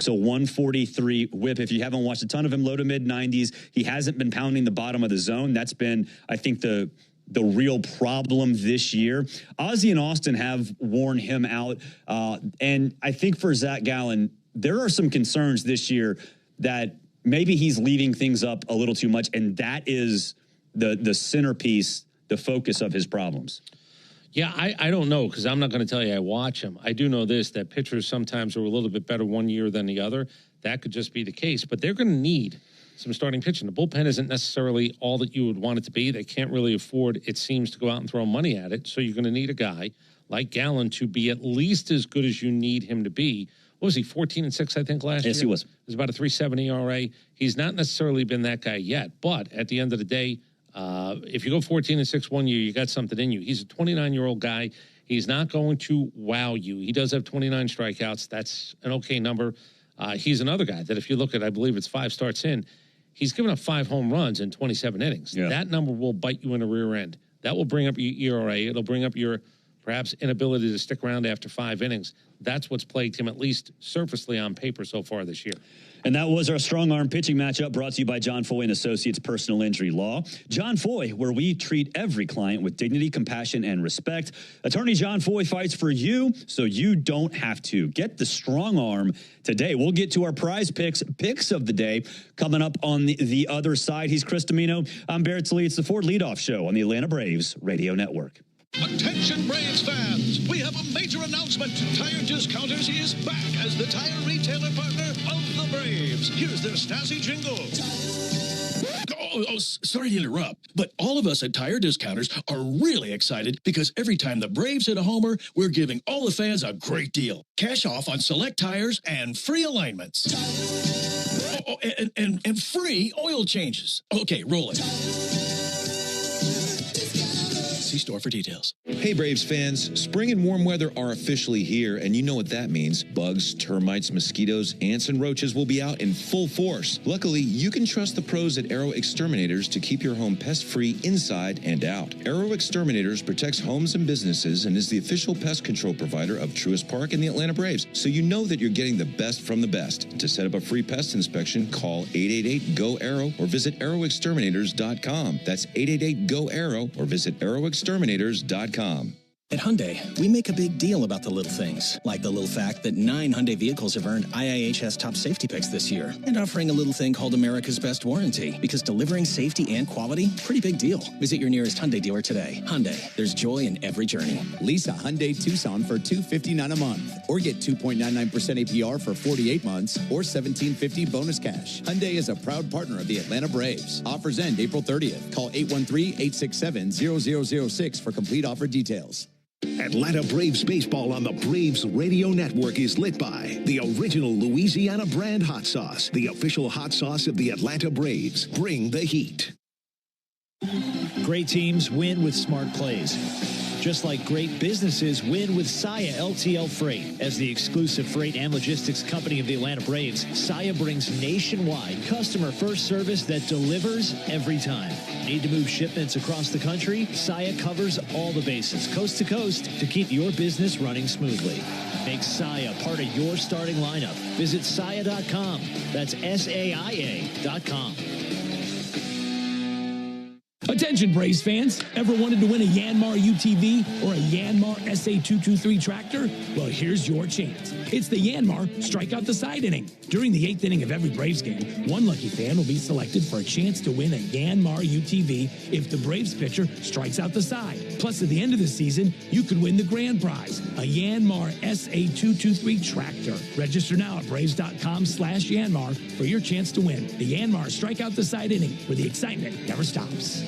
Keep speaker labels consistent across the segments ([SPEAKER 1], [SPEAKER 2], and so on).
[SPEAKER 1] So 143 whip. If you haven't watched a ton of him, low to mid 90s. He hasn't been pounding the bottom of the zone. That's been, I think, the real problem this year. Ozzie and Austin have worn him out. And I think for Zach Gallen, there are some concerns this year that maybe he's leaving things up a little too much. And that is the centerpiece, the focus of his problems.
[SPEAKER 2] Yeah, I don't know, because I'm not going to tell you I watch him. I do know this, that pitchers sometimes are a little bit better one year than the other. That could just be the case. But they're going to need some starting pitching. The bullpen isn't necessarily all that you would want it to be. They can't really afford, it seems, to go out and throw money at it. So you're going to need a guy like Gallen to be at least as good as you need him to be. What was he, 14-6, I think, last year?
[SPEAKER 1] Yes, he was.
[SPEAKER 2] It was about a 3.70 ERA. He's not necessarily been that guy yet. But at the end of the day, if you go 14-6 one year, you got something in you. He's a 29-year-old guy. He's not going to wow you. He does have 29 strikeouts. That's an okay number. He's another guy that if you look at, I believe it's 5 starts in, he's given up 5 home runs in 27 innings. Yeah. That number will bite you in the rear end. That will bring up your ERA. It'll bring up your perhaps inability to stick around after 5 innings. That's what's plagued him, at least surfacely on paper so far this year.
[SPEAKER 1] And that was our strong arm pitching matchup, brought to you by John Foy and Associates Personal Injury Law. John Foy, where we treat every client with dignity, compassion, and respect. Attorney John Foy fights for you so you don't have to. Get the strong arm today. We'll get to our prize picks of the day coming up on the other side. He's Chris Domino. I'm Barrett Lee. It's the Ford Leadoff Show on the Atlanta Braves Radio Network.
[SPEAKER 3] Attention Braves fans, we have a major announcement. Tire Discounters is back as the tire retailer partner of the Braves. Here's their snazzy jingle.
[SPEAKER 4] Sorry to interrupt, but all of us at Tire Discounters are really excited because every time the Braves hit a homer, we're giving all the fans a great deal. Cash off on select tires and free alignments. And free oil changes. Okay, roll it. See store for details.
[SPEAKER 5] Hey Braves fans, spring and warm weather are officially here, and you know what that means. Bugs, termites, mosquitoes, ants, and roaches will be out in full force. Luckily, you can trust the pros at Arrow Exterminators to keep your home pest-free inside and out. Arrow Exterminators protects homes and businesses and is the official pest control provider of Truist Park and the Atlanta Braves, so you know that you're getting the best from the best. To set up a free pest inspection, call 888-GO-ARROW or visit arrowexterminators.com. That's 888-GO-ARROW or visit arrowexterminators.com.
[SPEAKER 6] At Hyundai, we make a big deal about the little things, like the little fact that 9 Hyundai vehicles have earned IIHS top safety picks this year, and offering a little thing called America's Best Warranty, because delivering safety and quality, pretty big deal. Visit your nearest Hyundai dealer today. Hyundai, there's joy in every journey.
[SPEAKER 7] Lease a Hyundai Tucson for $259 a month, or get 2.99% APR for 48 months, or $1,750 bonus cash. Hyundai is a proud partner of the Atlanta Braves. Offers end April 30th. Call 813-867-0006 for complete offer details.
[SPEAKER 3] Atlanta Braves baseball on the Braves Radio Network is lit by the original Louisiana brand hot sauce, the official hot sauce of the Atlanta Braves. Bring the heat.
[SPEAKER 8] Great teams win with smart plays. Just like great businesses win with Saia LTL Freight. As the exclusive freight and logistics company of the Atlanta Braves, Saia brings nationwide customer-first service that delivers every time. Need to move shipments across the country? Saia covers all the bases, coast to coast, to keep your business running smoothly. Make Saia part of your starting lineup. Visit Saia.com. That's SAIA.com.
[SPEAKER 9] Attention Braves fans, ever wanted to win a Yanmar UTV or a Yanmar SA223 tractor? Well, here's your chance. It's the Yanmar Strike Out the Side inning. During the 8th inning of every Braves game, one lucky fan will be selected for a chance to win a Yanmar UTV if the Braves pitcher strikes out the side. Plus, at the end of the season, you could win the grand prize, a Yanmar SA223 tractor. Register now at Braves.com/Yanmar for your chance to win the Yanmar Strike Out the Side inning, where the excitement never stops.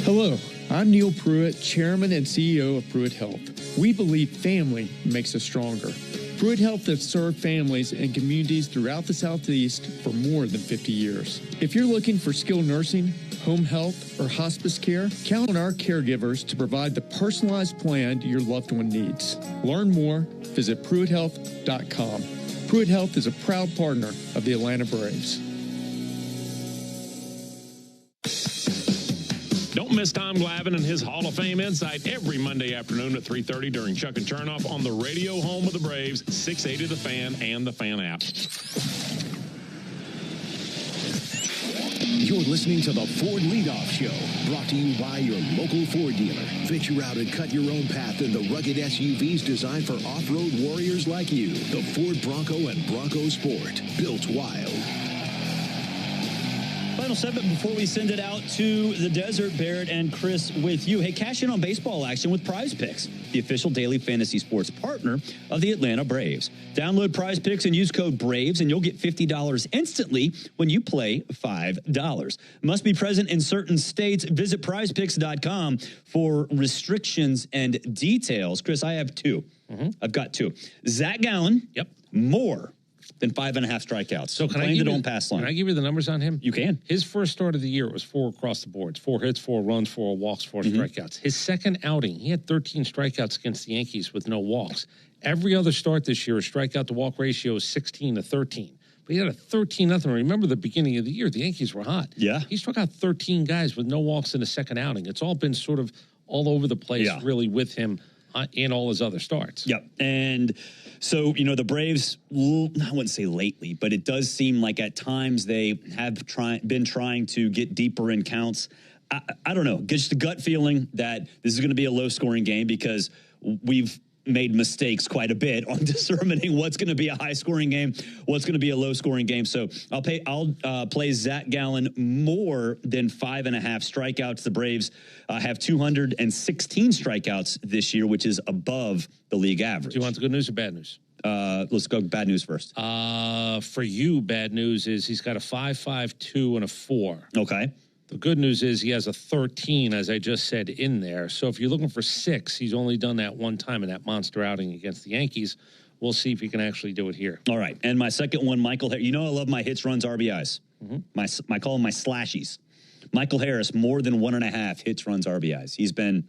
[SPEAKER 10] Hello, I'm Neil Pruitt, Chairman and CEO of Pruitt Health. We believe family makes us stronger. Pruitt Health has served families and communities throughout the Southeast for more than 50 years. If you're looking for skilled nursing, home health, or hospice care, count on our caregivers to provide the personalized plan your loved one needs. Learn more, visit PruittHealth.com. Pruitt Health is a proud partner of the Atlanta Braves.
[SPEAKER 11] Don't miss Tom Glavine and his Hall of Fame insight every Monday afternoon at 3:30 during Chuck and Chernoff on the radio home of the Braves, 680 The Fan and the Fan app.
[SPEAKER 3] You're listening to the Ford Leadoff Show, brought to you by your local Ford dealer. Venture out and cut your own path in the rugged SUVs designed for off-road warriors like you. The Ford Bronco and Bronco Sport, built wild.
[SPEAKER 1] Final segment before we send it out to the desert. Barrett and Chris with you. Hey, cash in on baseball action with Prize Picks, the official daily fantasy sports partner of the Atlanta Braves. Download Prize Picks and use code BRAVES, and you'll get $50 instantly when you play $5. Must be present in certain states. Visit prizepicks.com for restrictions and details. Chris, I have two. I've got two. Zach Gallen.
[SPEAKER 2] Yep.
[SPEAKER 1] More than 5.5 strikeouts.
[SPEAKER 2] So can I give you the numbers on him?
[SPEAKER 1] You can.
[SPEAKER 2] His first start of the year was 4 across the boards, 4 hits, 4 runs, 4 walks, 4 strikeouts. His second outing, he had 13 strikeouts against the Yankees with no walks. Every other start this year, his strikeout to walk ratio is 16-13. But he had a 13-0. Remember the beginning of the year, the Yankees were hot.
[SPEAKER 1] Yeah.
[SPEAKER 2] He struck out 13 guys with no walks in the second outing. It's all been sort of all over the place, really, with him in all his other starts.
[SPEAKER 1] Yep. And so, the Braves, I wouldn't say lately, but it does seem like at times they have been trying to get deeper in counts. I don't know. Just a gut feeling that this is going to be a low-scoring game because we've made mistakes quite a bit on determining what's going to be a high-scoring game, what's going to be a low-scoring game. So I'll play Zach Gallen more than 5.5 strikeouts. The Braves have 216 strikeouts this year, which is above the league average.
[SPEAKER 2] Do you want the good news or bad news?
[SPEAKER 1] Let's go bad news first.
[SPEAKER 2] For you, bad news is he's got a 5.52 and a 4.
[SPEAKER 1] Okay.
[SPEAKER 2] The good news is he has a 13, as I just said, in there. So if you're looking for 6, he's only done that one time in that monster outing against the Yankees. We'll see if he can actually do it here.
[SPEAKER 1] All right. And my second one, Michael Harris. I love my hits, runs, RBIs. I call them my slashies. Michael Harris, more than 1.5 hits, runs, RBIs. He's been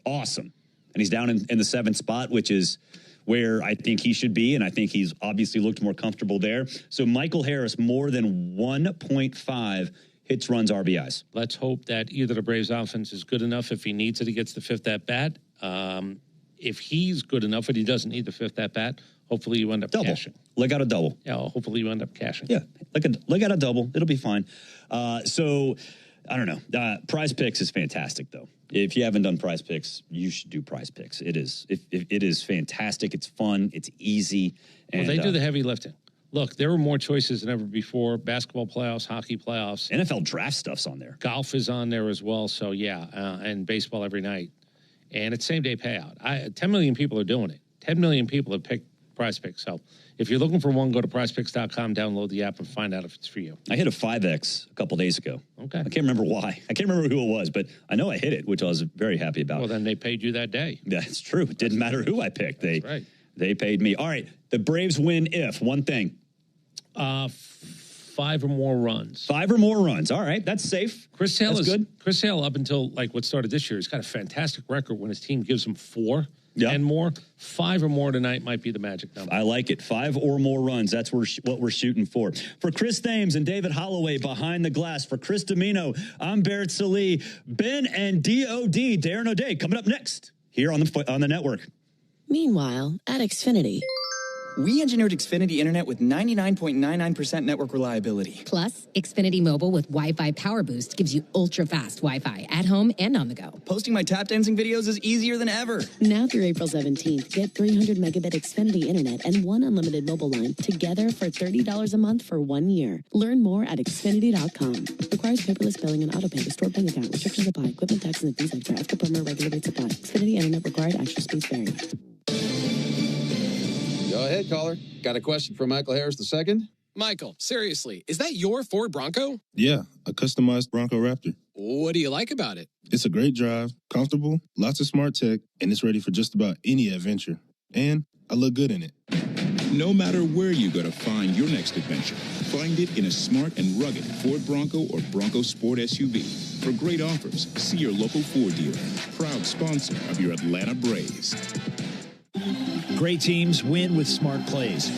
[SPEAKER 1] awesome. And he's down in the 7th spot, which is where I think he should be, and I think he's obviously looked more comfortable there. So Michael Harris, more than 1.5 hits, runs, RBIs.
[SPEAKER 2] Let's hope that either the Braves offense is good enough. If he needs it, he gets the 5th at-bat. If he's good enough and he doesn't need the 5th at-bat, hopefully you end up cashing.
[SPEAKER 1] Leg out a double.
[SPEAKER 2] Yeah, hopefully you end up cashing.
[SPEAKER 1] Yeah, leg out a double. It'll be fine. So, I don't know. Prize Picks is fantastic, though. If you haven't done Prize Picks, you should do Prize Picks. It is fantastic. It's fun. It's easy. And,
[SPEAKER 2] they do the heavy lifting. Look, there were more choices than ever before. Basketball playoffs, hockey playoffs.
[SPEAKER 1] NFL draft stuff's on there.
[SPEAKER 2] Golf is on there as well. So, yeah, and baseball every night. And it's same-day payout. 10 million people are doing it. 10 million people have picked Prize Picks. So if you're looking for one, go to prizepicks.com, download the app, and find out if it's for you.
[SPEAKER 1] I hit a 5X a couple days ago.
[SPEAKER 2] Okay.
[SPEAKER 1] I can't remember why. I can't remember who it was, but I know I hit it, which I was very happy about.
[SPEAKER 2] Well, then they paid you that day.
[SPEAKER 1] That's true. It didn't matter who I picked.
[SPEAKER 2] That's right.
[SPEAKER 1] They paid me. All right. The Braves win if. One thing.
[SPEAKER 2] 5 or more runs.
[SPEAKER 1] 5 or more runs. All right. That's safe.
[SPEAKER 2] Chris Sale
[SPEAKER 1] is good.
[SPEAKER 2] Chris Sale, up until what started this year, he's got a fantastic record when his team gives him 4 and more. 5 or more tonight might be the magic number.
[SPEAKER 1] I like it. 5 or more runs. That's what we're shooting for. For Chris Thames and David Holloway behind the glass. For Chris Domino, I'm Barrett Salee. Ben and DOD, Darren O'Day, coming up next here on the network.
[SPEAKER 12] Meanwhile, at Xfinity.
[SPEAKER 13] We engineered Xfinity Internet with 99.99% network reliability.
[SPEAKER 14] Plus, Xfinity Mobile with Wi-Fi Power Boost gives you ultra-fast Wi-Fi at home and on the go.
[SPEAKER 13] Posting my tap dancing videos is easier than ever.
[SPEAKER 12] Now through April 17th, get 300 megabit Xfinity Internet and 1 unlimited mobile line together for $30 a month for 1 year. Learn more at Xfinity.com. Requires paperless billing and auto pay to stored bank account. Restrictions apply. Equipment tax and fees extra. After promo regular rates apply. Xfinity Internet required. Actual speeds vary.
[SPEAKER 15] Go ahead, caller. Got a question for Michael Harris II?
[SPEAKER 16] Michael, seriously, is that your Ford Bronco?
[SPEAKER 17] Yeah, a customized Bronco Raptor.
[SPEAKER 16] What do you like about it?
[SPEAKER 17] It's a great drive, comfortable, lots of smart tech, and it's ready for just about any adventure. And I look good in it.
[SPEAKER 18] No matter where you go to find your next adventure, find it in a smart and rugged Ford Bronco or Bronco Sport SUV. For great offers, see your local Ford dealer, proud sponsor of your Atlanta Braves.
[SPEAKER 8] Great teams win with smart plays.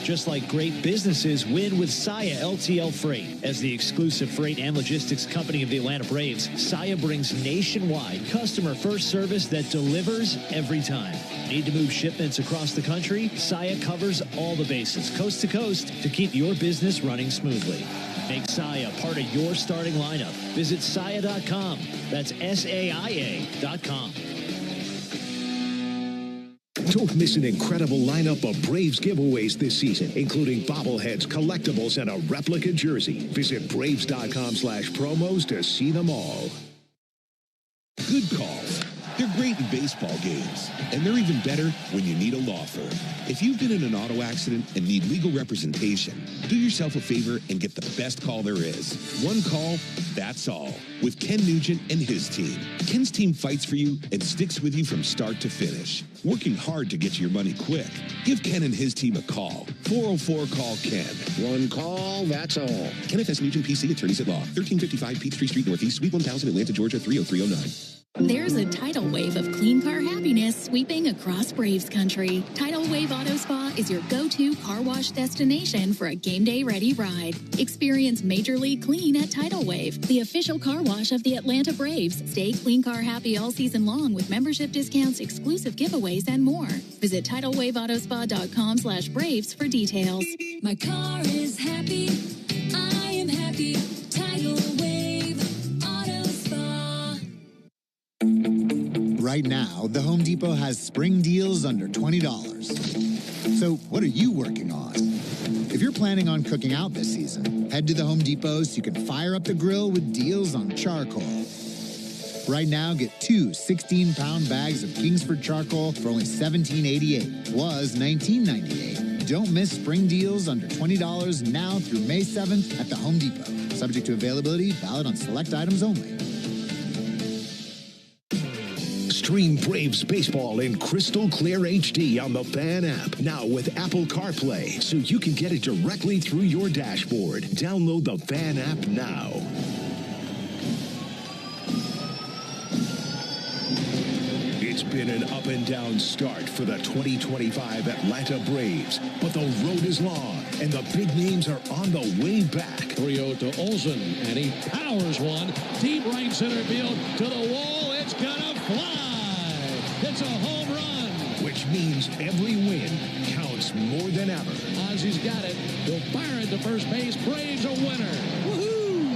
[SPEAKER 8] Just like great businesses win with Saia LTL Freight. As the exclusive freight and logistics company of the Atlanta Braves, Saia brings nationwide customer-first service that delivers every time. Need to move shipments across the country? Saia covers all the bases, coast to coast, to keep your business running smoothly. Make Saia part of your starting lineup. Visit Saia.com. That's SAIA.com.
[SPEAKER 3] Don't miss an incredible lineup of Braves giveaways this season, including bobbleheads, collectibles, and a replica jersey. Visit Braves.com/promos to see them all.
[SPEAKER 18] Good calls. They're great in baseball games, and they're even better when you need a law firm. If you've been in an auto accident and need legal representation, do yourself a favor and get the best call there is. One call, that's all. With Ken Nugent and his team. Ken's team fights for you and sticks with you from start to finish, working hard to get you your money quick. Give Ken and his team a call. 404-CALL-KEN.
[SPEAKER 3] One call, that's all.
[SPEAKER 18] Kenneth S. Nugent, PC, Attorneys at Law. 1355 Peachtree Street Northeast, Suite 1000, Atlanta, Georgia, 30309.
[SPEAKER 19] There's a tidal wave of clean car happiness sweeping across Braves country. Tidal Wave Auto Spa is your go-to car wash destination for a game day ready ride. Experience Major League Clean at Tidal Wave, the official car wash of the Atlanta Braves. Stay clean car happy all season long with membership discounts, exclusive giveaways, and more. Visit TidalWaveAutoSpa.com/Braves for details.
[SPEAKER 20] My car is happy. I am happy. Tidal Wave Auto Spa.
[SPEAKER 21] Right now, the Home Depot has spring deals under $20. So what are you working on? If you're planning on cooking out this season, head to the Home Depot so you can fire up the grill with deals on charcoal. Right now, get 2 16-pound bags of Kingsford charcoal for only $17.88. Was $19.98. Don't miss spring deals under $20 now through May 7th at the Home Depot. Subject to availability, valid on select items only.
[SPEAKER 3] Stream Braves baseball in crystal clear HD on the Fan app. Now with Apple CarPlay, so you can get it directly through your dashboard. Download the Fan app now. It's been an up and down start for the 2025 Atlanta Braves, but the road is long and the big names are on the way back.
[SPEAKER 22] 3-0 to Olsen, and he powers one deep right center field to the wall. It's gonna fly. It's a home run.
[SPEAKER 3] Which means every win counts more than ever.
[SPEAKER 22] Ozzy's got it. He'll fire it to first base. Braves a winner. Woohoo!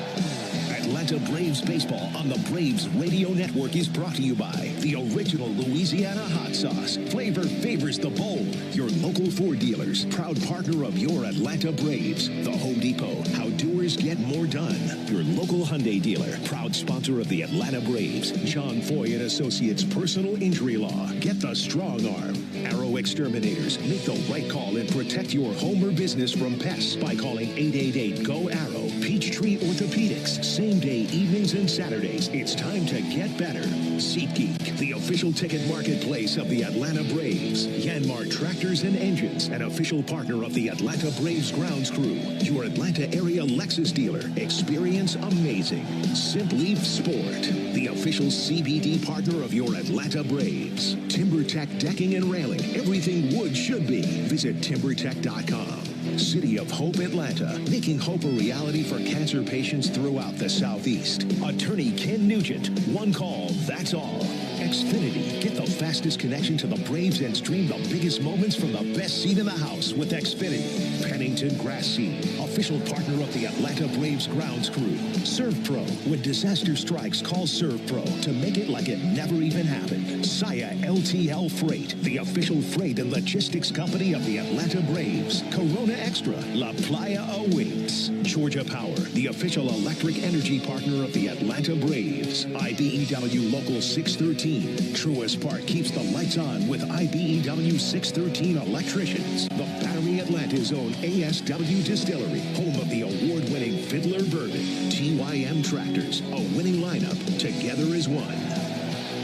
[SPEAKER 3] Atlanta Braves baseball on the Braves Radio Network is brought to you by the original Louisiana hot sauce. Flavor favors the bold. Your local Ford dealers, proud partner of your Atlanta Braves. The Home Depot, how doers get more done. Your local Hyundai dealer, proud sponsor of the Atlanta Braves. John Foy and Associates Personal Injury Law. Get the strong arm. Arrow Exterminators. Make the right call and protect your home or business from pests by calling 888-GO-ARROW. Peachtree Orthopedics. Same day, evenings, and Saturdays. It's time to get better. SeatGeek, the official ticket marketplace of the Atlanta Braves. Yanmar Tractors and Engines, an official partner of the Atlanta Braves grounds crew. Your Atlanta area Lexus dealer. Experience amazing. Simply Sport, the official CBD partner of your Atlanta Braves. TimberTech Decking and Railing. Everything wood should be. Visit TimberTech.com. City of Hope Atlanta, making hope a reality for cancer patients throughout the Southeast. Attorney Ken Nugent, one call, that's all. Xfinity, get the fastest connection to the Braves and stream the biggest moments from the best seat in the house with Xfinity. Pennington Grass Seed, official partner of the Atlanta Braves grounds crew. ServPro, when disaster strikes, call ServPro to make it like it never even happened. Saia LTL Freight, the official freight and logistics company of the Atlanta Braves. Corona Extra, La Playa awaits. Georgia Power, the official electric energy partner of the Atlanta Braves. IBEW Local 613. Truist Park keeps the lights on with IBEW 613 electricians. The Battery Atlanta's own ASW Distillery, home of the award-winning Fiddler Bourbon. TYM Tractors, a winning lineup, together as one.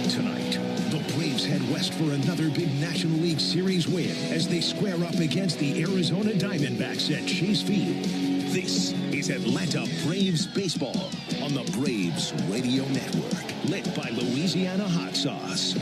[SPEAKER 3] Tonight, the Braves head west for another big National League Series win as they square up against the Arizona Diamondbacks at Chase Field. This is Atlanta Braves baseball on the Braves Radio Network, lit by Louisiana hot sauce.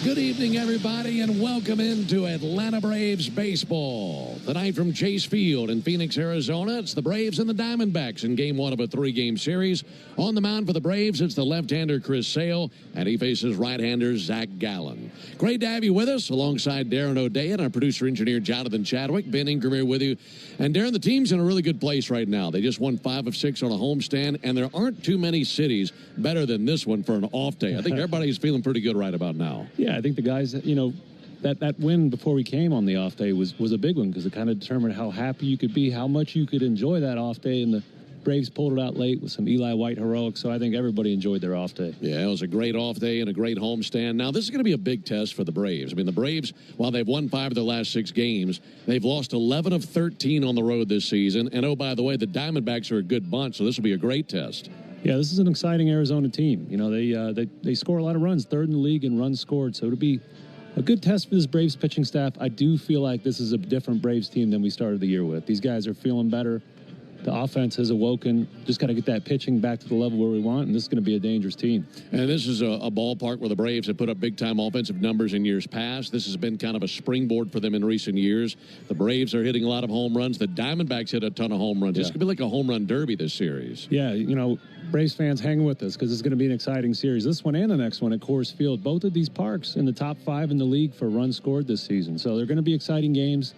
[SPEAKER 22] Good evening, everybody, and welcome into Atlanta Braves baseball. Tonight from Chase Field in Phoenix, Arizona, it's the Braves and the Diamondbacks in Game 1 of a 3-game series. On the mound for the Braves, it's the left-hander Chris Sale, and he faces right-hander Zach Gallen. Great to have you with us, alongside Darren O'Day and our producer-engineer Jonathan Chadwick. Ben Ingram here with you. And Darren, the team's in a really good place right now. They just won 5 of 6 on a homestand, and there aren't too many cities better than this one for an off day. I think everybody's feeling pretty good right about now.
[SPEAKER 4] Yeah, I think the guys, that win before we came on the off day was a big one, because it kind of determined how happy you could be, how much you could enjoy that off day, and the Braves pulled it out late with some Eli White heroics, so I think everybody enjoyed their off day.
[SPEAKER 22] Yeah, it was a great off day and a great homestand. Now, this is going to be a big test for the Braves. I mean, the Braves, while they've won 5 of their last 6 games, they've lost 11 of 13 on the road this season. And, oh, by the way, the Diamondbacks are a good bunch, so this will be a great test.
[SPEAKER 4] Yeah, this is an exciting Arizona team. They score a lot of runs, 3rd in the league in runs scored, so it'll be a good test for this Braves pitching staff. I do feel like this is a different Braves team than we started the year with. These guys are feeling better. The offense has awoken. Just got to get that pitching back to the level where we want, and this is going to be a dangerous team.
[SPEAKER 22] And this is a ballpark where the Braves have put up big-time offensive numbers in years past. This has been kind of a springboard for them in recent years. The Braves are hitting a lot of home runs. The Diamondbacks hit a ton of home runs. Yeah. It's going to be like a home run derby this series.
[SPEAKER 4] Yeah, Braves fans, hang with us, because it's going to be an exciting series. This one and the next one at Coors Field, both of these parks in the top 5 in the league for runs scored this season. So they're going to be exciting games.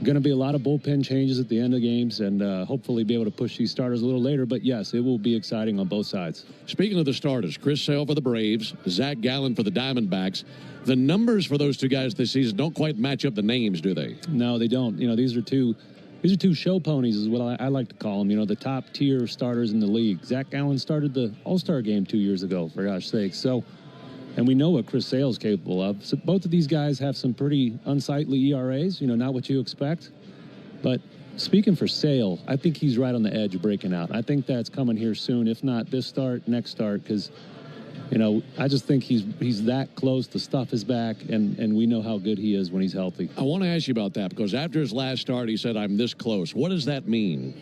[SPEAKER 4] Going to be a lot of bullpen changes at the end of games, and hopefully be able to push these starters a little later. But, yes, it will be exciting on both sides.
[SPEAKER 22] Speaking of the starters, Chris Sale for the Braves, Zach Gallen for the Diamondbacks. The numbers for those two guys this season don't quite match up the names, do they?
[SPEAKER 4] No, they don't. These are two show ponies is what I like to call them, the top-tier starters in the league. Zach Gallen started the All-Star game 2 years ago, for gosh sakes. And we know what Chris Sale is capable of. So both of these guys have some pretty unsightly ERAs, not what you expect. But speaking for Sale, I think he's right on the edge of breaking out. I think that's coming here soon, if not this start, next start, because, I just think he's that close. The stuff is back, and we know how good he is when he's healthy.
[SPEAKER 22] I want to ask you about that, because after his last start, he said, I'm this close. What does that mean?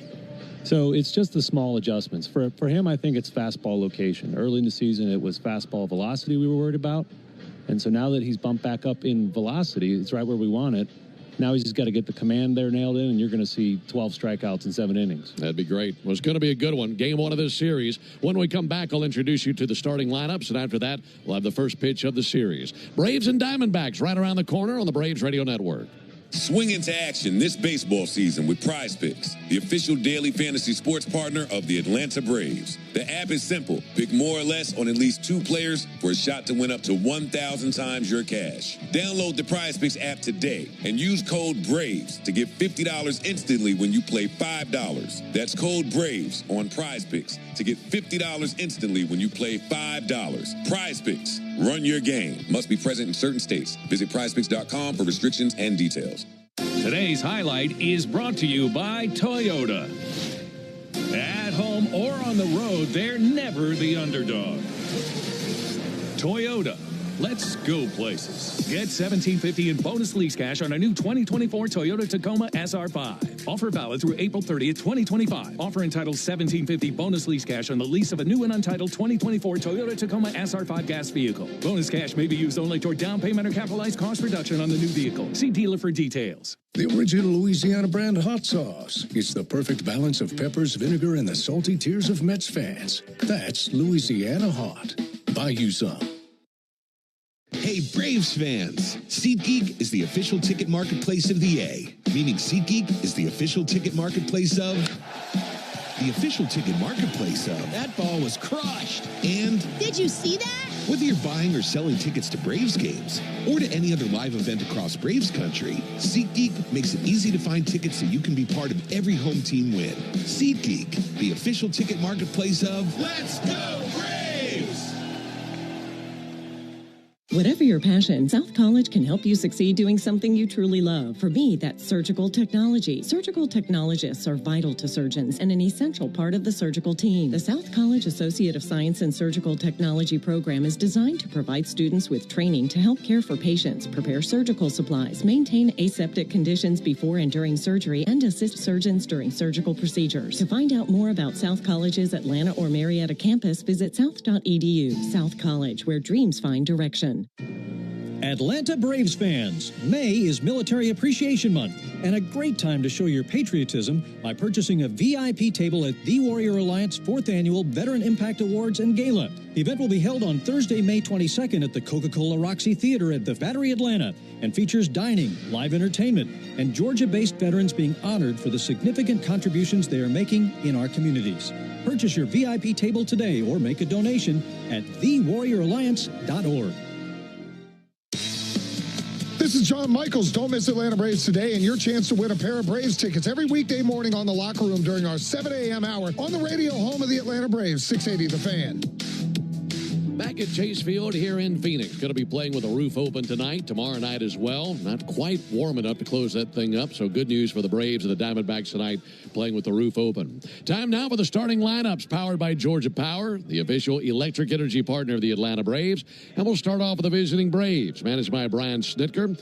[SPEAKER 4] So it's just the small adjustments. For him, I think it's fastball location. Early in the season, it was fastball velocity we were worried about. And so now that he's bumped back up in velocity, it's right where we want it. Now he's just got to get the command there nailed in, and you're going to see 12 strikeouts in 7 innings.
[SPEAKER 22] That'd be great. Well, it's going to be a good one. Game 1 of this series. When we come back, I'll introduce you to the starting lineups, and after that, we'll have the first pitch of the series. Braves and Diamondbacks right around the corner on the Braves Radio Network.
[SPEAKER 5] Swing into action this baseball season with Prize Picks, the official daily fantasy sports partner of the Atlanta Braves. The app is simple. Pick more or less on at least 2 players for a shot to win up to 1,000 times your cash. Download the Prize Picks app today and use code BRAVES to get $50 instantly when you play $5. That's code BRAVES on Prize Picks to get $50 instantly when you play $5. Prize Picks. Run your game. Must be present in certain states. Visit prizepicks.com for restrictions and details.
[SPEAKER 11] Today's highlight is brought to you by Toyota. At home or on the road, they're never the underdog. Toyota. Let's go places. Get $1,750 in bonus lease cash on a new 2024 Toyota Tacoma SR5. Offer valid through April 30th, 2025. Offer entitled $1,750 bonus lease cash on the lease of a new and untitled 2024 Toyota Tacoma SR5 gas vehicle. Bonus cash may be used only toward down payment or capitalized cost reduction on the new vehicle. See dealer for details.
[SPEAKER 23] The original Louisiana brand hot sauce. It's the perfect balance of peppers, vinegar, and the salty tears of Mets fans. That's Louisiana Hot. Buy you some.
[SPEAKER 24] Hey, Braves fans! SeatGeek is the official ticket marketplace of the A, meaning SeatGeek is the official ticket marketplace of... The official ticket marketplace of...
[SPEAKER 25] That ball was crushed!
[SPEAKER 24] And...
[SPEAKER 25] Did you see that?
[SPEAKER 24] Whether you're buying or selling tickets to Braves games or to any other live event across Braves country, SeatGeek makes it easy to find tickets so you can be part of every home team win. SeatGeek, the official ticket marketplace of...
[SPEAKER 25] Let's go, Braves!
[SPEAKER 26] Whatever your passion, South College can help you succeed doing something you truly love. For me, that's surgical technology. Surgical technologists are vital to surgeons and an essential part of the surgical team. The South College Associate of Science in Surgical Technology program is designed to provide students with training to help care for patients, prepare surgical supplies, maintain aseptic conditions before and during surgery, and assist surgeons during surgical procedures. To find out more about South College's Atlanta or Marietta campus, visit south.edu. South College, where dreams find direction.
[SPEAKER 1] Atlanta Braves fans, May is Military Appreciation Month, and a great time to show your patriotism by purchasing a VIP table at the Warrior Alliance 4th Annual Veteran Impact Awards and Gala. The event will be held on Thursday, May 22nd at the Coca-Cola Roxy Theater at the Battery, Atlanta, and features dining, live entertainment, and Georgia-based veterans being honored for the significant contributions they are making in our communities. Purchase your VIP table today or make a donation at thewarrioralliance.org.
[SPEAKER 2] This is John Michaels. Don't miss Atlanta Braves Today and your chance to win a pair of Braves tickets every weekday morning on The Locker Room during our 7 a.m. hour on the radio home of the Atlanta Braves, 680 The Fan.
[SPEAKER 22] Back at Chase Field here in Phoenix. Going to be playing with a roof open tonight, tomorrow night as well. Not quite warm enough to close that thing up, so good news for the Braves and the Diamondbacks tonight playing with the roof open. Time now for the starting lineups, powered by Georgia Power, the official electric energy partner of the Atlanta Braves. And we'll start off with the visiting Braves, managed by Brian Snitker.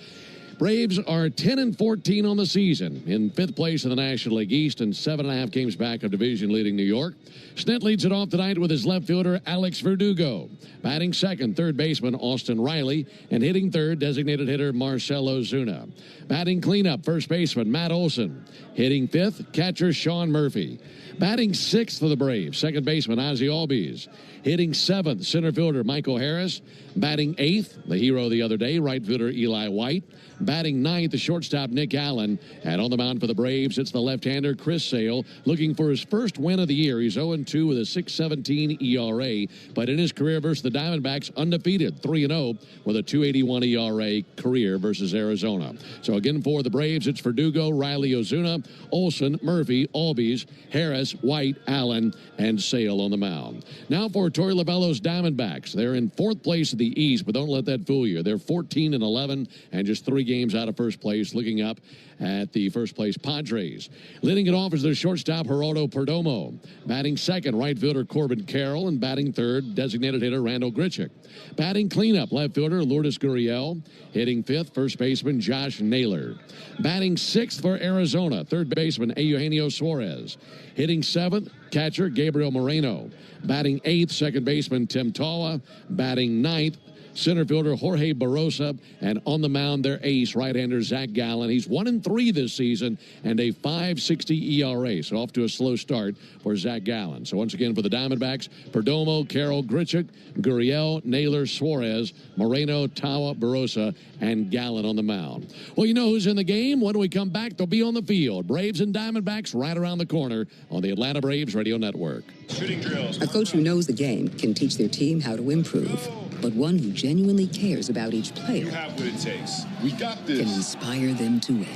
[SPEAKER 22] Braves are 10-14 on the season, in 5th place in the National League East and 7.5 games back of division-leading New York. Snit leads it off tonight with his left fielder, Alex Verdugo. Batting second, third baseman Austin Riley, and hitting third, designated hitter Marcell Ozuna. Batting cleanup, first baseman Matt Olson. Hitting fifth, catcher Sean Murphy. Batting sixth for the Braves, second baseman Ozzie Albies. Hitting seventh, center fielder Michael Harris. Batting eighth, the hero the other day, right fielder Eli White. Batting ninth, the shortstop Nick Allen. And on the mound for the Braves, it's the left-hander Chris Sale, looking for his first win of the year. He's 0-2 with a 6.17 ERA, but in his career versus the Diamondbacks, undefeated, 3-0 with a 2.81 ERA career versus Arizona. So again for the Braves, it's Verdugo, Riley, Ozuna, Olson, Murphy, Albies, Harris, White, Allen, and Sale on the mound. Now for Torey Lovullo's Diamondbacks. They're in 4th place of the East, but don't let that fool you. They're 14-11 and just 3 games out of first place, looking up at the first place Padres. Leading it off is their shortstop Geraldo Perdomo. Batting second, right fielder Corbin Carroll, and batting third, designated hitter Randall Grichuk. Batting cleanup, left fielder Lourdes Gurriel. Hitting fifth, first baseman Josh Naylor. Batting sixth for Arizona, third baseman Eugenio Suarez. Hitting seventh, catcher Gabriel Moreno. Batting eighth, second baseman Tim Tawa. Batting ninth, center fielder Jorge Barrosa, and on the mound their ace, right-hander Zach Gallen. He's 1-3 this season and a 5.60 ERA, so off to a slow start for Zach Gallen. So once again for the Diamondbacks, Perdomo, Carroll, Grichuk, Gurriel, Naylor, Suarez, Moreno, Tawa, Barrosa, and Gallen on the mound. Well, you know who's in the game. When we come back, they'll be on the field. Braves and Diamondbacks right around the corner on the Atlanta Braves Radio Network.
[SPEAKER 6] Shooting drills.
[SPEAKER 7] A coach who knows the game can teach their team how to improve. But one who genuinely cares about each player
[SPEAKER 6] You have what it takes. We got this.
[SPEAKER 7] can inspire them to win.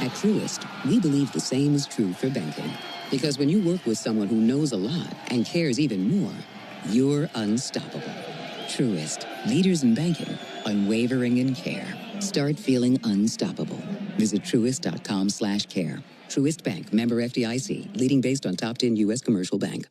[SPEAKER 7] At Truist, we believe the same is true for banking. Because when you work with someone who knows a lot and cares even more, you're unstoppable. Truist, leaders in banking, unwavering in care. Start feeling unstoppable. Visit truist.com/care. Truist Bank, member FDIC, leading based on top 10 U.S. commercial bank.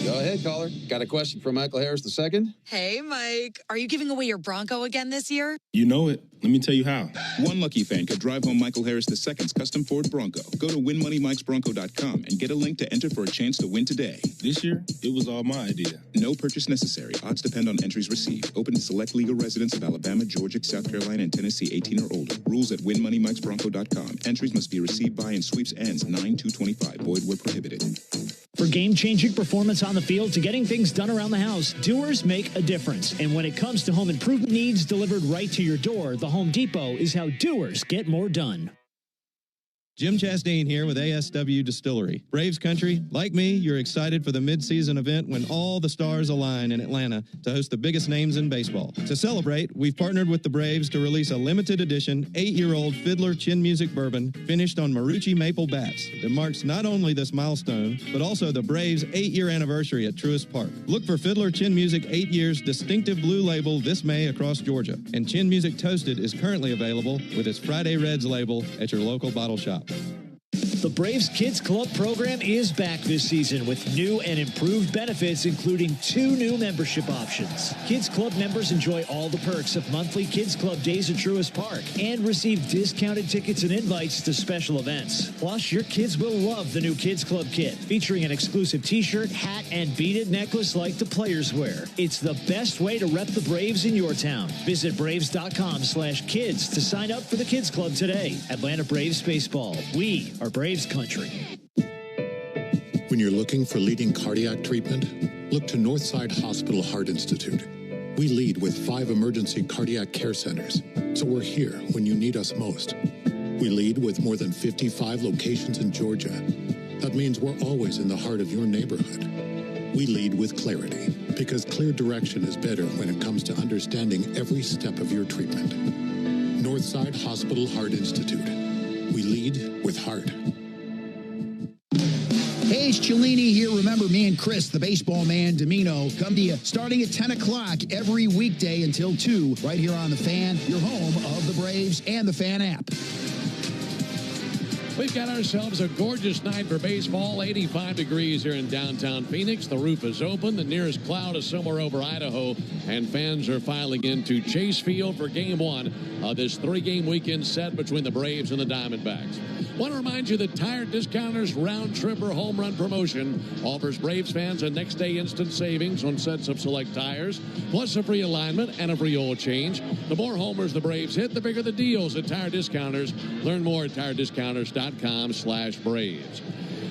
[SPEAKER 15] Go ahead, caller. Got a question for Michael Harris II?
[SPEAKER 9] Hey, Mike. Are you giving away your Bronco again this year?
[SPEAKER 17] You know it. Let me tell you how.
[SPEAKER 18] One lucky fan could drive home Michael Harris II's custom Ford Bronco. Go to winmoneymikesbronco.com and get a link to enter for a chance to win today.
[SPEAKER 17] This year, it was all my idea.
[SPEAKER 18] No purchase necessary. Odds depend on entries received. Open to select legal residents of Alabama, Georgia, South Carolina, and Tennessee 18 or older. Rules at winmoneymikesbronco.com. Entries must be received by and sweeps ends 9/2/25. Void where prohibited.
[SPEAKER 8] For game-changing performance on the field to getting things done around the house, doers make a difference. And when it comes to home improvement needs delivered right to your door, the Home Depot is how doers get more done.
[SPEAKER 10] Jim Chastain here with ASW Distillery. Braves country, like me, you're excited for the midseason event when all the stars align in Atlanta to host the biggest names in baseball. To celebrate, we've partnered with the Braves to release a limited edition 8-year-old Fiddler Chin Music Bourbon finished on Marucci Maple Bats that marks not only this milestone, but also the Braves' 8-year anniversary at Truist Park. Look for Fiddler Chin Music 8 Years distinctive blue label this May across Georgia. And Chin Music Toasted is currently available with its Friday Reds label at your local bottle shop.
[SPEAKER 8] The Braves Kids Club program is back this season with new and improved benefits, including 2 new membership options. Kids Club members enjoy all the perks of monthly Kids Club days at Truist Park and receive discounted tickets and invites to special events. Plus, your kids will love the new Kids Club kit, featuring an exclusive t-shirt, hat, and beaded necklace like the players wear. It's the best way to rep the Braves in your town. Visit braves.com/kids to sign up for the Kids Club today. Atlanta Braves Baseball. We are Braves country.
[SPEAKER 12] When you're looking for leading cardiac treatment, look to Northside Hospital Heart Institute. We lead with 5 emergency cardiac care centers, so we're here when you need us most. We lead with more than 55 locations in Georgia. That means we're always in the heart of your neighborhood. We lead with clarity, because clear direction is better when it comes to understanding every step of your treatment. Northside Hospital Heart Institute. We lead with heart.
[SPEAKER 13] Hey, it's Cellini here. Remember, me and Chris, the baseball man, Domino, come to you starting at 10 o'clock every weekday until 2, right here on The Fan, your home of the Braves and the Fan app.
[SPEAKER 22] We've got ourselves a gorgeous night for baseball. 85 degrees here in downtown Phoenix. The roof is open. The nearest cloud is somewhere over Idaho. And fans are filing into Chase Field for Game 1 of this 3-game weekend set between the Braves and the Diamondbacks. Want to remind you that Tire Discounters Round Trip or Home Run promotion offers Braves fans a next-day instant savings on sets of select tires, plus a free alignment and a free oil change. The more homers the Braves hit, the bigger the deals at Tire Discounters. Learn more at tirediscounters.com/Braves.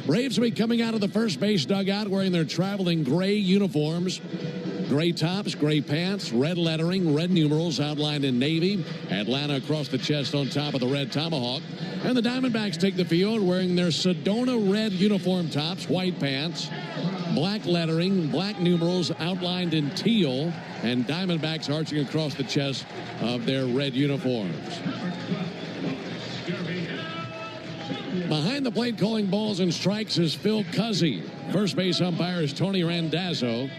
[SPEAKER 22] Braves will be coming out of the first base dugout wearing their traveling gray uniforms. Gray tops, gray pants, red lettering, red numerals outlined in navy. Atlanta across the chest on top of the red tomahawk. And the Diamondbacks take the field wearing their Sedona red uniform tops, white pants, black lettering, black numerals outlined in teal, and Diamondbacks arching across the chest of their red uniforms. Behind the plate calling balls and strikes is Phil Cuzzy. First base umpire is Tony Randazzo.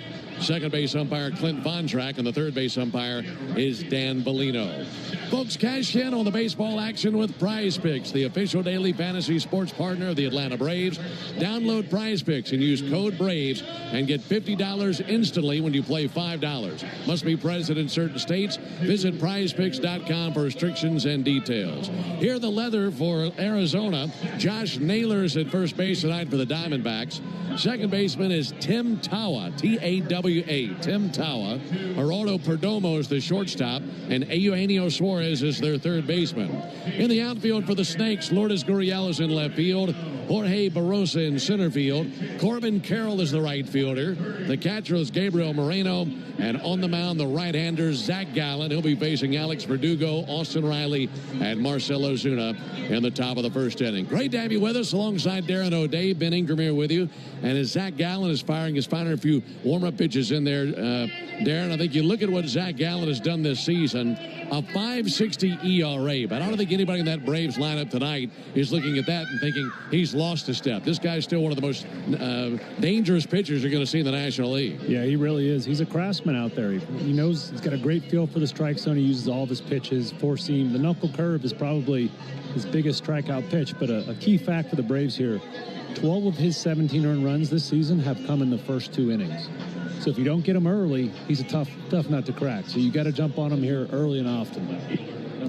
[SPEAKER 22] Second base umpire Clint Vondrack, and the third base umpire is Dan Bellino. Folks, cash in on the baseball action with Prize Picks, the official daily fantasy sports partner of the Atlanta Braves. Download Prize Picks and use code BRAVES and get $50 instantly when you play $5. Must be present in certain states. Visit prizepicks.com for restrictions and details. Here the leather for Arizona. Josh Naylor's at first base tonight for the Diamondbacks. Second baseman is Tim Tawa, T-A-W-A, Tim Tawa. Geraldo Perdomo is the shortstop, and Eugenio Suarez is their third baseman. In the outfield for the Snakes, Lourdes Gurriel is in left field. Jorge Barrosa in center field. Corbin Carroll is the right fielder. The catcher is Gabriel Moreno. And on the mound, the right-hander, Zach Gallen. He'll be facing Alex Verdugo, Austin Riley, and Marcell Ozuna in the top of the first inning. Great to have you with us alongside Darren O'Day. Ben Ingram here with you. And as Zach Gallen is firing a few warm-up pitches in there, Darren, I think you look at what Zach Gallen has done this season, a 5.60 ERA. But I don't think anybody in that Braves lineup tonight is looking at that and thinking he's lost a step. This guy's still one of the most dangerous pitchers you're going to see in the National League.
[SPEAKER 4] Yeah, he really is. He's a craftsman out there. He knows he's got a great feel for the strike zone. He uses all of his pitches, four-seam. The knuckle curve is probably his biggest strikeout pitch. But a key fact for the Braves here, 12 of his 17 earned runs this season have come in the first 2 innings. So if you don't get him early, he's a tough nut to crack. So you got to jump on him here early and often.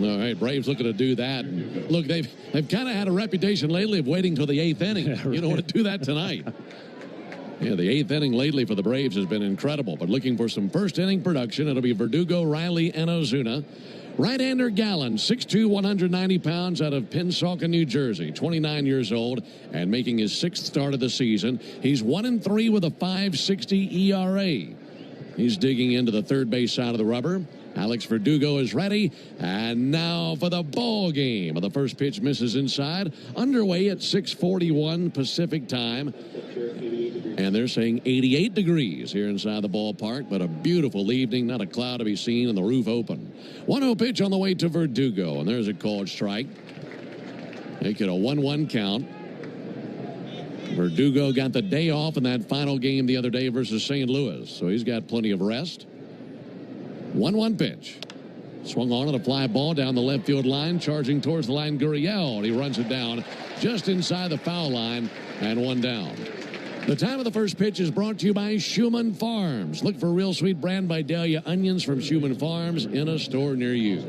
[SPEAKER 22] All right, Braves looking to do that. Look, they've kind of had a reputation lately of waiting till the 8th inning. Yeah, right. You don't want to do that tonight. Yeah, the 8th inning lately for the Braves has been incredible. But looking for some first inning production, it'll be Verdugo, Riley, and Ozuna. Right-hander Gallen, 6'2", 190 pounds, out of Pensacola, New Jersey, 29 years old, and making his 6th start of the season. He's 1-3 with a 5.60 ERA. He's digging into the third base side of the rubber. Alex Verdugo is ready, and now for the ball game. The first pitch misses inside, underway at 6:41 Pacific time. And they're saying 88 degrees here inside the ballpark, but a beautiful evening, not a cloud to be seen, and the roof open. 1-0 pitch on the way to Verdugo, and there's a called strike. Make it a 1-1 count. Verdugo got the day off in that final game the other day versus St. Louis, so he's got plenty of rest. 1-1 pitch. Swung on at a fly ball down the left field line, charging towards the line, Gurriel. He runs it down just inside the foul line, and one down. The time of the first pitch is brought to you by Schumann Farms. Look for Real Sweet Brand by Dahlia onions from Schumann Farms in a store near you.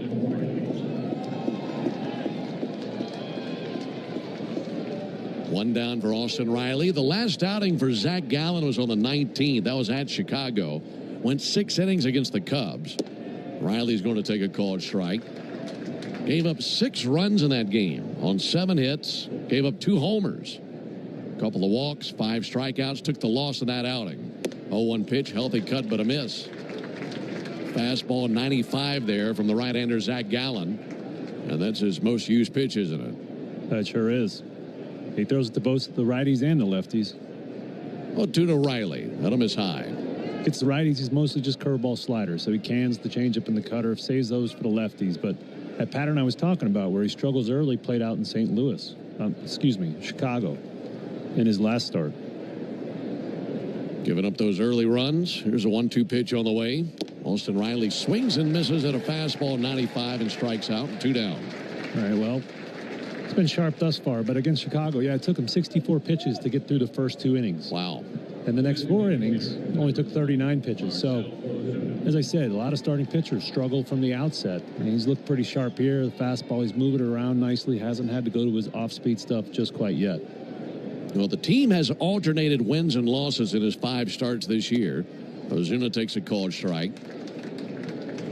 [SPEAKER 22] One down for Austin Riley. The last outing for Zach Gallen was on the 19th. That was at Chicago. Went 6 innings against the Cubs. Riley's going to take a called strike. Gave up 6 runs in that game on 7 hits. Gave up 2 homers. A couple of walks, 5 strikeouts. Took the loss of that outing. 0-1 pitch, healthy cut, but a miss. Fastball 95 there from the right-hander Zach Gallen. And that's his most used pitch, isn't it?
[SPEAKER 4] That sure is. He throws it to both the righties and the lefties.
[SPEAKER 22] Oh, 2 to Riley. That'll miss high.
[SPEAKER 4] It's the righties. He's mostly just curveball sliders. So he cans the changeup and the cutter, saves those for the lefties. But that pattern I was talking about where he struggles early played out in St. Louis. Chicago in his last start.
[SPEAKER 22] Giving up those early runs. Here's a 1-2 pitch on the way. Austin Riley swings and misses at a fastball 95 and strikes out. 2 down.
[SPEAKER 4] All right, well, it's been sharp thus far, but against Chicago, yeah, it took him 64 pitches to get through the first 2 innings.
[SPEAKER 22] Wow.
[SPEAKER 4] And the next 4 innings only took 39 pitches. So, as I said, a lot of starting pitchers struggle from the outset. And he's looked pretty sharp here. The fastball, he's moving it around nicely. Hasn't had to go to his off-speed stuff just quite yet.
[SPEAKER 22] Well, the team has alternated wins and losses in his 5 starts this year. Ozuna takes a called strike.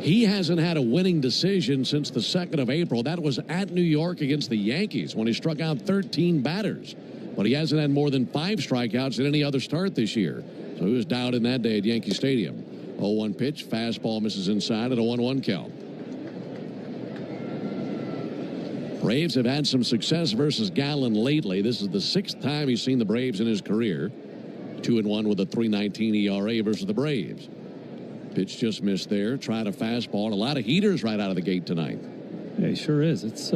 [SPEAKER 22] He hasn't had a winning decision since the 2nd of April. That was at New York against the Yankees when he struck out 13 batters. But he hasn't had more than 5 strikeouts in any other start this year. So he was down in that day at Yankee Stadium. 0-1 pitch, fastball misses inside at a 1-1 count. Braves have had some success versus Gallen lately. This is the 6th time he's seen the Braves in his career. 2-1 with a 3.19 ERA versus the Braves. Pitch just missed there. Tried a fastball. And a lot of heaters right out of the gate tonight.
[SPEAKER 4] Yeah, he sure is. It's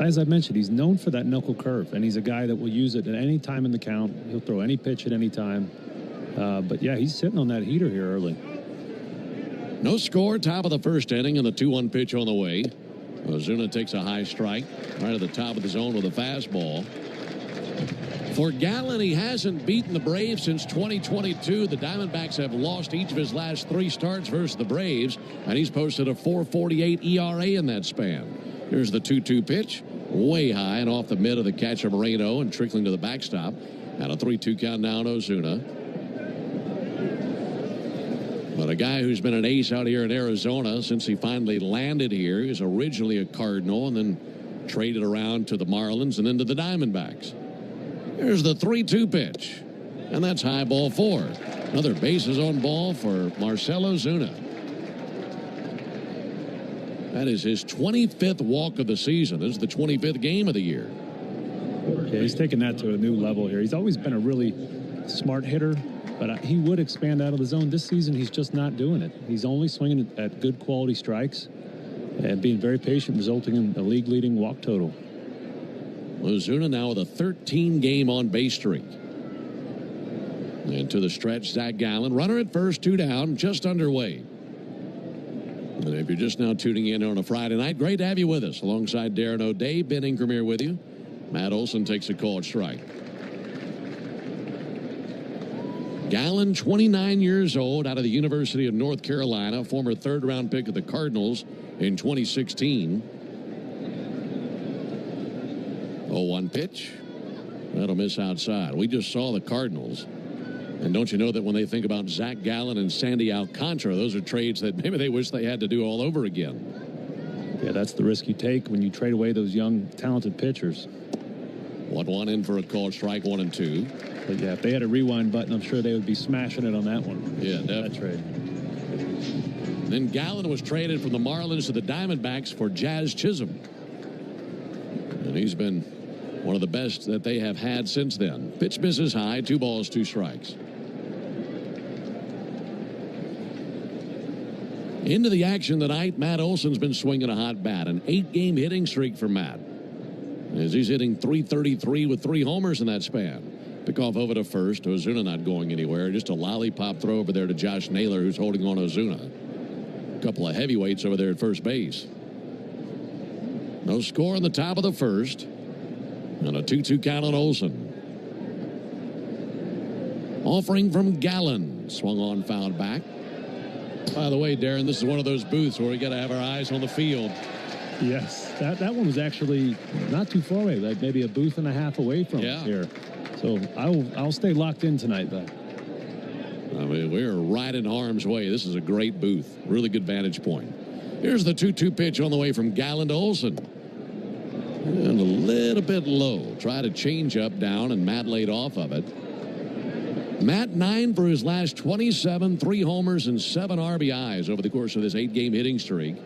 [SPEAKER 4] as I mentioned, he's known for that knuckle curve, and he's a guy that will use it at any time in the count. He'll throw any pitch at any time. But yeah, he's sitting on that heater here early.
[SPEAKER 22] No score, top of the first inning, and the 2-1 pitch on the way. Ozuna takes a high strike right at the top of the zone with a fastball. For Gallen, he hasn't beaten the Braves since 2022. The Diamondbacks have lost each of his last 3 starts versus the Braves, and he's posted a 4.48 ERA in that span. Here's the 2-2 pitch, way high and off the mid of the catcher Moreno and trickling to the backstop. And a 3-2 count now on Ozuna. But a guy who's been an ace out here in Arizona since he finally landed here. He was originally a Cardinal and then traded around to the Marlins and then to the Diamondbacks. Here's the 3-2 pitch. And that's high ball 4. Another bases on ball for Marcell Ozuna. That is his 25th walk of the season. This is the 25th game of the year.
[SPEAKER 4] Yeah, he's taken that to a new level here. He's always been a really smart hitter, but he would expand out of the zone. This season, he's just not doing it. He's only swinging at good quality strikes and being very patient, resulting in a league-leading walk total.
[SPEAKER 22] Ozuna now with a 13-game on-base streak. And to the stretch, Zach Gallen. Runner at first, 2 down, just underway. And if you're just now tuning in on a Friday night, great to have you with us. Alongside Darren O'Day, Ben Ingram here with you. Matt Olson takes a called strike. Gallen, 29 years old, out of the University of North Carolina, former 3rd-round pick of the Cardinals in 2016. 0-1 pitch. That'll miss outside. We just saw the Cardinals. And don't you know that when they think about Zach Gallen and Sandy Alcantara, those are trades that maybe they wish they had to do all over again.
[SPEAKER 4] Yeah, that's the risk you take when you trade away those young, talented pitchers.
[SPEAKER 22] 1-1 in for a called strike, 1-2.
[SPEAKER 4] But yeah, if they had a rewind button, I'm sure they would be smashing it on that one.
[SPEAKER 22] Yeah, definitely.
[SPEAKER 4] That trade.
[SPEAKER 22] Then Gallen was traded from the Marlins to the Diamondbacks for Jazz Chisholm. And he's been one of the best that they have had since then. Pitch misses high, 2 balls, 2 strikes. Into the action tonight, Matt Olson's been swinging a hot bat. An 8-game hitting streak for Matt, as he's hitting .333 with 3 homers in that span. Pickoff over to first. Ozuna not going anywhere. Just a lollipop throw over there to Josh Naylor, who's holding on Ozuna. couple of heavyweights over there at first base. No score in the top of the first. And a 2-2 count on Olsen. Offering from Gallen. Swung on, fouled back. By the way, Darren, this is one of those booths where we got to have our eyes on the field.
[SPEAKER 4] Yes, that one was actually not too far away, like maybe a booth and a half away from here. So I'll stay locked in tonight, though.
[SPEAKER 22] I mean, we're right in harm's way. This is a great booth. Really good vantage point. Here's the 2-2 pitch on the way from Gallen to Olsen. And a little bit low. Tried a change up down, and Matt laid off of it. Matt 9 for his last 27, 3 homers and 7 RBIs over the course of this 8-game hitting streak.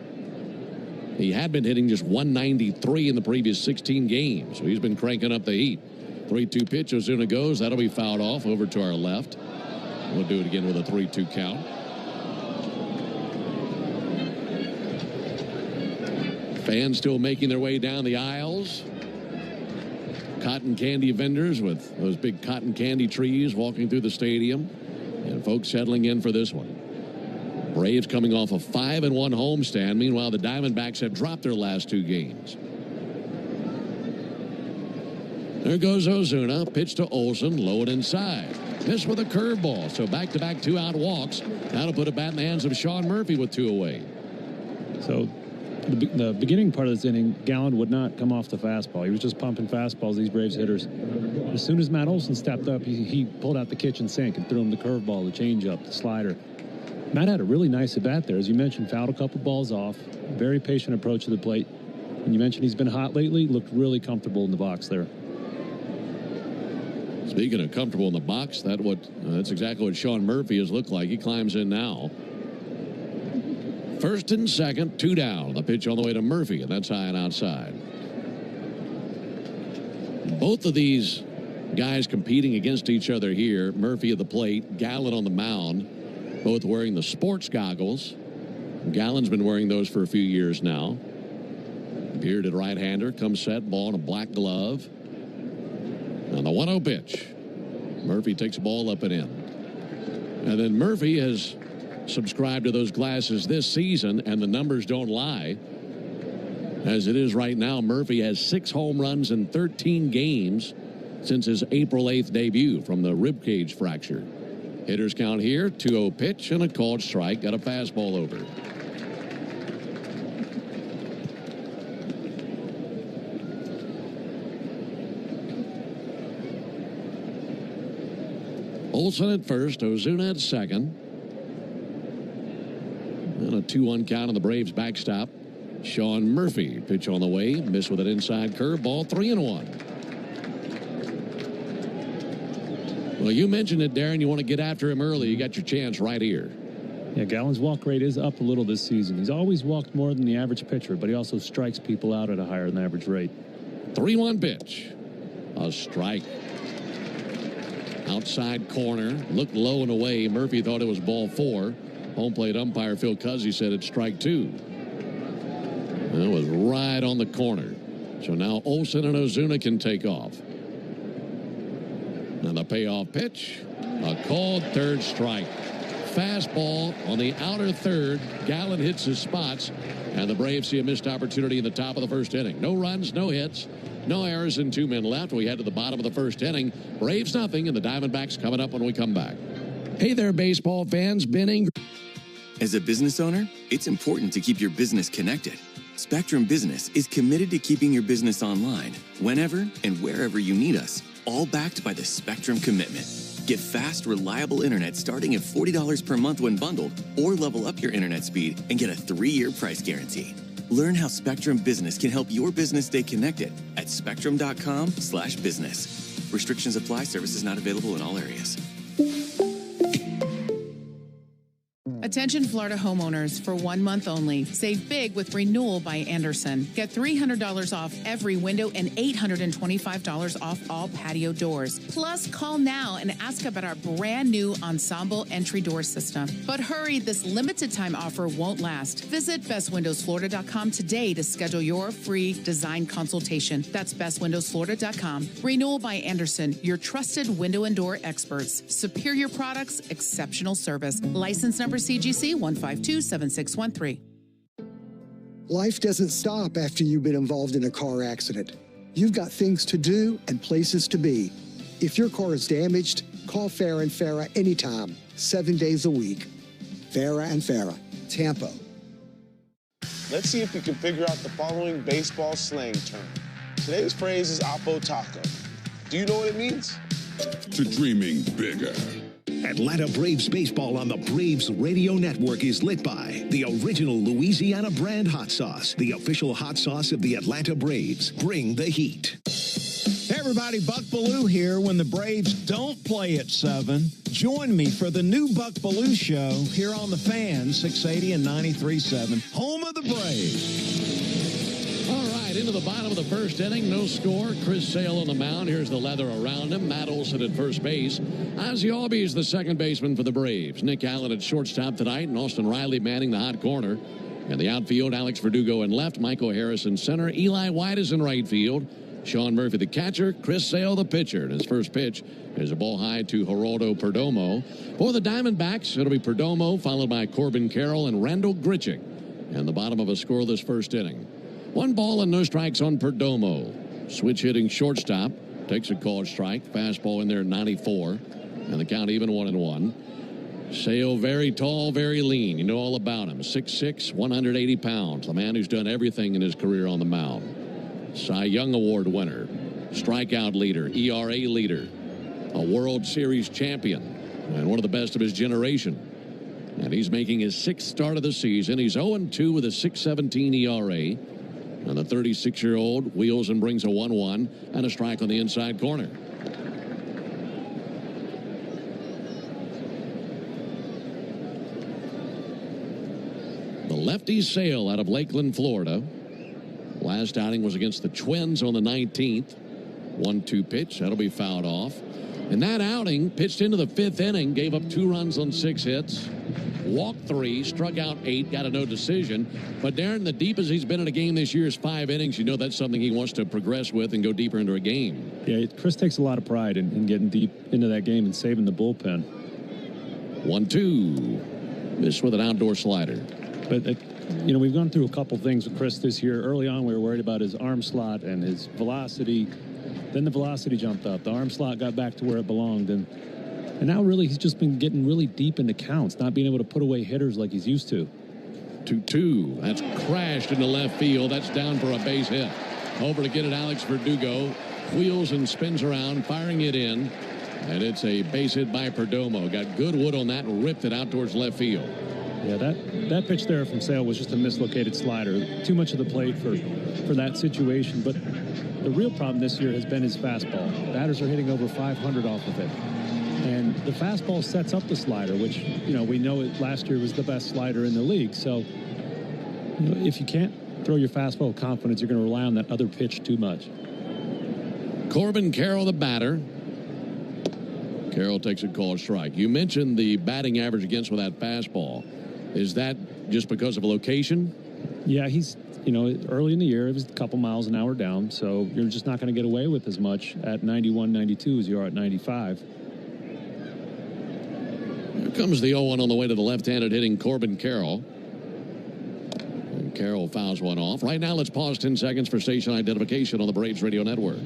[SPEAKER 22] He had been hitting just 193 in the previous 16 games, so he's been cranking up the heat. 3-2 pitch, Ozuna goes. That'll be fouled off over to our left. We'll do it again with a 3-2 count. Fans still making their way down the aisles. Cotton candy vendors with those big cotton candy trees walking through the stadium. And folks settling in for this one. Braves coming off a 5-1 homestand. Meanwhile, the Diamondbacks have dropped their last 2 games. There goes Ozuna. Pitch to Olsen. Low and inside. Missed with a curveball. So back-to-back 2-out walks. That'll put a bat in the hands of Sean Murphy with 2 away.
[SPEAKER 4] So the beginning part of this inning, Gallen would not come off the fastball. He was just pumping fastballs, these Braves hitters. As soon as Matt Olson stepped up, he pulled out the kitchen sink and threw him the curveball, the changeup, the slider. Matt had a really nice at-bat there. As you mentioned, fouled a couple balls off. Very patient approach to the plate. And you mentioned he's been hot lately. Looked really comfortable in the box there.
[SPEAKER 22] Speaking of comfortable in the box, that's exactly what Sean Murphy has looked like. He climbs in now. First and second, 2 down. The pitch on the way to Murphy, and that's high and outside. Both of these guys competing against each other here. Murphy at the plate, Gallen on the mound, both wearing the sports goggles. Gallen's been wearing those for a few years now. Bearded right-hander, comes set, ball in a black glove. On the 1-0 pitch, Murphy takes a ball up and in. And then Murphy has subscribed to those glasses this season, and the numbers don't lie. As it is right now, Murphy has 6 home runs in 13 games since his April 8th debut from the ribcage fracture. Hitters count here, 2-0 pitch and a called strike. Got a fastball over. Olsen at first, Ozuna at second. And a 2-1 count on the Braves backstop. Sean Murphy, pitch on the way, missed with an inside curveball, 3-1. Well, you mentioned it, Darren. You want to get after him early. You got your chance right here.
[SPEAKER 4] Yeah, Gallen's walk rate is up a little this season. He's always walked more than the average pitcher, but he also strikes people out at a higher than average rate.
[SPEAKER 22] 3-1 pitch. A strike. Outside corner. Looked low and away. Murphy thought it was ball 4. Home plate umpire Phil Cuzzy said it's strike 2. It was right on the corner. So now Olsen and Ozuna can take off. And the payoff pitch, a called third strike. Fastball on the outer third. Gallen hits his spots, and the Braves see a missed opportunity in the top of the first inning. No runs, no hits, no errors, and 2 men left. We head to the bottom of the first inning. Braves nothing, and the Diamondbacks coming up when we come back.
[SPEAKER 13] Hey there, baseball fans. Ben Ingram.
[SPEAKER 3] As a business owner, it's important to keep your business connected. Spectrum Business is committed to keeping your business online whenever and wherever you need us, all backed by the Spectrum Commitment. Get fast, reliable internet starting at $40 per month when bundled, or level up your internet speed and get a 3-year price guarantee. Learn how Spectrum Business can help your business stay connected at spectrum.com/business. Restrictions apply. Services not available in all areas.
[SPEAKER 14] Attention Florida homeowners, for 1 month only. Save big with Renewal by Anderson. Get $300 off every window and $825 off all patio doors. Plus, call now and ask about our brand new Ensemble entry door system. But hurry, this limited time offer won't last. Visit bestwindowsflorida.com today to schedule your free design consultation. That's bestwindowsflorida.com. Renewal by Anderson, your trusted window and door experts. Superior products, exceptional service. License number C PGC 1527613.
[SPEAKER 5] Life doesn't stop after you've been involved in a car accident. You've got things to do and places to be. If your car is damaged, call Farah and Farah anytime, 7 days a week. Farah and Farah, Tampa.
[SPEAKER 11] Let's see if we can figure out the following baseball slang term. Today's phrase is Oppo Taco. Do you know what it means?
[SPEAKER 18] To dreaming bigger.
[SPEAKER 16] Atlanta Braves baseball on the Braves Radio Network is lit by the original Louisiana brand hot sauce, the official hot sauce of the Atlanta Braves. Bring the heat.
[SPEAKER 19] Hey everybody, Buck Bellew here. When the Braves don't play at 7, join me for the new Buck Bellew Show here on the Fan, 680 and 93.7, home of the Braves.
[SPEAKER 22] All right, into the bottom of the first inning, no score. Chris Sale on the mound. Here's the leather around him. Matt Olson at first base. Ozzie Albies is the second baseman for the Braves. Nick Allen at shortstop tonight, and Austin Riley manning the hot corner. In the outfield, Alex Verdugo in left, Michael Harris in center, Eli White is in right field. Sean Murphy, the catcher, Chris Sale, the pitcher. And his first pitch is a ball high to Geraldo Perdomo. For the Diamondbacks, it'll be Perdomo, followed by Corbin Carroll and Randall Grichuk. And the bottom of a scoreless first inning. 1 ball and no strikes on Perdomo. Switch hitting shortstop. Takes a called strike. Fastball in there, 94. And the count even 1-1. Sale, very tall, very lean. You know all about him. 6'6", 180 pounds. The man who's done everything in his career on the mound. Cy Young Award winner, strikeout leader, ERA leader, a World Series champion, and one of the best of his generation. And he's making his 6th start of the season. He's 0-2 with a 6.17 ERA. And the 36-year-old wheels and brings a 1-1 and a strike on the inside corner. The lefty Sale out of Lakeland, Florida. Last outing was against the Twins on the 19th. 1-2 pitch. That'll be fouled off. And that outing, pitched into the 5th inning, gave up 2 runs on 6 hits. Walked 3, struck out 8, got a no decision. But Darren, the deepest he's been in a game this year is 5 innings. You know that's something he wants to progress with and go deeper into a game.
[SPEAKER 4] Yeah, Chris takes a lot of pride in getting deep into that game and saving the bullpen.
[SPEAKER 22] 1-2. Missed with an outdoor slider.
[SPEAKER 4] But you know, we've gone through a couple things with Chris this year. Early on, we were worried about his arm slot and his velocity. Then the velocity jumped up. The arm slot got back to where it belonged. And now really he's just been getting really deep into counts, not being able to put away hitters like he's used to.
[SPEAKER 22] 2-2. That's crashed into left field. That's down for a base hit. Over to get it, Alex Verdugo. Wheels and spins around, firing it in. And it's a base hit by Perdomo. Got good wood on that and ripped it out towards left field.
[SPEAKER 4] Yeah, that pitch there from Sale was just a mislocated slider. Too much of the plate for that situation. But the real problem this year has been his fastball. Batters are hitting over 500 off of it. And the fastball sets up the slider, which, you know, we know it last year was the best slider in the league. So, you know, if you can't throw your fastball with confidence, you're going to rely on that other pitch too much.
[SPEAKER 22] Corbin Carroll, the batter. Carroll takes a called strike. You mentioned the batting average against with that fastball. Is that just because of location?
[SPEAKER 4] Yeah, he's, you know, early in the year, it was a couple miles an hour down, so you're just not going to get away with as much at 91, 92 as you are at 95.
[SPEAKER 22] Here comes the 0-1 on the way to the left-handed hitting Corbin Carroll. And Carroll fouls one off. Right now, let's pause 10 seconds for station identification on the Braves Radio Network.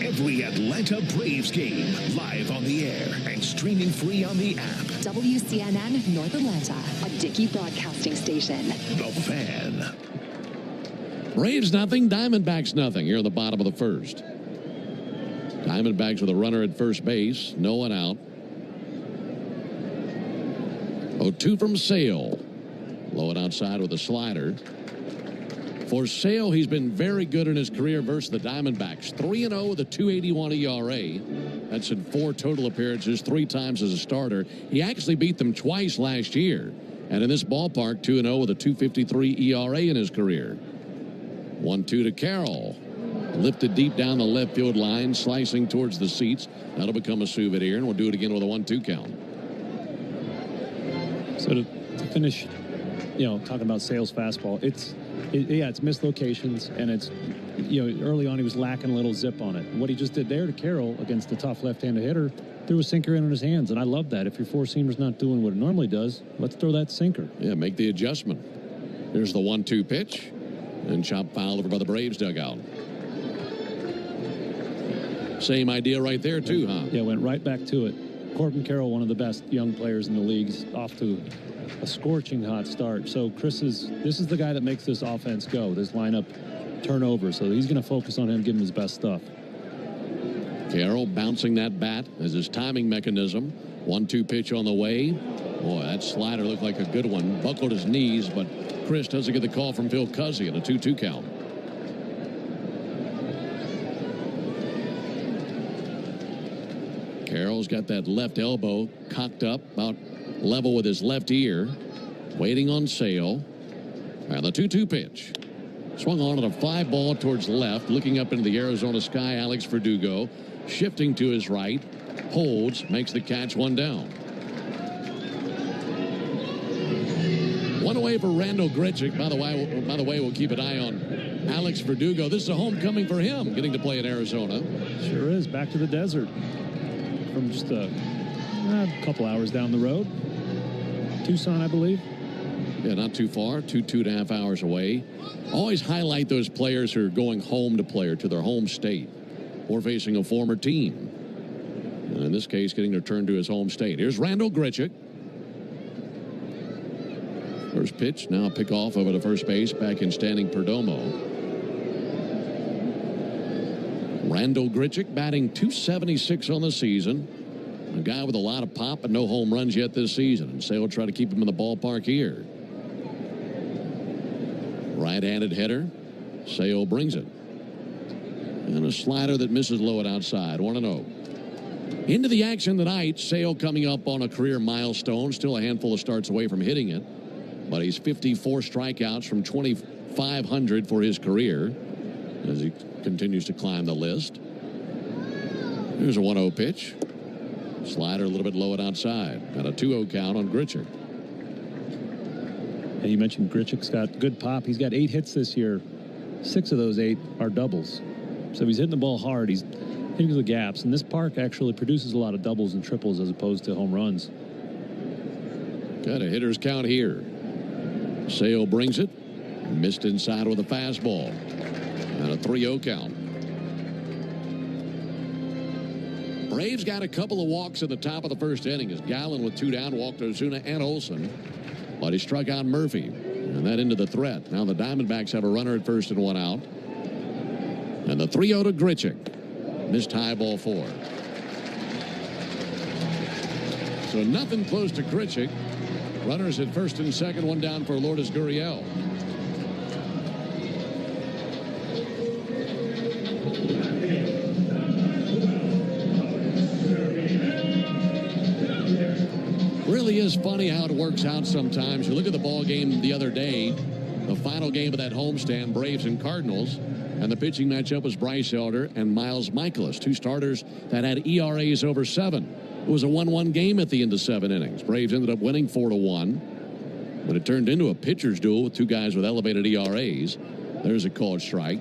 [SPEAKER 16] Every Atlanta Braves game live on the air and streaming free on the app.
[SPEAKER 20] WCNN North Atlanta, a Dickey broadcasting station.
[SPEAKER 16] The Fan.
[SPEAKER 22] Braves nothing, Diamondbacks nothing here in the bottom of the first. Diamondbacks with a runner at first base, no one out. 0-2 from Sale. Low and outside with a slider. For Sale, he's been very good in his career versus the Diamondbacks. 3-0 with a 2.81 ERA. That's in 4 total appearances, 3 times as a starter. He actually beat them twice last year. And in this ballpark, 2-0 with a 2.53 ERA in his career. 1-2 to Carroll. Lifted deep down the left field line, slicing towards the seats. That'll become a souvenir, and we'll do it again with a 1-2 count.
[SPEAKER 4] So to finish, you know, talking about Sale's fastball, it's It's missed locations, and it's, early on he was lacking a little zip on it. And what he just did there to Carroll against the tough left-handed hitter, threw a sinker in on his hands, and I love that. If your four-seamer's not doing what it normally does, let's throw that sinker.
[SPEAKER 22] Yeah, make the adjustment. Here's the 1-2 pitch, and chop foul over by the Braves dugout. Same idea right there, too, huh?
[SPEAKER 4] Yeah, went right back to it. Corbin Carroll, one of the best young players in the league, is off to a scorching hot start. So this is the guy that makes this offense go, this lineup turnover. So he's going to focus on him, give him his best stuff.
[SPEAKER 22] Carroll bouncing that bat as his timing mechanism. 1-2 pitch on the way. Boy, that slider looked like a good one. Buckled his knees, but Chris doesn't get the call from Phil Cuzzy at a 2-2 count. Carroll's got that left elbow cocked up about level with his left ear, waiting on Sale. And the 2-2 pitch. Swung on at a fly ball towards left, looking up into the Arizona sky. Alex Verdugo shifting to his right, holds, makes the catch, one down. One away for Randall Grichuk. By the way, we'll keep an eye on Alex Verdugo. This is a homecoming for him, getting to play in Arizona.
[SPEAKER 4] Sure is. Back to the desert from just a couple hours down the road. Tucson, I believe.
[SPEAKER 22] Yeah, not too far. 2.5 hours away. Always highlight those players who are going home to play or to their home state or facing a former team. And in this case, getting to return to his home state. Here's Randall Grichuk. First pitch, now pick off over to first base, back in standing Perdomo. Randall Grichuk batting .276 on the season. A guy with a lot of pop, but no home runs yet this season. And Sale will try to keep him in the ballpark here. Right-handed hitter. Sale brings it. And a slider that misses low and outside. 1-0. Into the action tonight. Sale coming up on a career milestone. Still a handful of starts away from hitting it. But he's 54 strikeouts from 2,500 for his career as he continues to climb the list. Here's a 1-0 pitch. Slider a little bit low and outside. Got a 2-0 count on Grichuk.
[SPEAKER 4] And you mentioned Grichuk's got good pop. He's got 8 hits this year. 6 of those 8 are doubles. So he's hitting the ball hard. He's hitting the gaps. And this park actually produces a lot of doubles and triples as opposed to home runs.
[SPEAKER 22] Got a hitter's count here. Sale brings it. Missed inside with a fastball. And a 3-0 count. Braves got a couple of walks at the top of the first inning as Gallen with 2 down walked Ozuna and Olsen. But he struck out Murphy. And that into the threat. Now the Diamondbacks have a runner at first and 1 out. And the 3-0 to Grichuk. Missed high ball 4. So nothing close to Grichuk. Runners at first and second, 1 down for Lourdes Gurriel. Really is funny how it works out sometimes. You look at the ball game the other day, the final game of that homestand, Braves and Cardinals, and the pitching matchup was Bryce Elder and Miles Michaelis, 2 starters that had ERAs over 7. It was a 1-1 game at the end of 7 innings. Braves ended up winning 4-1, but it turned into a pitcher's duel with 2 guys with elevated ERAs. There's a called strike.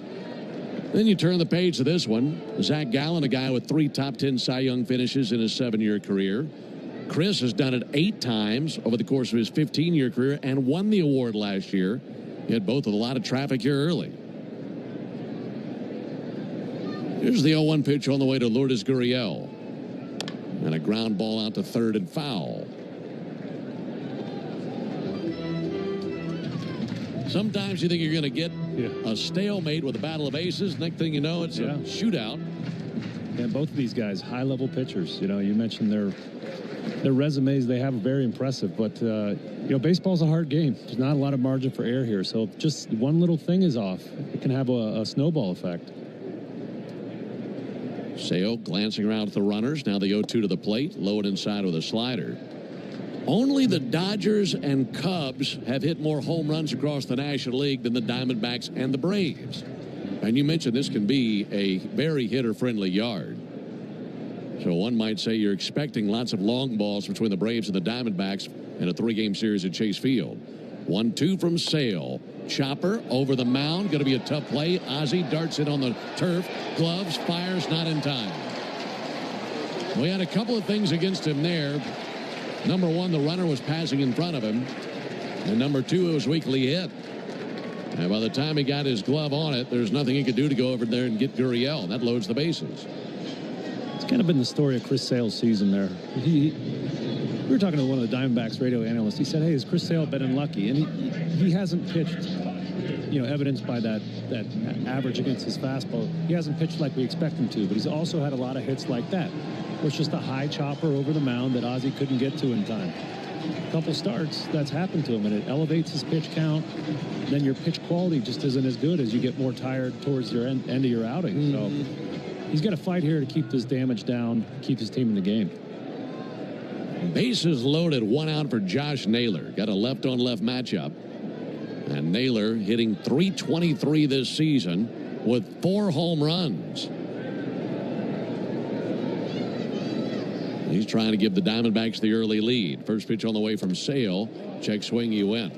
[SPEAKER 22] Then you turn the page to this one. Zach Gallen, a guy with 3 top 10 Cy Young finishes in his 7-year career. Chris has done it 8 times over the course of his 15-year career and won the award last year. He had both with a lot of traffic here early. Here's the 0-1 pitch on the way to Lourdes Gurriel. And a ground ball out to third and foul. Sometimes you think you're going to get a stalemate with a battle of aces. Next thing you know, it's a shootout.
[SPEAKER 4] And both of these guys, high-level pitchers. You mentioned their resumes. They have very impressive. But, baseball's a hard game. There's not a lot of margin for error here. So if just one little thing is off, it can have a snowball effect.
[SPEAKER 22] Sale glancing around at the runners. Now the 0-2 to the plate. Low and inside with a slider. Only the Dodgers and Cubs have hit more home runs across the National League than the Diamondbacks and the Braves. And you mentioned this can be a very hitter-friendly yard. So one might say you're expecting lots of long balls between the Braves and the Diamondbacks in a 3-game series at Chase Field. 1-2 from Sale. Chopper over the mound. Going to be a tough play. Ozzie darts it on the turf. Gloves, fires, not in time. We had a couple of things against him there. Number one, the runner was passing in front of him. And number two, it was weakly hit. And by the time he got his glove on it, there's nothing he could do to go over there and get Gurriel. That loads the bases.
[SPEAKER 4] It's kind of been the story of Chris Sale's season there. We were talking to one of the Diamondbacks radio analysts. He said, hey, has Chris Sale been unlucky? And he hasn't pitched, evidenced by that average against his fastball. He hasn't pitched like we expect him to, but he's also had a lot of hits like that. Where it's just a high chopper over the mound that Ozzie couldn't get to in time. A couple starts, that's happened to him, and it elevates his pitch count. Then your pitch quality just isn't as good as you get more tired towards your end of your outing. So he's got to fight here to keep this damage down, keep his team in the game.
[SPEAKER 22] Bases loaded, 1 out for Josh Naylor. Got a left-on-left matchup. And Naylor hitting .323 this season with 4 home runs. He's trying to give the Diamondbacks the early lead. First pitch on the way from Sale. Check swing, he went.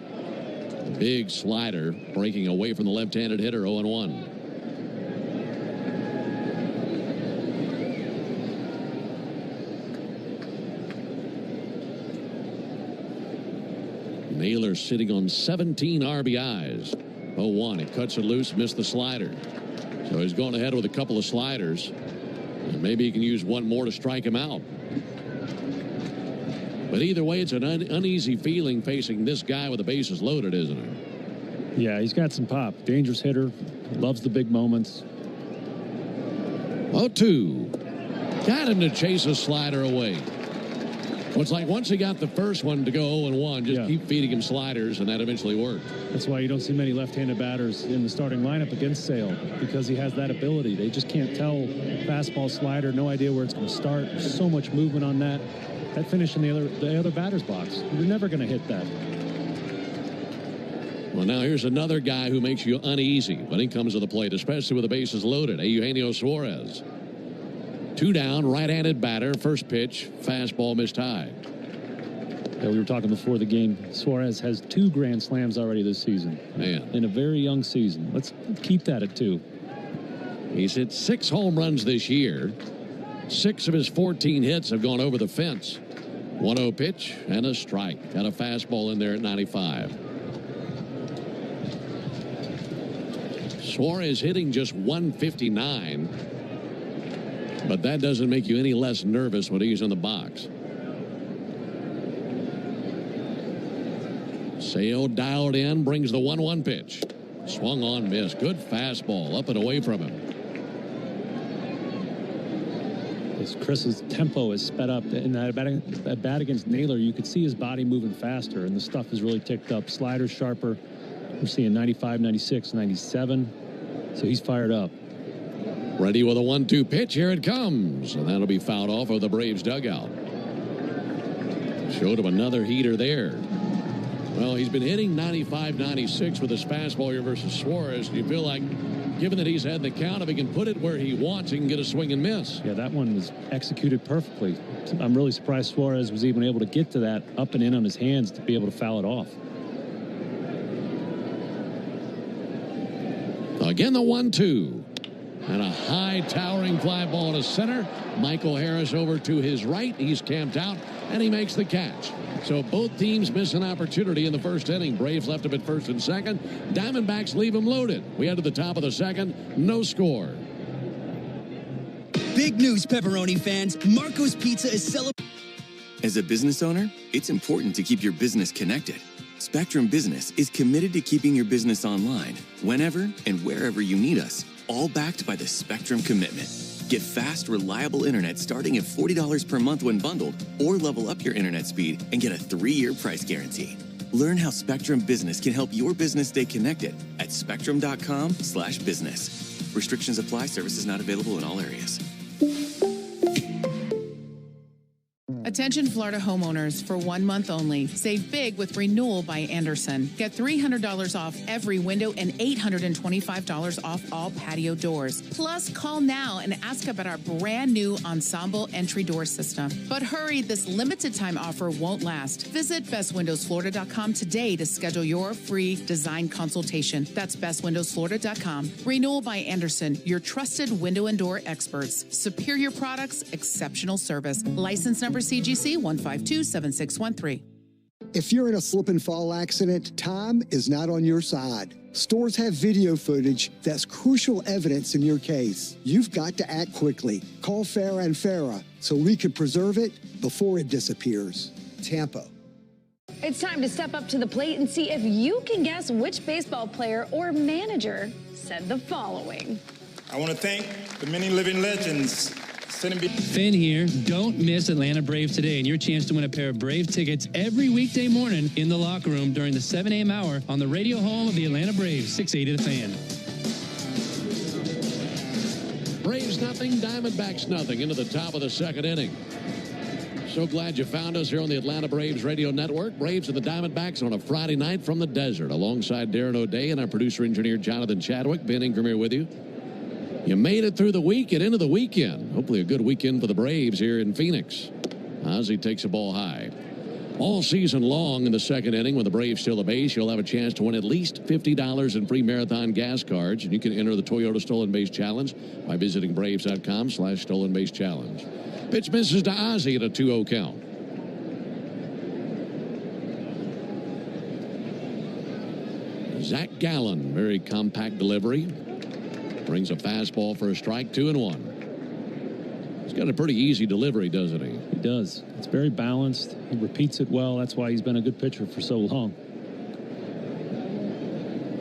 [SPEAKER 22] Big slider breaking away from the left-handed hitter, 0-1. Naylor sitting on 17 RBIs. 0-1. It cuts it loose, missed the slider. So he's going ahead with a couple of sliders. And maybe he can use one more to strike him out. But either way, it's an uneasy feeling facing this guy with the bases loaded, isn't it?
[SPEAKER 4] Yeah, he's got some pop. Dangerous hitter. Loves the big moments.
[SPEAKER 22] 0-2. Got him to chase a slider away. Well, it's like once he got the first one to go 0-1, just keep feeding him sliders, and that eventually worked.
[SPEAKER 4] That's why you don't see many left-handed batters in the starting lineup against Sale, because he has that ability. They just can't tell fastball, slider, no idea where it's going to start. There's so much movement on that. That finish in the other batter's box. You're never going to hit that.
[SPEAKER 22] Well, now here's another guy who makes you uneasy when he comes to the plate, especially with the bases loaded. Eugenio Suarez. 2 down, right-handed batter. First pitch, fastball missed high.
[SPEAKER 4] Yeah, we were talking before the game. Suarez has 2 grand slams already this season.
[SPEAKER 22] Man.
[SPEAKER 4] In a very young season. Let's keep that at 2.
[SPEAKER 22] He's hit 6 home runs this year. 6 of his 14 hits have gone over the fence. 1-0 pitch and a strike. Got a fastball in there at 95. Suarez hitting just 159. But that doesn't make you any less nervous when he's in the box. Sale dialed in, brings the 1-1 pitch. Swung on, miss. Good fastball up and away from him.
[SPEAKER 4] As Chris's tempo is sped up in that bat against Naylor, you could see his body moving faster, and the stuff is really ticked up. Sliders sharper. We're seeing 95, 96, 97. So he's fired up.
[SPEAKER 22] Ready with a 1-2 pitch. Here it comes. And that'll be fouled off of the Braves dugout. Showed him another heater there. Well, he's been hitting 95, 96 with his fastball here versus Suarez. You feel like, given that he's had the count, if he can put it where he wants, he can get a swing and miss.
[SPEAKER 4] Yeah, that one was executed perfectly. I'm really surprised Suarez was even able to get to that up and in on his hands to be able to foul it off.
[SPEAKER 22] Again, the 1-2. And a high towering fly ball to center. Michael Harris over to his right. He's camped out, and he makes the catch. So both teams miss an opportunity in the first inning. Braves left him at first and second. Diamondbacks leave him loaded. We head to the top of the second. No score.
[SPEAKER 1] Big news, pepperoni fans. Marco's Pizza is celebrating.
[SPEAKER 3] As a business owner, it's important to keep your business connected. Spectrum Business is committed to keeping your business online whenever and wherever you need us, all backed by the Spectrum Commitment. Get fast, reliable internet starting at $40 per month when bundled, or level up your internet speed and get a 3-year price guarantee. Learn how Spectrum Business can help your business stay connected at spectrum.com/business. Restrictions apply. Services not available in all areas.
[SPEAKER 14] Attention Florida homeowners, for 1 month only. Save big with Renewal by Anderson. Get $300 off every window and $825 off all patio doors. Plus, call now and ask about our brand new Ensemble entry door system. But hurry, this limited time offer won't last. Visit bestwindowsflorida.com today to schedule your free design consultation. That's bestwindowsflorida.com. Renewal by Anderson, your trusted window and door experts. Superior products, exceptional service. License number CGC 1527613.
[SPEAKER 5] If you're in a slip and fall accident, time is not on your side. Stores have video footage that's crucial evidence in your case. You've got to act quickly. Call Farah and Farah so we can preserve it before it disappears. Tampa.
[SPEAKER 2] It's time to step up to the plate and see if you can guess which baseball player or manager said the following.
[SPEAKER 21] I want to thank the many living legends.
[SPEAKER 1] Finn here. Don't miss Atlanta Braves today and your chance to win a pair of Brave tickets every weekday morning in the locker room during the 7 a.m. hour on the radio home of the Atlanta Braves, 680 The Fan.
[SPEAKER 22] Braves nothing, Diamondbacks nothing into the top of the second inning. So glad you found us here on the Atlanta Braves radio network. Braves and the Diamondbacks on a Friday night from the desert, alongside Darren O'Day and our producer-engineer Jonathan Chadwick. Ben Ingram here with you. You made it through the week and into the weekend. Hopefully a good weekend for the Braves here in Phoenix. Ozzie takes a ball high. All season long in the second inning, when the Braves steal the base, you'll have a chance to win at least $50 in free Marathon gas cards. And you can enter the Toyota Stolen Base Challenge by visiting Braves.com/Stolen Base Challenge. Pitch misses to Ozzie at a 2-0 count. Zach Gallen, very compact delivery. Brings a fastball for a strike, 2-1. He's got a pretty easy delivery, doesn't he?
[SPEAKER 4] He does. It's very balanced. He repeats it well. That's why he's been a good pitcher for so long.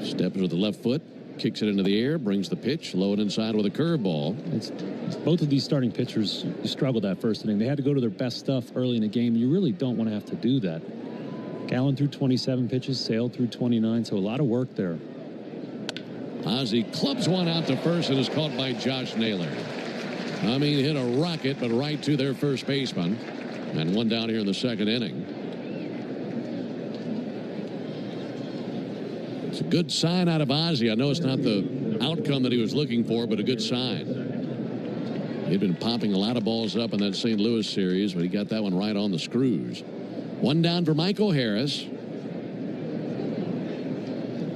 [SPEAKER 22] Steps with the left foot, kicks it into the air, brings the pitch, low and inside with a curveball.
[SPEAKER 4] Both of these starting pitchers struggled that first inning. They had to go to their best stuff early in the game. You really don't want to have to do that. Gallen threw 27 pitches, Sale threw 29, so a lot of work there.
[SPEAKER 22] Ozzie clubs one out to first and is caught by Josh Naylor. I mean, hit a rocket, but right to their first baseman. And one down here in the second inning. It's a good sign out of Ozzie. I know it's not the outcome that he was looking for, but a good sign. He'd been popping a lot of balls up in that St. Louis series, but he got that one right on the screws. One down for Michael Harris.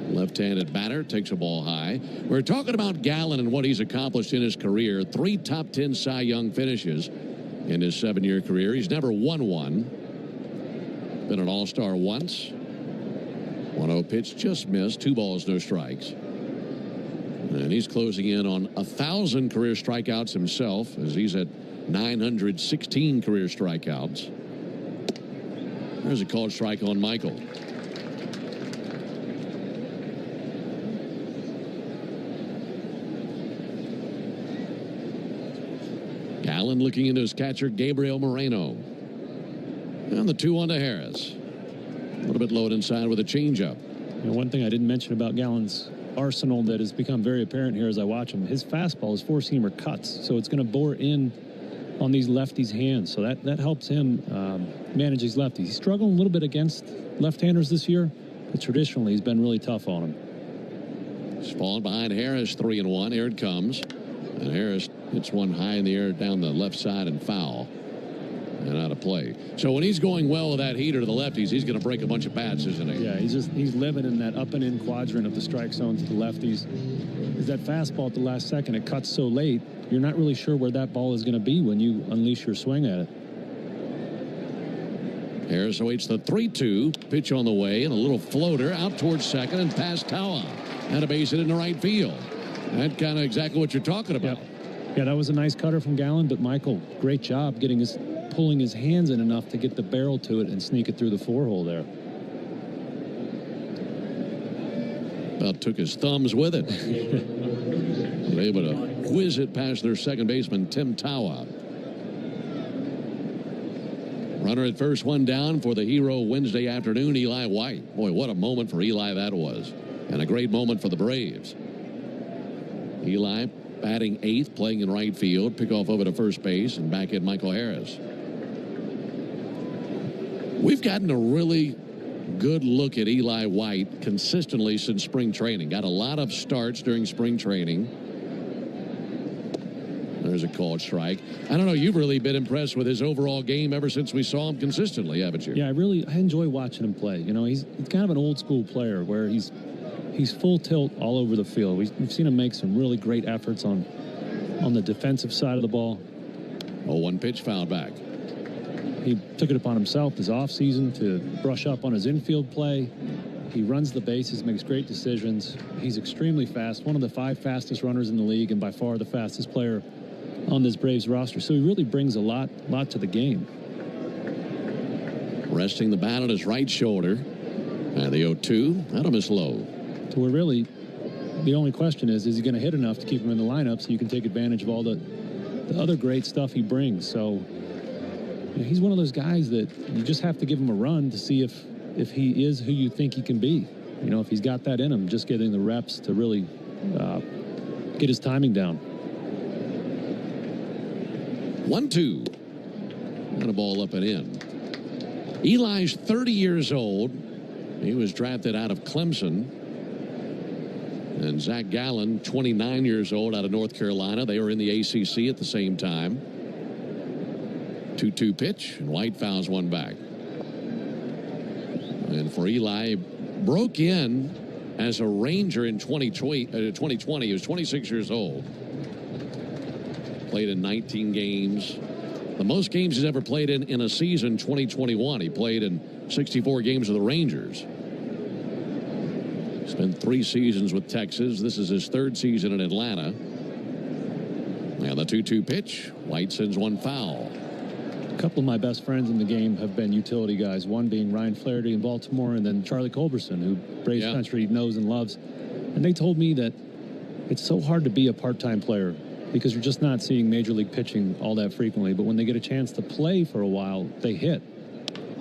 [SPEAKER 22] Left-handed batter takes a ball high. We're talking about Gallen and what he's accomplished in his career. 3 top 10 Cy Young finishes in his 7-year career. He's never won one. Been an All-Star once. 1-0 pitch just missed. 2 balls, no strikes. And he's closing in on 1,000 career strikeouts himself, as he's at 916 career strikeouts. There's a called strike on Michael. Gallen looking into his catcher, Gabriel Moreno. And the 2-1 to Harris. A little bit low inside with a changeup.
[SPEAKER 4] One thing I didn't mention about Gallen's arsenal that has become very apparent here as I watch him, his fastball, his four-seamer cuts, so it's going to bore in on these lefties' hands. So that helps him manage these lefties. He's struggling a little bit against left-handers this year, but traditionally he's been really tough on him.
[SPEAKER 22] Spawn behind Harris, 3-1. Here it comes. And Harris hits one high in the air down the left side and foul. And out of play. So when he's going well with that heater to the lefties, he's going to break a bunch of bats, isn't he?
[SPEAKER 4] Yeah, he's living in that up and in quadrant of the strike zone to the lefties. Is that fastball at the last second, it cuts so late, you're not really sure where that ball is going to be when you unleash your swing at it.
[SPEAKER 22] Harris awaits the 3-2 pitch on the way, and a little floater out towards second and past Tawa. And a base hit into right field. That's kind of exactly what you're talking about.
[SPEAKER 4] Yeah, that was a nice cutter from Gallen, but Michael, great job pulling his hands in enough to get the barrel to it and sneak it through the 4-hole there.
[SPEAKER 22] About took his thumbs with it. They were able to whiz it past their second baseman, Tim Tawa. Runner at first, one down for the hero Wednesday afternoon, Eli White. Boy, what a moment for Eli that was. And a great moment for the Braves. Eli batting 8th, playing in right field. Pick off over to first base and back in Michael Harris. We've gotten a really good look at Eli White consistently since spring training. Got a lot of starts during spring training. There's a called strike. I don't know. You've really been impressed with his overall game ever since we saw him consistently, haven't you?
[SPEAKER 4] Yeah, I enjoy watching him play. You know, he's kind of an old school player where he's full tilt all over the field. We've seen him make some really great efforts on the defensive side of the ball.
[SPEAKER 22] 0-1 pitch, foul back.
[SPEAKER 4] He took it upon himself this offseason to brush up on his infield play. He runs the bases, makes great decisions. He's extremely fast, one of the 5 fastest runners in the league, and by far the fastest player on this Braves roster. So he really brings a lot to the game.
[SPEAKER 22] Resting the bat on his right shoulder. And the 0-2, that'll miss low.
[SPEAKER 4] So we're really, the only question is he going to hit enough to keep him in the lineup so you can take advantage of all the other great stuff he brings? So you know, he's one of those guys that you just have to give him a run to see if he is who you think he can be. You know, if he's got that in him, just getting the reps to really get his timing down.
[SPEAKER 22] 1-2. And a ball up and in. Eli's 30 years old. He was drafted out of Clemson. And Zach Gallen, 29 years old, out of North Carolina. They were in the ACC at the same time. 2-2 pitch, and White fouls one back. And for Eli, broke in as a Ranger in 2020. He was 26 years old. Played in 19 games. The most games he's ever played in a season, 2021. He played in 64 games with the Rangers. Spent 3 seasons with Texas. This is his 3rd season in Atlanta. And the 2-2 pitch. White sends one foul.
[SPEAKER 4] A couple of my best friends in the game have been utility guys. One being Ryan Flaherty in Baltimore, and then Charlie Culberson, who Braves country knows and loves. And they told me that it's so hard to be a part-time player because you're just not seeing major league pitching all that frequently. But when they get a chance to play for a while, they hit.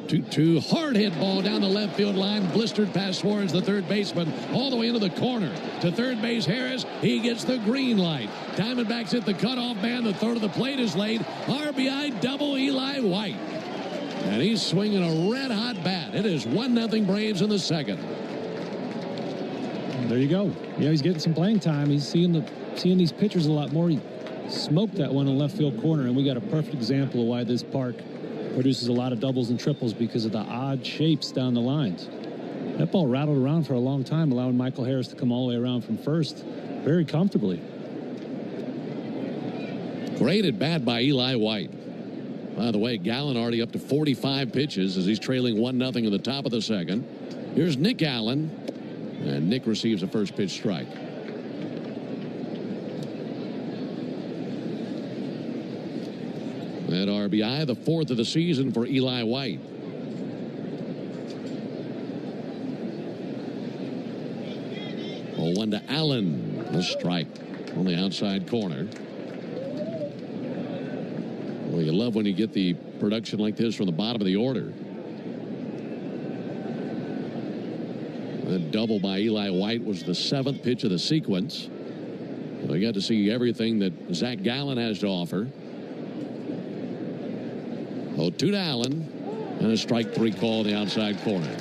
[SPEAKER 22] 2-2, hard hit ball down the left field line, blistered past Suarez, the third baseman, all the way into the corner. To third base, Harris, he gets the green light. Diamondbacks hit the cutoff man, the third of the plate is laid. RBI double Eli White. And he's swinging a red-hot bat. It is 1-0 Braves in the second.
[SPEAKER 4] There you go. Yeah, he's getting some playing time. He's seeing these pitchers a lot more. He smoked that one in the left field corner, and we got a perfect example of why this park produces a lot of doubles and triples because of the odd shapes down the lines. That ball rattled around for a long time, allowing Michael Harris to come all the way around from first very comfortably.
[SPEAKER 22] Great at bat by Eli White. By the way, Gallen already up to 45 pitches as he's trailing 1-0 in the top of the second. Here's Nick Allen, and Nick receives a first pitch strike. That RBI, the 4th of the season for Eli White. Oh, 1 to Allen. A strike on the outside corner. Well, you love when you get the production like this from the bottom of the order. That double by Eli White was the 7th pitch of the sequence. We got to see everything that Zach Gallen has to offer. 0-2 to Allen, and a strike 3 call in the outside corner.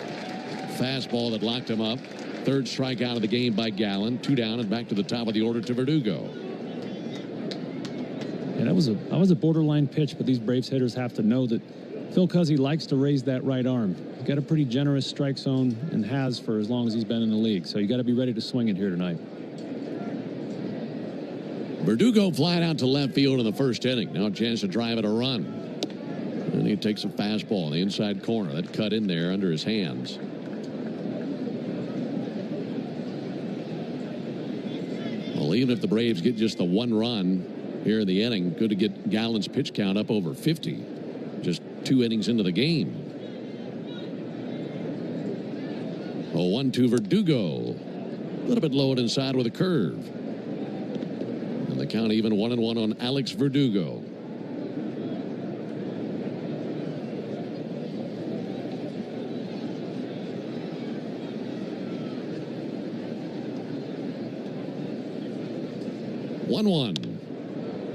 [SPEAKER 22] Fastball that locked him up. 3rd strikeout of the game by Gallen. 2 down and back to the top of the order to Verdugo.
[SPEAKER 4] And that was a borderline pitch, but these Braves hitters have to know that Phil Cuzzi likes to raise that right arm. He's got a pretty generous strike zone and has for as long as he's been in the league. So you got to be ready to swing it here tonight.
[SPEAKER 22] Verdugo flying out to left field in the first inning. Now a chance to drive it a run. And he takes a fastball in the inside corner. That cut in there under his hands. Well, even if the Braves get just the 1 run here in the inning, good to get Gallen's pitch count up over 50. Just 2 innings into the game. 0-1 Verdugo. A little bit low and inside with a curve. And the count even 1-1 on Alex Verdugo. One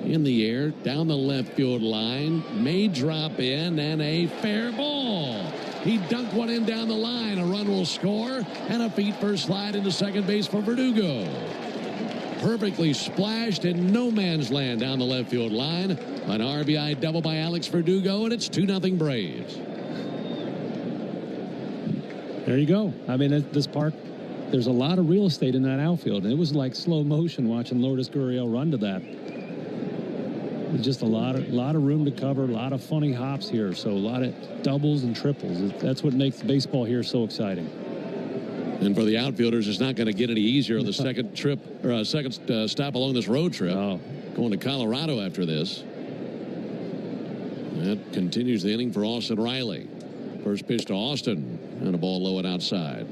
[SPEAKER 22] in the air down the left field line, may drop in, and a fair ball. He dunked one in down the line. A run will score, and a feet-first slide into second base for Verdugo. Perfectly splashed in no man's land down the left field line. An RBI double by Alex Verdugo, and it's 2-0 Braves.
[SPEAKER 4] There you go. I mean, this park, there's a lot of real estate in that outfield, and it was like slow motion watching Lourdes Gurriel run to that. Just a lot of room to cover, a lot of funny hops here, so a lot of doubles and triples. That's what makes baseball here so exciting.
[SPEAKER 22] And for the outfielders, it's not going to get any easier on the second trip or second stop along this road trip. Oh. Going to Colorado after this. That continues the inning for Austin Riley. First pitch to Austin, and a ball low and outside.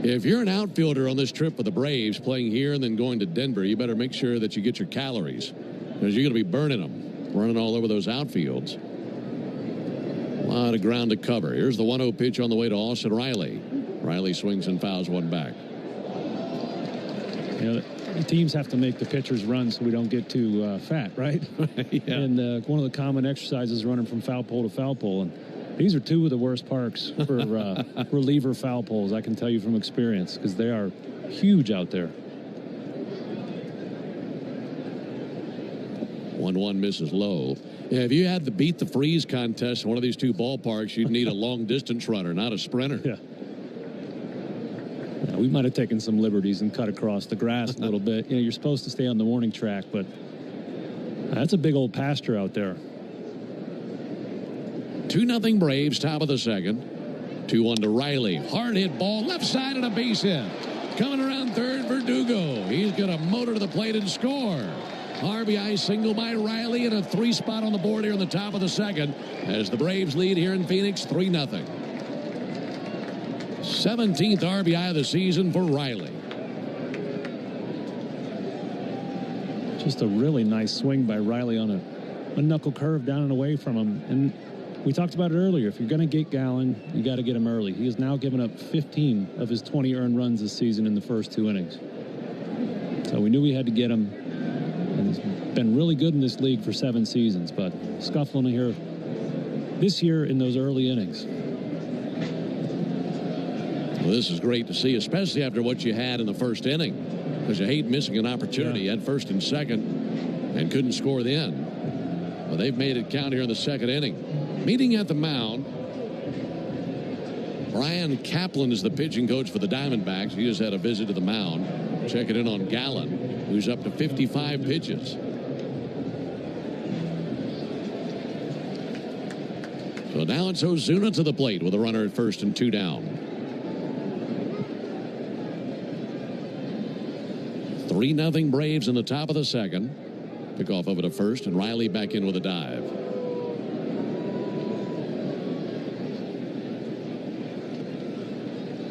[SPEAKER 22] If you're an outfielder on this trip for the Braves, playing here and then going to Denver, you better make sure that you get your calories, because you're going to be burning them, running all over those outfields. A lot of ground to cover. Here's the 1-0 pitch on the way to Austin Riley. Riley swings and fouls one back.
[SPEAKER 4] You know, the teams have to make the pitchers run so we don't get too fat, right?
[SPEAKER 22] Yeah.
[SPEAKER 4] And one of the common exercises is running from foul pole to foul pole. And these are two of the worst parks for reliever foul poles, I can tell you from experience, because they are huge out there.
[SPEAKER 22] 1-1 misses low. Yeah, if you had the beat the freeze contest in one of these two ballparks, you'd need a long distance runner, not a sprinter.
[SPEAKER 4] Yeah. We might have taken some liberties and cut across the grass a little bit. You know, you're supposed to stay on the warning track, but that's a big old pasture out there.
[SPEAKER 22] 2-0 Braves, top of the second. 2-1 to Riley. Hard hit ball, left side, and a base hit. Coming around third, Verdugo. He's going to motor to the plate and score. RBI single by Riley, and a 3-spot on the board here in the top of the second as the Braves lead here in Phoenix 3-0. 17th RBI of the season for Riley.
[SPEAKER 4] Just a really nice swing by Riley on a knuckle curve down and away from him. And we talked about it earlier. If you're going to get Gallen, you got to get him early. He has now given up 15 of his 20 earned runs this season in the first 2 innings. So we knew we had to get him. And he's been really good in this league for 7 seasons, but scuffling here this year in those early innings.
[SPEAKER 22] Well, this is great to see, especially after what you had in the first inning, because you hate missing an opportunity. You had first and second and couldn't score then. Well, they've made it count here in the second inning. Meeting at the mound, Brian Kaplan is the pitching coach for the Diamondbacks. He just had a visit to the mound. Checking in on Gallen, who's up to 55 pitches. So now it's Ozuna to the plate with a runner at first and 2 down. 3-0 Braves in the top of the second. Pickoff over to first, and Riley back in with a dive.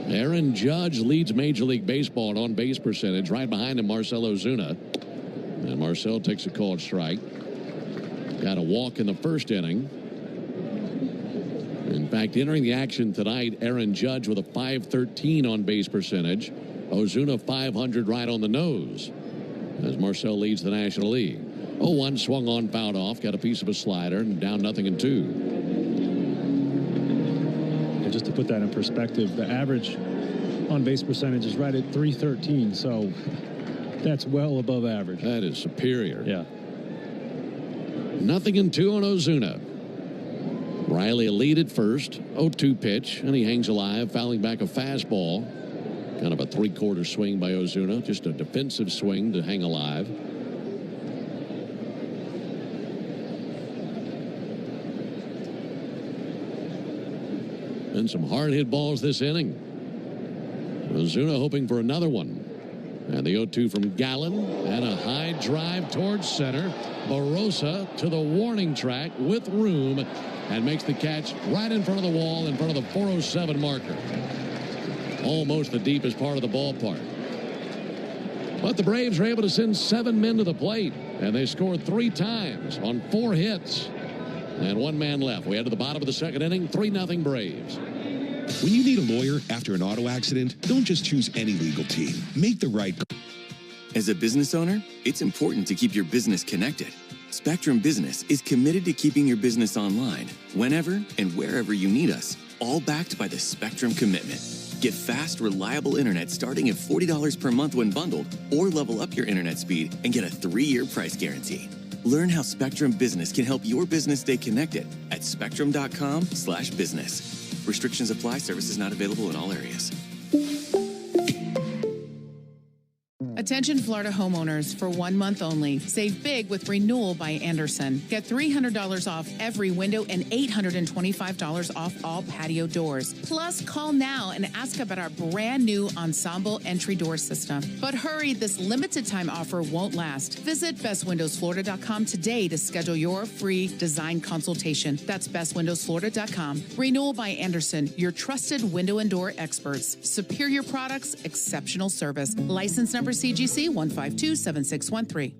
[SPEAKER 22] Aaron Judge leads Major League Baseball in on-base percentage. Right behind him, Marcell Ozuna. And Marcell takes a called strike. Got a walk in the first inning. In fact, entering the action tonight, Aaron Judge with a .513 on-base percentage. Ozuna 500 right on the nose as Marcell leads the National League. 0-1 swung on, fouled off, got a piece of a slider, and down 0-2.
[SPEAKER 4] And just to put that in perspective, the average on-base percentage is right at .313, so that's well above average.
[SPEAKER 22] That is superior.
[SPEAKER 4] Yeah.
[SPEAKER 22] 0-2 on Ozuna. Riley a lead at first. 0-2 pitch, and he hangs alive, fouling back a fastball. Kind of a 3/4 swing by Ozuna. Just a defensive swing to hang alive. And some hard hit balls this inning. Ozuna hoping for another one. And the 0-2 from Gallen. And a high drive towards center. Barossa to the warning track with room. And makes the catch right in front of the wall, in front of the 407 marker. Almost the deepest part of the ballpark. But the Braves were able to send 7 men to the plate, and they scored 3 times on 4 hits. And 1 man left. We head to the bottom of the second inning, 3-0 Braves.
[SPEAKER 18] When you need a lawyer after an auto accident, don't just choose any legal team. Make the right.
[SPEAKER 3] As a business owner, it's important to keep your business connected. Spectrum Business is committed to keeping your business online whenever and wherever you need us, all backed by the Spectrum Commitment. Get fast, reliable internet starting at $40 per month when bundled, or level up your internet speed and get a 3-year price guarantee. Learn how Spectrum Business can help your business stay connected at spectrum.com/business. Restrictions apply. Services not available in all areas.
[SPEAKER 14] Attention Florida homeowners, for 1 month only. Save big with Renewal by Anderson. Get $300 off every window and $825 off all patio doors. Plus, call now and ask about our brand new Ensemble entry door system. But hurry, this limited time offer won't last. Visit bestwindowsflorida.com today to schedule your free design consultation. That's bestwindowsflorida.com. Renewal by Anderson, your trusted window and door experts. Superior products, exceptional service. License number CGC 1527613.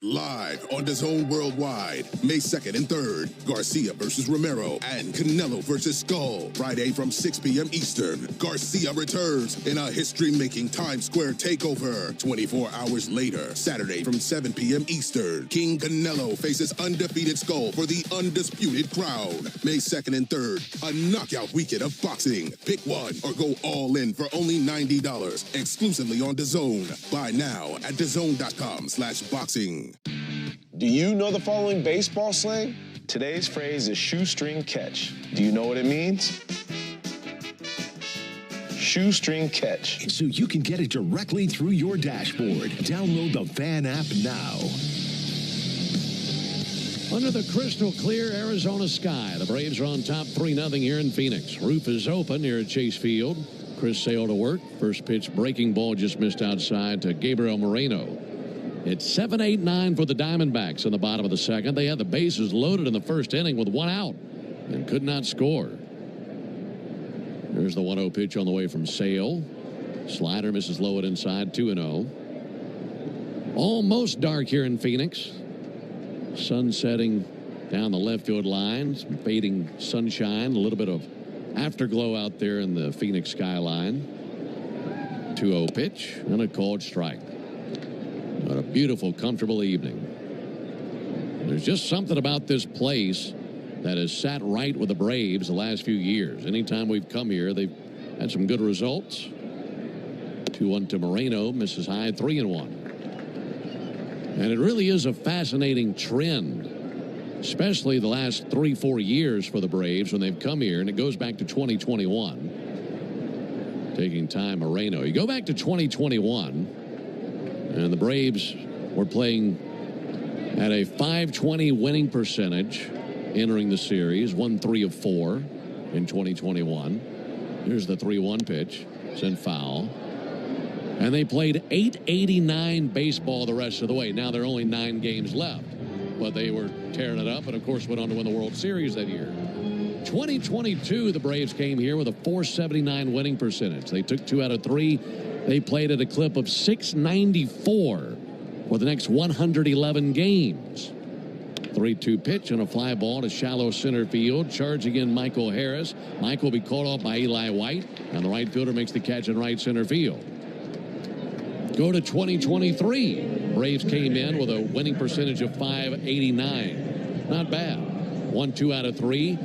[SPEAKER 6] Live on DAZN Worldwide, May 2nd and 3rd, Garcia versus Romero and Canelo versus Skull. Friday from 6 p.m. Eastern, Garcia returns in a history-making Times Square takeover. 24 hours later, Saturday from 7 p.m. Eastern, King Canelo faces undefeated Skull for the undisputed crown. May 2nd and 3rd, a knockout weekend of boxing. Pick one or go all in for only $90, exclusively on DAZN. Buy now at DAZN.com/boxing.
[SPEAKER 11] Do you know the following baseball slang? Today's phrase is shoestring catch. Do you know what it means? Shoestring catch.
[SPEAKER 16] So you can get it directly through your dashboard. Download the Fan app now.
[SPEAKER 22] Under the crystal clear Arizona sky, the Braves are on top 3-0 here in Phoenix. Roof is open here at Chase Field. Chris Sale to work. First pitch, breaking ball just missed outside to Gabriel Moreno. It's 7-8-9 for the Diamondbacks in the bottom of the second. They had the bases loaded in the first inning with 1 out and could not score. There's the 1-0 pitch on the way from Sale. Slider misses low and inside, 2-0. Almost dark here in Phoenix. Sun setting down the left field line. Some fading sunshine. A little bit of afterglow out there in the Phoenix skyline. 2-0 pitch and a called strike. What a beautiful, comfortable evening. There's just something about this place that has sat right with the Braves the last few years. Anytime we've come here, they've had some good results. 2-1 to Moreno, misses high, 3-1. And it really is a fascinating trend, especially the last 3-4 years for the Braves when they've come here, and it goes back to 2021. Taking time, Moreno. You go back to 2021. And the Braves were playing at a .520 winning percentage entering the series, 1-3 of 4 in 2021. Here's the 3-1 pitch, sent foul. And they played .889 baseball the rest of the way. Now there are only 9 games left, but they were tearing it up and, of course, went on to win the World Series that year. 2022, the Braves came here with a .479 winning percentage. They took 2 out of 3. They played at a clip of .694 for the next 111 games. 3-2 pitch and a fly ball to shallow center field. Charging in Michael Harris. Michael will be caught off by Eli White, and the right fielder makes the catch in right center field. Go to 2023. Braves came in with a winning percentage of .589. Not bad. 1-2 out of 3.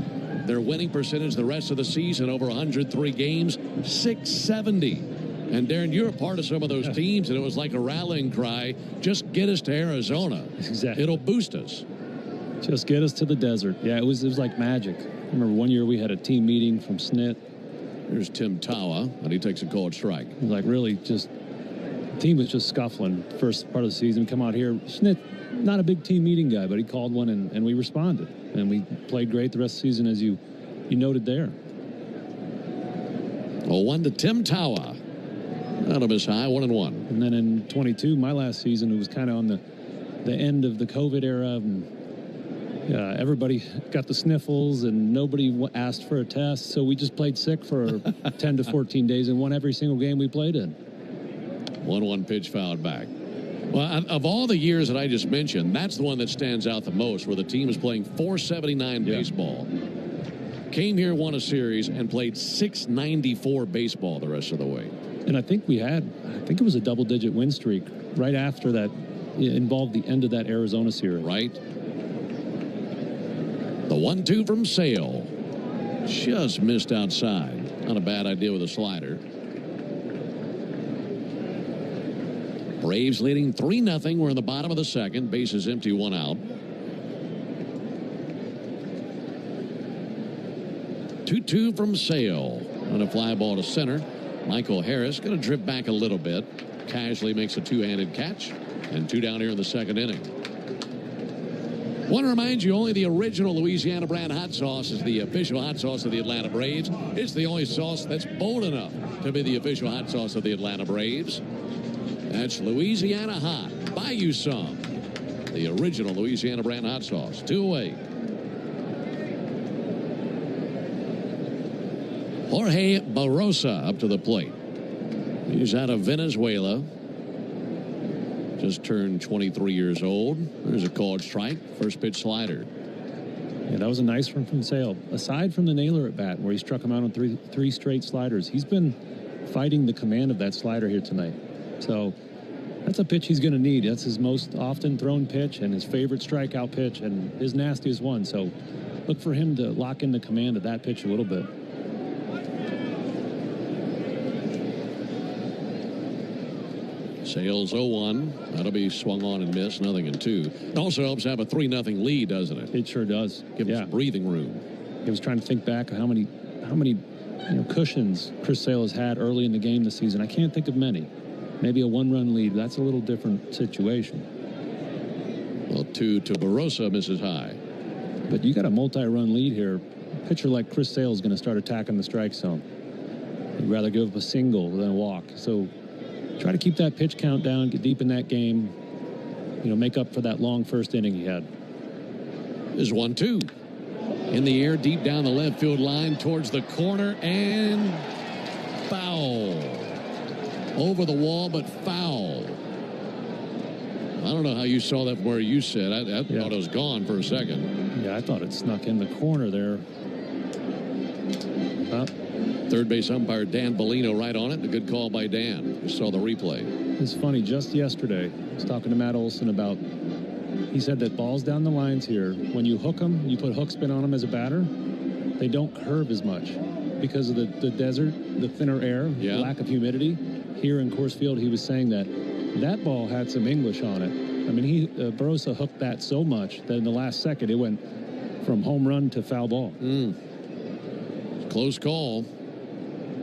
[SPEAKER 22] Their winning percentage the rest of the season over 103 games, .670. And Darren, you're a part of some of those teams, and it was like a rallying cry. Just get us to Arizona.
[SPEAKER 4] Exactly.
[SPEAKER 22] It'll boost us.
[SPEAKER 4] Just get us to the desert. Yeah, it was like magic. I remember one year we had a team meeting from SNIT.
[SPEAKER 22] Here's Tim Tawa, and he takes a called strike.
[SPEAKER 4] It was like really just, the team was just scuffling first part of the season. Come out here. SNIT, not a big team meeting guy, but he called one, and we responded. And we played great the rest of the season, as you noted there.
[SPEAKER 22] 0-1 to Tim Tawa. Out of his high, 1-1.
[SPEAKER 4] And then in 22, my last season, it was kind of on the end of the COVID era. And, everybody got the sniffles, and nobody asked for a test. So we just played sick for 10 to 14 days and won every single game we played in.
[SPEAKER 22] 1-1 pitch fouled back. Well, of all the years that I just mentioned, that's the one that stands out the most, where the team is playing .479 baseball. Came here, won a series, and played .694 baseball the rest of the way.
[SPEAKER 4] And I think it was a double-digit win streak right after that. It involved the end of that Arizona series.
[SPEAKER 22] Right. The 1-2 from Sale. Just missed outside. Not a bad idea with a slider. Braves leading 3-0. We're in the bottom of the second. Bases empty, 1 out. 2-2 from Sale. On a fly ball to center. Michael Harris going to drip back a little bit. Casually makes a two-handed catch. And 2 down here in the second inning. Want to remind you, only the original Louisiana brand hot sauce is the official hot sauce of the Atlanta Braves. It's the only sauce that's bold enough to be the official hot sauce of the Atlanta Braves. That's Louisiana Hot. Buy you some. The original Louisiana brand hot sauce. 2 away. Jorge Barosa up to the plate. He's out of Venezuela. Just turned 23 years old. There's a called strike. First pitch slider.
[SPEAKER 4] Yeah, that was a nice one from Sale. Aside from the Naylor at bat, where he struck him out on three straight sliders, he's been fighting the command of that slider here tonight. So that's a pitch he's going to need. That's his most often thrown pitch and his favorite strikeout pitch and his nastiest one. So look for him to lock in the command of that pitch a little bit.
[SPEAKER 22] Sales 0-1. That'll be swung on and missed. 0-2. It also helps have a 3-0 lead, doesn't it?
[SPEAKER 4] It sure does.
[SPEAKER 22] Give him some breathing room.
[SPEAKER 4] I was trying to think back of how many cushions Chris Sale has had early in the game this season. I can't think of many. Maybe a 1-run lead. That's a little different situation.
[SPEAKER 22] Well, 2 to Barosa, misses high.
[SPEAKER 4] But you got a multi-run lead here. A pitcher like Chris Sale is going to start attacking the strike zone. He'd rather give up a single than a walk. So try to keep that pitch count down, get deep in that game, make up for that long first inning he had.
[SPEAKER 22] Is 1-2. In the air, deep down the left field line towards the corner, and foul. Over the wall, but foul. I don't know how you saw that from where you said. I thought it was gone for a second.
[SPEAKER 4] Yeah, I thought it snuck in the corner there.
[SPEAKER 22] Third base umpire Dan Bellino right on it. A good call by Dan. You saw the replay.
[SPEAKER 4] It's funny. Just yesterday, I was talking to Matt Olson about, he said that balls down the lines here, when you hook them, you put hook spin on them as a batter, they don't curve as much because of the desert, the thinner air, lack of humidity. Here in Coors Field, he was saying that ball had some English on it. I mean, Barosa hooked that so much that in the last second, it went from home run to foul ball.
[SPEAKER 22] Close call.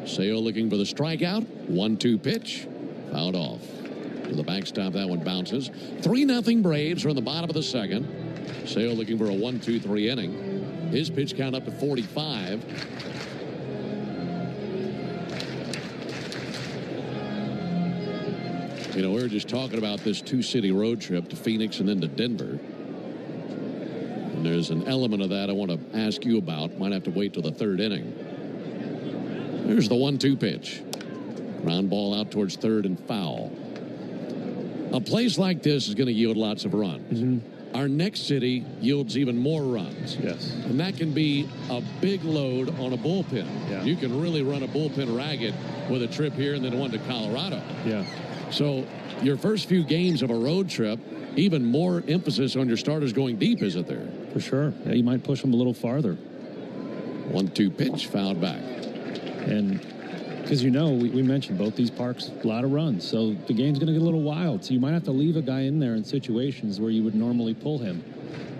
[SPEAKER 22] Sale looking for the strikeout. 1-2 pitch. Fouled off. To the backstop, that one bounces. 3-0 Braves are in the bottom of the second. Sale looking for a 1-2-3 inning. His pitch count up to 45. We were just talking about this 2-city road trip to Phoenix and then to Denver. And there's an element of that I want to ask you about. Might have to wait till the third inning. There's the 1-2 pitch. Ground ball out towards third and foul. A place like this is going to yield lots of runs. Our next city yields even more runs.
[SPEAKER 4] Yes.
[SPEAKER 22] And that can be a big load on a bullpen.
[SPEAKER 4] Yeah.
[SPEAKER 22] You can really run a bullpen ragged with a trip here and then one to Colorado.
[SPEAKER 4] Yeah.
[SPEAKER 22] So your first few games of a road trip, even more emphasis on your starters going deep, isn't there?
[SPEAKER 4] For sure. Yeah, you might push them a little farther.
[SPEAKER 22] 1-2 pitch, fouled back.
[SPEAKER 4] And because we mentioned both these parks, a lot of runs. So the game's going to get a little wild. So you might have to leave a guy in there in situations where you would normally pull him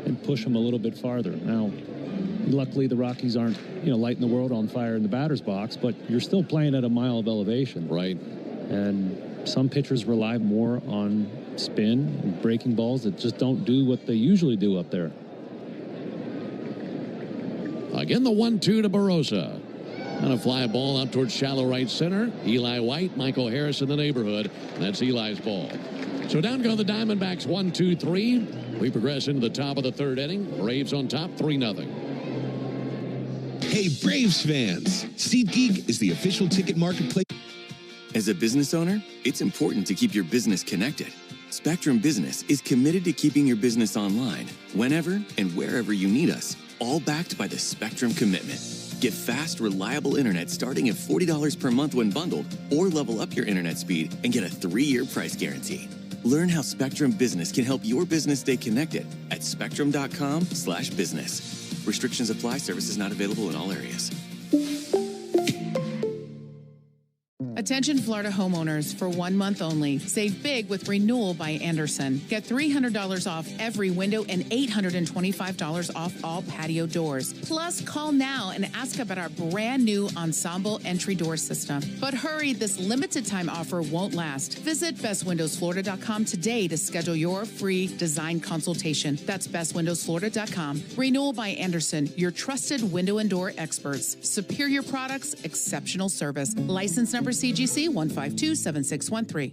[SPEAKER 4] and push him a little bit farther. Now, luckily the Rockies aren't, lighting the world on fire in the batter's box, but you're still playing at a mile of elevation.
[SPEAKER 22] Right.
[SPEAKER 4] And some pitchers rely more on spin and breaking balls that just don't do what they usually do up there.
[SPEAKER 22] Again, the 1-2 to Barosa. On a fly ball out towards shallow right center. Eli White, Michael Harris in the neighborhood. That's Eli's ball. So down go the Diamondbacks 1-2-3. We progress into the top of the third inning. Braves on top 3-0.
[SPEAKER 16] Hey, Braves fans. SeatGeek is the official ticket marketplace.
[SPEAKER 3] As a business owner, it's important to keep your business connected. Spectrum Business is committed to keeping your business online whenever and wherever you need us, all backed by the Spectrum Commitment. Get fast, reliable internet starting at $40 per month when bundled, or level up your internet speed and get a 3-year price guarantee. Learn how Spectrum Business can help your business stay connected at spectrum.com/business. Restrictions apply. Services not available in all areas.
[SPEAKER 14] Attention Florida homeowners, for 1 month only. Save big with Renewal by Anderson. Get $300 off every window and $825 off all patio doors. Plus, call now and ask about our brand new Ensemble entry door system. But hurry, this limited time offer won't last. Visit bestwindowsflorida.com today to schedule your free design consultation. That's bestwindowsflorida.com. Renewal by Anderson, your trusted window and door experts. Superior products, exceptional service. License number CGC 1527613.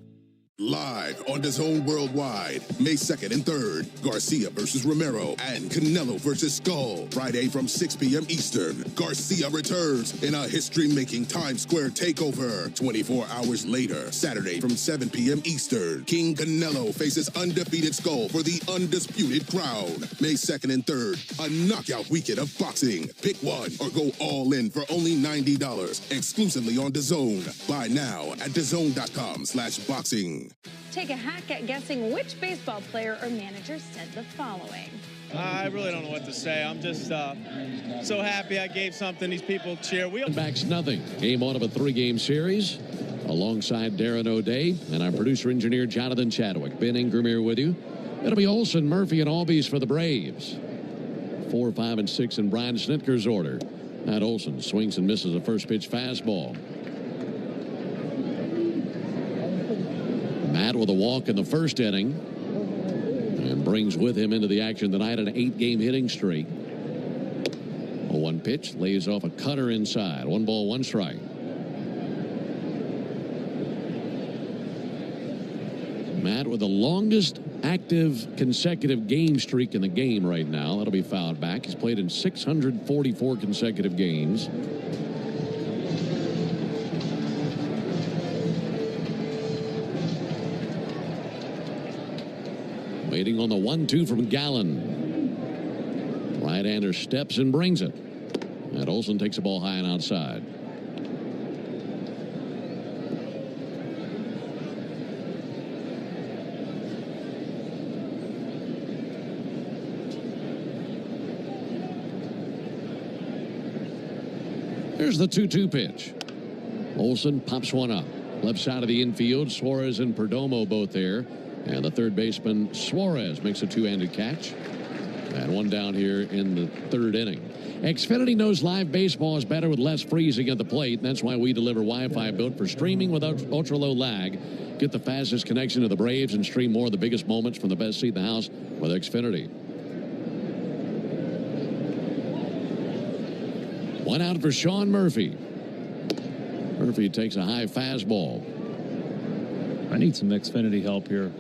[SPEAKER 6] Live on DAZN Worldwide, May 2nd and 3rd, Garcia versus Romero and Canelo versus Skull. Friday from 6 p.m. Eastern, Garcia returns in a history-making Times Square takeover. 24 hours later, Saturday from 7 p.m. Eastern, King Canelo faces undefeated Skull for the undisputed crown. May 2nd and 3rd, a knockout weekend of boxing. Pick one or go all in for only $90, exclusively on DAZN. Buy now at DAZN.com/boxing.
[SPEAKER 2] Take a hack at guessing which baseball player or manager said the following.
[SPEAKER 7] I really don't know what to say. I'm just so happy I gave something these people cheer.
[SPEAKER 22] Backs nothing. Game 1 of a 3-game series. Alongside Darren O'Day and our producer-engineer Jonathan Chadwick. Ben Ingram here with you. It'll be Olson, Murphy, and Albies for the Braves. 4, 5, and 6 in Brian Snitker's order. Matt Olson swings and misses a first pitch fastball. Matt with a walk in the first inning and brings with him into the action tonight an 8-game hitting streak. A 1 pitch lays off a cutter inside. 1 ball, 1 strike. Matt with the longest active consecutive game streak in the game right now. That'll be fouled back. He's played in 644 consecutive games. Waiting on the 1-2 from Gallen. Right-hander steps and brings it. And Olson takes the ball high and outside. Here's the 2-2 pitch. Olson pops one up. Left side of the infield. Suarez and Perdomo both there. And the third baseman, Suarez, makes a 2-handed catch. And 1 down here in the 3rd inning. Xfinity knows live baseball is better with less freezing at the plate. And that's why we deliver Wi-Fi built for streaming without ultra-low lag. Get the fastest connection to the Braves and stream more of the biggest moments from the best seat in the house with Xfinity. 1 out for Sean Murphy. Murphy takes a high fastball.
[SPEAKER 4] I need some Xfinity help here.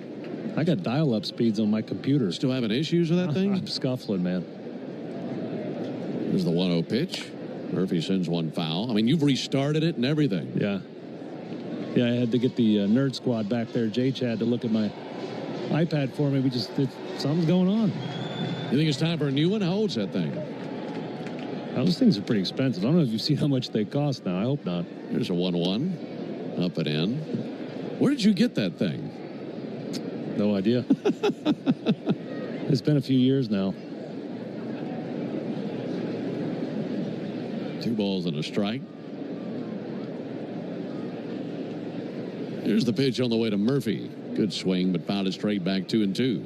[SPEAKER 4] I got dial-up speeds on my computer.
[SPEAKER 22] Still having issues with that thing?
[SPEAKER 4] I'm scuffling, man.
[SPEAKER 22] There's the 1-0 pitch. Murphy sends one foul. I mean, you've restarted it and everything.
[SPEAKER 4] Yeah. Yeah, I had to get the Nerd Squad back there. J-Chad to look at my iPad for me. Something's going on.
[SPEAKER 22] You think it's time for a new one? How old's that thing?
[SPEAKER 4] Those things are pretty expensive. I don't know if you've seen how much they cost now. I hope not.
[SPEAKER 22] There's a 1-1. Up and in. Where did you get that thing?
[SPEAKER 4] No idea. It's been a few years now.
[SPEAKER 22] 2 balls and a strike. Here's the pitch on the way to Murphy. Good swing, but fouled it straight back 2-2.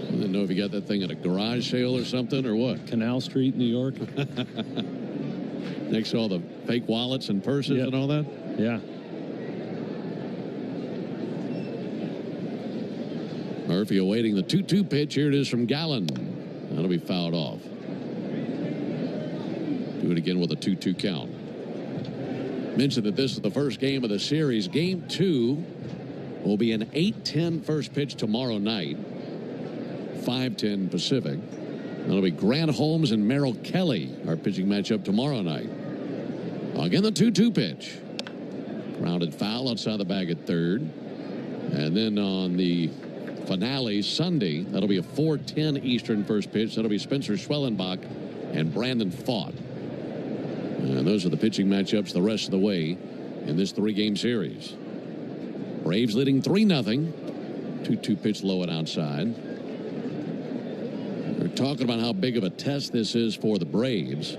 [SPEAKER 22] I didn't know if you got that thing at a garage sale or something or what.
[SPEAKER 4] Canal Street, New York.
[SPEAKER 22] Next to all the fake wallets and purses and all that?
[SPEAKER 4] Yeah.
[SPEAKER 22] Murphy awaiting the 2-2 pitch. Here it is from Gallen. That'll be fouled off. Do it again with a 2-2 count. Mentioned that this is the first game of the series. Game 2 will be an 8:10 first pitch tomorrow night. 5:10 Pacific. That'll be Grant Holmes and Merrill Kelly, our pitching matchup tomorrow night. Again, the 2-2 pitch. Grounded foul outside the bag at third. And then on the finale Sunday, that'll be a 4:10 Eastern first pitch. That'll be Spencer Schwellenbach and Brandon Pfaadt. And those are the pitching matchups the rest of the way in this 3-game series. Braves leading 3-0. 2-2 pitch low and outside. We're talking about how big of a test this is for the Braves,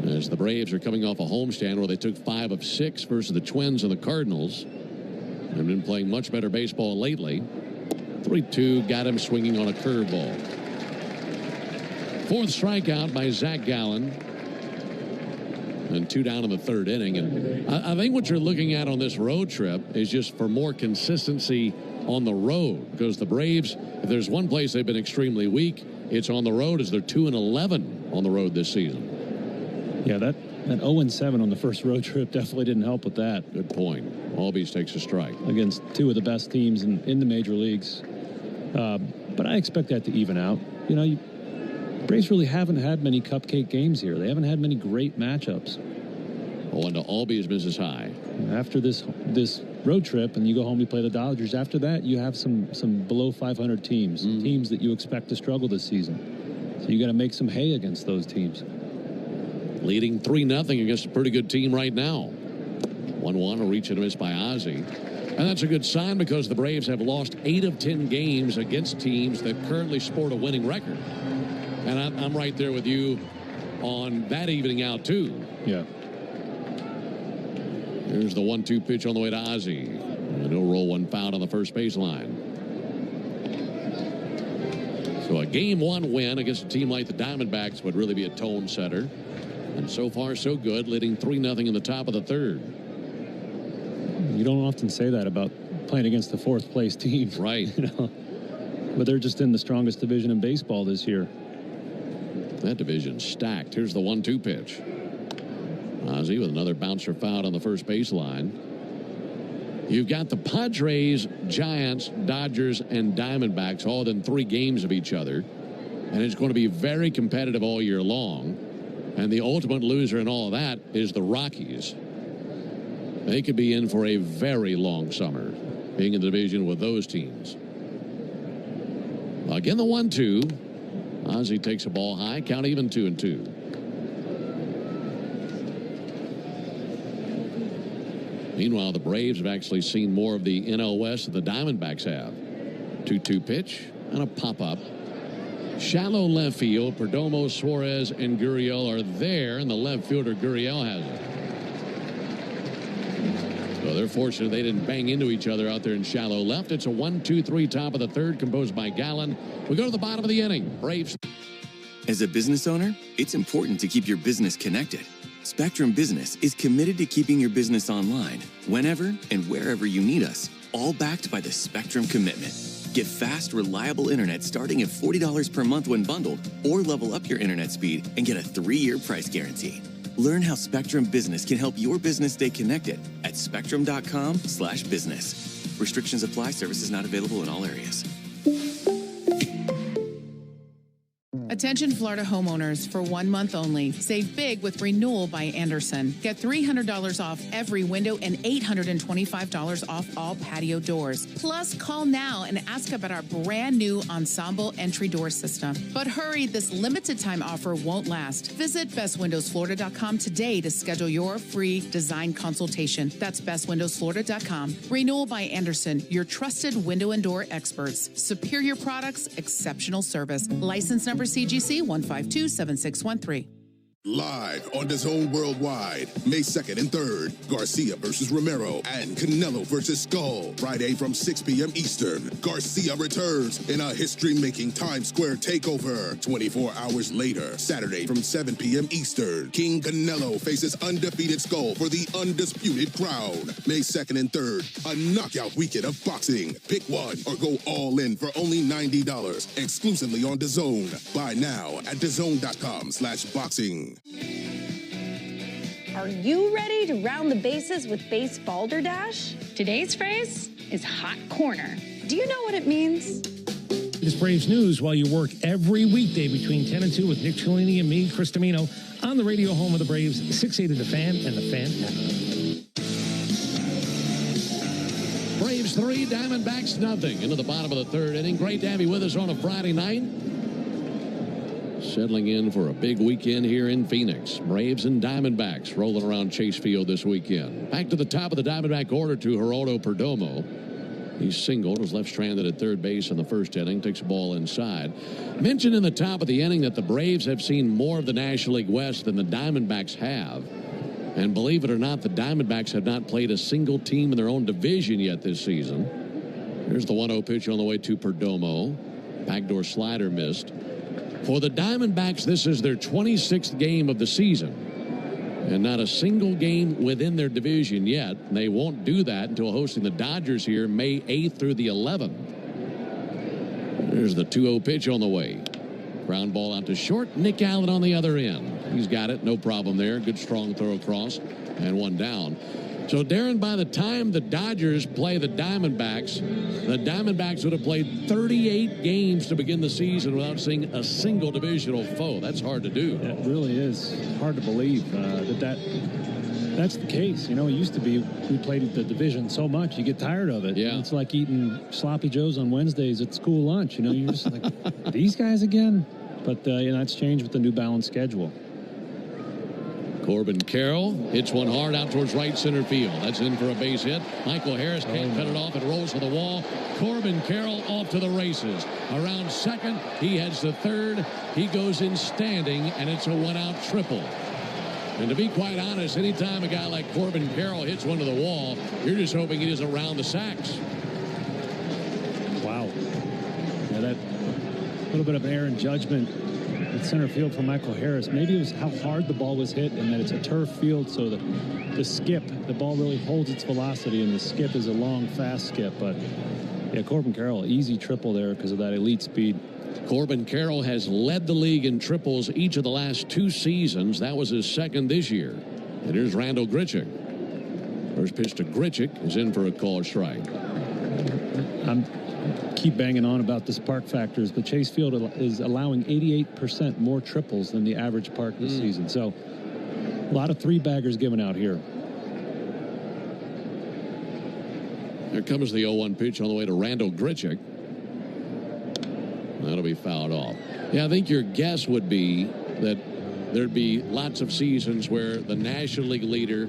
[SPEAKER 22] as the Braves are coming off a homestand where they took 5 of 6 versus the Twins and the Cardinals. They've been playing much better baseball lately. 3-2, got him swinging on a curveball. 4th strikeout by Zach Gallen. And 2 down in the 3rd inning. And I think what you're looking at on this road trip is just for more consistency on the road. Because the Braves, if there's one place they've been extremely weak, it's on the road, as they're 2-11 on the road this season.
[SPEAKER 4] Yeah, that 0-7 on the first road trip definitely didn't help with that.
[SPEAKER 22] Good point. Albies takes a strike.
[SPEAKER 4] Against 2 of the best teams in the major leagues. But I expect that to even out. You know, Braves really haven't had many cupcake games here. They haven't had many great matchups.
[SPEAKER 22] Oh, and Albies misses high.
[SPEAKER 4] After this road trip, and you go home, you play the Dodgers. After that, you have some below 500 teams, teams that you expect to struggle this season. So you got to make some hay against those teams.
[SPEAKER 22] Leading 3-0 against a pretty good team right now. 1-1, a reach and a miss by Ozzie. And that's a good sign, because the Braves have lost 8 of 10 games against teams that currently sport a winning record. And I'm right there with you on that evening out, too.
[SPEAKER 4] Yeah.
[SPEAKER 22] Here's the 1-2 pitch on the way to Ozzie. And he'll roll one foul on the first baseline. So a Game 1 win against a team like the Diamondbacks would really be a tone setter. And so far, so good, leading 3-0 in the top of the 3rd.
[SPEAKER 4] You don't often say that about playing against the 4th place team.
[SPEAKER 22] Right.
[SPEAKER 4] You know? But they're just in the strongest division in baseball this year.
[SPEAKER 22] That division's stacked. Here's the 1-2 pitch. Ozzie with another bouncer foul on the first baseline. You've got the Padres, Giants, Dodgers, and Diamondbacks all in 3 games of each other. And it's going to be very competitive all year long. And the ultimate loser in all of that is the Rockies. They could be in for a very long summer, being in the division with those teams. Again, the 1-2. Ozzie takes a ball high, count even 2-2. Meanwhile, the Braves have actually seen more of the NL West than the Diamondbacks have. 2-2 pitch and a pop-up. Shallow left field. Perdomo, Suarez, and Gurriel are there, and the left fielder Gurriel has it. So they're fortunate they didn't bang into each other out there in shallow left. It's a 1-2-3 top of the 3rd, composed by Gallen. We go to the bottom of the inning. Braves.
[SPEAKER 3] As a business owner, it's important to keep your business connected. Spectrum Business is committed to keeping your business online, whenever and wherever you need us, all backed by the Spectrum Commitment. Get fast, reliable internet starting at $40 per month when bundled, or level up your internet speed and get a 3-year price guarantee. Learn how Spectrum Business can help your business stay connected at spectrum.com/business. Restrictions apply. Services not available in all areas.
[SPEAKER 14] Attention Florida homeowners, for 1 month only. Save big with Renewal by Anderson. Get $300 off every window and $825 off all patio doors. Plus, call now and ask about our brand new Ensemble entry door system. But hurry, this limited time offer won't last. Visit bestwindowsflorida.com today to schedule your free design consultation. That's bestwindowsflorida.com. Renewal by Anderson, your trusted window and door experts. Superior products, exceptional service. License number CGC 1527613.
[SPEAKER 6] Live on DAZN Worldwide, May 2nd and 3rd, Garcia versus Romero and Canelo versus Skull. Friday from 6 p.m. Eastern, Garcia returns in a history-making Times Square takeover. 24 hours later, Saturday from 7 p.m. Eastern, King Canelo faces undefeated Skull for the undisputed crown. May 2nd and 3rd, a knockout weekend of boxing. Pick one or go all in for only $90, exclusively on DAZN. Buy now at DAZN.com/boxing.
[SPEAKER 2] Are you ready to round the bases with Base Balderdash? Today's phrase is hot corner. Do you know what it means?
[SPEAKER 9] This Braves news while you work every weekday between 10 and 2 with Nick Cellini and me, Chris Domino, on the radio home of the Braves, 680 The Fan and The Fan app.
[SPEAKER 22] Braves 3, Diamondbacks nothing. Into the bottom of the 3rd inning. Great to have you with us on a Friday night. Settling in for a big weekend here in Phoenix. Braves and Diamondbacks rolling around Chase Field this weekend. Back to the top of the Diamondback order to Geraldo Perdomo. He singled, was left stranded at third base in the first inning, takes a ball inside. Mentioned in the top of the inning that the Braves have seen more of the National League West than the Diamondbacks have. And believe it or not, the Diamondbacks have not played a single team in their own division yet this season. Here's the 1-0 pitch on the way to Perdomo. Backdoor slider missed. For the Diamondbacks, this is their 26th game of the season. And not a single game within their division yet. And they won't do that until hosting the Dodgers here May 8th through the 11th. There's the 2-0 pitch on the way. Ground ball out to short. Nick Allen on the other end. He's got it. No problem there. Good strong throw across. And one down. So, Darren, by the time the Dodgers play the Diamondbacks would have played 38 games to begin the season without seeing a single divisional foe. That's hard to do.
[SPEAKER 4] It really is hard to believe that's the case. You know, it used to be we played the division so much, you get tired of it.
[SPEAKER 22] Yeah.
[SPEAKER 4] It's like eating sloppy joes on Wednesdays at school lunch. You know, you're just like, these guys again? But, you know, that's changed with the new balanced schedule.
[SPEAKER 22] Corbin Carroll hits one hard out towards right center field. That's in for a base hit. Michael Harris can't cut it off. It rolls to the wall. Corbin Carroll off to the races. Around second, he heads to third. He goes in standing, and it's a one-out triple. And to be quite honest, anytime a guy like Corbin Carroll hits one to the wall, you're just hoping he doesn't round the sacks.
[SPEAKER 4] Wow. Yeah, that little bit of error in judgment at center field for Michael Harris. Maybe it was how hard the ball was hit and that it's a turf field, so the skip, the ball really holds its velocity, and the skip is a long, fast skip. But, yeah, Corbin Carroll, easy triple there because of that elite speed.
[SPEAKER 22] Corbin Carroll has led the league in triples each of the last 2 seasons. That was his second this year. And here's Randall Grichuk. First pitch to Grichuk is in for a called strike.
[SPEAKER 4] Keep banging on about this park factors, but Chase Field is allowing 88% more triples than the average park this season. So a lot of 3-baggers given out here.
[SPEAKER 22] There comes the 0-1 pitch on the way to Randall Grichuk. That'll be fouled off. Yeah, I think your guess would be that there'd be lots of seasons where the National League leader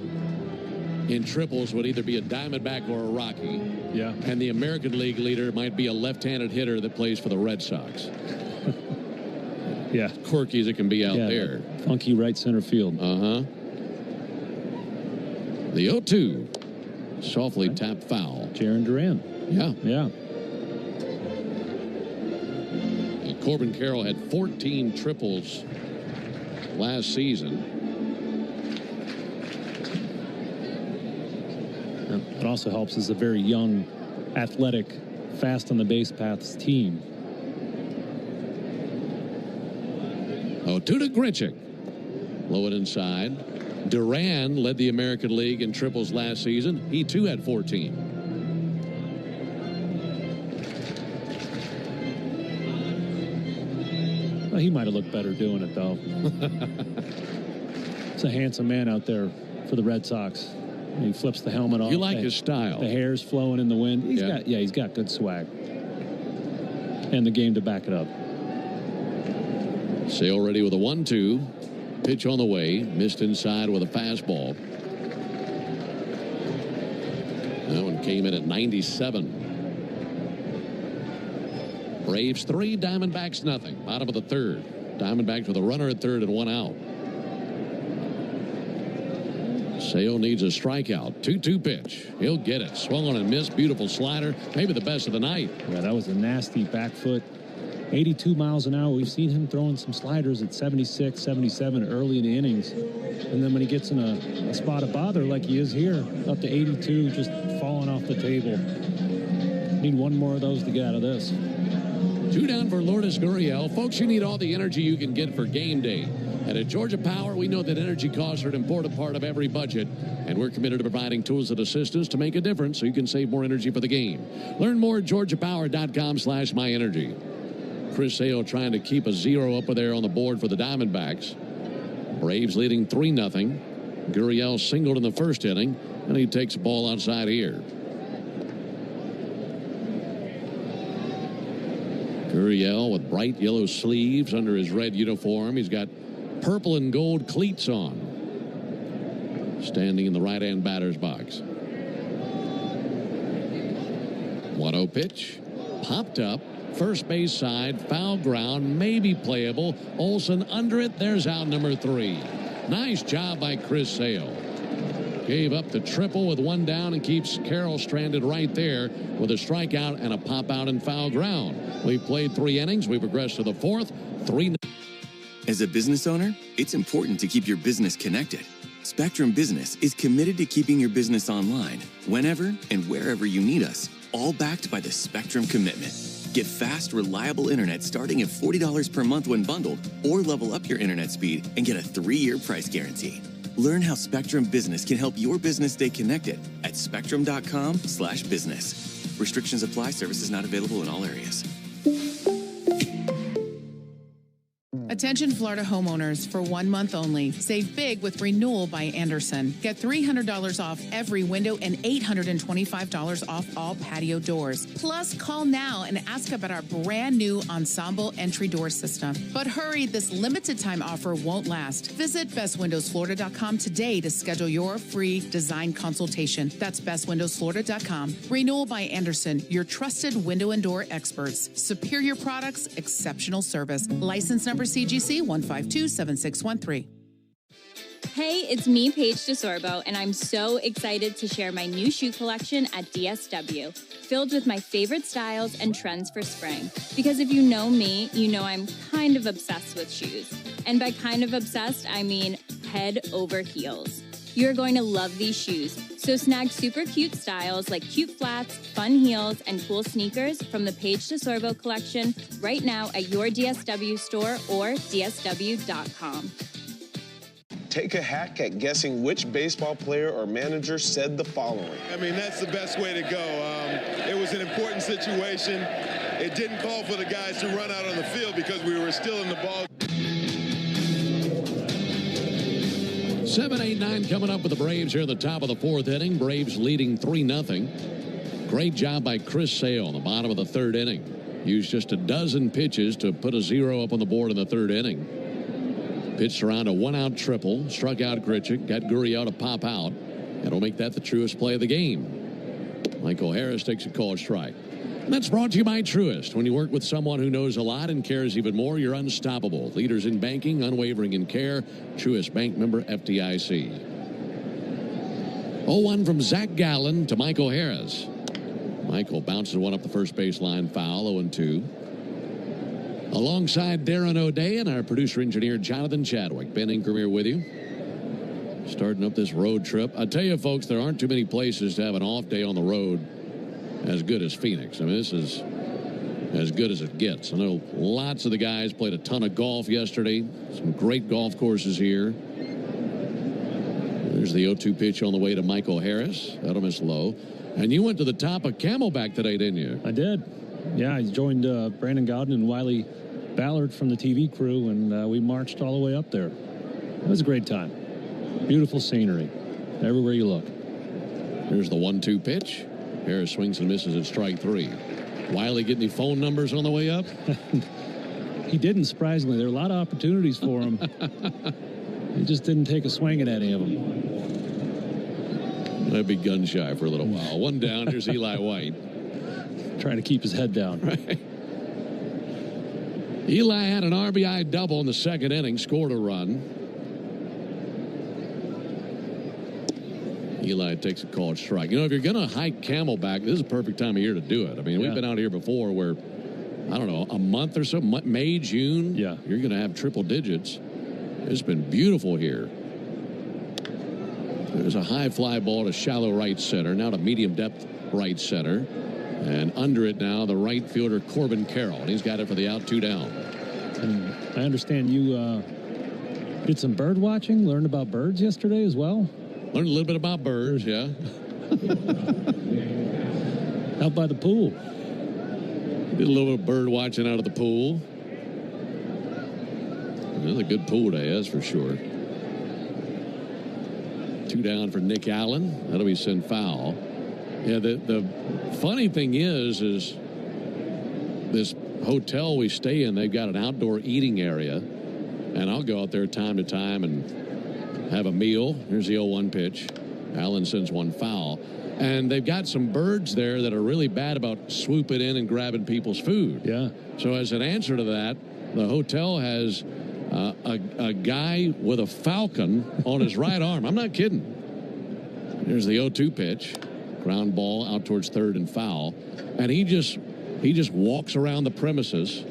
[SPEAKER 22] in triples would either be a Diamondback or a Rocky.
[SPEAKER 4] Yeah.
[SPEAKER 22] And the American League leader might be a left-handed hitter that plays for the Red Sox.
[SPEAKER 4] Yeah.
[SPEAKER 22] Quirky as it can be out there.
[SPEAKER 4] Funky right center field.
[SPEAKER 22] Uh-huh. The 0-2. Softly tapped foul.
[SPEAKER 4] Jarren Duran.
[SPEAKER 22] Yeah.
[SPEAKER 4] Yeah.
[SPEAKER 22] And Corbin Carroll had 14 triples last season.
[SPEAKER 4] It also helps as a very young, athletic, fast on the base paths team.
[SPEAKER 22] 0-2 to Grichuk. Low it inside. Duran led the American League in triples last season. He too had 14.
[SPEAKER 4] Well, he might have looked better doing it, though. It's a handsome man out there for the Red Sox. He flips the helmet off.
[SPEAKER 22] You like his style.
[SPEAKER 4] The hair's flowing in the wind. He's got good swag. And the game to back it up.
[SPEAKER 22] Sale ready with a 1-2. Pitch on the way. Missed inside with a fastball. That one came in at 97. Braves 3, Diamondbacks nothing. Bottom of the third. Diamondbacks with a runner at third and 1 out. Sale needs a strikeout. 2-2 pitch. He'll get it. Swung on and missed. Beautiful slider. Maybe the best of the night.
[SPEAKER 4] Yeah, that was a nasty back foot. 82 miles an hour. We've seen him throwing some sliders at 76, 77 early in the innings. And then when he gets in a spot of bother like he is here, up to 82, just falling off the table. Need one more of those to get out of this.
[SPEAKER 22] 2 down for Lourdes Gurriel. Folks, you need all the energy you can get for game day. And at Georgia Power, we know that energy costs are an important part of every budget, and we're committed to providing tools and assistance to make a difference so you can save more energy for the game. Learn more at georgiapower.com/myenergy. Chris Sale trying to keep a 0 up there on the board for the Diamondbacks. Braves leading 3-0. Gurriel singled in the first inning, and he takes the ball outside here. Gurriel with bright yellow sleeves under his red uniform. He's got purple and gold cleats on. Standing in the right-hand batter's box. 1-0 pitch. Popped up. First base side. Foul ground. Maybe playable. Olsen under it. There's out number 3. Nice job by Chris Sale. Gave up the triple with one down and keeps Carroll stranded right there with a strikeout and a pop out and foul ground. We've played 3 innings. We progressed to the 4th. 3.
[SPEAKER 3] As a business owner, it's important to keep your business connected. Spectrum Business is committed to keeping your business online whenever and wherever you need us, all backed by the Spectrum Commitment. Get fast, reliable internet starting at $40 per month when bundled, or level up your internet speed and get a 3-year price guarantee. Learn how Spectrum Business can help your business stay connected at spectrum.com/business. Restrictions apply. Services not available in all areas.
[SPEAKER 14] Attention Florida homeowners, for 1 month only. Save big with Renewal by Andersen. Get $300 off every window and $825 off all patio doors. Plus, call now and ask about our brand new ensemble entry door system. But hurry, this limited time offer won't last. Visit bestwindowsflorida.com today to schedule your free design consultation. That's bestwindowsflorida.com. Renewal by Andersen, your trusted window and door experts. Superior products, exceptional service. License number CGC 1527613.
[SPEAKER 15] Hey, it's me, Paige DeSorbo, and I'm so excited to share my new shoe collection at DSW, filled with my favorite styles and trends for spring. Because if you know me, you know I'm kind of obsessed with shoes. And by kind of obsessed, I mean head over heels. You're going to love these shoes. So snag super cute styles like cute flats, fun heels, and cool sneakers from the Paige DeSorbo collection right now at your DSW store or dsw.com.
[SPEAKER 11] Take a hack at guessing which baseball player or manager said the following.
[SPEAKER 17] I mean, that's the best way to go. It was an important situation. It didn't call for the guys to run out on the field because we were still in the ball.
[SPEAKER 22] 7-8-9 coming up with the Braves here at the top of the 4th inning. Braves leading 3-0. Great job by Chris Sale in the bottom of the 3rd inning. Used just a dozen pitches to put a 0 up on the board in the 3rd inning. Pitched around a 1-out triple. Struck out Grichuk. Got Gurriel to pop out. That'll make that the truest play of the game. Michael Harris takes a called strike. That's brought to you by Truist. When you work with someone who knows a lot and cares even more, you're unstoppable. Leaders in banking, unwavering in care. Truist Bank, member FDIC. 0-1 from Zach Gallen to Michael Harris. Michael bounces one up the first baseline, foul, 0-2. Alongside Darren O'Day and our producer-engineer Jonathan Chadwick. Ben Ingram here with you. Starting up this road trip. I tell you, folks, there aren't too many places to have an off day on the road as good as Phoenix. I mean, this is as good as it gets. I know lots of the guys played a ton of golf yesterday. Some great golf courses here. There's the 0-2 pitch on the way to Michael Harris. That'll miss low. And you went to the top of Camelback today, didn't you?
[SPEAKER 4] I did. Yeah, I joined Brandon Gowden and Wiley Ballard from the TV crew, and we marched all the way up there. It was a great time. Beautiful scenery everywhere you look.
[SPEAKER 22] Here's the 1-2 pitch. Harris swings and misses at strike 3. Wiley get any phone numbers on the way up?
[SPEAKER 4] He didn't, surprisingly. There were a lot of opportunities for him. He just didn't take a swing at any of them.
[SPEAKER 22] That'd be gun shy for a little while. One down. Here's Eli White.
[SPEAKER 4] Trying to keep his head down.
[SPEAKER 22] Right. Eli had an RBI double in the 2nd inning, scored a run. Eli takes a called strike. You know, if you're going to hike Camelback, this is a perfect time of year to do it. I mean, we've been out here before where, I don't know, a month or so, May, June, you're going to have triple digits. It's been beautiful here. There's a high fly ball to shallow right center, now to medium depth right center. And under it now, the right fielder, Corbin Carroll. And he's got it for the out, 2 down.
[SPEAKER 4] And I understand you did some bird watching, learned about birds yesterday as well?
[SPEAKER 22] Learned a little bit about birds, yeah.
[SPEAKER 4] Out by the pool.
[SPEAKER 22] Did a little bit of bird watching out of the pool. It was a good pool day, that's for sure. 2 down for Nick Allen. That'll be sent foul. Yeah, the funny thing is this hotel we stay in, they've got an outdoor eating area. And I'll go out there time to time and have a meal. Here's the 0-1 pitch. Allen sends one foul. And they've got some birds there that are really bad about swooping in and grabbing people's food.
[SPEAKER 4] Yeah.
[SPEAKER 22] So as an answer to that, the hotel has a guy with a falcon on his right arm. I'm not kidding. Here's the 0-2 pitch. Ground ball out towards third and foul. And he just walks around the premises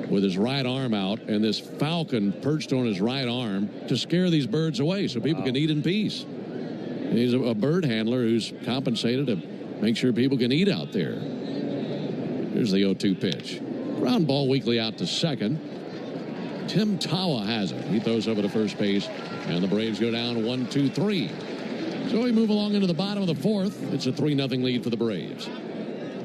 [SPEAKER 22] with his right arm out, and this falcon perched on his right arm to scare these birds away so people can eat in peace. And he's a bird handler who's compensated to make sure people can eat out there. Here's the 0-2 pitch. Ground ball weakly out to second. Tim Tawa has it. He throws over to first base, and the Braves go down 1-2-3. So we move along into the bottom of the fourth. It's a 3-0 lead for the Braves.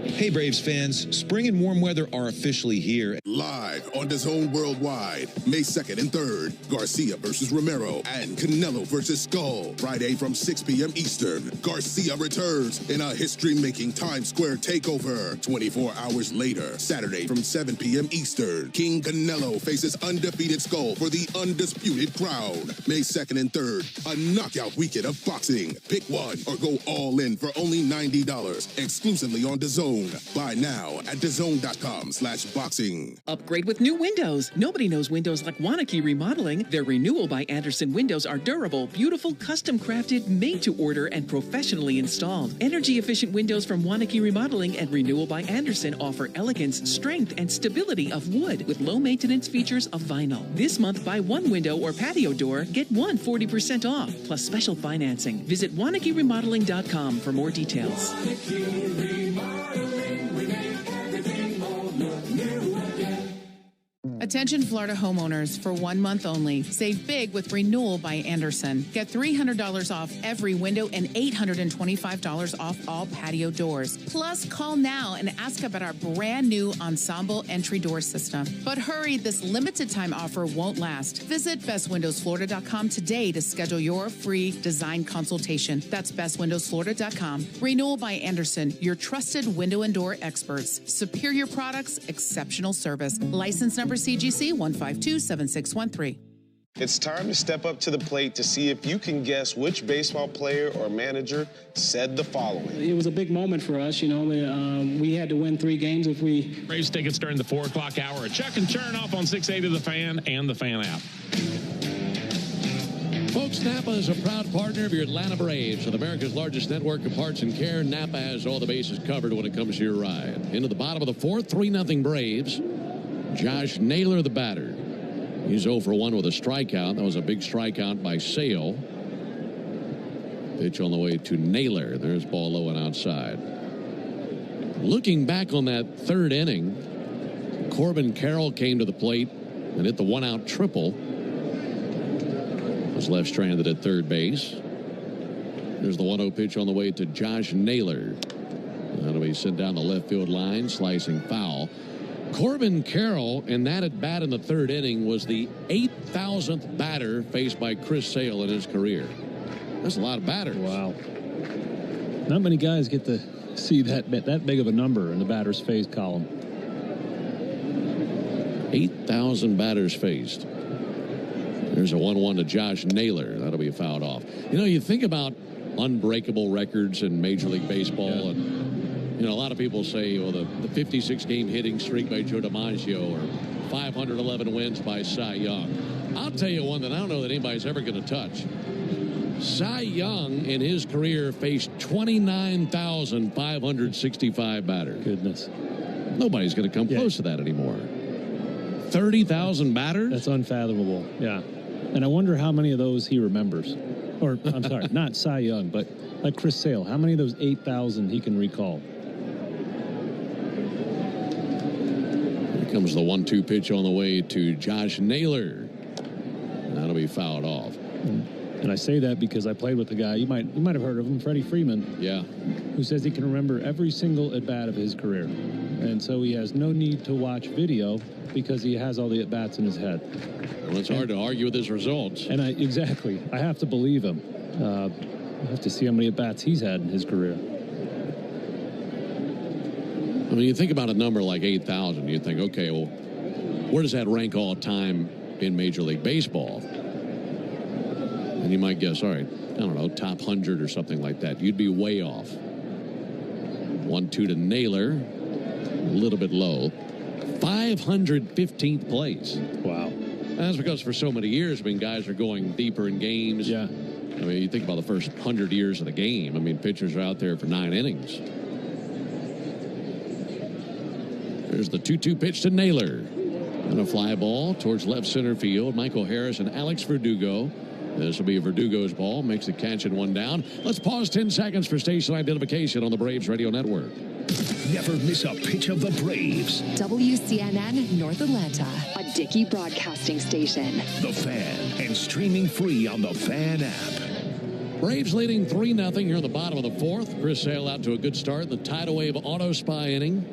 [SPEAKER 8] Hey, Braves fans. Spring and warm weather are officially here.
[SPEAKER 6] Live on DAZN Worldwide, May 2nd and 3rd, Garcia versus Romero and Canelo versus Skull. Friday from 6 p.m. Eastern, Garcia returns in a history-making Times Square takeover. 24 hours later, Saturday from 7 p.m. Eastern, King Canelo faces undefeated Skull for the undisputed crown. May 2nd and 3rd, a knockout weekend of boxing. Pick one or go all in for only $90, exclusively on DAZN. Buy now at DAZN.com/boxing.
[SPEAKER 10] Upgrade with new windows. Nobody knows windows like Wanakee Remodeling. Their Renewal by Andersen windows are durable, beautiful, custom crafted, made to order, and professionally installed. Energy efficient windows from Wanakee Remodeling and Renewal by Andersen offer elegance, strength, and stability of wood with low maintenance features of vinyl. This month, buy one window or patio door, get one 40% off, plus special financing. Visit WanakeeRemodeling.com for more details.
[SPEAKER 14] Attention Florida homeowners, for 1 month only. Save big with Renewal by Andersen. Get $300 off every window and $825 off all patio doors. Plus, call now and ask about our brand new Ensemble entry door system. But hurry, this limited time offer won't last. Visit bestwindowsflorida.com today to schedule your free design consultation. That's bestwindowsflorida.com. Renewal by Andersen, your trusted window and door experts. Superior products, exceptional service. License number CGC 1527613.
[SPEAKER 11] It's time to step up to the plate to see if you can guess which baseball player or manager said the following.
[SPEAKER 23] It was a big moment for us. You know, we had to win 3 games if we...
[SPEAKER 24] Braves tickets during the 4 o'clock hour. Check and turn off on 680 The Fan and the Fan app.
[SPEAKER 22] Folks, Napa is a proud partner of your Atlanta Braves. With America's largest network of parts and care, Napa has all the bases covered when it comes to your ride. Into the bottom of the fourth, 3-0 Braves. Josh Naylor, the batter. He's 0 for 1 with a strikeout. That was a big strikeout by Sale. Pitch on the way to Naylor. There's ball low and outside. Looking back on that third inning, Corbin Carroll came to the plate and hit the 1-out triple. Was left stranded at third base. There's the 1-0 pitch on the way to Josh Naylor. That'll be sent down the left field line, slicing foul. Corbin Carroll, in that at bat in the third inning, was the 8,000th batter faced by Chris Sale in his career. That's a lot of batters.
[SPEAKER 4] Wow. Not many guys get to see that big of a number in the batter's face column.
[SPEAKER 22] 8,000 batters faced. There's a 1-1 to Josh Naylor. That'll be fouled off. You know, you think about unbreakable records in Major League Baseball, and you know, a lot of people say, well, the 56-game hitting streak by Joe DiMaggio or 511 wins by Cy Young. I'll tell you one that I don't know that anybody's ever going to touch. Cy Young, in his career, faced 29,565 batters.
[SPEAKER 4] Goodness.
[SPEAKER 22] Nobody's going to come close to that anymore. 30,000 batters?
[SPEAKER 4] That's unfathomable, yeah. And I wonder how many of those he remembers. Or, I'm sorry, not Cy Young, but like Chris Sale. How many of those 8,000 he can recall?
[SPEAKER 22] Comes the 1-2 pitch on the way to Josh Naylor. That'll be fouled off.
[SPEAKER 4] And I say that because I played with a guy, you might have heard of him, Freddie Freeman.
[SPEAKER 22] Yeah.
[SPEAKER 4] Who says he can remember every single at-bat of his career. And so he has no need to watch video because he has all the at-bats in his head.
[SPEAKER 22] Well, it's hard to argue with his results.
[SPEAKER 4] And I have to believe him. I have to see how many at-bats he's had in his career.
[SPEAKER 22] I mean, you think about a number like 8,000, you think, okay, well, where does that rank all time in Major League Baseball? And you might guess, all right, I don't know, top 100 or something like that. You'd be way off. 1-2 to Naylor. A little bit low. 515th place.
[SPEAKER 4] Wow.
[SPEAKER 22] That's because for so many years, I mean, guys are going deeper in games.
[SPEAKER 4] Yeah.
[SPEAKER 22] I mean, you think about the first 100 years of the game. I mean, pitchers are out there for 9 innings. There's the 2-2 pitch to Naylor. And a fly ball towards left center field. Michael Harris and Alex Verdugo. This will be Verdugo's ball. Makes the catch and 1 down. Let's pause 10 seconds for station identification on the Braves Radio Network.
[SPEAKER 16] Never miss a pitch of the Braves.
[SPEAKER 12] WCNN North Atlanta, a Dickey broadcasting station.
[SPEAKER 16] The Fan, and streaming free on the Fan app.
[SPEAKER 22] Braves leading 3-0 here in the bottom of the 4th. Chris Sale out to a good start. The tidal wave auto spy inning.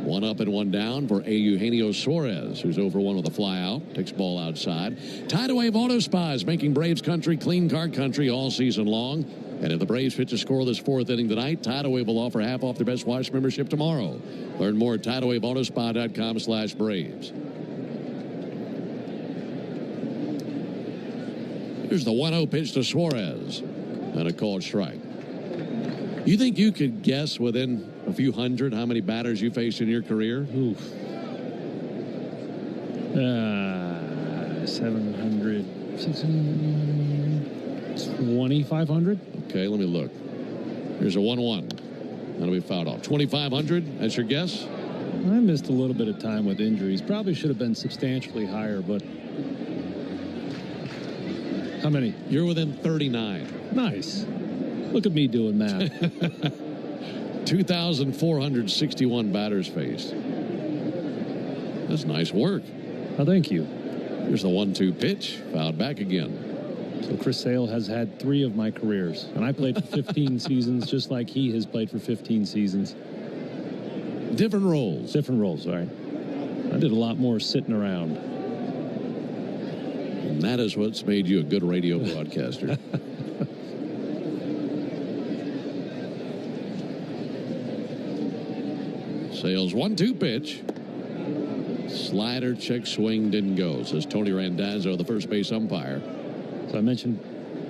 [SPEAKER 22] 1 up and 1 down for Eugenio Suarez, who's over 1 with a fly out. Takes ball outside. Tidal wave auto spies making Braves country clean card country all season long. And if the Braves pitch a scoreless 4th inning tonight, Tidal Wave will offer half off their Best Watch membership tomorrow. Learn more at TidalWaveAutospy.com/Braves. Here's the 1-0 pitch to Suarez. And a called strike. You think you could guess within a few hundred how many batters you faced in your career?
[SPEAKER 4] Oof. 700, 600, 2,500.
[SPEAKER 22] Okay, let me look. Here's a 1-1. That'll be fouled off. 2,500, that's your guess?
[SPEAKER 4] I missed a little bit of time with injuries. Probably should have been substantially higher, but how many?
[SPEAKER 22] You're within 39.
[SPEAKER 4] Nice. Look at me doing math.
[SPEAKER 22] 2,461 batters faced. That's nice work.
[SPEAKER 4] Oh, thank you.
[SPEAKER 22] Here's the 1-2 pitch. Fouled back again.
[SPEAKER 4] So Chris Sale has had 3 of my careers. And I played for 15 seasons, just like he has played for 15 seasons.
[SPEAKER 22] Different roles.
[SPEAKER 4] Different roles, all right. I did a lot more sitting around.
[SPEAKER 22] And that is what's made you a good radio broadcaster. Sale's 1-2 pitch. Slider, check swing, didn't go, says Tony Randazzo, the first base umpire.
[SPEAKER 4] So I mentioned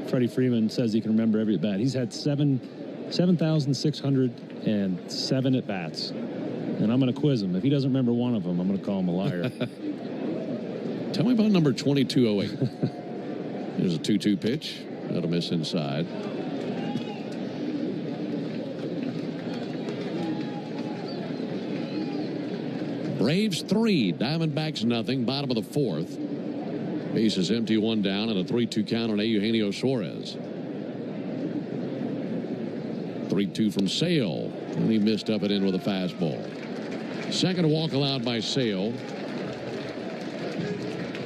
[SPEAKER 4] Freddie Freeman says he can remember every at bat. He's had 7,607 at bats. And I'm going to quiz him. If he doesn't remember one of them, I'm going to call him a liar.
[SPEAKER 22] Tell me about number 2208. Here's a 2-2 pitch. That'll miss inside. Braves 3, Diamondbacks nothing. Bottom of the 4th. Base is empty, 1 down, and a 3-2 count on Eugenio Suarez. 3-2 from Sale, and he missed up and in with a fastball. Second walk allowed by Sale.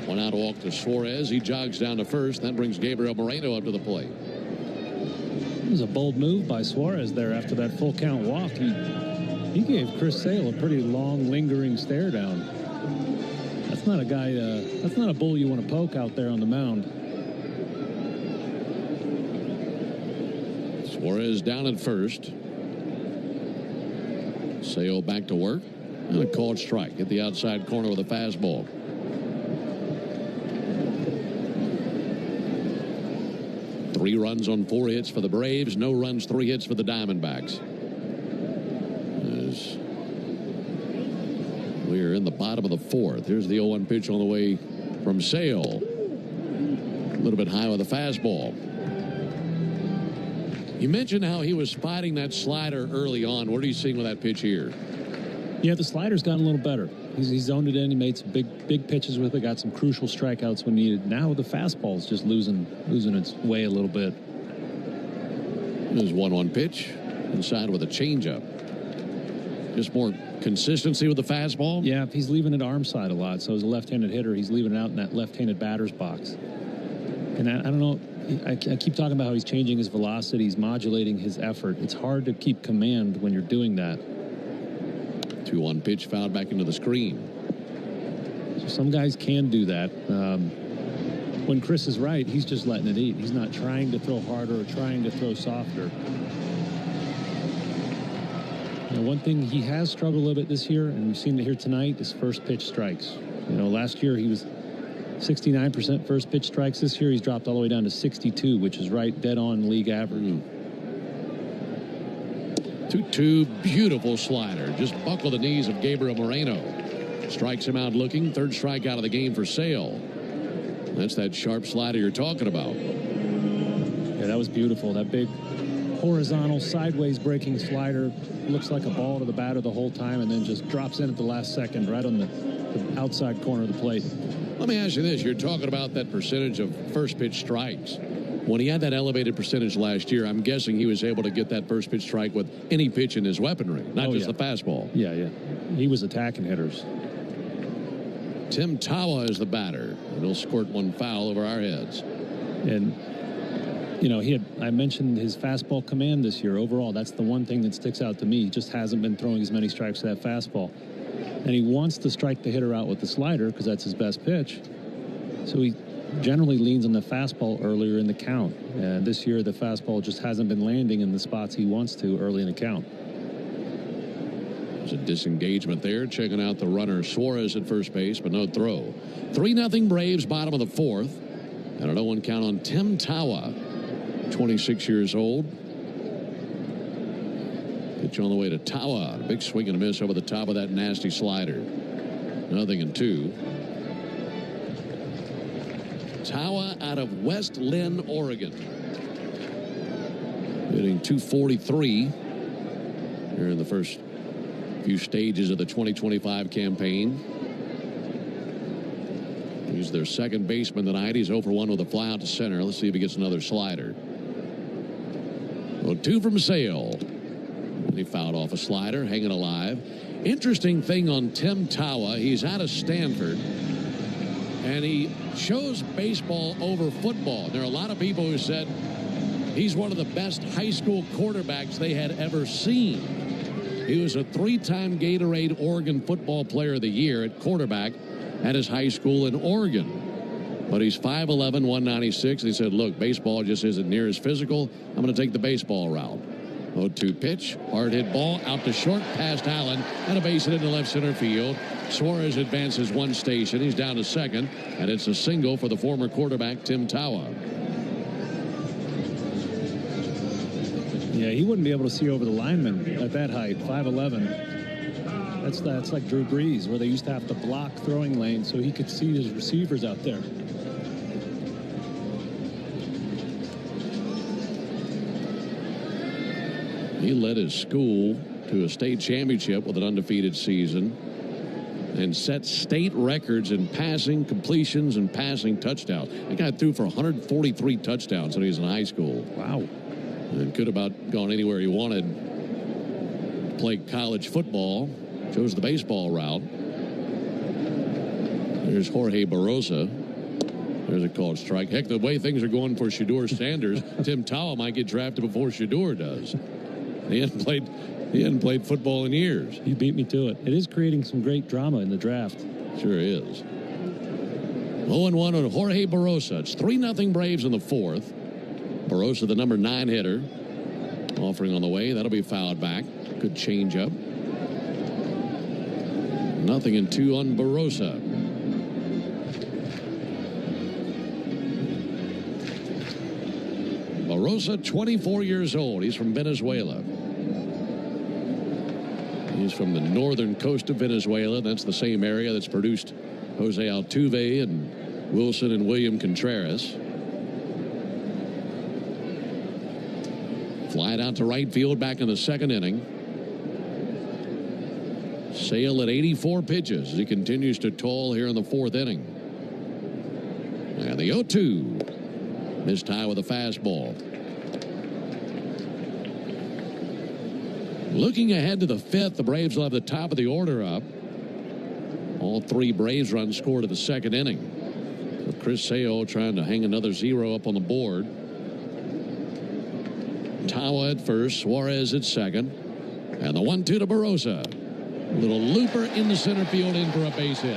[SPEAKER 22] 1 out walk to Suarez. He jogs down to first. That brings Gabriel Moreno up to the plate.
[SPEAKER 4] It was a bold move by Suarez there after that full count walk. He gave Chris Sale a pretty long, lingering stare down. That's not a guy, that's not a bull you want to poke out there on the mound.
[SPEAKER 22] Suarez down at first. Sale back to work. And a called strike at the outside corner with a fastball. Three runs on 4 hits for the Braves. No runs, 3 hits for the Diamondbacks. As we're in the bottom of the 4th. Here's the 0-1 pitch on the way from Sale. A little bit high with a fastball. You mentioned how he was spotting that slider early on. What are you seeing with that pitch here?
[SPEAKER 4] Yeah, the slider's gotten a little better. He's zoned it in. He made some big pitches with it. Got some crucial strikeouts when needed. Now the fastball's just losing its way a little bit.
[SPEAKER 22] There's 1-1 pitch inside with a changeup. Just more consistency with the fastball.
[SPEAKER 4] Yeah, he's leaving it arm side a lot. So as a left-handed hitter, he's leaving it out in that left-handed batter's box. And I don't know. I keep talking about how he's changing his velocity. He's modulating his effort. It's hard to keep command when you're doing that.
[SPEAKER 22] 2-1 pitch fouled back into the screen.
[SPEAKER 4] So some guys can do that. When Chris is right, he's just letting it eat. He's not trying to throw harder or trying to throw softer. One thing he has struggled a little bit this year, and we've seen it here tonight, is first pitch strikes. Last year he was 69% first pitch strikes. This year he's dropped all the way down to 62, which is right dead on league average.
[SPEAKER 22] 2-2, beautiful slider. Just buckled the knees of Gabriel Moreno. Strikes him out looking. Third strikeout of the game for Sale. That's that sharp slider you're talking about.
[SPEAKER 4] Yeah, that was beautiful. That big horizontal sideways breaking slider looks like a ball to the batter the whole time and then just drops in at the last second right on the outside corner of the plate.
[SPEAKER 22] Let me ask you this. You're talking about that percentage of first pitch strikes. When he had that elevated percentage last year, I'm guessing he was able to get that first pitch strike with any pitch in his weaponry, not just the fastball.
[SPEAKER 4] Yeah. He was attacking hitters.
[SPEAKER 22] Tim Tawa is the batter, and he'll squirt one foul over our heads.
[SPEAKER 4] And you know, I mentioned his fastball command this year. Overall, that's the one thing that sticks out to me. He just hasn't been throwing as many strikes to that fastball. And he wants to strike the hitter out with the slider because that's his best pitch. So he generally leans on the fastball earlier in the count. And this year, the fastball just hasn't been landing in the spots he wants to early in the count.
[SPEAKER 22] There's a disengagement there. Checking out the runner Suarez at first base, but no throw. 3-0 Braves, bottom of the fourth. And a 0-1 count on Tim Tawa. 26 years old. Pitch on the way to Tawa. A big swing and a miss over the top of that nasty slider. 0-2. Tawa out of West Lynn, Oregon. Hitting .243 here in the first few stages of the 2025 campaign. He's their second baseman tonight. He's 0 for 1 with a fly out to center. Let's see if he gets another slider. 0-2 from Sale. And he fouled off a slider, hanging alive. Interesting thing on Tim Tawa, he's out of Stanford, and he chose baseball over football. There are a lot of people who said he's one of the best high school quarterbacks they had ever seen. He was a 3-time Gatorade Oregon Football Player of the Year at quarterback at his high school in Oregon. But he's 5'11", 196. He said, look, baseball just isn't near as physical. I'm going to take the baseball route. 0-2 pitch. Hard hit ball out to short past Allen. And a base hit into left center field. Suarez advances one station. He's down to second. And it's a single for the former quarterback, Tim Tawa.
[SPEAKER 4] Yeah, he wouldn't be able to see over the lineman at that height, 5'11". That's like Drew Brees, where they used to have to block throwing lanes so he could see his receivers out there.
[SPEAKER 22] He led his school to a state championship with an undefeated season and set state records in passing completions and passing touchdowns. That guy threw for 143 touchdowns when he was in high school.
[SPEAKER 4] Wow.
[SPEAKER 22] And could have about gone anywhere he wanted. Played college football. Chose the baseball route. There's Jorge Barrosa. There's a called strike. Heck, the way things are going for Shedeur Sanders, Tim Tawa might get drafted before Shedeur does. He hadn't played football in years.
[SPEAKER 4] He beat me to it. It is creating some great drama in the draft.
[SPEAKER 22] Sure is. 0-1 on Jorge Barrosa. It's 3-0 Braves in the fourth. Barrosa, the number 9 hitter. Offering on the way. That'll be fouled back. Good change up. 0-2 on Barrosa. Barrosa, 24 years old. He's from Venezuela. He's from the northern coast of Venezuela. That's the same area that's produced Jose Altuve and Wilson and William Contreras. Flied out to right field back in the second inning. Sale at 84 pitches as he continues to toil here in the fourth inning. And the 0-2. This time with a fastball. Looking ahead to the fifth, the Braves will have the top of the order up. All 3 Braves runs scored in the second inning. So Chris Sale trying to hang another 0 up on the board. Tawa at first, Suarez at second. And the 1-2 to Barrosa. A little looper in the center field in for a base hit.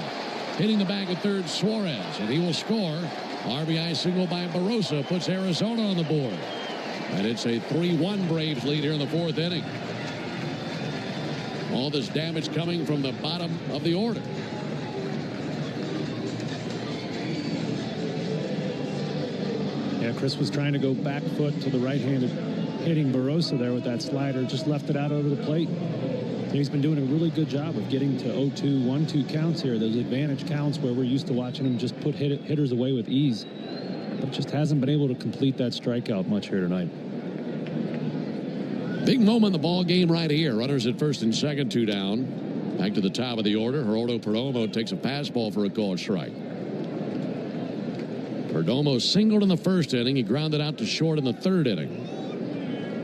[SPEAKER 22] Hitting the bag at third, Suarez, and he will score. RBI single by Barrosa puts Arizona on the board. And it's a 3-1 Braves lead here in the fourth inning. All this damage coming from the bottom of the order.
[SPEAKER 4] Yeah, Chris was trying to go back foot to the right-handed hitting Barroso there with that slider, just left it out over the plate. And he's been doing a really good job of getting to 0-2, 1-2 counts here. Those advantage counts where we're used to watching him just put hitters away with ease. But just hasn't been able to complete that strikeout much here tonight.
[SPEAKER 22] Big moment in the ball game right here. Runners at first and second, 2 down. Back to the top of the order. Geraldo Perdomo takes a fastball for a called strike. Perdomo singled in the first inning. He grounded out to short in the third inning.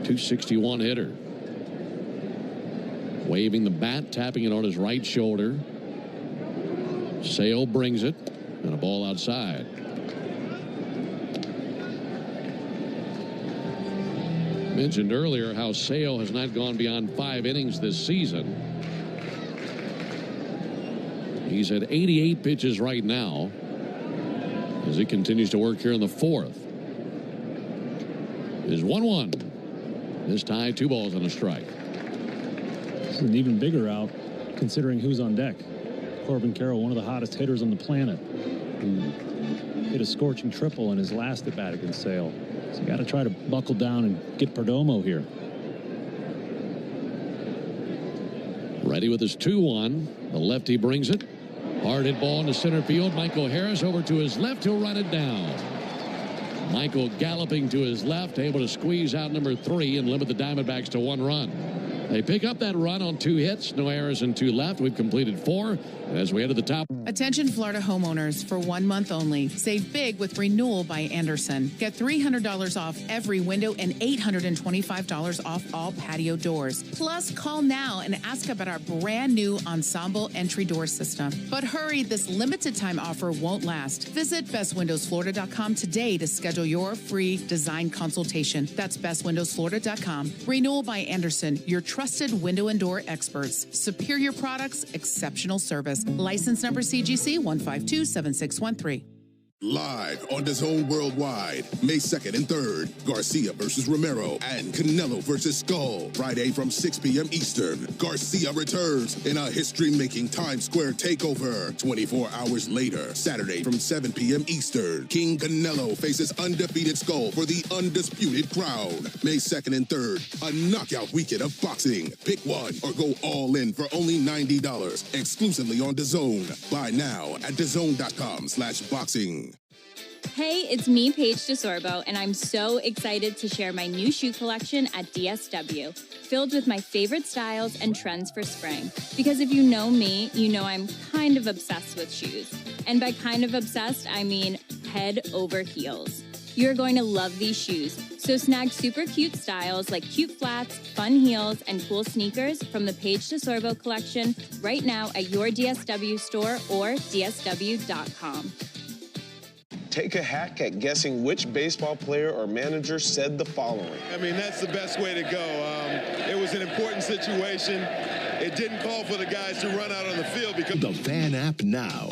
[SPEAKER 22] 261 hitter. Waving the bat, tapping it on his right shoulder. Sale brings it, and a ball outside. Mentioned earlier how Sale has not gone beyond 5 innings this season. He's at 88 pitches right now as he continues to work here in the fourth. Is 1-1. This tie, 2 balls and a strike.
[SPEAKER 4] This is an even bigger out considering who's on deck. Corbin Carroll, one of the hottest hitters on the planet, who hit a scorching triple in his last at bat against Sale. So you got to try to buckle down and get Perdomo here.
[SPEAKER 22] Ready with his 2-1. The lefty brings it. Hard hit ball into center field. Michael Harris over to his left. He'll run it down. Michael galloping to his left, able to squeeze out number 3 and limit the Diamondbacks to 1 run. They pick up that run on 2 hits, no errors and 2 left. We've completed 4 as we head to the top.
[SPEAKER 14] Attention Florida homeowners, for 1 month only. Save big with Renewal by Anderson. Get $300 off every window and $825 off all patio doors. Plus, call now and ask about our brand new Ensemble entry door system. But hurry, this limited time offer won't last. Visit bestwindowsflorida.com today to schedule your free design consultation. That's bestwindowsflorida.com. Renewal by Anderson, your trusted window and door experts. Superior products, exceptional service. License number CGC 1527613.
[SPEAKER 6] Live on DAZN Worldwide, May 2nd and 3rd, Garcia versus Romero and Canelo versus Skull. Friday from 6 p.m. Eastern, Garcia returns in a history-making Times Square takeover. 24 hours later, Saturday from 7 p.m. Eastern, King Canelo faces undefeated Skull for the undisputed crown. May 2nd and 3rd, a knockout weekend of boxing. Pick one or go all in for only $90, exclusively on DAZN. Buy now at DAZN.com/boxing.
[SPEAKER 15] Hey, it's me, Paige DeSorbo, and I'm so excited to share my new shoe collection at DSW, filled with my favorite styles and trends for spring. Because if you know me, you know I'm kind of obsessed with shoes. And by kind of obsessed, I mean head over heels. You're going to love these shoes, so snag super cute styles like cute flats, fun heels, and cool sneakers from the Paige DeSorbo collection right now at your DSW store or dsw.com.
[SPEAKER 11] Take a hack at guessing which baseball player or manager said the following.
[SPEAKER 17] I mean, that's the best way to go. It was an important situation. It didn't call for the guys to run out on the field because...
[SPEAKER 16] The Fan app now.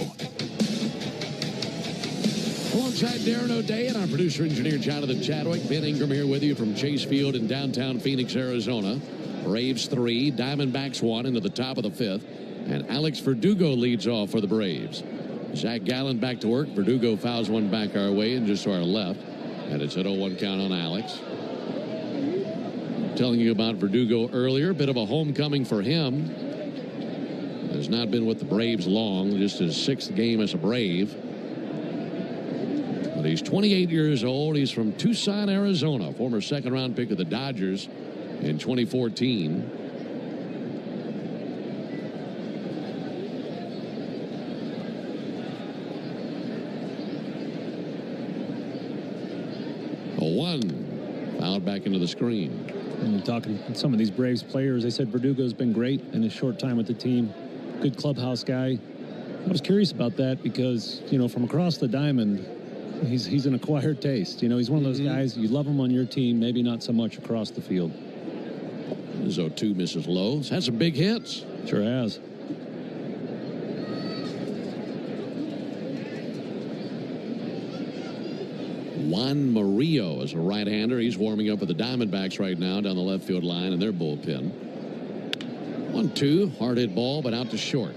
[SPEAKER 22] Alongside Darren O'Day and our producer-engineer Jonathan Chadwick, Ben Ingram here with you from Chase Field in downtown Phoenix, Arizona. Braves 3, Diamondbacks 1 into the top of the 5th. And Alex Verdugo leads off for the Braves. Zach Gallen back to work. Verdugo fouls one back our way and just to our left. And it's an 0-1 count on Alex. Telling you about Verdugo earlier. Bit of a homecoming for him. Has not been with the Braves long. Just his 6th game as a Brave. But he's 28 years old. He's from Tucson, Arizona. Former 2nd-round pick of the Dodgers in 2014. Fouled back into the screen.
[SPEAKER 4] And you're talking to some of these Braves players. They said Verdugo's been great in his short time with the team. Good clubhouse guy. I was curious about that because, you know, from across the diamond, he's an acquired taste. You know, he's one of those guys, you love him on your team, maybe not so much across the field.
[SPEAKER 22] 0-2 misses low. He's had some big hits.
[SPEAKER 4] Sure has.
[SPEAKER 22] Juan Murillo is a right-hander. He's warming up with the Diamondbacks right now down the left field line in their bullpen. 1-2, hard hit ball, but out to short.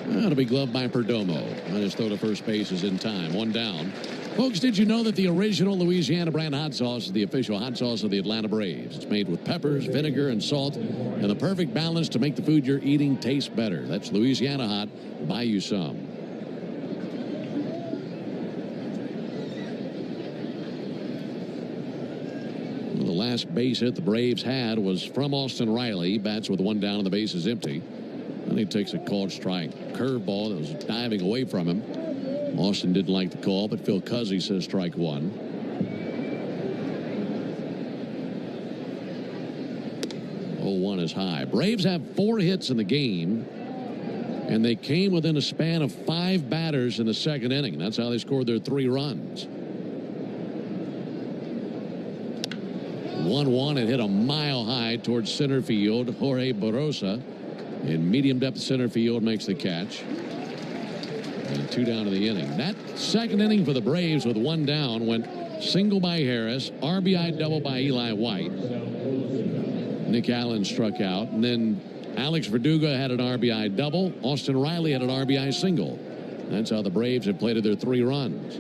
[SPEAKER 22] That'll be gloved by Perdomo. And his throw to first base is in time. 1 down. Folks, did you know that the original Louisiana brand hot sauce is the official hot sauce of the Atlanta Braves? It's made with peppers, vinegar, and salt, and the perfect balance to make the food you're eating taste better. That's Louisiana Hot. Buy you some. Well, the last base hit the Braves had was from Austin Riley. He bats with one down and the base is empty. And he takes a called strike. Curveball that was diving away from him. Austin didn't like the call, but Phil Cuzzy says strike one. 0-1 is high. Braves have 4 hits in the game, and they came within a span of 5 batters in the second inning. That's how they scored their 3 runs. 1-1, it hit a mile high towards center field. Jorge Barosa in medium depth center field makes the catch. And 2 down in the inning. That second inning for the Braves with 1 down went single by Harris, RBI double by Eli White. Nick Allen struck out, and then Alex Verdugo had an RBI double. Austin Riley had an RBI single. That's how the Braves have plated their 3 runs.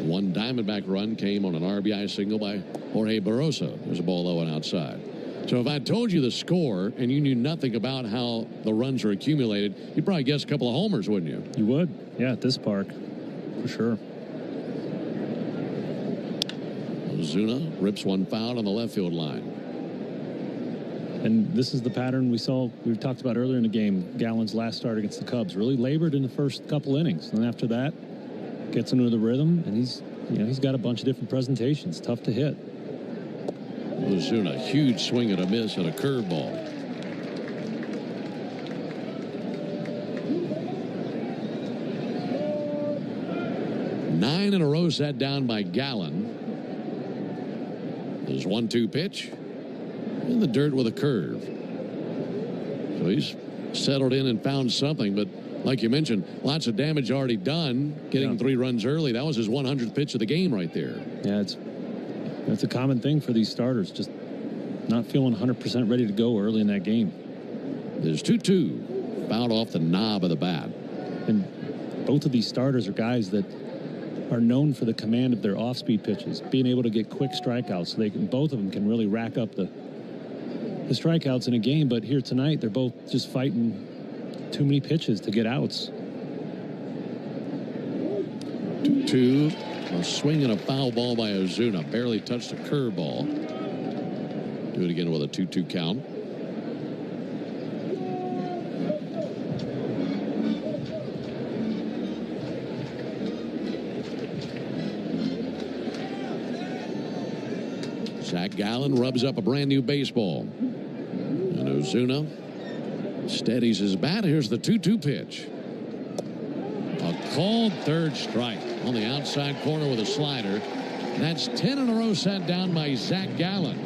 [SPEAKER 22] One Diamondback run came on an RBI single by Jorge Barosa. There's a ball low and outside. So if I told you the score and you knew nothing about how the runs are accumulated, you'd probably guess a couple of homers, wouldn't you?
[SPEAKER 4] You would. Yeah, at this park. For sure.
[SPEAKER 22] Ozuna rips one foul on the left field line.
[SPEAKER 4] And this is the pattern we talked about earlier in the game. Gallen's last start against the Cubs really labored in the first couple innings. And after that, gets into the rhythm, and he's got a bunch of different presentations. Tough to hit.
[SPEAKER 22] Ozuna, huge swing and a miss at a curveball. Nine in a row set down by Gallen. There's 1-2 pitch in the dirt with a curve. So he's settled in and found something, but like you mentioned, lots of damage already done. Getting 3 runs early. That was his 100th pitch of the game right there.
[SPEAKER 4] Yeah, that's a common thing for these starters. Just not feeling 100% ready to go early in that game.
[SPEAKER 22] There's 2-2. Fouled off the knob of the bat.
[SPEAKER 4] And both of these starters are guys that are known for the command of their off-speed pitches, being able to get quick strikeouts. So both of them can really rack up the strikeouts in a game. But here tonight, they're both just fighting too many pitches to get outs.
[SPEAKER 22] 2-2. A swing and a foul ball by Ozuna. Barely touched a curveball. Do it again with a 2-2 count. Zach Gallen rubs up a brand new baseball. And Ozuna steadies his bat. Here's the 2-2 pitch. A called third strike on the outside corner with a slider. That's 10 in a row set down by Zach Gallen.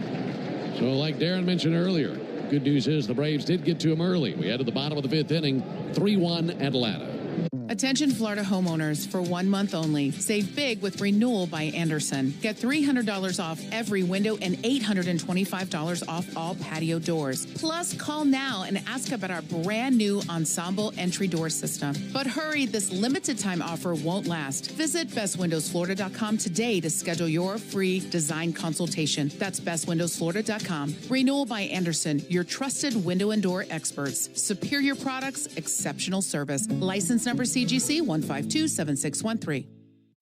[SPEAKER 22] So like Darren mentioned earlier, good news is the Braves did get to him early. We head to the bottom of the 5th inning, 3-1 Atlanta.
[SPEAKER 14] Attention Florida homeowners, for 1 month only. Save big with Renewal by Anderson. Get $300 off every window and $825 off all patio doors. Plus, call now and ask about our brand new ensemble entry door system. But hurry, this limited time offer won't last. Visit bestwindowsflorida.com today to schedule your free design consultation. That's bestwindowsflorida.com. Renewal by Anderson, your trusted window and door experts. Superior products, exceptional service. License number CGC 1527613.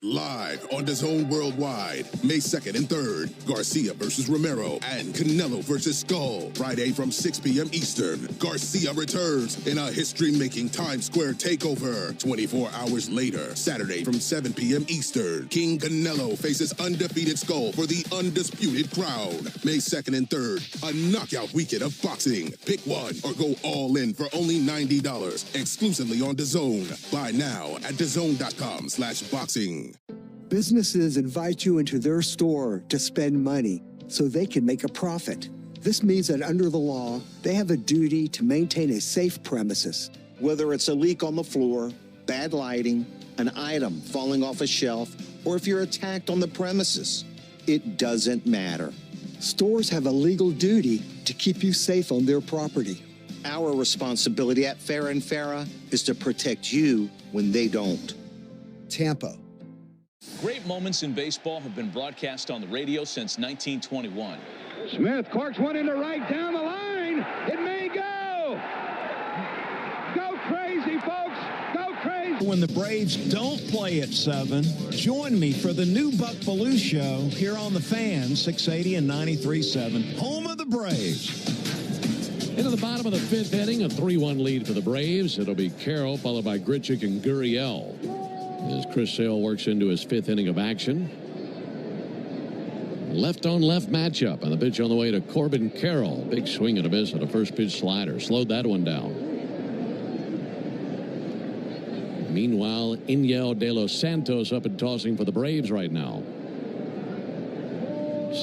[SPEAKER 6] Live on DAZN Worldwide, May 2nd and 3rd, Garcia versus Romero and Canelo versus Skull. Friday from 6 p.m. Eastern, Garcia returns in a history-making Times Square takeover. 24 hours later, Saturday from 7 p.m. Eastern, King Canelo faces undefeated Skull for the undisputed crown. May 2nd and 3rd, a knockout weekend of boxing. Pick one or go all in for only $90, exclusively on DAZN. Buy now at DAZN.com/boxing.
[SPEAKER 5] Businesses invite you into their store to spend money so they can make a profit. This means that under the law, they have a duty to maintain a safe premises.
[SPEAKER 13] Whether it's a leak on the floor, bad lighting, an item falling off a shelf, or if you're attacked on the premises, it doesn't matter.
[SPEAKER 5] Stores have a legal duty to keep you safe on their property.
[SPEAKER 13] Our responsibility at Farah & Farah is to protect you when they don't.
[SPEAKER 5] Tampa.
[SPEAKER 1] Great moments in baseball have been broadcast on the radio since 1921.
[SPEAKER 19] Smith corks one into right down the line. It may go. Go crazy, folks. Go crazy.
[SPEAKER 20] When the Braves don't play at 7, join me for the new Buck Belue Show here on the Fan, 680 and 93.7, home of the Braves.
[SPEAKER 22] Into the bottom of the 5th inning, a 3-1 lead for the Braves. It'll be Carroll, followed by Grichuk and Gurriel, as Chris Sale works into his 5th inning of action. Left-on-left matchup, and the pitch on the way to Corbin Carroll. Big swing and a miss at a first-pitch slider. Slowed that one down. Meanwhile, Inyel De Los Santos up and tossing for the Braves right now.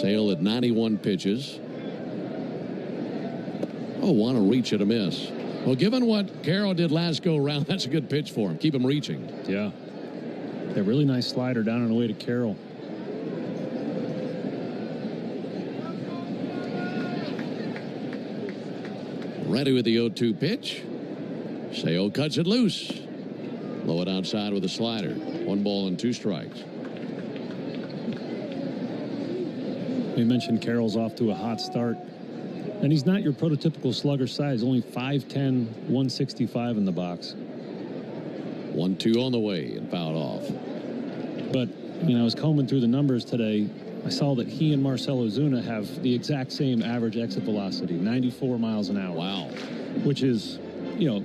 [SPEAKER 22] Sale at 91 pitches. Oh, want to reach at a miss. Well, given what Carroll did last go-around, that's a good pitch for him. Keep him reaching.
[SPEAKER 4] Yeah. A really nice slider down and away to Carroll.
[SPEAKER 22] Ready with the 0-2 pitch. Sale cuts it loose. Low it outside with a slider. 1 ball and 2 strikes.
[SPEAKER 4] We mentioned Carroll's off to a hot start. And he's not your prototypical slugger size. Only 5'10", 165 in the box.
[SPEAKER 22] 1-2 on the way and fouled off.
[SPEAKER 4] But, you know, I was combing through the numbers today. I saw that he and Marcell Ozuna have the exact same average exit velocity, 94 miles an hour.
[SPEAKER 22] Wow.
[SPEAKER 4] Which is, you know,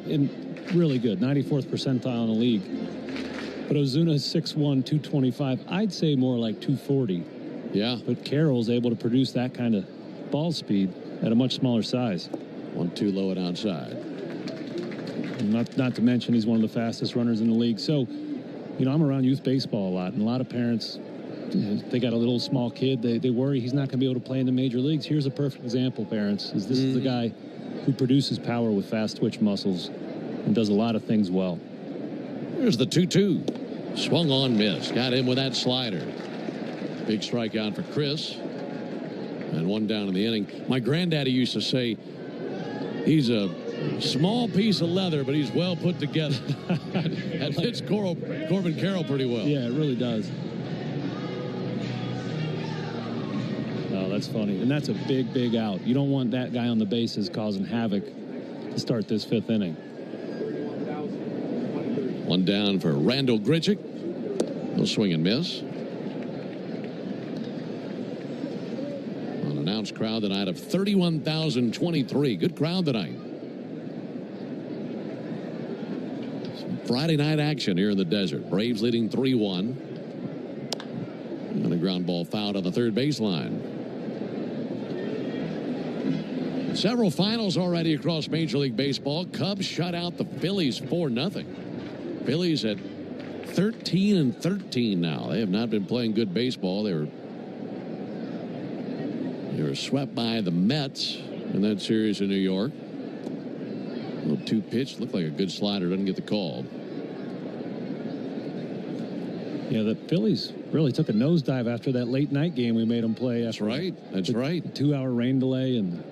[SPEAKER 4] really good, 94th percentile in the league. But Ozuna's 6'1", 225. I'd say more like 240.
[SPEAKER 22] Yeah.
[SPEAKER 4] But Carroll's able to produce that kind of ball speed at a much smaller size.
[SPEAKER 22] 1-2 low and outside.
[SPEAKER 4] Not to mention he's one of the fastest runners in the league. So, you know, I'm around youth baseball a lot, and a lot of parents, they got a little small kid. They worry he's not going to be able to play in the major leagues. Here's a perfect example, parents. This is the guy who produces power with fast twitch muscles and does a lot of things well.
[SPEAKER 22] Here's the 2-2. Swung on, miss. Got him with that slider. Big strikeout for Chris. And 1 down in the inning. My granddaddy used to say he's a small piece of leather, but he's well put together. That fits Corbin Carroll pretty well.
[SPEAKER 4] Yeah, it really does. Oh, that's funny. And that's a big, big out. You don't want that guy on the bases causing havoc to start this 5th inning.
[SPEAKER 22] 1 down for Randall Grichuk. No swing and miss. Announced crowd tonight of 31,023. Good crowd tonight. Some Friday night action here in the desert. Braves leading 3-1. And a ground ball fouled on the third baseline. Several finals already across Major League Baseball. Cubs shut out the Phillies 4-0. Phillies at 13-13 now. They have not been playing good baseball. They were swept by the Mets in that series in New York. Little 2-pitch, looked like a good slider, doesn't get the call.
[SPEAKER 4] Yeah, the Phillies really took a nosedive after that late night game we made them play.
[SPEAKER 22] That's right. That's right.
[SPEAKER 4] 2-hour rain delay, and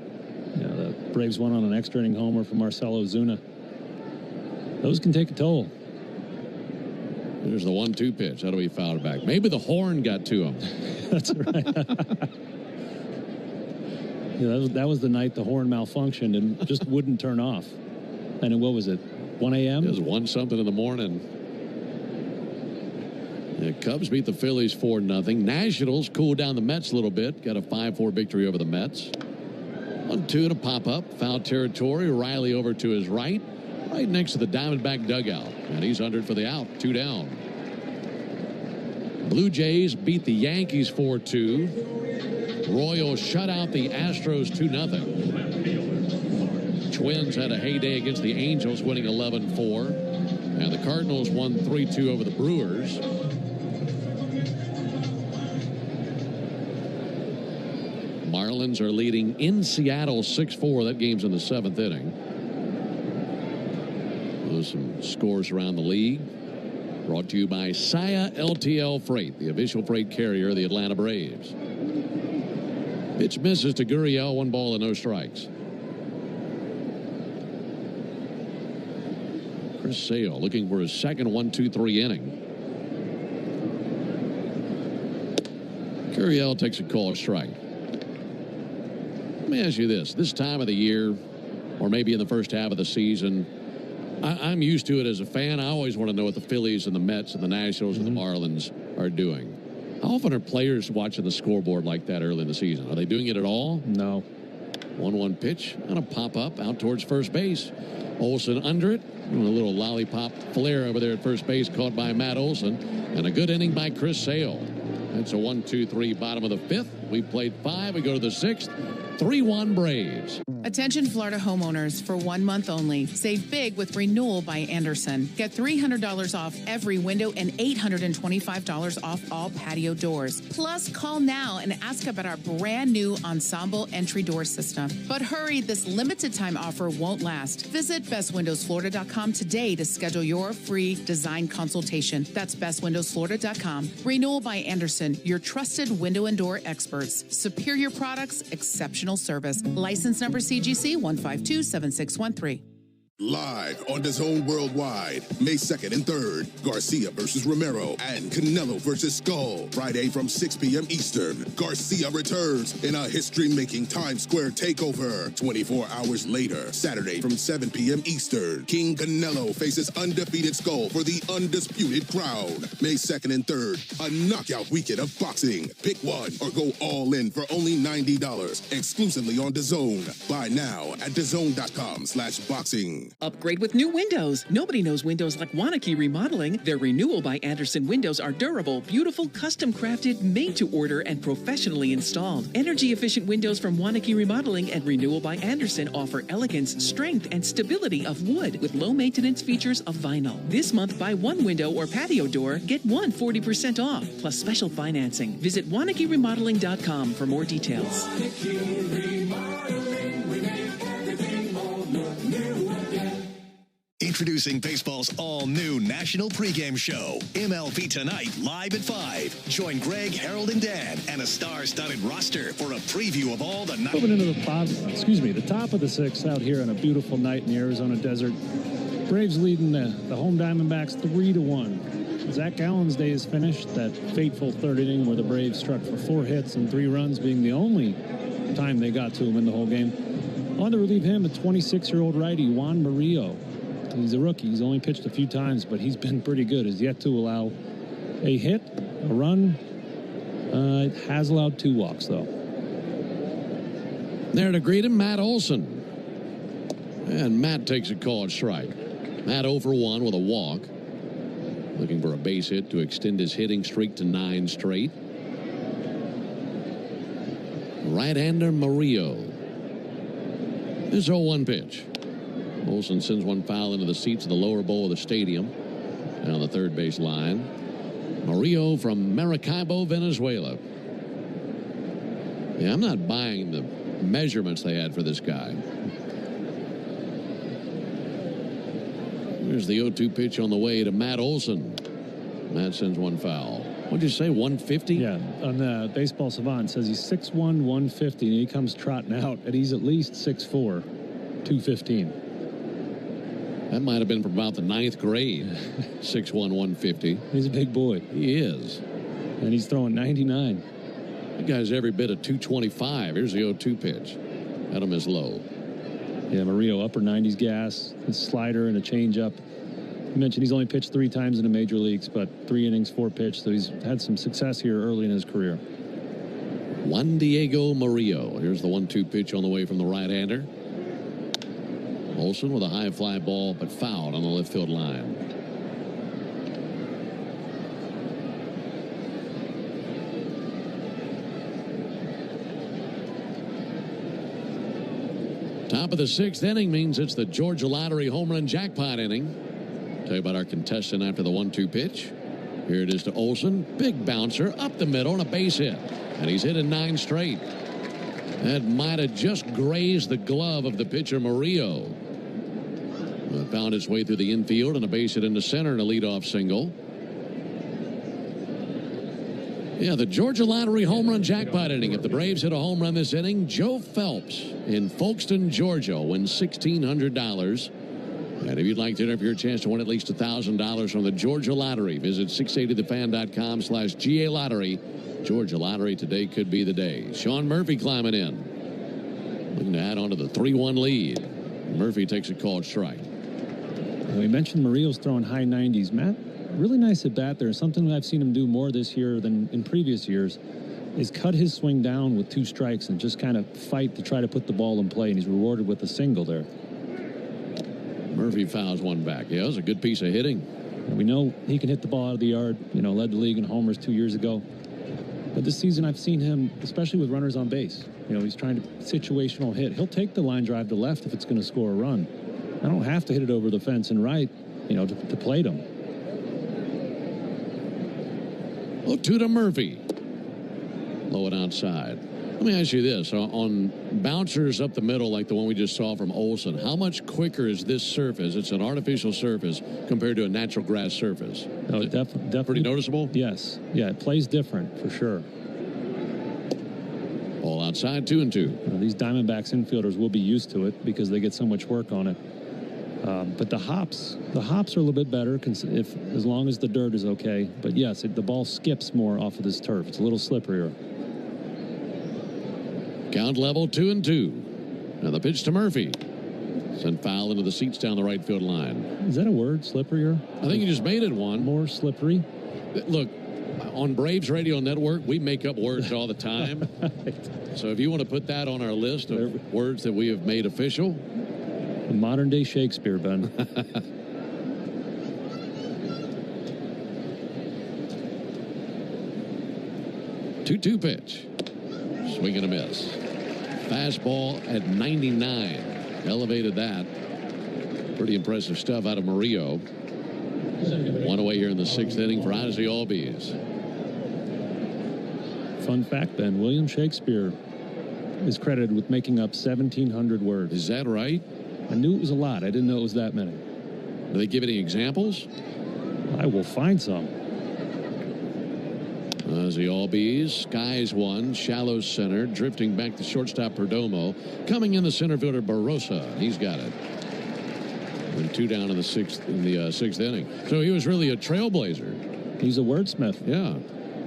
[SPEAKER 4] you know, the Braves went on an extra inning homer from Marcell Ozuna. Those can take a toll.
[SPEAKER 22] There's the 1-2 pitch. That'll be fouled back. Maybe the horn got to him.
[SPEAKER 4] That's right. Yeah, that was the night the horn malfunctioned and just wouldn't turn off. And what was it, 1 a.m.?
[SPEAKER 22] It was 1-something in the morning. The Cubs beat the Phillies 4-0. Nationals cooled down the Mets a little bit. Got a 5-4 victory over the Mets. 1-2 to pop up. Foul territory. Riley over to his right next to the Diamondback dugout. And he's under it for the out. 2 down. Blue Jays beat the Yankees 4-2. Royals shut out the Astros 2-0. Twins had a heyday against the Angels, winning 11-4. And the Cardinals won 3-2 over the Brewers. Marlins are leading in Seattle 6-4. That game's in the 7th inning. Those some scores around the league. Brought to you by Saya LTL Freight, the official freight carrier of the Atlanta Braves. Pitch misses to Gurriel, 1 ball and no strikes. Chris Sale looking for his second 1-2-3 inning. Curiel takes a called strike. Let me ask you this time of the year, or maybe in the first half of the season, I'm used to it as a fan. I always want to know what the Phillies and the Mets and the Nationals and the Marlins are doing. How often are players watching the scoreboard like that early in the season? Are they doing it at all?
[SPEAKER 4] No.
[SPEAKER 22] 1-1 pitch. Going to pop up out towards first base. Olsen under it. A little lollipop flare over there at first base caught by Matt Olson. And a good inning by Chris Sale. That's a 1-2-3 bottom of the fifth. We played 5. We go to the 6th. 3-1 Braves.
[SPEAKER 14] Attention Florida homeowners, for 1 month only. Save big with Renewal by Anderson. Get $300 off every window and $825 off all patio doors. Plus, call now and ask about our brand new Ensemble entry door system. But hurry, this limited time offer won't last. Visit bestwindowsflorida.com today to schedule your free design consultation. That's bestwindowsflorida.com. Renewal by Anderson, your trusted window and door experts. Superior products, exceptional service. License number CGC 1527613.
[SPEAKER 6] Live on DAZN Worldwide, May 2nd and 3rd, Garcia versus Romero and Canelo versus Skull. Friday from 6 p.m. Eastern, Garcia returns in a history-making Times Square takeover. 24 hours later, Saturday from 7 p.m. Eastern, King Canelo faces undefeated Skull for the undisputed crown. May 2nd and 3rd, a knockout weekend of boxing. Pick one or go all in for only $90, exclusively on DAZN. Buy now at DAZN.com/boxing.
[SPEAKER 10] Upgrade with new windows. Nobody knows windows like Wanakee Remodeling. Their Renewal by Anderson windows are durable, beautiful, custom crafted, made to order, and professionally installed. Energy efficient windows from Wanakee Remodeling and Renewal by Anderson offer elegance, strength, and stability of wood with low maintenance features of vinyl. This month, buy one window or patio door, get one 40% off, plus special financing. Visit WanakeeRemodeling.com for more details.
[SPEAKER 16] Introducing baseball's all-new national pregame show, MLB Tonight, live at 5. Join Greg, Harold, and Dan, and a star-studded roster for a preview of all the...
[SPEAKER 4] Moving into the top of the 6th out here on a beautiful night in the Arizona desert. Braves leading the home Diamondbacks 3-1. Zach Gallen's day is finished. That fateful third inning where the Braves struck for 4 hits and 3 runs, being the only time they got to him in the whole game. On to relieve him, a 26-year-old righty, Juan Murillo. He's a rookie. He's only pitched a few times, but he's been pretty good. Has yet to allow a hit, a run. It has allowed 2 walks, though.
[SPEAKER 22] There to greet him, Matt Olson. And Matt takes a called strike. Matt 0 for 1 with a walk. Looking for a base hit to extend his hitting streak to 9 straight. Right-hander Murillo. This 0-1 pitch. Olson sends one foul into the seats of the lower bowl of the stadium. Down the third base line. Murillo from Maracaibo, Venezuela. Yeah, I'm not buying the measurements they had for this guy. Here's the 0-2 pitch on the way to Matt Olson. Matt sends one foul. What'd you say, 150?
[SPEAKER 4] Yeah, on the Baseball Savant says he's 6'1", 150, and he comes trotting out, and he's at least 6'4", 215.
[SPEAKER 22] That might have been from about the 9th grade. 6'1", 150.
[SPEAKER 4] He's a big boy.
[SPEAKER 22] He is.
[SPEAKER 4] And he's throwing 99.
[SPEAKER 22] That guy's every bit of 225. Here's the 0-2 pitch. Adam is low.
[SPEAKER 4] Yeah, Murillo, upper 90s gas, a slider and a changeup. You mentioned he's only pitched 3 times in the major leagues, but 3 innings, 4 pitch, so he's had some success here early in his career.
[SPEAKER 22] Juan Diego Murillo. Here's the 1-2 pitch on the way from the right-hander. Olson with a high fly ball, but fouled on the left field line. Top of the 6th inning means it's the Georgia Lottery home run jackpot inning. Tell you about our contestant after the 1-2 pitch. Here it is to Olson. Big bouncer up the middle and a base hit. And he's hit in 9 straight. That might have just grazed the glove of the pitcher Murillo. It found its way through the infield and a base hit into center and a leadoff single. Yeah, the Georgia Lottery home run jackpot inning. If the Braves hit a home run this inning, Joe Phelps in Folkestone, Georgia wins $1,600. And if you'd like to enter for your chance to win at least $1,000 from the Georgia Lottery, visit 680thefan.com/GA Lottery. Georgia Lottery, today could be the day. Sean Murphy climbing in. Looking to add on to the 3-1 lead. Murphy takes a called strike.
[SPEAKER 4] We mentioned Murillo's throwing high 90s. Matt, really nice at bat there. Something I've seen him do more this year than in previous years is cut his swing down with 2 strikes and just kind of fight to try to put the ball in play, and he's rewarded with a single there.
[SPEAKER 22] Murphy fouls one back. Yeah, it was a good piece of hitting.
[SPEAKER 4] And we know he can hit the ball out of the yard. You know, led the league in homers 2 years ago. But this season I've seen him, especially with runners on base. You know, he's trying to situational hit. He'll take the line drive to left if it's going to score a run. I don't have to hit it over the fence and right, you know, to plate him.
[SPEAKER 22] 0-2 to Murphy. Low and outside. Let me ask you this. On bouncers up the middle like the one we just saw from Olson, how much quicker is this surface? It's an artificial surface compared to a natural grass surface.
[SPEAKER 4] No, definitely.
[SPEAKER 22] Pretty noticeable?
[SPEAKER 4] Yes. Yeah, it plays different for sure.
[SPEAKER 22] All outside, 2-2.
[SPEAKER 4] Well, these Diamondbacks infielders will be used to it because they get so much work on it. But the hops are a little bit better as long as the dirt is okay. But yes, the ball skips more off of this turf. It's a little slipperier.
[SPEAKER 22] Count level 2-2. Now the pitch to Murphy. Sent foul into the seats down the right field line.
[SPEAKER 4] Is that a word, slipperier?
[SPEAKER 22] I think you just made it one.
[SPEAKER 4] More slippery?
[SPEAKER 22] Look, on Braves Radio Network, we make up words all the time. Right. So if you want to put that on our list of words that we have made official.
[SPEAKER 4] Modern day Shakespeare, Ben.
[SPEAKER 22] 2-2 pitch. Swing and a miss. Fastball at 99. Elevated that. Pretty impressive stuff out of Murillo. One away here in the 6th inning for Ozzie Albies.
[SPEAKER 4] Fun fact, Ben, William Shakespeare is credited with making up 1,700 words.
[SPEAKER 22] Is that right?
[SPEAKER 4] I knew it was a lot. I didn't know it was that many.
[SPEAKER 22] Do they give any examples?
[SPEAKER 4] I will find some.
[SPEAKER 22] Ozzie Albies, skies one, shallow center, drifting back to shortstop Perdomo. Coming in the center fielder Barossa. He's got it. And 2 down in the 6th inning. So he was really a trailblazer.
[SPEAKER 4] He's a wordsmith.
[SPEAKER 22] Yeah.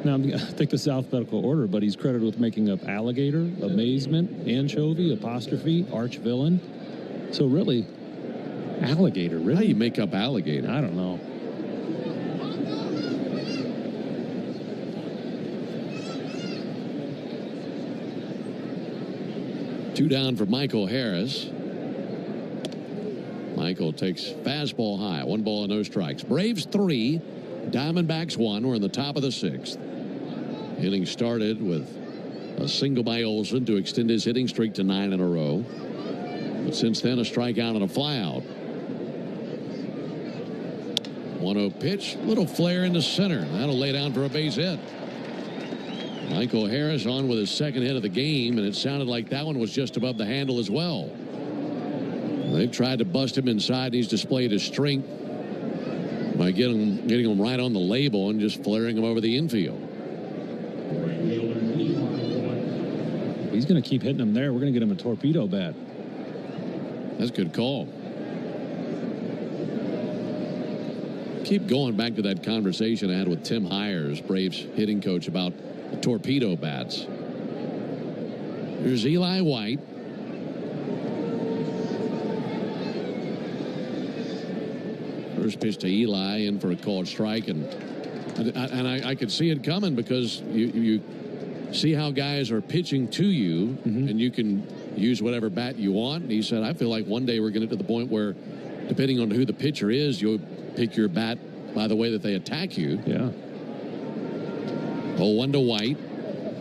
[SPEAKER 4] Now, I think it's alphabetical order, but he's credited with making up alligator, amazement, anchovy, apostrophe, arch villain. So really, alligator, really?
[SPEAKER 22] How do you make up alligator?
[SPEAKER 4] I don't know.
[SPEAKER 22] Two down for Michael Harris. Michael takes fastball high. 1 ball and no strikes. Braves 3, Diamondbacks 1. We're in the top of the 6th. Inning started with a single by Olson to extend his hitting streak to 9 in a row. But since then, a strikeout and a flyout. 1-0 pitch. Little flare into center. That'll lay down for a base hit. Michael Harris on with his 2nd hit of the game, and it sounded like that one was just above the handle as well. They've tried to bust him inside, and he's displayed his strength by getting him right on the label and just flaring him over the infield.
[SPEAKER 4] He's going to keep hitting him there. We're going to get him a torpedo bat.
[SPEAKER 22] That's a good call. Keep going back to that conversation I had with Tim Hires, Braves hitting coach, about the torpedo bats. Here's Eli White. First pitch to Eli, in for a called strike, and I could see it coming because you see how guys are pitching to you, and you can use whatever bat you want. And he said, I feel like one day we're going to get to the point where, depending on who the pitcher is, you'll pick your bat by the way that they attack you.
[SPEAKER 4] Yeah.
[SPEAKER 22] 0-1 to White.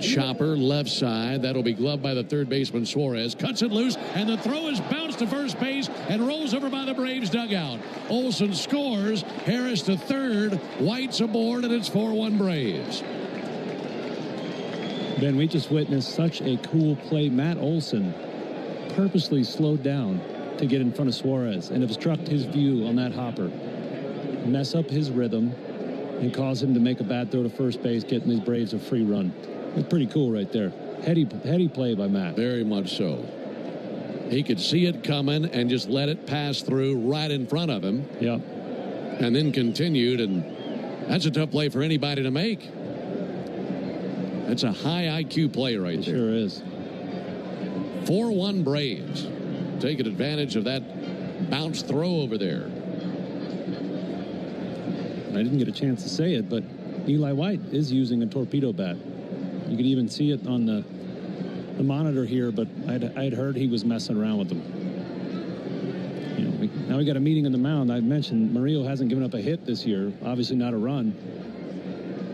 [SPEAKER 22] Chopper left side. That'll be gloved by the third baseman Suarez. Cuts it loose, and the throw is bounced to first base and rolls over by the Braves dugout. Olson scores. Harris to third. White's aboard, and it's 4-1 Braves.
[SPEAKER 4] Ben, we just witnessed such a cool play. Matt Olson purposely slowed down to get in front of Suarez and obstruct his view on that hopper, mess up his rhythm, and cause him to make a bad throw to first base, getting these Braves a free run. It's pretty cool right there. Heady play by Matt.
[SPEAKER 22] Very much so. He could see it coming and just let it pass through right in front of him.
[SPEAKER 4] Yeah.
[SPEAKER 22] And then continued, and that's a tough play for anybody to make. That's a high IQ play right there.
[SPEAKER 4] Sure is.
[SPEAKER 22] 4-1 Braves. Taking advantage of that bounce throw over there.
[SPEAKER 4] I didn't get a chance to say it, but Eli White is using a torpedo bat. You could even see it on the monitor here, but I'd heard he was messing around with them. You know, now we got a meeting on the mound. I mentioned Murillo hasn't given up a hit this year, obviously not a run.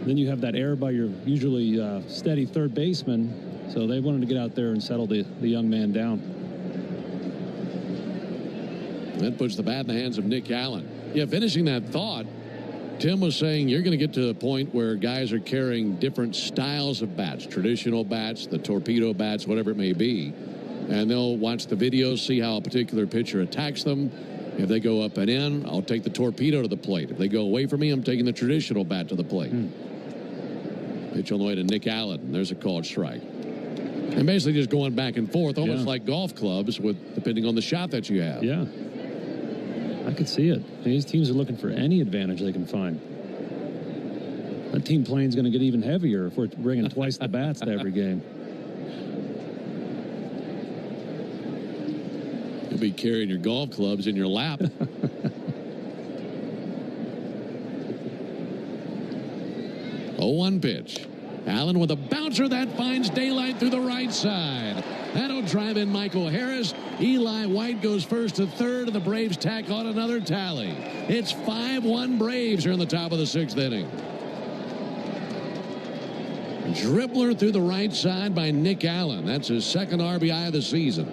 [SPEAKER 4] Then you have that error by your usually steady third baseman, so they wanted to get out there and settle the young man down.
[SPEAKER 22] That puts the bat in the hands of Nick Allen. Yeah, finishing that thought, Tim was saying you're going to get to the point where guys are carrying different styles of bats, traditional bats, the torpedo bats, whatever it may be, and they'll watch the videos, see how a particular pitcher attacks them. If they go up and in, I'll take the torpedo to the plate. If they go away from me, I'm taking the traditional bat to the plate. Pitch on the way to Nick Allen. There's a called strike. And basically just going back and forth, almost like golf clubs, with depending on the shot that you have.
[SPEAKER 4] Yeah. I could see it. These teams are looking for any advantage they can find. That team playing is going to get even heavier if we're bringing twice the bats to every game.
[SPEAKER 22] You'll be carrying your golf clubs in your lap. 0-1 pitch. Allen with a bouncer that finds daylight through the right side. That'll drive in Michael Harris. Eli White goes first to third, and the Braves tack on another tally. It's 5-1 Braves here in the top of the 6th inning. Dribbler through the right side by Nick Allen. That's his second RBI of the season.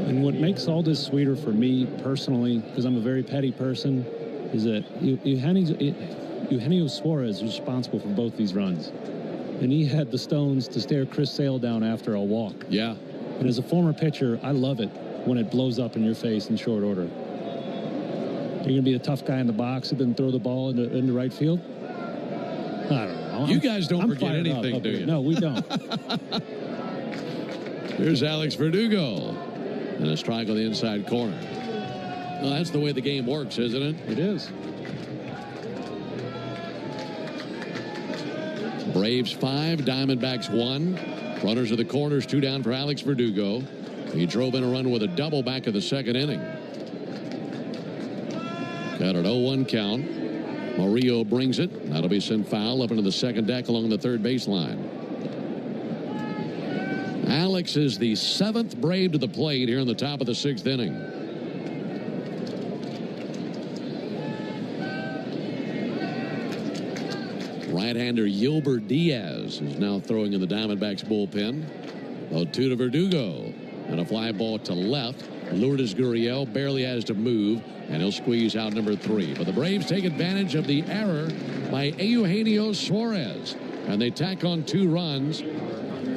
[SPEAKER 4] And what makes all this sweeter for me personally, because I'm a very petty person, is that Eugenio Suarez is responsible for both these runs. And he had the stones to stare Chris Sale down after a walk.
[SPEAKER 22] Yeah.
[SPEAKER 4] And as a former pitcher, I love it when it blows up in your face in short order. You're going to be a tough guy in the box and then throw the ball into right field? I don't know.
[SPEAKER 22] You guys don't forget anything, do you?
[SPEAKER 4] No, we don't.
[SPEAKER 22] Here's Alex Verdugo. And a strike on the inside corner. Well, that's the way the game works, isn't it?
[SPEAKER 4] It is.
[SPEAKER 22] Braves 5, Diamondbacks 1. Runners of the corners, 2 down for Alex Verdugo. He drove in a run with a double back of the 2nd inning. Got an 0-1 count. Murillo brings it. That'll be sent foul up into the second deck along the third baseline. Alex is the 7th Brave to the plate here in the top of the 6th inning. Right-hander Yilber Diaz is now throwing in the Diamondbacks bullpen. 0-2 to Verdugo. And a fly ball to left. Lourdes Gurriel barely has to move, and he'll squeeze out number 3. But the Braves take advantage of the error by Eugenio Suarez. And they tack on 2 runs,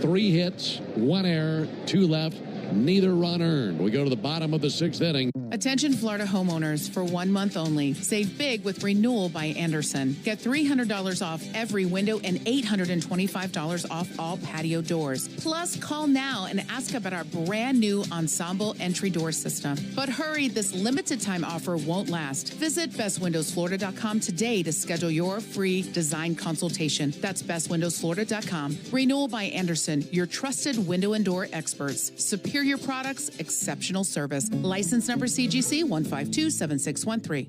[SPEAKER 22] 3 hits, 1 error, 2 left, neither run earned. We go to the bottom of the 6th inning.
[SPEAKER 14] Attention Florida homeowners, for 1 month only. Save big with Renewal by Anderson. Get $300 off every window and $825 off all patio doors. Plus, call now and ask about our brand new Ensemble entry door system. But hurry, this limited time offer won't last. Visit bestwindowsflorida.com today to schedule your free design consultation. That's bestwindowsflorida.com. Renewal by Anderson, your trusted window and door experts. Superior products, exceptional service. License number CGC 1527613.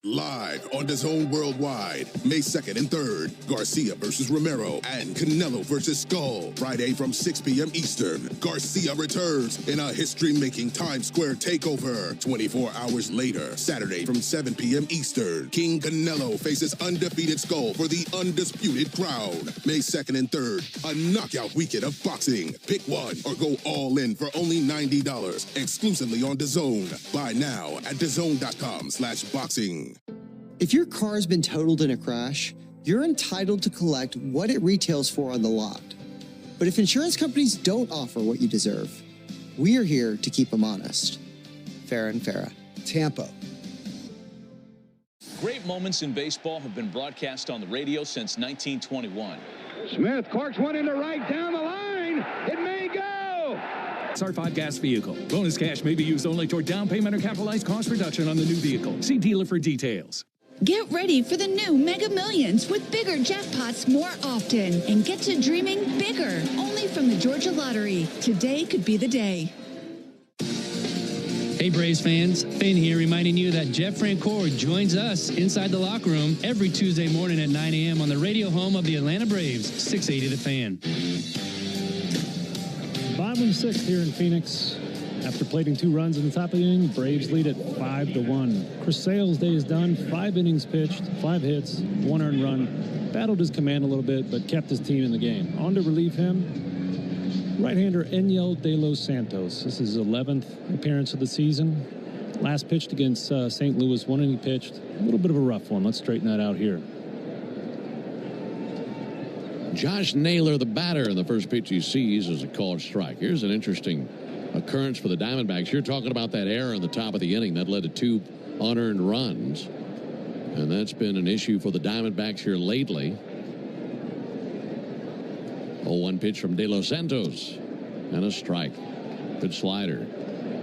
[SPEAKER 6] Live on DAZN Worldwide, May 2nd and 3rd, Garcia versus Romero and Canelo versus Skull. Friday from 6 p.m. Eastern, Garcia returns in a history-making Times Square takeover. 24 hours later, Saturday from 7 p.m. Eastern, King Canelo faces undefeated Skull for the undisputed crown. May 2nd and 3rd, a knockout weekend of boxing. Pick one or go all in for only $90, exclusively on DAZN. Buy now at DAZN.com/boxing.
[SPEAKER 5] If your car's been totaled in a crash, you're entitled to collect what it retails for on the lot. But if insurance companies don't offer what you deserve, we are here to keep them honest. Farah and Farah, Tampa.
[SPEAKER 1] Great moments in baseball have been broadcast on the radio since 1921.
[SPEAKER 19] Smith corks one into right down the line. It may go.
[SPEAKER 2] XR5 gas vehicle. Bonus cash may be used only toward down payment or capitalized cost reduction on the new vehicle. See dealer for details.
[SPEAKER 7] Get ready for the new Mega Millions with bigger jackpots more often and get to dreaming bigger. Only from the Georgia Lottery. Today could be the day.
[SPEAKER 18] Hey Braves fans, Finn here reminding you that Jeff Francoeur joins us inside the locker room every Tuesday morning at 9 a.m. on the radio home of the Atlanta Braves, 680 The Fan.
[SPEAKER 4] Bottom of the sixth here in Phoenix. After plating 2 runs in the top of the inning, Braves lead it 5-1. Chris Sale's day is done. 5 innings pitched, 5 hits, 1 earned run. Battled his command a little bit, but kept his team in the game. On to relieve him, right-hander Enyel De Los Santos. This is his 11th appearance of the season. Last pitched against St. Louis, 1 inning pitched. A little bit of a rough one. Let's straighten that out here.
[SPEAKER 22] Josh Naylor, the batter, and the first pitch he sees is a called strike. Here's an interesting occurrence for the Diamondbacks. You're talking about that error in the top of the inning that led to 2 unearned runs, and that's been an issue for the Diamondbacks here lately. 0-1 pitch from De Los Santos and a strike. Good slider.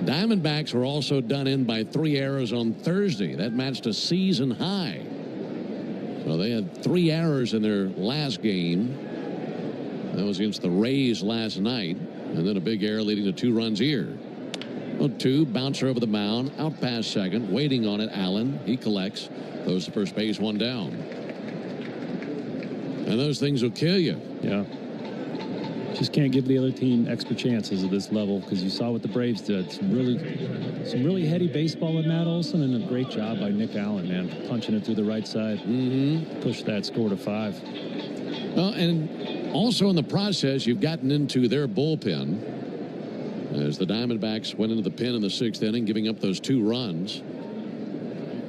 [SPEAKER 22] Diamondbacks were also done in by 3 errors on Thursday. That matched a season high. So they had 3 errors in their last game. That was against the Rays last night. And then a big error leading to 2 runs here. 0-2, bouncer over the mound, out past second, waiting on it. Allen, he collects, goes to first base, 1 down. And those things will kill you.
[SPEAKER 4] Yeah. Just can't give the other team extra chances at this level, because you saw what the Braves did. Some really heady baseball with Matt Olson, and a great job by Nick Allen, man, punching it through the right side. Push that score to 5.
[SPEAKER 22] Well, and also in the process, you've gotten into their bullpen as the Diamondbacks went into the pen in the 6th inning, giving up those 2 runs.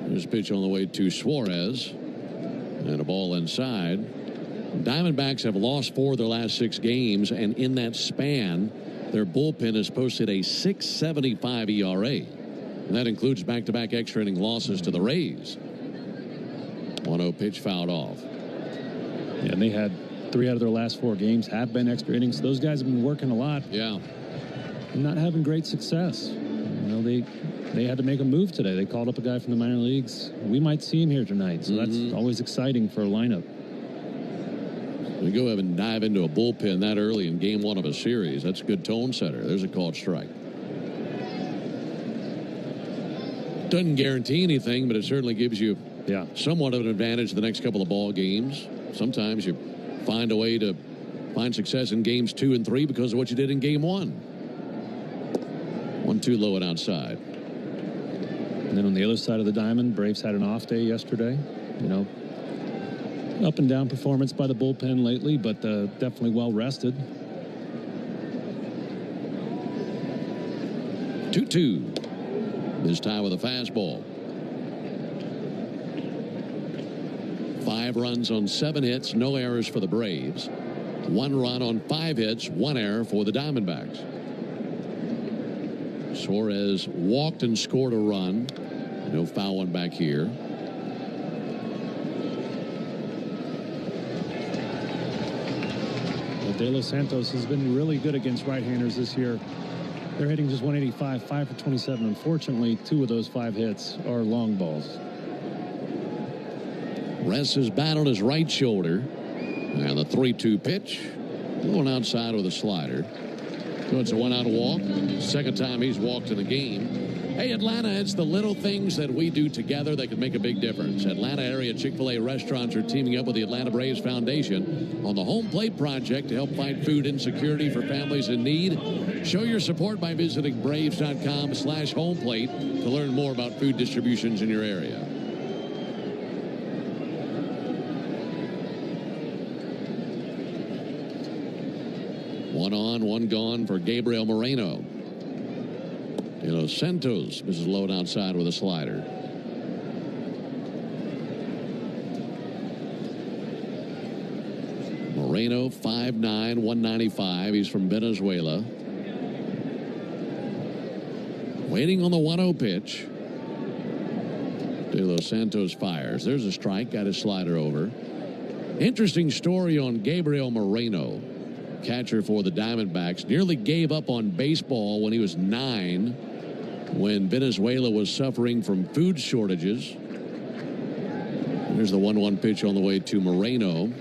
[SPEAKER 22] There's a pitch on the way to Suarez, and a ball inside. Diamondbacks have lost 4 of their last 6 games, and in that span, their bullpen has posted a 6.75 ERA. And that includes back-to-back extra inning losses to the Rays. 1-0 pitch fouled off.
[SPEAKER 4] Yeah, and they had 3 out of their last 4 games have been extra innings. Those guys have been working a lot.
[SPEAKER 22] Yeah.
[SPEAKER 4] And not having great success. You know, they had to make a move today. They called up a guy from the minor leagues. We might see him here tonight, so that's always exciting for a lineup.
[SPEAKER 22] We go ahead and dive into a bullpen that early in game 1 of a series. That's a good tone setter. There's a called strike. Doesn't guarantee anything, but it certainly gives you somewhat of an advantage the next couple of ball games. Sometimes you find a way to find success in games 2 and 3 because of what you did in game 1. 1-2 low and outside.
[SPEAKER 4] And then on the other side of the diamond, Braves had an off day yesterday. You know, up and down performance by the bullpen lately, but definitely well rested.
[SPEAKER 22] 2-2. This time with a fastball. 5 runs on 7 hits, no errors for the Braves. 1 run on 5 hits, 1 error for the Diamondbacks. Suarez walked and scored a run. No foul one back here.
[SPEAKER 4] De Los Santos has been really good against right-handers this year. They're hitting just 185, 5 for 27. Unfortunately, 2 of those 5 hits are long balls.
[SPEAKER 22] Ress has battled his right shoulder. And the 3-2 pitch. Going outside with a slider. So it's a 1-out walk. 2nd time he's walked in the game. Hey, Atlanta, it's the little things that we do together that can make a big difference. Atlanta area Chick-fil-A restaurants are teaming up with the Atlanta Braves Foundation on the Home Plate Project to help fight food insecurity for families in need. Show your support by visiting braves.com/homeplate to learn more about food distributions in your area. One on, 1 gone for Gabriel Moreno. De Los Santos misses low and outside with a slider. Moreno, 5'9", 195. He's from Venezuela. Waiting on the 1-0 pitch. De Los Santos fires. There's a strike. Got his slider over. Interesting story on Gabriel Moreno. catcher for the Diamondbacks. Nearly gave up on baseball when he was 9, when Venezuela was suffering from food shortages. Here's the 1-1 pitch on the way to Moreno.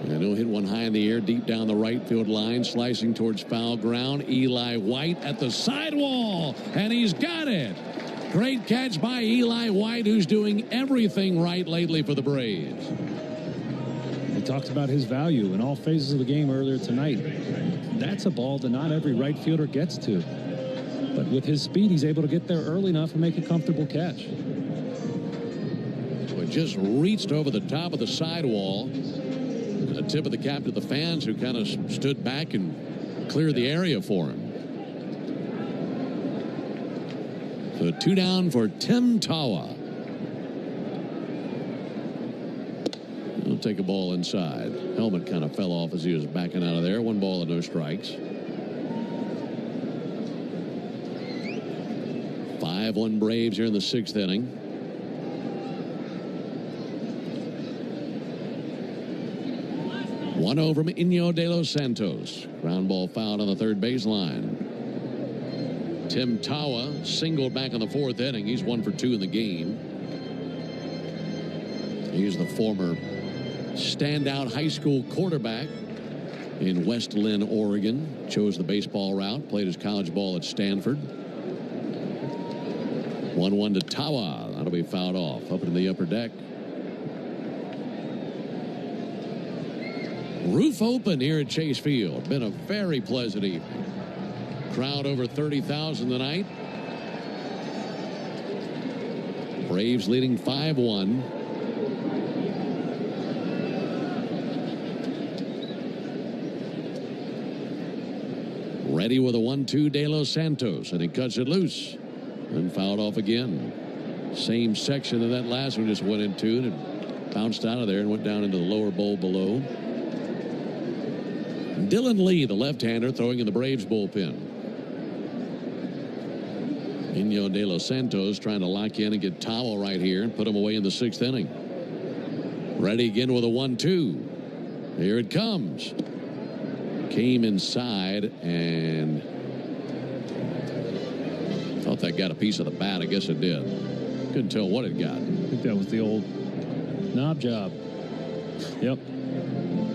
[SPEAKER 22] And he'll hit one high in the air, deep down the right field line, slicing towards foul ground. Eli White at the sidewall, and he's got it. Great catch by Eli White, who's doing everything right lately for the Braves.
[SPEAKER 4] We talked about his value in all phases of the game earlier tonight. That's a ball that not every right fielder gets to. But with his speed, he's able to get there early enough and make a comfortable catch.
[SPEAKER 22] So it just reached over the top of the sidewall. A tip of the cap to the fans, who kind of stood back and cleared the area for him. So 2 down for Tim Tawa. He'll take a ball inside. Helmet kind of fell off as he was backing out of there. 1 ball and no strikes. 5-1 Braves here in the 6th inning. One over from Inyo de los Santos. Ground ball fouled on the third baseline. Tim Tawa singled back in the 4th inning. He's 1 for 2 in the game. He's the former standout high school quarterback in West Lynn, Oregon. Chose the baseball route. Played his college ball at Stanford. 1-1 to Tawa. That'll be fouled off. Up in the upper deck. Roof open here at Chase Field. Been a very pleasant evening. Crowd over 30,000 tonight. Braves leading 5-1. Ready with a 1-2 De Los Santos, and he cuts it loose and fouled off again. Same section that last one just went into, and it bounced out of there and went down into the lower bowl below. Dylan Lee, the left-hander, throwing in the Braves bullpen. Inyo de los Santos trying to lock in and get Tawa right here and put him away in the 6th inning. Ready again with a 1-2. Here it comes. Came inside and thought that got a piece of the bat. I guess it did. Couldn't tell what it got.
[SPEAKER 4] I think that was the old knob job. Yep.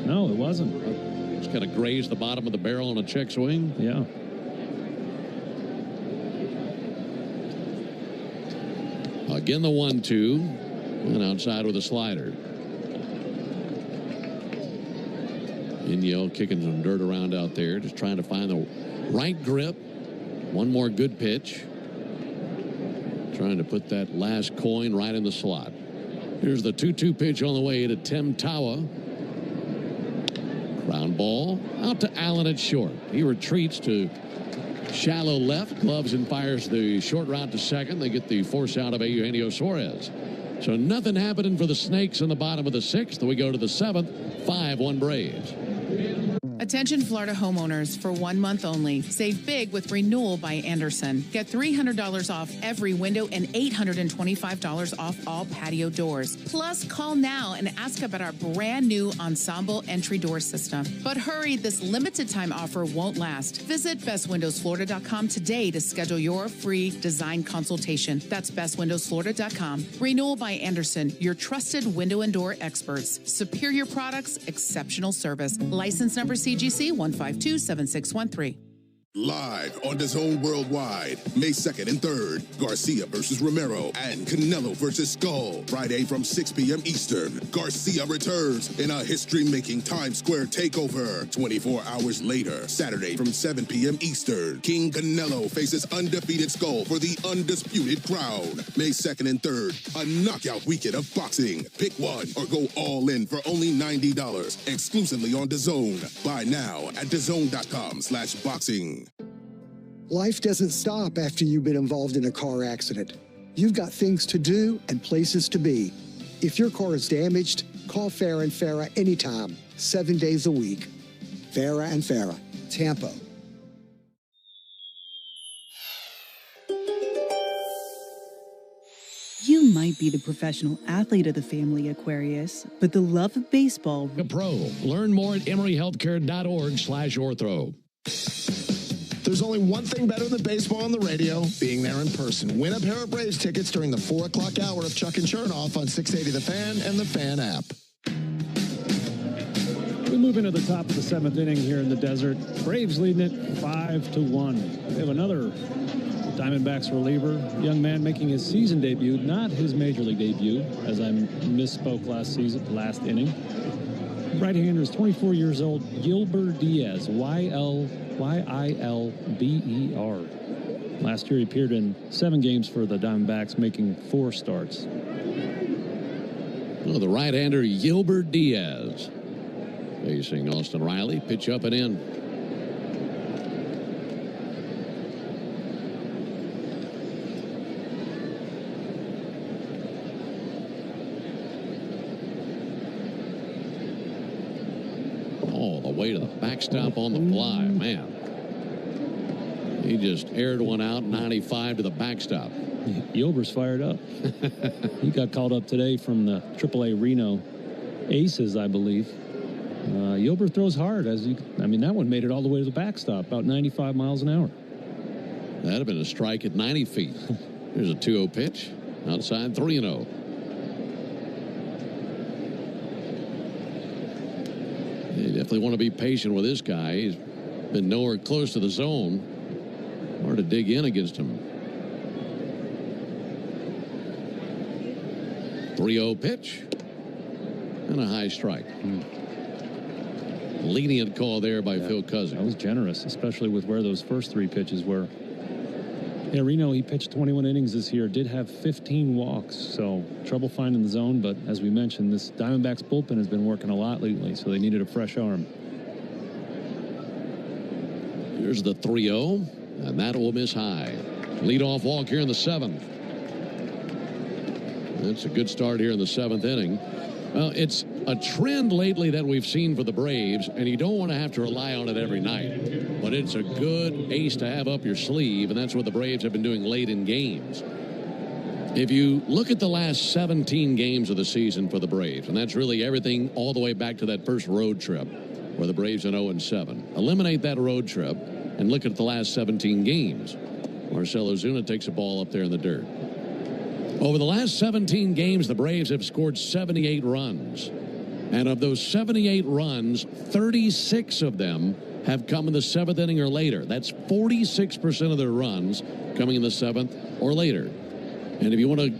[SPEAKER 4] No, it wasn't.
[SPEAKER 22] Just kind of grazed the bottom of the barrel on a check swing.
[SPEAKER 4] Yeah.
[SPEAKER 22] Again, the 1-2. And outside with a slider. Inyo kicking some dirt around out there. Just trying to find the right grip. One more good pitch. Trying to put that last coin right in the slot. Here's the 2-2 pitch on the way to Tim Tawa. Ground ball out to Allen at short. He retreats to shallow left, gloves and fires the short route to second. They get the force out of Eugenio Suarez. So nothing happening for the Snakes in the bottom of the 6th. We go to the 7th. 5-1 Braves.
[SPEAKER 14] Attention Florida homeowners, for 1 month only. Save big with Renewal by Anderson. Get $300 off every window and $825 off all patio doors. Plus, call now and ask about our brand new Ensemble entry door system. But hurry, this limited time offer won't last. Visit bestwindowsflorida.com today to schedule your free design consultation. That's bestwindowsflorida.com. Renewal by Anderson, your trusted window and door experts. Superior products, exceptional service. License number CGC 1527613.
[SPEAKER 6] Live on DAZN Worldwide, May 2nd and 3rd, Garcia versus Romero and Canelo versus Skull. Friday from 6 p.m. Eastern, Garcia returns in a history-making Times Square takeover. 24 hours later, Saturday from 7 p.m. Eastern, King Canelo faces undefeated Skull for the undisputed crown. May 2nd and 3rd, a knockout weekend of boxing. Pick one or go all in for only $90, exclusively on DAZN. Buy now at DAZN.com/boxing.
[SPEAKER 3] Life doesn't stop after you've been involved in a car accident. You've got things to do and places to be. If your car is damaged, call Farah and Farah anytime, 7 days a week. Farah and Farah, Tampa.
[SPEAKER 8] You might be the professional athlete of the family, Aquarius, but the love of baseball...
[SPEAKER 22] A pro. Learn more at emoryhealthcare.org/ortho.
[SPEAKER 9] There's only one thing better than baseball on the radio, being there in person. Win a pair of Braves tickets during the 4 o'clock hour of Chuck and Chernoff on 680 The Fan and the Fan app.
[SPEAKER 4] We move into the top of the 7th inning here in the desert. Braves leading it 5-1. We have another Diamondbacks reliever, young man making his season debut, not his major league debut, as I misspoke last inning. Right-hander is 24 years old, Yilber Diaz, Y-I-L-B-E-R. Last year he appeared in 7 games for the Diamondbacks, making 4 starts.
[SPEAKER 22] Well, the right-hander Yilber Diaz facing Austin Riley. Pitch up and in. All the way to the backstop on the fly, man. He just aired one out, 95 to the backstop.
[SPEAKER 4] Yilber's fired up. He got called up today from the AAA Reno Aces, I believe. Yilber throws hard. That one made it all the way to the backstop, about 95 miles an hour.
[SPEAKER 22] That'd have been a strike at 90 feet. Here's a 2-0 pitch. Outside, 3-0. You definitely want to be patient with this guy. He's been nowhere close to the zone. Hard to dig in against him. 3-0 pitch. And a high strike. Lenient call there by Phil Cousins.
[SPEAKER 4] That was generous, especially with where those first 3 pitches were. Yeah, Reno, he pitched 21 innings this year, did have 15 walks, so trouble finding the zone, but as we mentioned, this Diamondbacks bullpen has been working a lot lately, so they needed a fresh arm.
[SPEAKER 22] Here's the 3-0, and that will miss high. Leadoff walk here in the 7th. That's a good start here in the 7th inning. Well, it's a trend lately that we've seen for the Braves, and you don't want to have to rely on it every night. But it's a good ace to have up your sleeve, and that's what the Braves have been doing late in games. If you look at the last 17 games of the season for the Braves, and that's really everything all the way back to that first road trip where the Braves are 0-7. Eliminate that road trip and look at the last 17 games. Marcell Ozuna takes a ball up there in the dirt. Over the last 17 games, the Braves have scored 78 runs. And of those 78 runs, 36 of them have come in the 7th inning or later. That's 46% of their runs coming in the 7th or later. And if you want to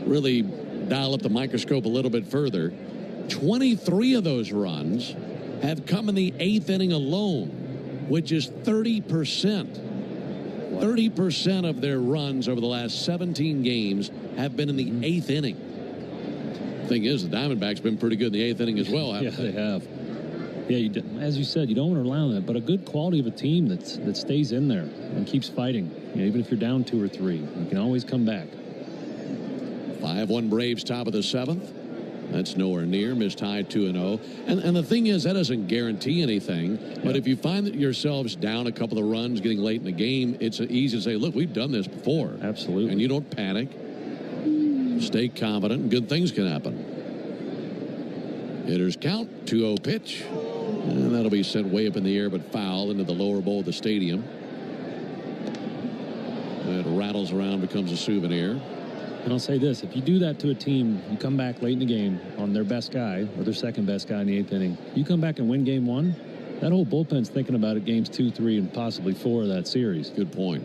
[SPEAKER 22] really dial up the microscope a little bit further, 23 of those runs have come in the 8th inning alone, which is 30%. 30% of their runs over the last 17 games have been in the 8th inning. Thing is, the Diamondbacks been pretty good in the 8th inning as well, haven't they?
[SPEAKER 4] They have. Yeah, as you said, you don't want to rely on that, but a good quality of a team that stays in there and keeps fighting. Even if you're down 2 or 3, you can always come back.
[SPEAKER 22] 5-1 Braves, top of the 7th. That's nowhere near. Missed high 2-0. And the thing is, that doesn't guarantee anything. But if you find that yourselves down a couple of runs getting late in the game, it's easy to say, look, we've done this before.
[SPEAKER 4] Absolutely.
[SPEAKER 22] And you don't panic. Stay confident, and good things can happen. Hitters count. 2-0 pitch. And that'll be sent way up in the air, but foul into the lower bowl of the stadium. It rattles around, becomes a souvenir.
[SPEAKER 4] And I'll say this, if you do that to a team, you come back late in the game on their best guy or their second best guy in the 8th inning, you come back and win game 1, that whole bullpen's thinking about it games 2, 3, and possibly 4 of that series.
[SPEAKER 22] Good point.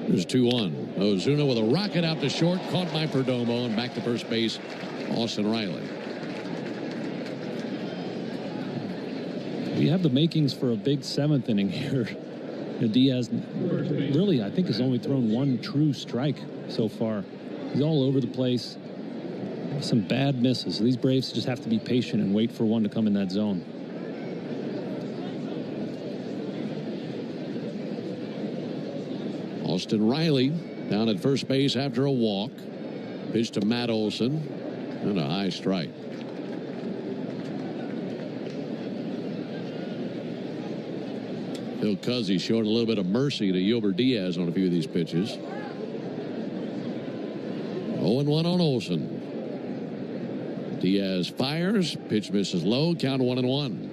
[SPEAKER 22] There's 2-1. Ozuna with a rocket out to short, caught by Perdomo, and back to first base, Austin Riley.
[SPEAKER 4] We have the makings for a big 7th inning here. Diaz really, I think, has only thrown 1 true strike so far. He's all over the place. Some bad misses. These Braves just have to be patient and wait for one to come in that zone.
[SPEAKER 22] Austin Riley down at first base after a walk. Pitch to Matt Olson. And a high strike. Phil Cousins showed a little bit of mercy to Yilber Diaz on a few of these pitches. 0-1 on Olsen. Diaz fires. Pitch misses low. Count 1-1.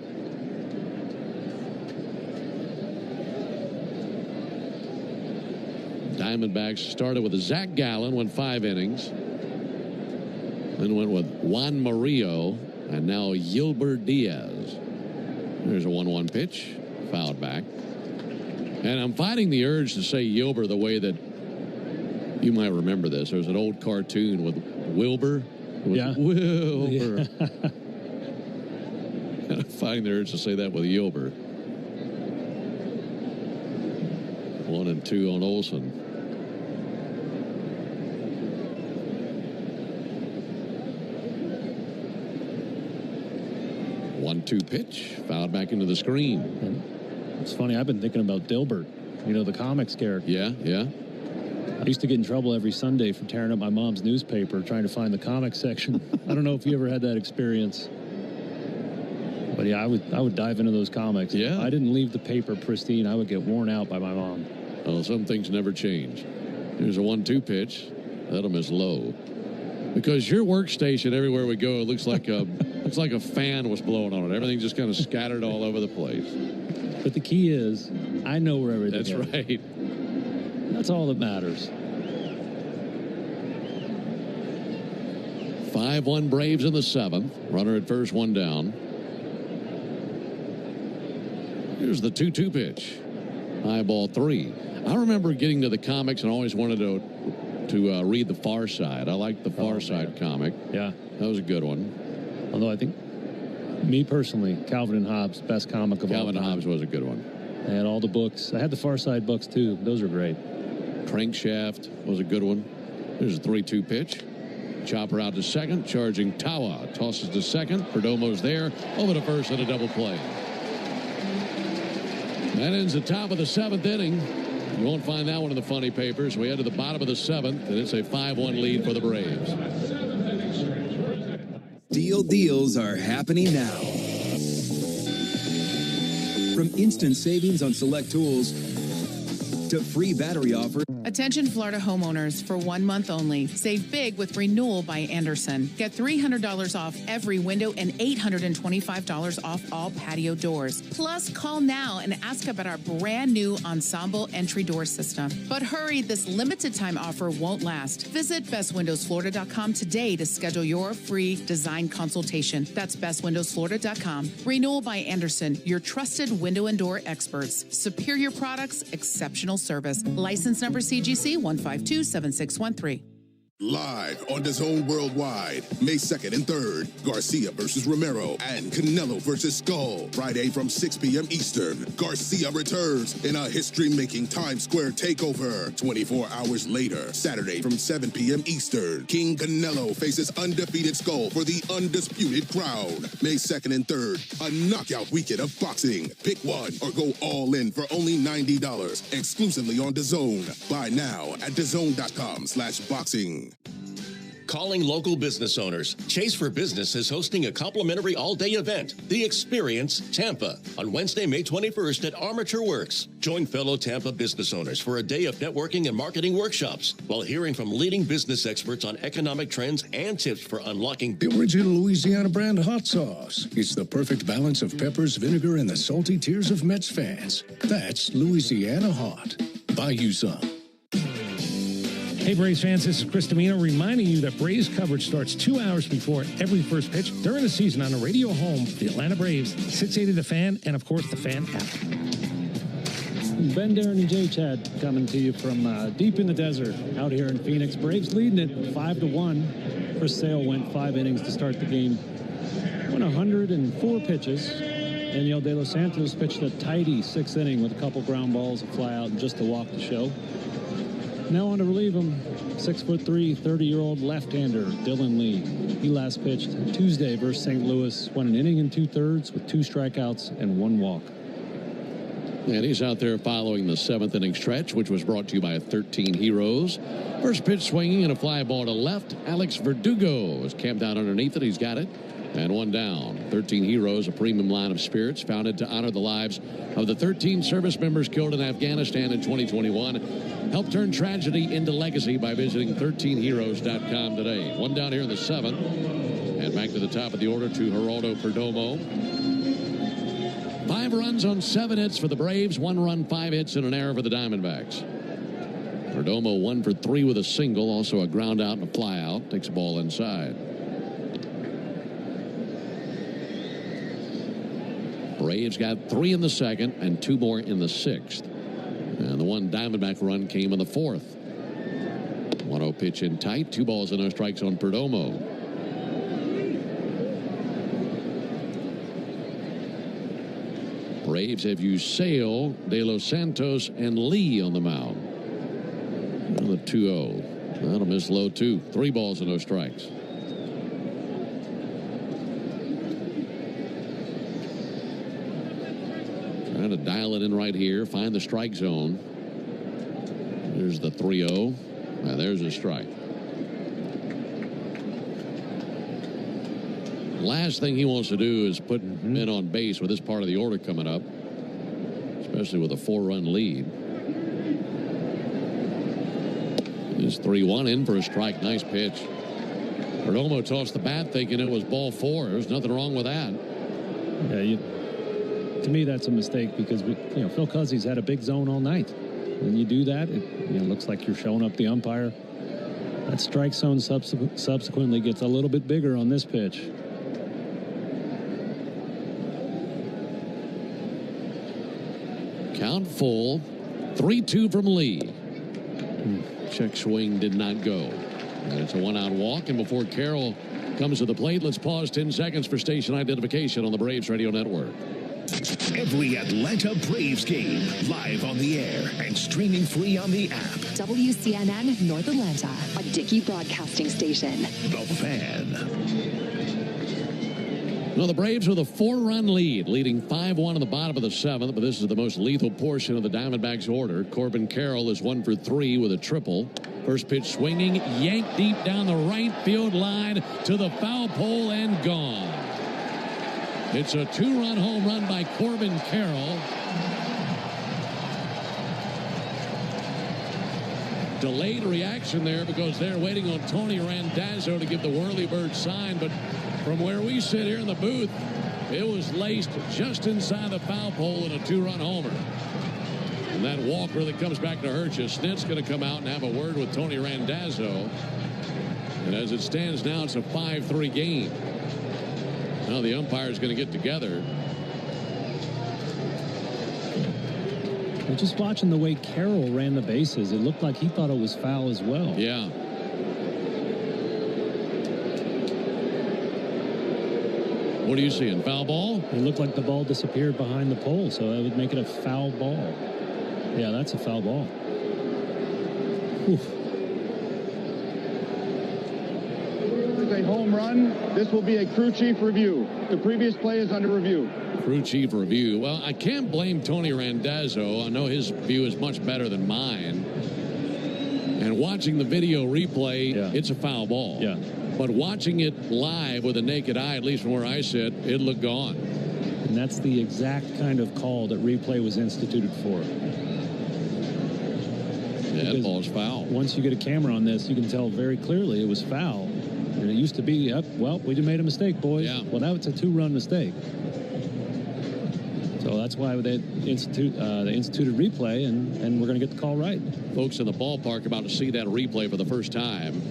[SPEAKER 22] Diamondbacks started with Zach Gallen, went 5 innings. Then went with Juan Murillo, and now Yilber Diaz. There's a 1-1 pitch, fouled back. And I'm fighting the urge to say Yilber the way that you might remember this. There's an old cartoon with Wilbur.
[SPEAKER 4] Yeah.
[SPEAKER 22] Wilbur. And I'm fighting the urge to say that with Yilber. 1-2 on Olsen. One-two pitch, fouled back into the screen.
[SPEAKER 4] It's funny, I've been thinking about Dilbert, you know, the comics character.
[SPEAKER 22] Yeah.
[SPEAKER 4] I used to get in trouble every Sunday for tearing up my mom's newspaper trying to find the comics section. I don't know if you ever had that experience. But yeah, I would dive into those comics.
[SPEAKER 22] Yeah.
[SPEAKER 4] I didn't leave the paper pristine. I would get worn out by my mom.
[SPEAKER 22] Oh, some things never change. Here's a 1-2 pitch. That'll miss low. Because your workstation, everywhere we go, it looks like a fan was blowing on it. Everything's just kind of scattered all over the place.
[SPEAKER 4] But the key is, I know where everything is.
[SPEAKER 22] That's right.
[SPEAKER 4] That's all that matters.
[SPEAKER 22] 5-1 Braves in the 7th. Runner at first, 1 down. Here's the 2-2 pitch. High ball 3. I remember getting to the comics and always wanted to read The Far Side. I liked the Far Side comic.
[SPEAKER 4] Yeah.
[SPEAKER 22] That was a good one.
[SPEAKER 4] Although I think, me personally, Calvin and Hobbes, best comic of all time.
[SPEAKER 22] Calvin and Hobbes was a good one.
[SPEAKER 4] I had all the books. I had the Far Side books, too. Those are great.
[SPEAKER 22] Crankshaft was a good one. There's a 3-2 pitch. Chopper out to second, charging Tawa. Tosses to second. Perdomo's there. Over to first and a double play. That ends the top of the 7th inning. You won't find that one in the funny papers. We head to the bottom of the 7th, and it's a 5-1 lead for the Braves.
[SPEAKER 12] Deal deals are happening now. From instant savings on select tools to free battery offers.
[SPEAKER 14] Attention Florida homeowners, for 1 month only. Save big with Renewal by Andersen. Get $300 off every window and $825 off all patio doors. Plus, call now and ask about our brand new Ensemble entry door system. But hurry, this limited time offer won't last. Visit bestwindowsflorida.com today to schedule your free design consultation. That's bestwindowsflorida.com. Renewal by Andersen, your trusted window and door experts. Superior products, exceptional service. License number CGC 1527613.
[SPEAKER 6] Live on DAZN Worldwide, May 2nd and 3rd, Garcia versus Romero and Canelo versus Skull. Friday from 6 p.m. Eastern, Garcia returns in a history-making Times Square takeover. 24 hours later, Saturday from 7 p.m. Eastern, King Canelo faces undefeated Skull for the undisputed crown. May 2nd and 3rd, a knockout weekend of boxing. Pick one or go all in for only $90, exclusively on DAZN. Buy now at DAZN.com/boxing.
[SPEAKER 21] Calling local business owners. Chase for Business is hosting a complimentary all-day event, The Experience Tampa, on Wednesday, May 21st at Armature Works. Join fellow Tampa business owners for a day of networking and marketing workshops while hearing from leading business experts on economic trends and tips for unlocking
[SPEAKER 2] the original Louisiana brand hot sauce. It's the perfect balance of peppers, vinegar, and the salty tears of Mets fans. That's Louisiana Hot. Buy you some.
[SPEAKER 23] Hey, Braves fans, this is Chris Domino reminding you that Braves coverage starts 2 hours before every first pitch during the season on the radio home, the Atlanta Braves, 680 The Fan, and, of course, the Fan app.
[SPEAKER 4] Ben, Darren, and Jay Chad coming to you from deep in the desert out here in Phoenix. Braves leading it 5-1. Chris Sale went 5 innings to start the game. Went 104 pitches. Daniel De Los Santos pitched a tidy 6th inning with a couple ground balls, a fly out, and just to walk the show. Now on to relieve him, 6'3", 30-year-old left-hander Dylan Lee. He last pitched Tuesday versus St. Louis, went an inning and 2/3 with 2 strikeouts and 1 walk.
[SPEAKER 22] And he's out there following the 7th inning stretch, which was brought to you by 13 Heroes. First pitch swinging and a fly ball to left. Alex Verdugo is camped out underneath it. He's got it. And one down. 13 Heroes, a premium line of spirits founded to honor the lives of the 13 service members killed in Afghanistan in 2021. Help turn tragedy into legacy by visiting 13heroes.com today. One down here in the 7th. And back to the top of the order to Geraldo Perdomo. 5 runs on 7 hits for the Braves. 1 run, 5 hits, and an error for the Diamondbacks. Perdomo 1 for 3 with a single. Also a ground out and a fly out. Takes the ball inside. Braves got 3 in the 2nd and 2 more in the 6th. And the one Diamondback run came in the 4th. 1-0 pitch in tight. 2 balls and no strikes on Perdomo. Braves have used Sale, De Los Santos, and Lee on the mound. The 2-0. That'll miss low 2. 3 balls and no strikes. Trying to dial it in right here. Find the strike zone. There's the 3-0. Now there's a strike. Last thing he wants to do is put men on base with this part of the order coming up, especially with a 4-run lead. It's 3-1 in for a strike. Nice pitch. Perdomo tossed the bat thinking it was ball 4. There's nothing wrong with that.
[SPEAKER 4] Yeah, to me that's a mistake because Phil Cuzzy's had a big zone all night. When you do that, it looks like you're showing up the umpire. That strike zone subsequently gets a little bit bigger on this pitch.
[SPEAKER 22] Count full. 3-2 from Lee. Check swing did not go. And it's a 1-out walk. And before Carroll comes to the plate, let's pause 10 seconds for station identification on the Braves Radio Network.
[SPEAKER 16] Every Atlanta Braves game live on the air and streaming free on the app.
[SPEAKER 11] WCNN North Atlanta, a Dickey broadcasting station.
[SPEAKER 16] The Fan.
[SPEAKER 22] Well, the Braves with a 4-run lead, leading 5-1 in the bottom of the 7th, but this is the most lethal portion of the Diamondbacks order. Corbin Carroll is 1 for 3 with a triple. First pitch swinging, yanked deep down the right field line to the foul pole and gone. It's a 2-run home run by Corbin Carroll. Delayed reaction there because they're waiting on Tony Randazzo to give the whirlybird sign, but from where we sit here in the booth, it was laced just inside the foul pole in a 2-run homer. And that walk really comes back to hurt you. Snit's going to come out and have a word with Tony Randazzo. And as it stands now, it's a 5-3 game. Now the umpire's going to get together.
[SPEAKER 4] Well, just watching the way Carroll ran the bases, it looked like he thought it was foul as well.
[SPEAKER 22] Yeah. What are you seeing? Foul ball?
[SPEAKER 4] It looked like the ball disappeared behind the pole, so that would make it a foul ball. Yeah, that's a foul ball.
[SPEAKER 15] It's a home run. This will be a crew chief review. The previous play is under review.
[SPEAKER 22] Crew chief review. Well, I can't blame Tony Randazzo. I know his view is much better than mine. And watching the video replay, it's a foul ball.
[SPEAKER 4] Yeah.
[SPEAKER 22] But watching it live with a naked eye, at least from where I sit, it looked gone.
[SPEAKER 4] And that's the exact kind of call that replay was instituted for.
[SPEAKER 22] Yeah, that ball's foul.
[SPEAKER 4] Once you get a camera on this, you can tell very clearly it was foul. And it used to be, well, we just made a mistake, boys.
[SPEAKER 22] Yeah.
[SPEAKER 4] Well, now it's a 2-run mistake. So that's why they instituted replay, and we're going to get the call right.
[SPEAKER 22] Folks in the ballpark about to see that replay for the first time.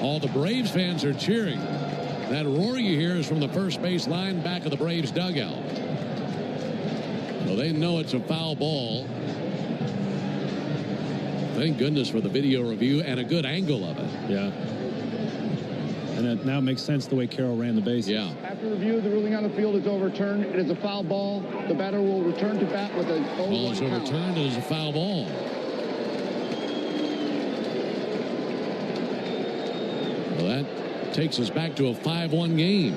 [SPEAKER 22] All the Braves fans are cheering. That roar you hear is from the first base line back of the Braves dugout. So they know it's a foul ball. Thank goodness for the video review and a good angle of it.
[SPEAKER 4] Yeah. And it now makes sense the way Carroll ran the bases.
[SPEAKER 22] Yeah.
[SPEAKER 15] After review, the ruling on the field is overturned. It is a foul ball. The batter will return to bat with a 0-1
[SPEAKER 22] ball is overturned. It is a foul ball. Well, that takes us back to a 5-1 game.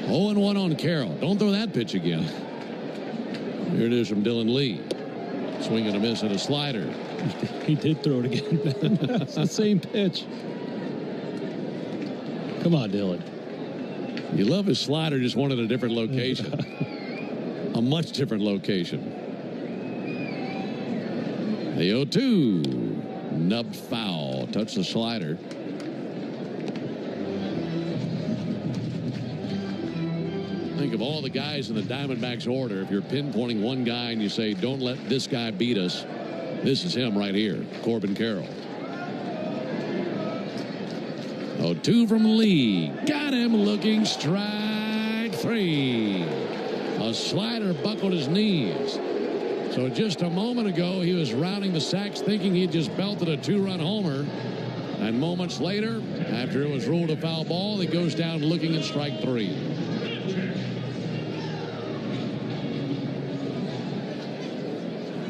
[SPEAKER 22] 0-1 on Carroll. Don't throw that pitch again. Here it is from Dylan Lee. Swing and a miss and a slider.
[SPEAKER 4] He did throw it again. It's the same pitch. Come on, Dylan.
[SPEAKER 22] You love his slider, just one at a different location. A much different location. The 0-2. Nubbed foul. Touch the slider. Think of all the guys in the Diamondbacks order. If you're pinpointing one guy and you say, don't let this guy beat us, this is him right here, Corbin Carroll. 0-2 from Lee. Got him looking, strike 3. A slider buckled his knees. So just a moment ago, he was rounding the sacks thinking he just belted a 2-run homer. And moments later, after it was ruled a foul ball, he goes down looking at strike 3.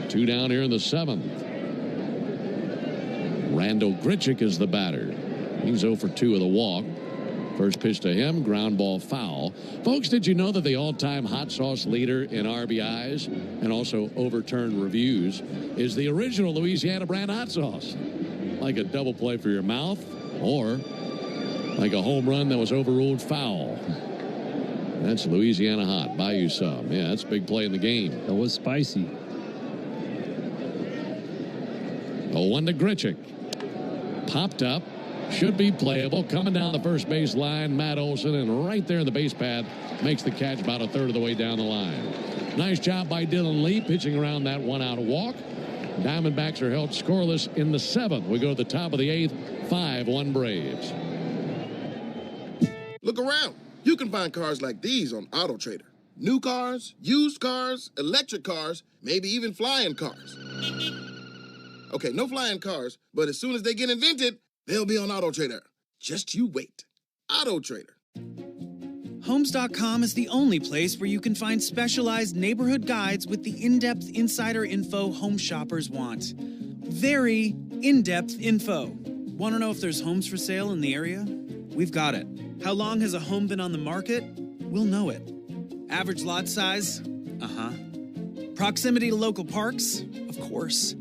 [SPEAKER 22] Two down here in the 7th. Randall Grichuk is the batter. He's 0 for 2 with a walk. First pitch to him, ground ball foul. Folks, did you know that the all-time hot sauce leader in RBIs and also overturned reviews is the original Louisiana brand hot sauce? Like a double play for your mouth or like a home run that was overruled foul. That's Louisiana hot. Buy you some. Yeah, that's a big play in the game.
[SPEAKER 4] That was spicy.
[SPEAKER 22] 0-1 to Grichuk. Popped up. Should be playable. Coming down the first base line, Matt Olson, and right there in the base pad makes the catch about a third of the way down the line. Nice job by Dylan Lee pitching around that 1-out walk. Diamondbacks are held scoreless in the 7th. We go to the top of the 8th. 5-1 Braves.
[SPEAKER 9] Look around. You can find cars like these on AutoTrader. New cars, used cars, electric cars, maybe even flying cars. Okay, no flying cars, but as soon as they get invented, they'll be on AutoTrader. Just you wait. AutoTrader.
[SPEAKER 13] Homes.com is the only place where you can find specialized neighborhood guides with the in-depth insider info home shoppers want. Very in-depth info. Want to know if there's homes for sale in the area? We've got it. How long has a home been on the market? We'll know it. Average lot size? Uh-huh. Proximity to local parks? Of course.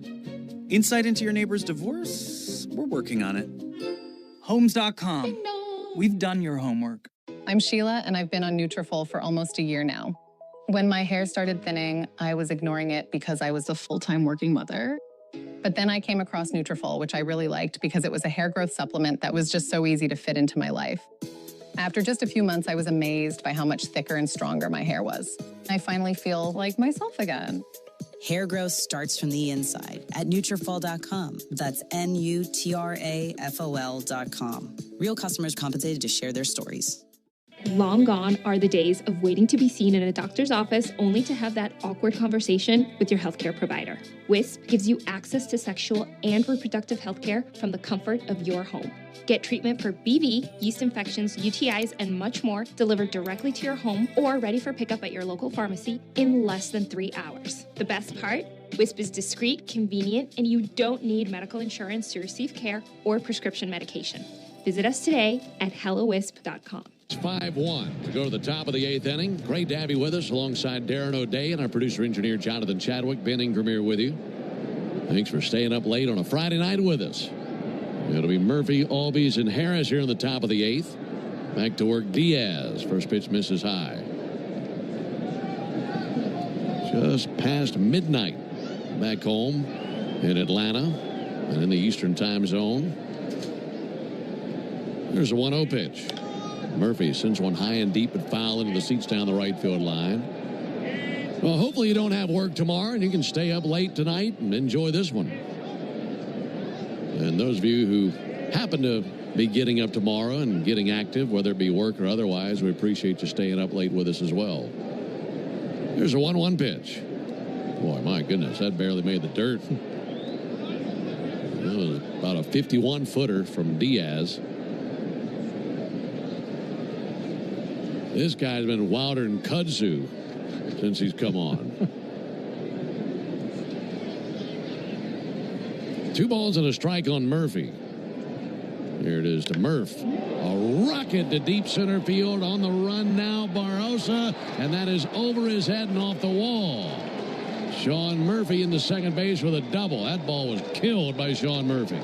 [SPEAKER 13] Insight into your neighbor's divorce? We're working on it. Homes.com. We've done your homework.
[SPEAKER 17] I'm Sheila, and I've been on Nutrafol for almost a year now. When my hair started thinning, I was ignoring it because I was a full-time working mother. But then I came across Nutrafol, which I really liked because it was a hair growth supplement that was just so easy to fit into my life. After just a few months, I was amazed by how much thicker and stronger my hair was. I finally feel like myself again.
[SPEAKER 20] Hair growth starts from the inside at Nutrafol.com. That's Nutrafol.com. Real customers compensated to share their stories.
[SPEAKER 24] Long gone are the days of waiting to be seen in a doctor's office only to have that awkward conversation with your healthcare provider. WISP gives you access to sexual and reproductive healthcare from the comfort of your home. Get treatment for BV, yeast infections, UTIs, and much more delivered directly to your home or ready for pickup at your local pharmacy in less than 3 hours. The best part? WISP is discreet, convenient, and you don't need medical insurance to receive care or prescription medication. Visit us today at hellowisp.com.
[SPEAKER 22] It's 5-1 to go to the top of the 8th inning. Great to have you with us alongside Darren O'Day and our producer-engineer Jonathan Chadwick. Ben Ingram here with you. Thanks for staying up late on a Friday night with us. It'll be Murphy, Albies, and Harris here in the top of the 8th. Back to work, Diaz. First pitch misses high. Just past midnight back home in Atlanta and in the Eastern time zone. There's a 1-0 pitch. Murphy sends one high and deep and foul into the seats down the right field line. Well, hopefully you don't have work tomorrow and you can stay up late tonight and enjoy this one. And those of you who happen to be getting up tomorrow and getting active, whether it be work or otherwise, we appreciate you staying up late with us as well. Here's a 1-1 pitch. Boy, my goodness, that barely made the dirt. That was about a 51-footer from Diaz. This guy's been wilder than kudzu since he's come on. 2 balls and a strike on Murphy. Here it is to Murph. A rocket to deep center field. On the run now, Barrosa. And that is over his head and off the wall. Sean Murphy in the second base with a double. That ball was killed by Sean Murphy.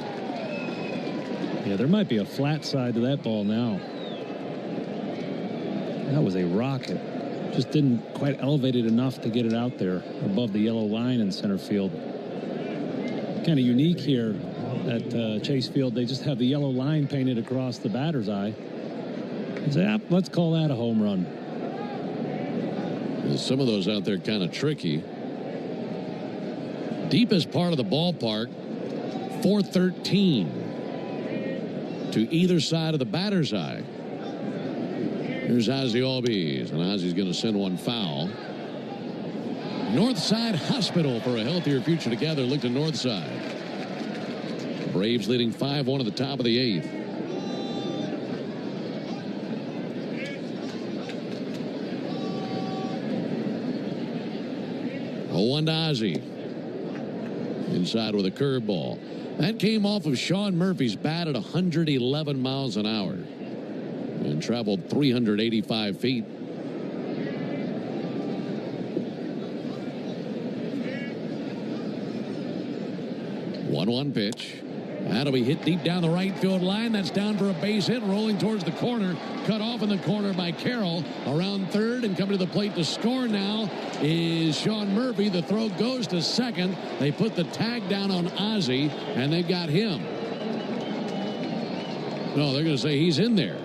[SPEAKER 4] Yeah, there might be a flat side to that ball now. That was a rocket. Just didn't quite elevate it enough to get it out there above the yellow line in center field. Kind of unique here at Chase Field. They just have the yellow line painted across the batter's eye. Let's call that a home run.
[SPEAKER 22] Some of those out there kind of tricky. Deepest part of the ballpark, 413 to either side of the batter's eye. Here's Ozzie Albies, and Ozzie's going to send one foul. Northside Hospital for a healthier future together. Look to Northside. Braves leading 5-1 at the top of the 8th. Oh, 1 to Ozzie. Inside with a curveball. That came off of Sean Murphy's bat at 111 miles an hour and traveled 385 feet. One pitch. That'll be hit deep down the right field line. That's down for a base hit, rolling towards the corner. Cut off in the corner by Carroll. Around third and coming to the plate to score now is Sean Murphy. The throw goes to second. They put the tag down on Ozzie, and they've got him. No, they're going to say he's in there.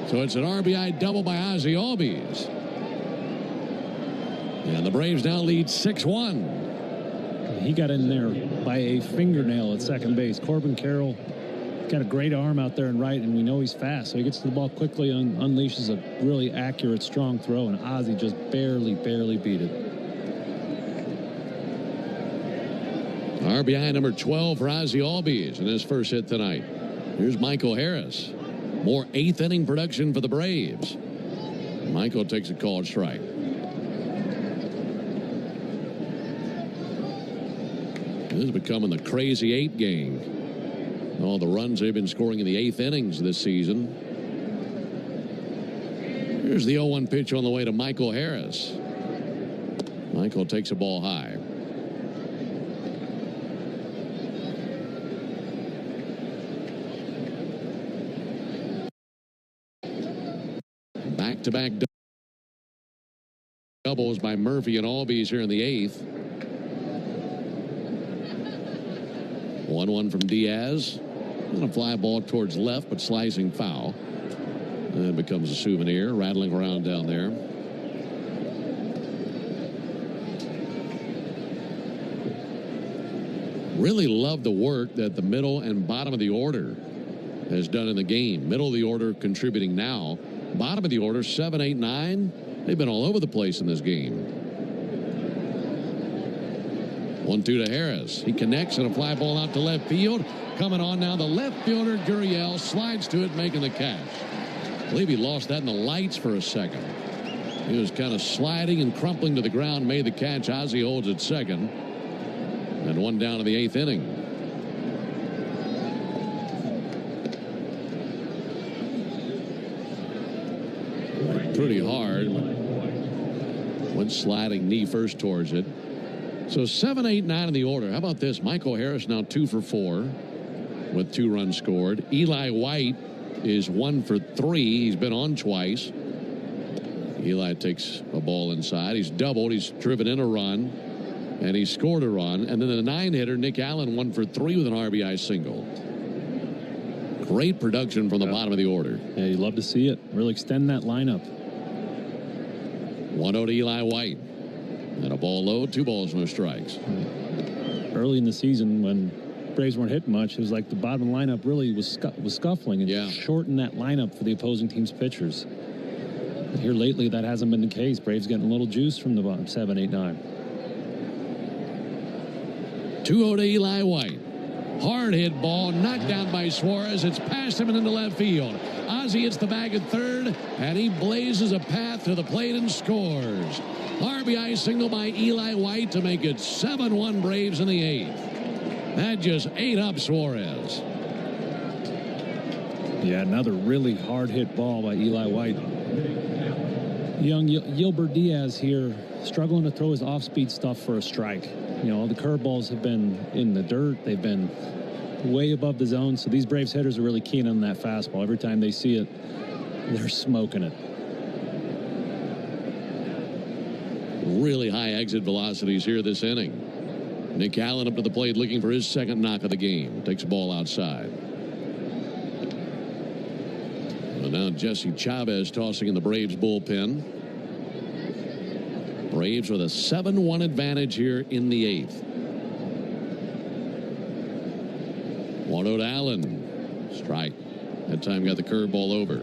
[SPEAKER 22] So it's an RBI double by Ozzie Albies. And the Braves now lead 6-1.
[SPEAKER 4] He got in there by a fingernail at second base. Corbin Carroll got a great arm out there and right, and we know he's fast. So he gets to the ball quickly, unleashes a really accurate, strong throw, and Ozzie just barely beat it.
[SPEAKER 22] RBI number 12 for Ozzie Albies in his first hit tonight. Here's Michael Harris. More 8th inning production for the Braves. Michael takes a called strike. This is becoming the crazy 8 game. All the runs they've been scoring in the 8th innings this season. Here's the 0-1 pitch on the way to Michael Harris. Michael takes a ball high. Back-to-back doubles by Murphy and Albies here in the 8th. 1-1 from Diaz. And a fly ball towards left, but slicing foul. And it becomes a souvenir, rattling around down there. Really love the work that the middle and bottom of the order has done in the game. Middle of the order contributing now. Bottom of the order, 7, 8, 9. They've been all over the place in this game. 1-2 to Harris. He connects and a fly ball out to left field. Coming on now, the left fielder, Gurriel, slides to it, making the catch. I believe he lost that in the lights for a second. He was kind of sliding and crumpling to the ground, made the catch. Ozzie holds at second. And 1 down in the 8th inning. Pretty hard. Went sliding knee first towards it. So 7, 8, 9 in the order. How about this? Michael Harris now 2 for 4 with 2 runs scored. Eli White is 1 for 3. He's been on twice. Eli takes a ball inside. He's doubled. He's driven in a run. And he scored a run. And then the 9-hitter, Nick Allen, 1 for 3 with an RBI single. Great production from the bottom of the order.
[SPEAKER 4] Yeah, you'd love to see it. Really extend that lineup.
[SPEAKER 22] 1-0 to Eli White. And a ball low, 2 balls, no strikes.
[SPEAKER 4] Early in the season, when Braves weren't hitting much, it was like the bottom lineup really was scuffling and shortened that lineup for the opposing team's pitchers. But here lately, that hasn't been the case. Braves getting a little juice from the bottom, 7, 8, 9.
[SPEAKER 22] 2-0 to Eli White. Hard hit ball, knocked down by Suarez. It's past him and into left field. Ozzie hits the bag at third, and he blazes a path to the plate and scores. RBI single by Eli White to make it 7-1 Braves in the 8th. That just ate up Suarez.
[SPEAKER 4] Yeah, another really hard hit ball by Eli White. Young Gilbert Diaz here struggling to throw his off-speed stuff for a strike. You know, the curveballs have been in the dirt. They've been way above the zone. So these Braves hitters are really keen on that fastball. Every time they see it, they're smoking it.
[SPEAKER 22] Really high exit velocities here this inning. Nick Allen up to the plate looking for his second knock of the game. Takes the ball outside. Well, now Jesse Chavez tossing in the Braves bullpen. Braves with a 7-1 advantage here in the 8th. 1-0 to Allen. Strike. That time got the curveball over.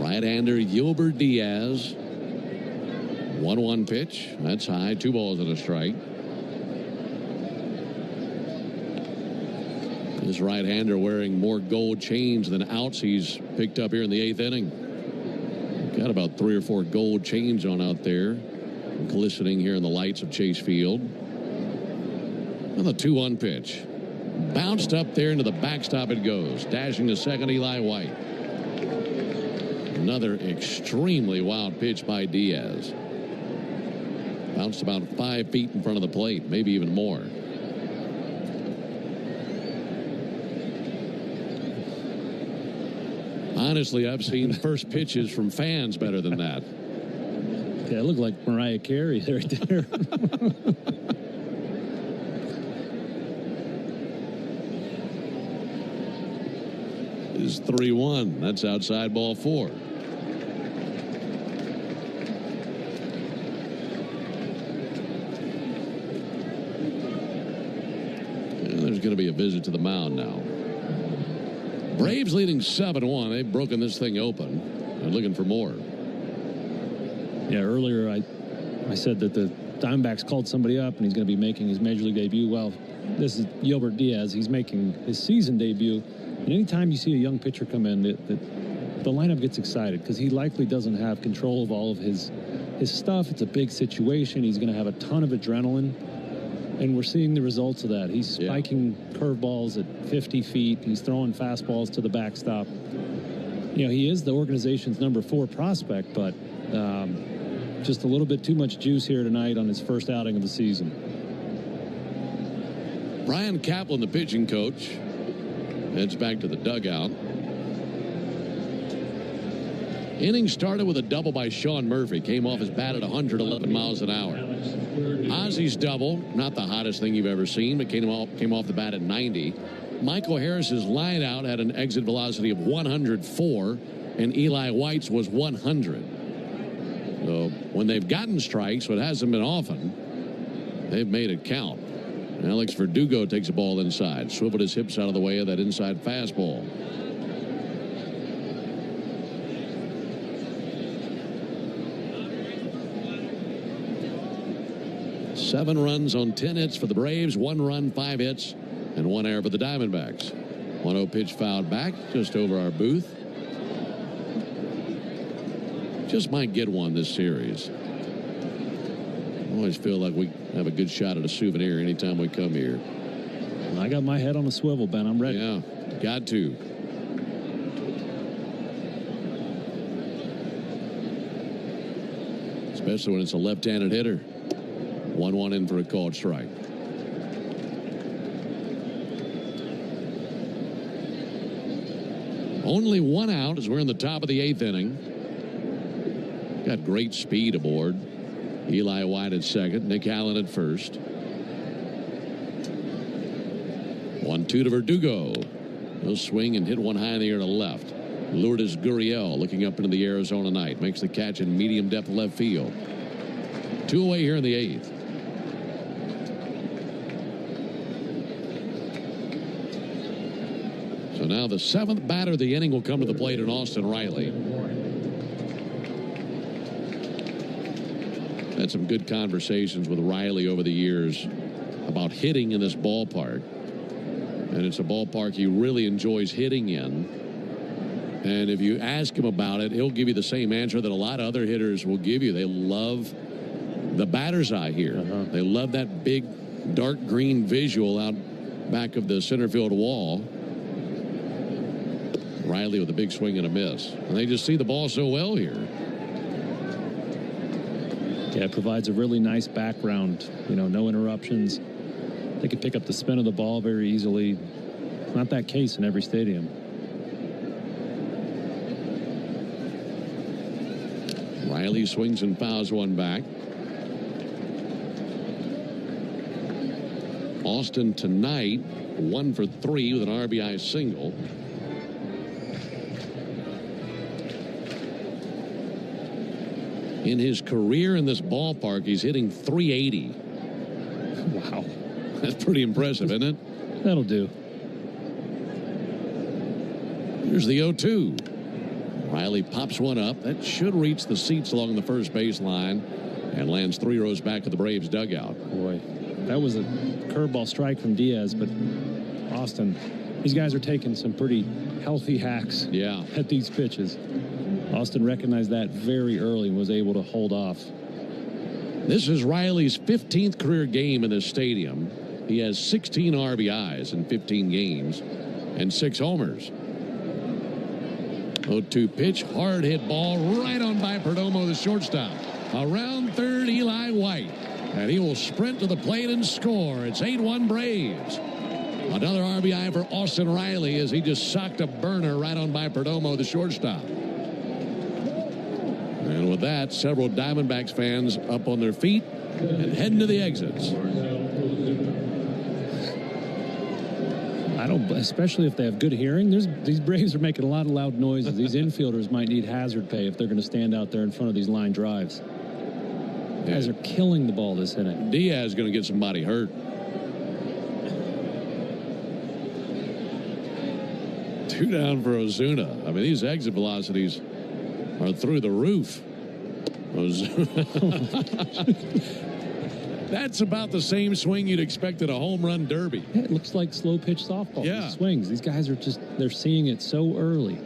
[SPEAKER 22] Right-hander Gilbert Diaz. 1-1 pitch. That's high. 2 balls and a strike. This right-hander wearing more gold chains than outs he's picked up here in the 8th inning. Got about 3 or 4 gold chains on out there, glistening here in the lights of Chase Field. And the 2-1 pitch. Bounced up there into the backstop it goes. Dashing to second, Eli White. Another extremely wild pitch by Diaz. Bounced about 5 feet in front of the plate, maybe even more. Honestly, I've seen first pitches from fans better than that.
[SPEAKER 4] Yeah, it looked like Mariah Carey right there.
[SPEAKER 22] Is 3-1. That's outside ball 4. And there's going to be a visit to the mound now. Braves leading 7-1. They've broken this thing open. They're looking for more.
[SPEAKER 4] Yeah, earlier I said that the Diamondbacks called somebody up and he's going to be making his Major League debut. Well, this is Gilbert Diaz. He's making his season debut. And anytime you see a young pitcher come in, the lineup gets excited because he likely doesn't have control of all of his stuff. It's a big situation. He's going to have a ton of adrenaline. And we're seeing the results of that. He's spiking curveballs at 50 feet. He's throwing fastballs to the backstop. You know, he is the organization's number 4 prospect, but just a little bit too much juice here tonight on his first outing of the season.
[SPEAKER 22] Brian Kaplan, the pitching coach, heads back to the dugout. Inning started with a double by Sean Murphy. Came off his bat at 111 miles an hour. Ozzy's double, not the hottest thing you've ever seen, but came off the bat at 90. Michael Harris's line out had an exit velocity of 104, and Eli White's was 100. So when they've gotten strikes, what hasn't been often, they've made it count. Alex Verdugo takes a ball inside, swiveled his hips out of the way of that inside fastball. Seven runs on 10 hits for the Braves, 1 run, 5 hits, and 1 error for the Diamondbacks. 1-0 pitch fouled back just over our booth. Just might get one this series. I always feel like we have a good shot at a souvenir anytime we come here.
[SPEAKER 4] I got my head on a swivel, Ben. I'm ready.
[SPEAKER 22] Yeah, got to. Especially when it's a left-handed hitter. 1-1 in for a called strike. Only 1 out as we're in the top of the 8th inning. Got great speed aboard. Eli White at second, Nick Allen at first. 1-2 to Verdugo. He'll swing and hit one high in the air to left. Lourdes Gurriel looking up into the Arizona night. Makes the catch in medium depth left field. 2 away here in the 8th. So now the 7th batter of the inning will come to the plate in Austin Riley. Had some good conversations with Riley over the years about hitting in this ballpark. And it's a ballpark he really enjoys hitting in. And if you ask him about it, he'll give you the same answer that a lot of other hitters will give you. They love the batter's eye here. They love that big dark green visual out back of the center field wall. Riley with a big swing and a miss. And they just see the ball so well here.
[SPEAKER 4] Yeah, it provides a really nice background. You know, no interruptions. They can pick up the spin of the ball very easily. It's not that case in every stadium.
[SPEAKER 22] Riley swings and fouls one back. Austin tonight 1 for 3 with an RBI single. In his career in this ballpark, he's hitting .380.
[SPEAKER 4] Wow.
[SPEAKER 22] That's pretty impressive, isn't it?
[SPEAKER 4] That'll do.
[SPEAKER 22] Here's the 0-2. Riley pops one up. That should reach the seats along the first base line and lands 3 rows back of the Braves dugout.
[SPEAKER 4] Boy, that was a curveball strike from Diaz, but Austin, these guys are taking some pretty healthy hacks at these pitches. Austin recognized that very early and was able to hold off.
[SPEAKER 22] This is Riley's 15th career game in this stadium. He has 16 RBIs in 15 games and 6 homers. 0-2 pitch, hard hit ball right on by Perdomo, the shortstop. Around third, Eli White. And he will sprint to the plate and score. It's 8-1 Braves. Another RBI for Austin Riley as he just socked a burner right on by Perdomo, the shortstop. And with that, several Diamondbacks fans up on their feet and heading to the exits.
[SPEAKER 4] I don't, especially if they have good hearing. These Braves are making a lot of loud noises. These infielders might need hazard pay if they're going to stand out there in front of these line drives. Guys are killing the ball this inning.
[SPEAKER 22] Diaz is going to get somebody hurt. 2 down for Ozuna. I mean, these exit velocities are through the roof. That's about the same swing you'd expect at a home run derby.
[SPEAKER 4] Yeah, it looks like slow pitch softball.
[SPEAKER 22] Yeah.
[SPEAKER 4] These swings. These guys are they're seeing it so early.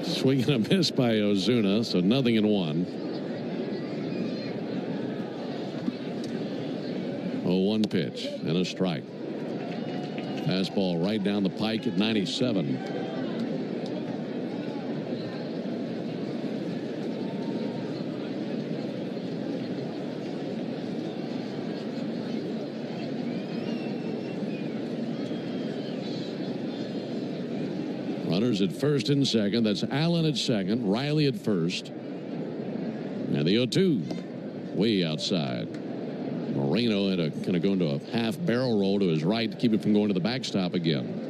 [SPEAKER 22] Swing and a miss by Ozuna, so 0-1. 0-1 pitch and a strike. Fastball right down the pike at 97. Runners at first and second. That's Allen at second. Riley at first. And the 0-2 way outside. Moreno had to kind of go into a half barrel roll to his right to keep it from going to the backstop again.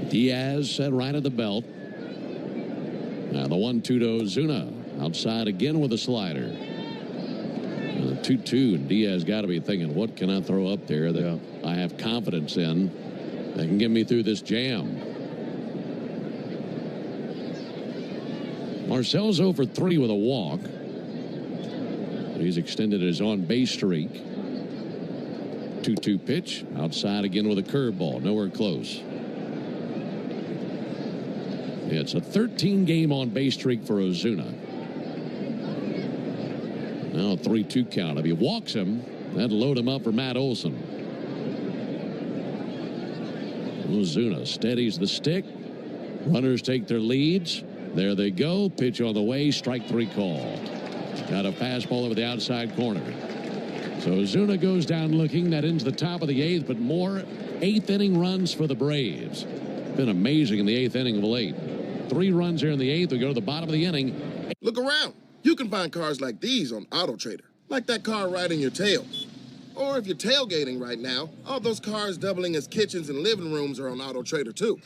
[SPEAKER 22] Diaz set right at the belt. Now the 1-2 to Ozuna. Outside again with a slider. And the 2-2, and Diaz got to be thinking, what can I throw up there that I have confidence in that can get me through this jam? Marcel's 0 for 3 with a walk. He's extended his on-base streak. 2-2 pitch. Outside again with a curveball. Nowhere close. It's a 13-game on-base streak for Ozuna. Now a 3-2 count. If he walks him, that'll load him up for Matt Olson. Ozuna steadies the stick. Runners take their leads. There they go. Pitch on the way. Strike 3 called. Got a fastball over the outside corner. So Ozuna goes down looking. That ends the top of the 8th, but more 8th inning runs for the Braves. Been amazing in the 8th inning of late. 3 runs here in the 8th. We go to the bottom of the inning.
[SPEAKER 9] Look around. You can find cars like these on AutoTrader, like that car right in your tail. Or if you're tailgating right now, all those cars doubling as kitchens and living rooms are on AutoTrader too.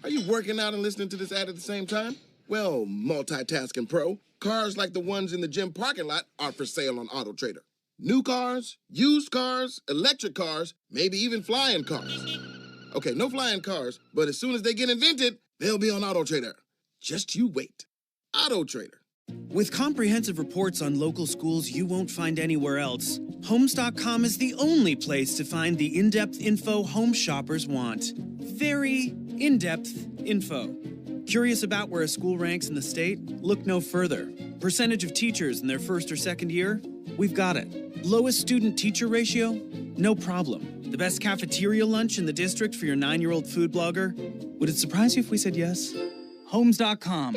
[SPEAKER 9] Are you working out and listening to this ad at the same time? Well, multitasking pro, cars like the ones in the gym parking lot are for sale on AutoTrader. New cars, used cars, electric cars, maybe even flying cars. Okay, no flying cars, but as soon as they get invented, they'll be on AutoTrader. Just you wait. Auto Trader.
[SPEAKER 13] With comprehensive reports on local schools you won't find anywhere else, Homes.com is the only place to find the in-depth info home shoppers want. Very in-depth info. Curious about where a school ranks in the state? Look no further. Percentage of teachers in their first or second year? We've got it. Lowest student-teacher ratio? No problem. The best cafeteria lunch in the district for your 9-year-old food blogger? Would it surprise you if we said yes?
[SPEAKER 1] Homes.com.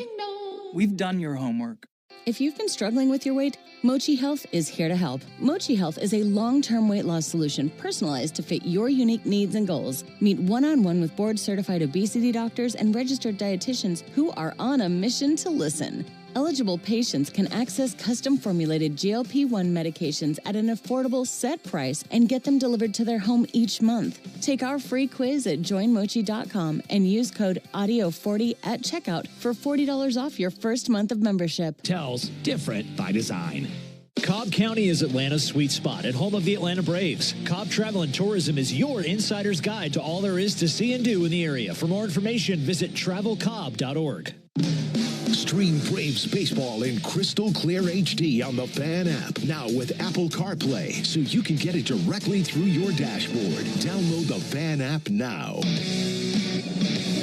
[SPEAKER 1] We've done your homework.
[SPEAKER 5] If you've been struggling with your weight, Mochi Health is here to help. Mochi Health is a long-term weight loss solution personalized to fit your unique needs and goals. Meet one-on-one with board-certified obesity doctors and registered dietitians who are on a mission to listen. Eligible patients can access custom-formulated GLP-1 medications at an affordable set price and get them delivered to their home each month. Take our free quiz at joinmochi.com and use code AUDIO40 at checkout for $40 off your first month of membership.
[SPEAKER 10] Tells different by design. Cobb County is Atlanta's sweet spot and home of the Atlanta Braves. Cobb Travel and Tourism is your insider's guide to all there is to see and do in the area. For more information, visit travelcobb.org.
[SPEAKER 16] Stream Braves baseball in crystal clear HD on the Fan app. Now with Apple CarPlay, so you can get it directly through your dashboard. Download the Fan app now.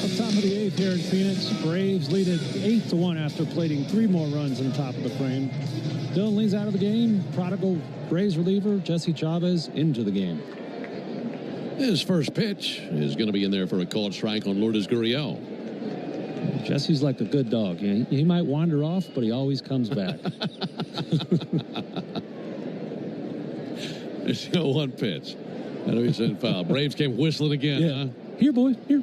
[SPEAKER 4] Up top of the eighth here in Phoenix, Braves lead it 8-1 after plating 3 more runs on top of the frame. Dylan Lee's out of the game. Prodigal Braves reliever Jesse Chavez into the game.
[SPEAKER 22] His first pitch is going to be in there for a called strike on Lourdes Gurriel.
[SPEAKER 4] Jesse's like a good dog. He might wander off, but he always comes back.
[SPEAKER 22] There's no one pitch. That'll be sent foul. Braves came whistling again, huh?
[SPEAKER 4] Here, boy, here.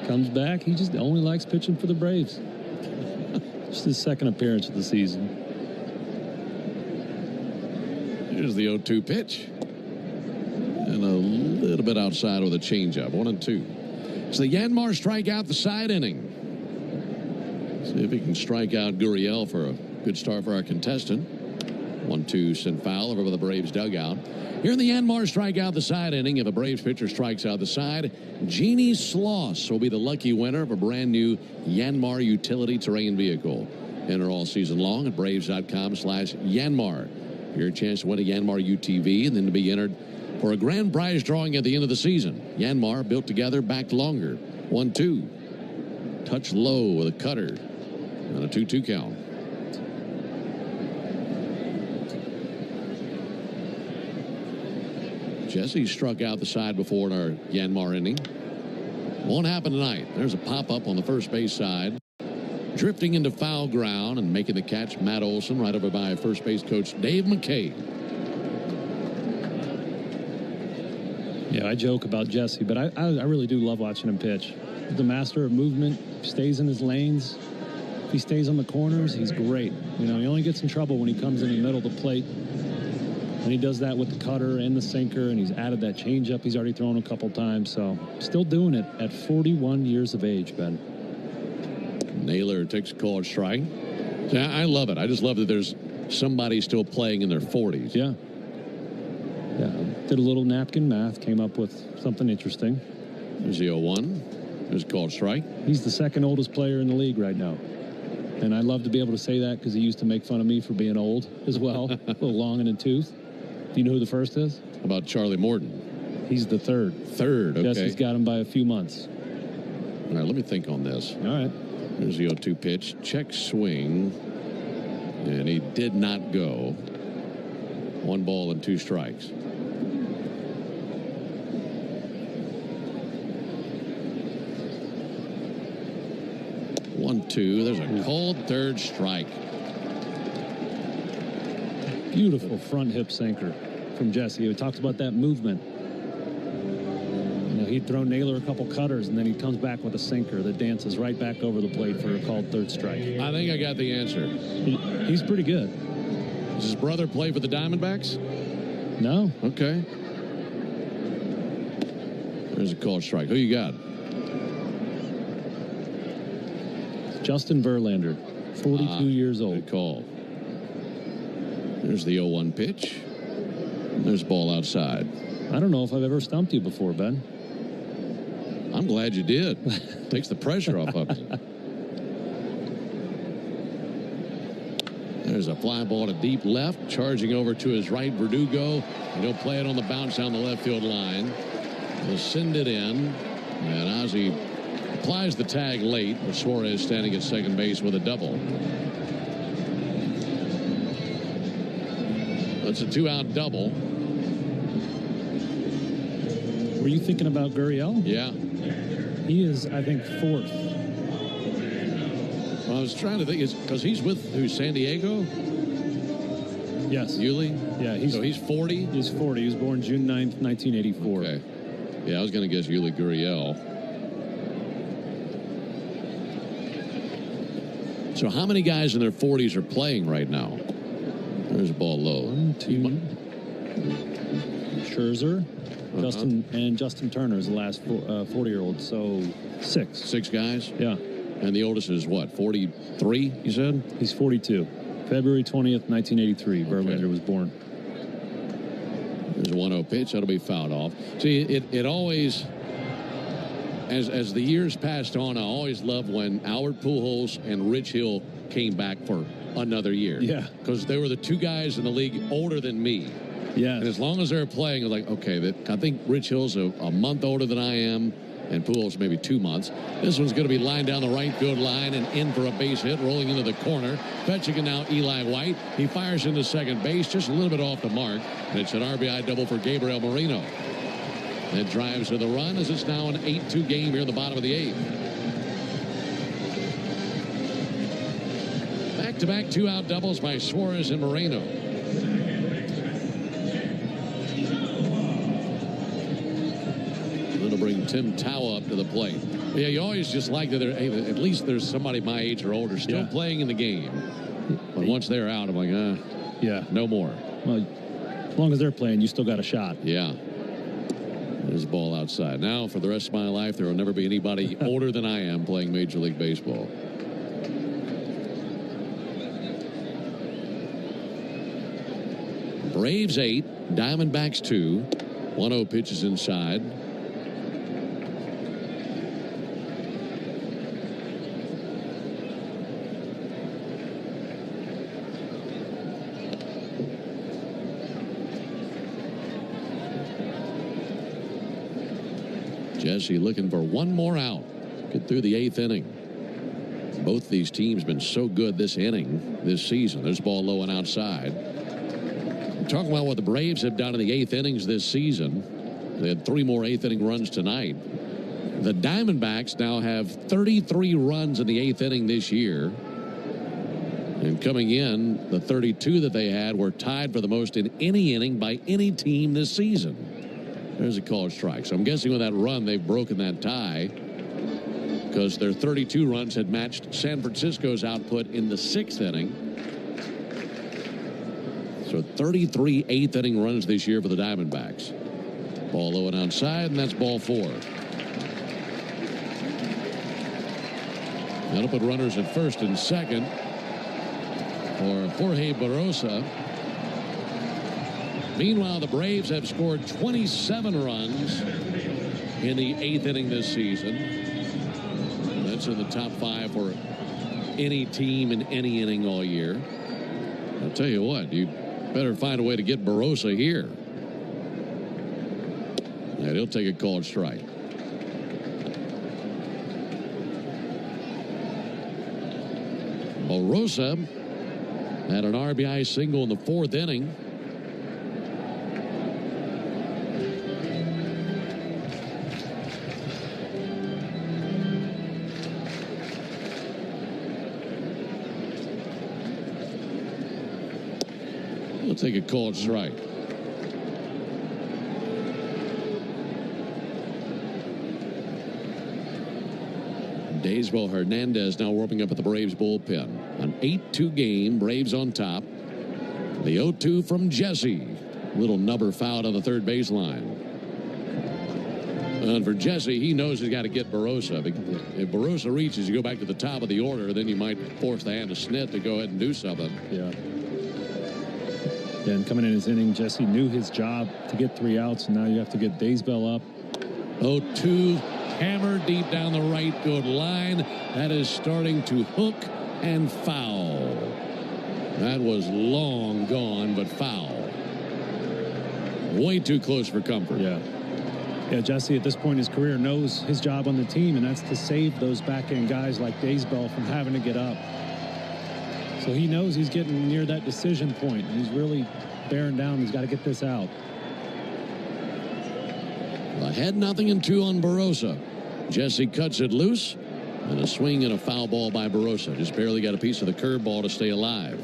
[SPEAKER 4] Comes back. He just only likes pitching for the Braves. Just his second appearance of the season.
[SPEAKER 22] Here's the 0-2 pitch. And a little bit outside with a changeup. 1-2. So Yanmar strike out the side inning. See if he can strike out Gurriel for a good start for our contestant. 1-2 sent foul over by the Braves dugout. Here in the Yanmar strike out the side inning. If a Braves pitcher strikes out the side, Jeannie Sloss will be the lucky winner of a brand new Yanmar utility terrain vehicle. Enter all season long at braves.com/Yanmar. Your chance to win a Yanmar UTV and then to be entered for a grand prize drawing at the end of the season. Yanmar built together, backed longer. 1-2. Touch low with a cutter. And a 2-2 count. Jesse struck out the side before in our Yanmar inning. Won't happen tonight. There's a pop-up on the first base side. Drifting into foul ground and making the catch, Matt Olson, right over by first base coach Dave McCabe.
[SPEAKER 4] Yeah, I joke about Jesse, but I really do love watching him pitch. He's the master of movement, stays in his lanes. If he stays on the corners, he's great. You know, he only gets in trouble when he comes in the middle of the plate. And he does that with the cutter and the sinker, and he's added that changeup he's already thrown a couple times. So, still doing it at 41 years of age, Ben.
[SPEAKER 22] Naylor takes a called strike. Yeah, I love it. I just love that there's somebody still playing in their 40s.
[SPEAKER 4] Yeah. Yeah, did a little napkin math, came up with something interesting.
[SPEAKER 22] There's the 0-1. There's a called strike.
[SPEAKER 4] He's the second oldest player in the league right now. And I love to be able to say that because he used to make fun of me for being old as well. A little long in the tooth. Do you know who the first is?
[SPEAKER 22] How about Charlie Morton?
[SPEAKER 4] He's the third.
[SPEAKER 22] Third, okay.
[SPEAKER 4] Jesse's got him by a few months.
[SPEAKER 22] All right, let me think on this.
[SPEAKER 4] All right.
[SPEAKER 22] There's the 0-2 pitch. Check swing. And he did not go. 1 ball and 2 strikes. There's a called third strike.
[SPEAKER 4] Beautiful front hip sinker from Jesse. He talks about that movement. You know, he'd throw Naylor a couple cutters, and then he comes back with a sinker that dances right back over the plate for a called third strike.
[SPEAKER 22] I think I got the answer.
[SPEAKER 4] He's pretty good.
[SPEAKER 22] Does his brother play for the Diamondbacks?
[SPEAKER 4] No.
[SPEAKER 22] Okay. There's a called strike. Who you got?
[SPEAKER 4] Justin Verlander, 42 years old.
[SPEAKER 22] Good call. There's the 0-1 pitch. There's ball outside.
[SPEAKER 4] I don't know if I've ever stumped you before, Ben.
[SPEAKER 22] I'm glad you did. Takes the pressure off of you. There's a fly ball to deep left, charging over to his right, Verdugo. And he'll play it on the bounce down the left field line. He'll send it in. And Ozzie applies the tag late, with Suarez standing at second base with a double. That's a 2-out double.
[SPEAKER 4] Were you thinking about Gurriel?
[SPEAKER 22] Yeah.
[SPEAKER 4] He is, I think, 4th.
[SPEAKER 22] Well, I was trying to think, because he's with San Diego?
[SPEAKER 4] Yes.
[SPEAKER 22] Yuli?
[SPEAKER 4] Yeah.
[SPEAKER 22] So he's 40?
[SPEAKER 4] He's 40. He was born June 9th, 1984.
[SPEAKER 22] Okay. Yeah, I was going to guess Yuli Gurriel. So how many guys in their 40s are playing right now? There's a ball low.
[SPEAKER 4] 1, 2. Scherzer. Justin Turner is the last 40-year-old, so 6.
[SPEAKER 22] 6 guys?
[SPEAKER 4] Yeah.
[SPEAKER 22] And the oldest is what, 43, you said?
[SPEAKER 4] He's 42. February 20th, 1983, Verlander was born.
[SPEAKER 22] There's a 1-0 pitch. That'll be fouled off. See, it always, as the years passed on, I always loved when Albert Pujols and Rich Hill came back for another year.
[SPEAKER 4] Yeah.
[SPEAKER 22] Because they were the 2 guys in the league older than me.
[SPEAKER 4] Yeah.
[SPEAKER 22] And as long as they're playing, I was like, okay, I think Rich Hill's a month older than I am, and Pujols maybe 2 months. This one's going to be lined down the right field line and in for a base hit, rolling into the corner. Fetching it now, Eli White. He fires into second base, just a little bit off the mark, and it's an RBI double for Gabriel Moreno. That drives to the run as it's now an 8-2 game here in the bottom of the 8th. Back-to-back 2-out doubles by Suarez and Moreno. It'll bring Tim Tao up to the plate. Yeah, you always just like that at least there's somebody my age or older still playing in the game. But once they're out, I'm like,
[SPEAKER 4] yeah,
[SPEAKER 22] no more.
[SPEAKER 4] Well, as long as they're playing, you still got a shot.
[SPEAKER 22] Yeah. There's a ball outside. Now, for the rest of my life, there will never be anybody older than I am playing Major League Baseball. Braves 8, Diamondbacks 2. 1-0 pitches inside. Jesse looking for one more out. Get through the 8th inning. Both these teams been so good this inning, this season. There's ball low and outside. Talking about what the Braves have done in the 8th innings this season. They had 3 more 8th inning runs tonight. The Diamondbacks now have 33 runs in the 8th inning this year. And coming in, the 32 that they had were tied for the most in any inning by any team this season. There's a called strike. So I'm guessing with that run, they've broken that tie because their 32 runs had matched San Francisco's output in the 6th inning. So 33 8th inning runs this year for the Diamondbacks. Ball low and outside, and that's ball 4. That'll put runners at first and second for Jorge Barrosa. Meanwhile, the Braves have scored 27 runs in the 8th inning this season. That's in the top 5 for any team in any inning all year. I'll tell you what, you better find a way to get Barrosa here. And he'll take a called strike. Barrosa had an RBI single in the 4th inning. He'll take a called strike. Daysbel Hernandez now warming up at the Braves bullpen. An 8-2 game. Braves on top. The 0-2 from Jesse. Little nubber fouled on the third baseline. And for Jesse, he knows he's got to get Barrosa. If Barrosa reaches, you go back to the top of the order, then you might force the hand of Snit to go ahead and do something.
[SPEAKER 4] Yeah. And coming in his inning, Jesse knew his job to get 3 outs, and now you have to get Daysbel up.
[SPEAKER 22] 0-2, hammer deep down the right field line. That is starting to hook and foul. That was long gone, but foul. Way too close for comfort.
[SPEAKER 4] Yeah, Jesse at this point in his career knows his job on the team, and that's to save those back-end guys like Daysbell from having to get up. So he knows he's getting near that decision point. He's really bearing down. He's got to get this out.
[SPEAKER 22] Ahead 0-2 on Barossa. Jesse cuts it loose, and a swing and a foul ball by Barossa. Just barely got a piece of the curveball to stay alive.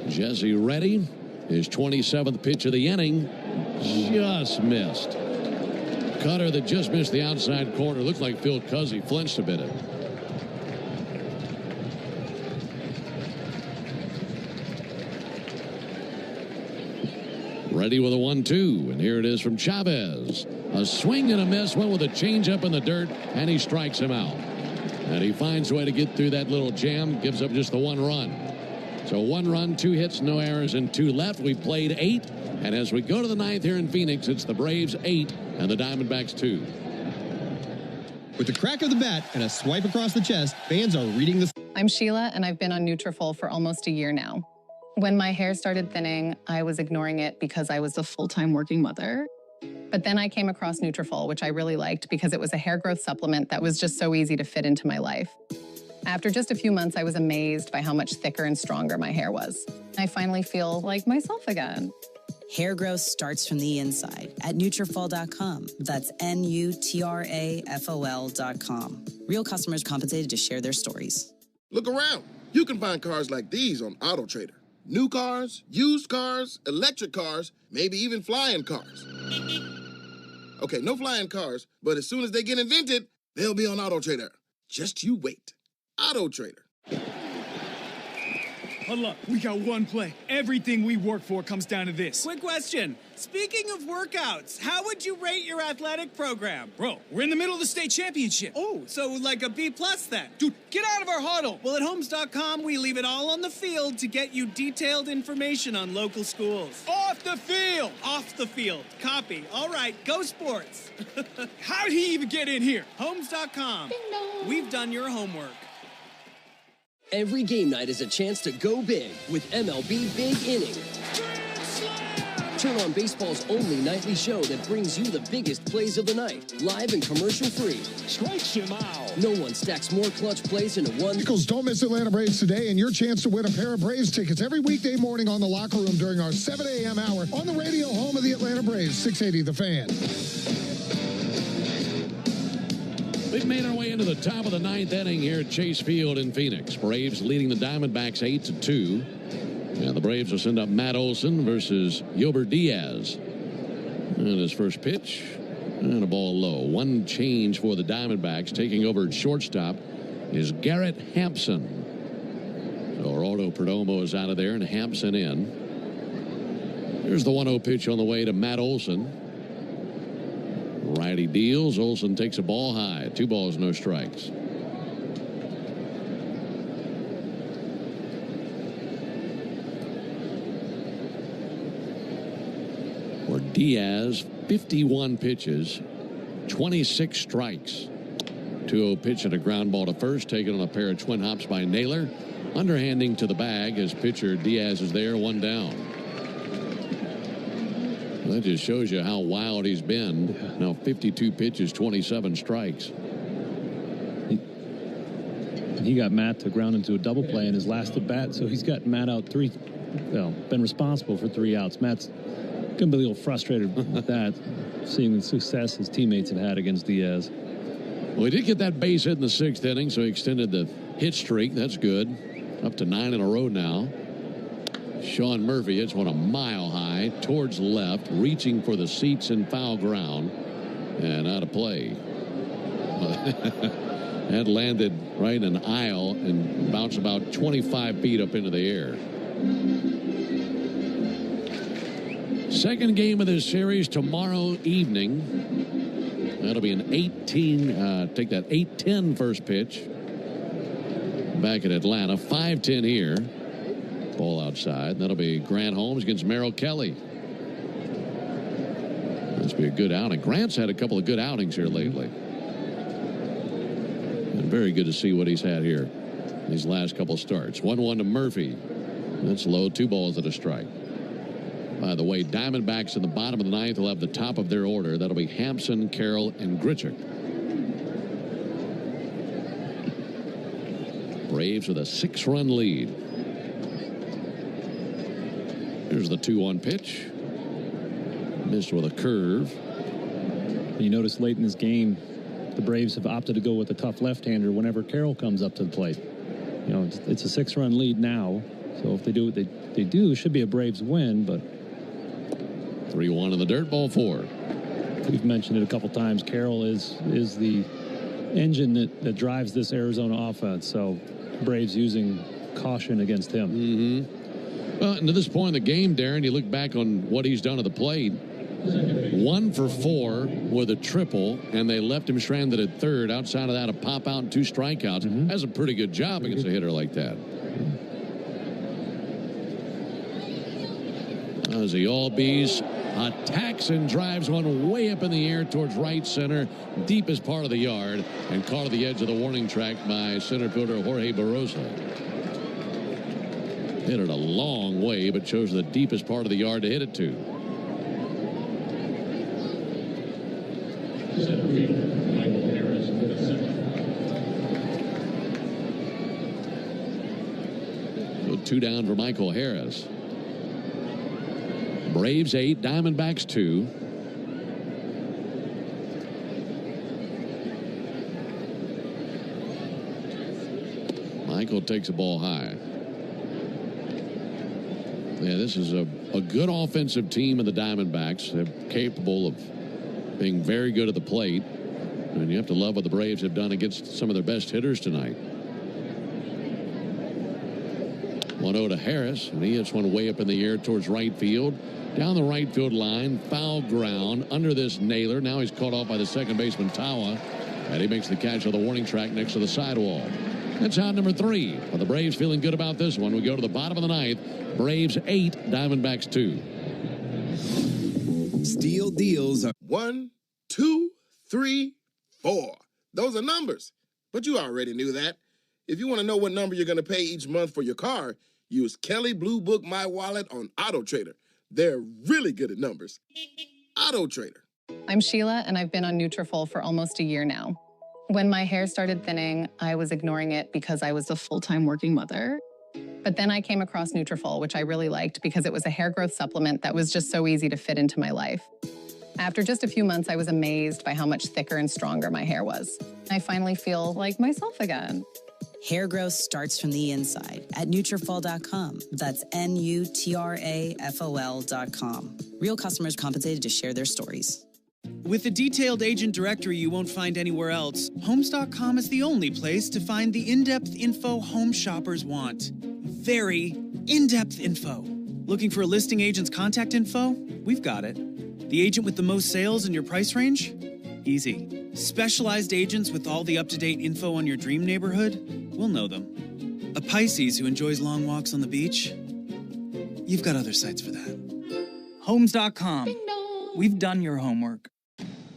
[SPEAKER 22] Jesse ready. His 27th pitch of the inning. Just missed. Cutter that just missed the outside corner. Looked like Phil Cuzzy flinched a bit. Ready with a 1-2, and here it is from Chavez. A swing and a miss, went with a changeup in the dirt, and he strikes him out. And he finds a way to get through that little jam, gives up just the 1 run. So 1 run, 2 hits, no errors, and 2 left. We've played 8, and as we go to the 9th here in Phoenix, it's the Braves 8 and the Diamondbacks 2.
[SPEAKER 3] With the crack of the bat and a swipe across the chest, fans are reading the...
[SPEAKER 17] I'm Sheila, and I've been on Nutrafol for almost a year now. When my hair started thinning, I was ignoring it because I was a full-time working mother. But then I came across Nutrafol, which I really liked because it was a hair growth supplement that was just so easy to fit into my life. After just a few months, I was amazed by how much thicker and stronger my hair was. I finally feel like myself again.
[SPEAKER 20] Hair growth starts from the inside at Nutrafol.com. That's Nutrafol.com. Real customers compensated to share their stories.
[SPEAKER 9] Look around. You can find cars like these on AutoTrader. New cars, used cars, electric cars, maybe even flying cars. Okay, no flying cars, but as soon as they get invented, they'll be on AutoTrader. Just you wait. AutoTrader.
[SPEAKER 7] Hold up, we got one play. Everything we work for comes down to this.
[SPEAKER 13] Quick question. Speaking of workouts, how would you rate your athletic program?
[SPEAKER 7] Bro, we're in the middle of the state championship.
[SPEAKER 13] Oh, so like a B+ then?
[SPEAKER 7] Dude, get out of our huddle.
[SPEAKER 13] Well, at Homes.com, we leave it all on the field to get you detailed information on local schools.
[SPEAKER 7] Off the field.
[SPEAKER 13] Off the field. Copy. All right, go sports.
[SPEAKER 7] How did he even get in here?
[SPEAKER 13] Homes.com. We've done your homework.
[SPEAKER 18] Every game night is a chance to go big with MLB Big Innings. Turn on baseball's only nightly show that brings you the biggest plays of the night, live and commercial-free.
[SPEAKER 22] Strikes him out.
[SPEAKER 18] No one stacks more clutch plays into one.
[SPEAKER 19] Don't miss Atlanta Braves today and your chance to win a pair of Braves tickets every weekday morning on The Locker Room during our 7 a.m. hour on the radio home of the Atlanta Braves, 680 The Fan.
[SPEAKER 22] We've made our way into the top of the 9th inning here at Chase Field in Phoenix. Braves leading the Diamondbacks 8-2. And the Braves will send up Matt Olson versus Yolbert Diaz. And his first pitch, and a ball low. One change for the Diamondbacks. Taking over at shortstop is Garrett Hampson. So Geraldo Perdomo is out of there and Hampson in. Here's the 1-0 pitch on the way to Matt Olson. Righty deals. Olson takes a ball high. 2 balls, no strikes. For Diaz, 51 pitches, 26 strikes. 2-0 pitch and a ground ball to first, taken on a pair of twin hops by Naylor. Underhanding to the bag as pitcher Diaz is there, 1 down. That just shows you how wild he's been. Now 52 pitches, 27 strikes.
[SPEAKER 4] He got Matt to ground into a double play in his last at bat, so he's got Matt out 3. Well, been responsible for 3 outs. Matt's gonna be a little frustrated with that, seeing the success his teammates have had against Diaz.
[SPEAKER 22] Well, he did get that base hit in the 6th inning, so he extended the hit streak. That's good. Up to 9 in a row now. Sean Murphy hits one a mile high towards left, reaching for the seats in foul ground, and out of play. That landed right in an aisle and bounced about 25 feet up into the air. Second game of this series tomorrow evening. That'll be an 8-10 first pitch. Back at Atlanta, 5-10 here. Ball outside. That'll be Grant Holmes against Merrill Kelly. Be a good outing. Grant's had a couple of good outings here lately. And very good to see what he's had here these last couple starts. 1-1 to Murphy. That's low. 2 balls and a strike. By the way, Diamondbacks in the bottom of the ninth will have the top of their order. That'll be Hampson, Carroll, and Grichuk. Braves with a 6-run lead. Here's the 2-1 pitch. Missed with a curve.
[SPEAKER 4] You notice late in this game, the Braves have opted to go with a tough left-hander whenever Carroll comes up to the plate. You know, it's a 6-run lead now. So if they do what they do, it should be a Braves win, but
[SPEAKER 22] 3-1 in the dirt, ball 4.
[SPEAKER 4] We've mentioned it a couple times. Carroll is the engine that drives this Arizona offense. So Braves using caution against him.
[SPEAKER 22] Mm-hmm. Well, and to this point in the game, Darren, you look back on what he's done at the plate. 1 for 4 with a triple, and they left him stranded at third. Outside of that, a pop out and 2 strikeouts. Mm-hmm. That's a pretty good job against a hitter like that. As the All-Bees attacks and drives one way up in the air towards right center, deepest part of the yard, and caught at the edge of the warning track by center fielder Jorge Barrosa. Hit it a long way, but chose the deepest part of the yard to hit it to. So 2 down for Michael Harris. Braves 8, Diamondbacks 2. Michael takes a ball high. Yeah, this is a good offensive team in the Diamondbacks. They're capable of being very good at the plate. And you have to love what the Braves have done against some of their best hitters tonight. 1-0 to Harris, and he hits one way up in the air towards right field. Down the right field line, foul ground under this nailer. Now he's caught off by the second baseman, Tawa, and he makes the catch on the warning track next to the sidewall. That's out number 3. But the Braves feeling good about this one. We go to the bottom of the ninth. Braves 8, Diamondbacks 2.
[SPEAKER 9] Steal deals are 1, 2, 3, 4. Those are numbers, but you already knew that. If you want to know what number you're going to pay each month for your car, use Kelly Blue Book My Wallet on Auto Trader. They're really good at numbers. Auto Trader.
[SPEAKER 17] I'm Sheila, and I've been on Nutrafol for almost a year now. When my hair started thinning, I was ignoring it because I was a full-time working mother. But then I came across Nutrafol, which I really liked because it was a hair growth supplement that was just so easy to fit into my life. After just a few months, I was amazed by how much thicker and stronger my hair was. I finally feel like myself again.
[SPEAKER 20] Hair growth starts from the inside at Nutrafol.com. That's Nutrafol.com. Real customers compensated to share their stories.
[SPEAKER 13] With a detailed agent directory you won't find anywhere else, Homes.com is the only place to find the in-depth info home shoppers want. Very in-depth info. Looking for a listing agent's contact info? We've got it. The agent with the most sales in your price range? Easy. Specialized agents with all the up-to-date info on your dream neighborhood? We'll know them. A Pisces who enjoys long walks on the beach? You've got other sites for that.
[SPEAKER 1] Homes.com. We've done your homework.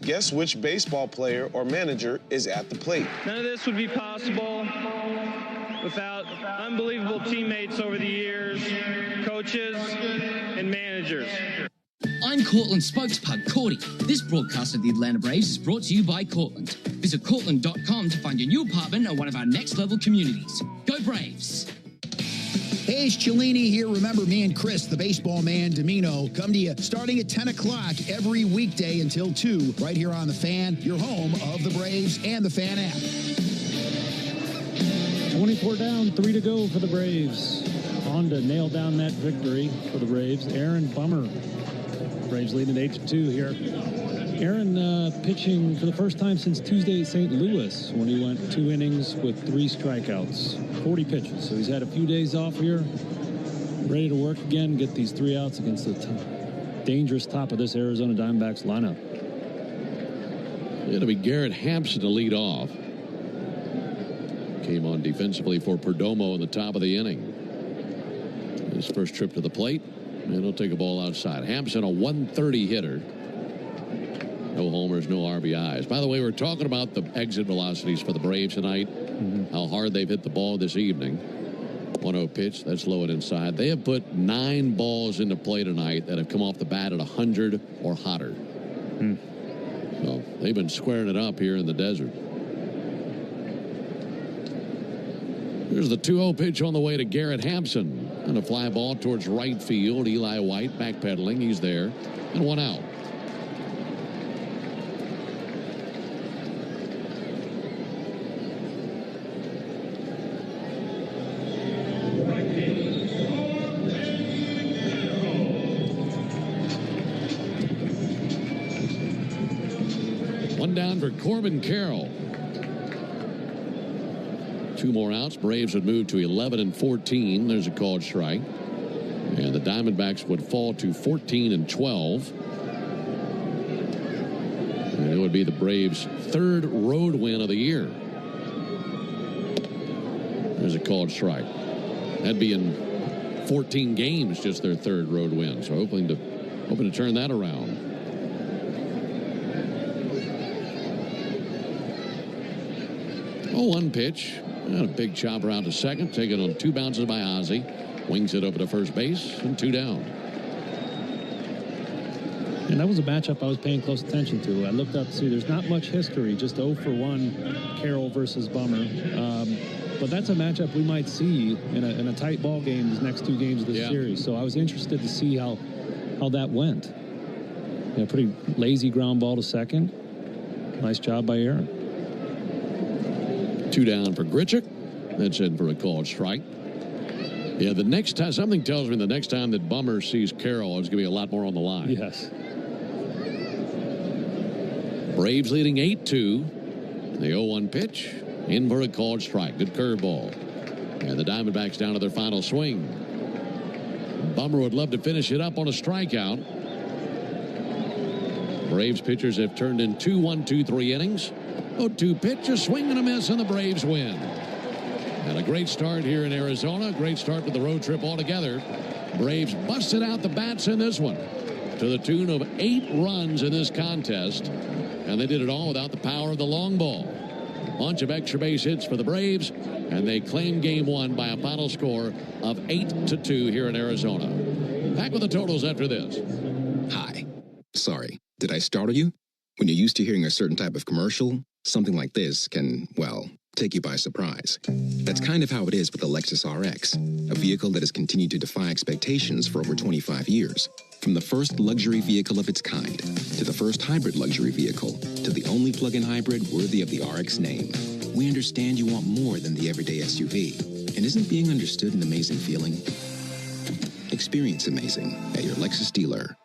[SPEAKER 6] Guess which baseball player or manager is at the plate?
[SPEAKER 8] None of this would be possible without unbelievable teammates over the years, coaches, and managers.
[SPEAKER 12] I'm Cortland's spokespug, Cordy. This broadcast of the Atlanta Braves is brought to you by Cortland. Visit Cortland.com to find your new apartment or one of our next-level communities. Go Braves!
[SPEAKER 14] Hey, it's Cellini here. Remember, me and Chris, the baseball man, Domino, come to you starting at 10 o'clock every weekday until 2, right here on The Fan, your home of the Braves and the Fan app.
[SPEAKER 4] 24 down, 3 to go for the Braves. On to nail down that victory for the Braves. Aaron Bummer. Braves leading 8-2 here. Aaron pitching for the first time since Tuesday at St. Louis when he went 2 innings with 3 strikeouts, 40 pitches. So he's had a few days off here, ready to work again, get these 3 outs against the dangerous top of this Arizona Diamondbacks lineup.
[SPEAKER 22] It'll be Garrett Hampson to lead off. Came on defensively for Perdomo in the top of the inning. His first trip to the plate, and he'll take a ball outside. Hampson, a 130 hitter. No homers, no RBIs. By the way, we're talking about the exit velocities for the Braves tonight, how hard they've hit the ball this evening. 1-0 pitch, that's low and inside. They have put 9 balls into play tonight that have come off the bat at 100 or hotter. So they've been squaring it up here in the desert. Here's the 2-0 pitch on the way to Garrett Hampson. And a fly ball towards right field. Eli White backpedaling. He's there. And 1 out. One down for Corbin Carroll. 2 more outs. Braves would move to 11 and 14. There's a called strike. And the Diamondbacks would fall to 14 and 12. And it would be the Braves' 3rd road win of the year. There's a called strike. That'd be in 14 games, just their 3rd road win. So hoping to turn that around. 0-1 pitch. And a big chopper out to second. Taken on 2 bounces by Ozzie. Wings it over to first base. And 2 down.
[SPEAKER 4] And that was a matchup I was paying close attention to. I looked up to see there's not much history. Just 0 for 1. Carroll versus Bummer. But that's a matchup we might see in a tight ball game these next 2 games of the series. So I was interested to see how that went. Pretty lazy ground ball to second. Nice job by Aaron.
[SPEAKER 22] 2 down for Grichuk. That's in for a called strike. Yeah, the next time, something tells me the next time that Bummer sees Carroll, there's going to be a lot more on the line.
[SPEAKER 4] Yes.
[SPEAKER 22] Braves leading 8-2. The 0-1 pitch. In for a called strike. Good curveball. And the Diamondbacks down to their final swing. Bummer would love to finish it up on a strikeout. Braves pitchers have turned in 2 1-2-3 innings. 0-2 pitch, a swing and a miss, and the Braves win. And a great start here in Arizona. Great start with the road trip altogether. Braves busted out the bats in this one to the tune of 8 runs in this contest. And they did it all without the power of the long ball. Bunch of extra base hits for the Braves. And they claim game 1 by a final score of 8-2 here in Arizona. Back with the totals after this.
[SPEAKER 2] Hi. Sorry. Did I startle you? When you're used to hearing a certain type of commercial, something like this can, well, take you by surprise. That's kind of how it is with the Lexus RX, a vehicle that has continued to defy expectations for over 25 years. From the first luxury vehicle of its kind, to the first hybrid luxury vehicle, to the only plug-in hybrid worthy of the RX name. We understand you want more than the everyday SUV. And isn't being understood an amazing feeling? Experience amazing at your Lexus dealer.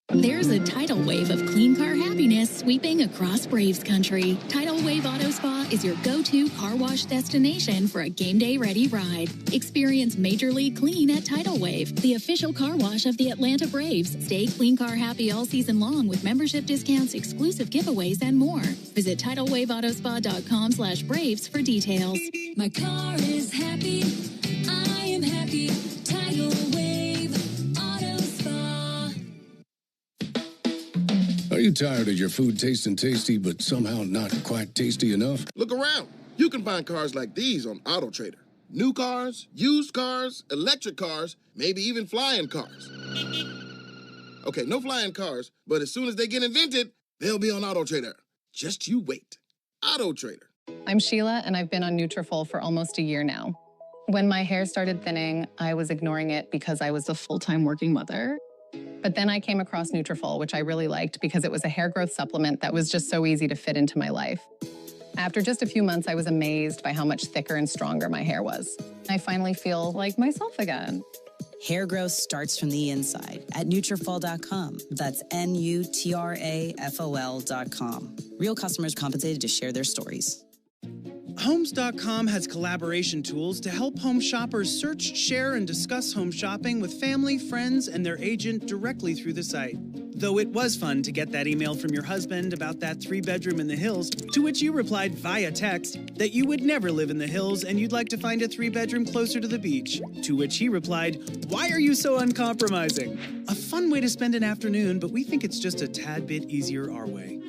[SPEAKER 11] There's a tidal wave of clean car happiness sweeping across Braves country. Tidal Wave Auto Spa is your go-to car wash destination for a game day ready ride. Experience Major League Clean at Tidal Wave, the official car wash of the Atlanta Braves. Stay clean car happy all season long with membership discounts, exclusive giveaways, and more. Visit TidalWaveAutoSpa.com/Braves for details.
[SPEAKER 21] My car is happy. I am happy. Tidal Wave Auto Spa.
[SPEAKER 23] Are you tired of your food tasting tasty, but somehow not quite tasty enough?
[SPEAKER 9] Look around. You can find cars like these on AutoTrader. New cars, used cars, electric cars, maybe even flying cars. Okay, no flying cars, but as soon as they get invented, they'll be on AutoTrader. Just you wait. AutoTrader.
[SPEAKER 17] I'm Sheila, and I've been on Nutrafol for almost a year now. When my hair started thinning, I was ignoring it because I was a full-time working mother. But then I came across Nutrafol, which I really liked because it was a hair growth supplement that was just so easy to fit into my life. After just a few months, I was amazed by how much thicker and stronger my hair was. I finally feel like myself again.
[SPEAKER 20] Hair growth starts from the inside at Nutrafol.com. That's Nutrafol.com. Real customers compensated to share their stories.
[SPEAKER 13] Homes.com has collaboration tools to help home shoppers search, share, and discuss home shopping with family, friends, and their agent directly through the site. Though it was fun to get that email from your husband about that 3-bedroom in the hills, to which you replied via text that you would never live in the hills and you'd like to find a 3-bedroom closer to the beach. To which he replied, "Why are you so uncompromising?" A fun way to spend an afternoon, but we think it's just a tad bit easier our way.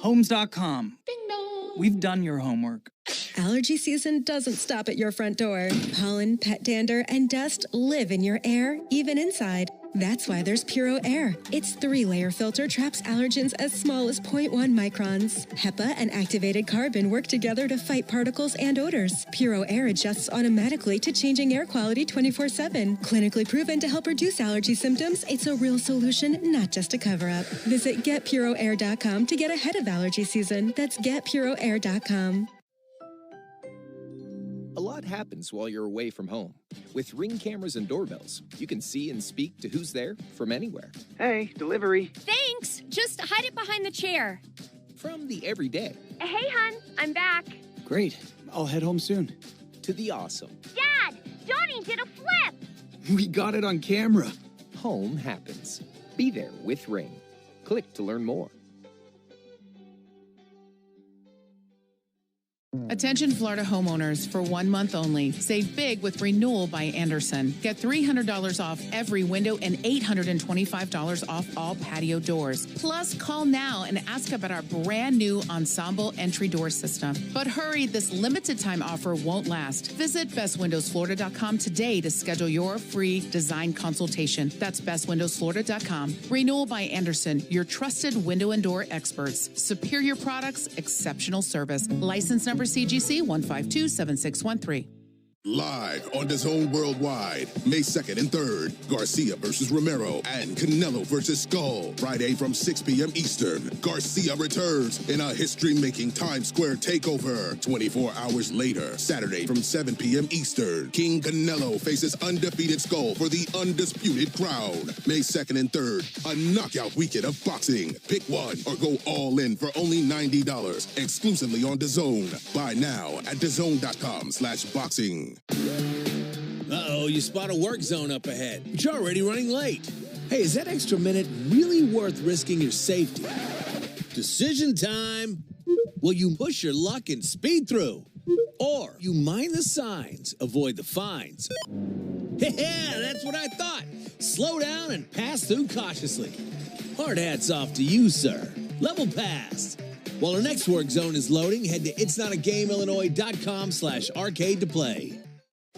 [SPEAKER 1] Homes.com. We've done your homework.
[SPEAKER 5] Allergy season doesn't stop at your front door. Pollen, pet dander, and dust live in your air, even inside. That's why there's Puro Air. Its 3-layer filter traps allergens as small as 0.1 microns. HEPA and activated carbon work together to fight particles and odors. Puro Air adjusts automatically to changing air quality 24/7. Clinically proven to help reduce allergy symptoms, it's a real solution, not just a cover-up. Visit getpuroair.com to get ahead of allergy season. That's getpuroair.com.
[SPEAKER 10] A lot happens while you're away from home. With Ring cameras and doorbells, you can see and speak to who's there from anywhere.
[SPEAKER 15] Hey, delivery.
[SPEAKER 24] Thanks. Just hide it behind the chair.
[SPEAKER 10] From the everyday.
[SPEAKER 24] Hey, hun. I'm back.
[SPEAKER 15] Great. I'll head home soon.
[SPEAKER 10] To the awesome.
[SPEAKER 24] Dad, Donnie did a flip.
[SPEAKER 15] We got it on camera.
[SPEAKER 10] Home happens. Be there with Ring. Click to learn more.
[SPEAKER 25] Attention Florida homeowners, for 1 month only. Save big with Renewal by Anderson. Get $300 off every window and $825 off all patio doors. Plus, call now and ask about our brand new Ensemble entry door system. But hurry, this limited time offer won't last. Visit bestwindowsflorida.com today to schedule your free design consultation. That's bestwindowsflorida.com. Renewal by Anderson, your trusted window and door experts. Superior products, exceptional service. License number CGC 1527613.
[SPEAKER 26] Live on DAZN Worldwide, May 2nd and 3rd, Garcia versus Romero and Canelo versus Skull. Friday from 6 p.m. Eastern, Garcia returns in a history-making Times Square takeover. 24 hours later, Saturday from 7 p.m. Eastern, King Canelo faces undefeated Skull for the undisputed crown. May 2nd and 3rd, a knockout weekend of boxing. Pick one or go all in for only $90, exclusively on DAZN. Buy now at DAZN.com/boxing.
[SPEAKER 27] Uh-oh, you spot a work zone up ahead, but you're already running late. Hey, is that extra minute really worth risking your safety? Decision time. Will you push your luck and speed through? Or you mind the signs, avoid the fines? Yeah, that's what I thought. Slow down and pass through cautiously. Hard hats off to you, sir. Level passed. While our next work zone is loading, head to itsnotagameillinois.com/arcade to play.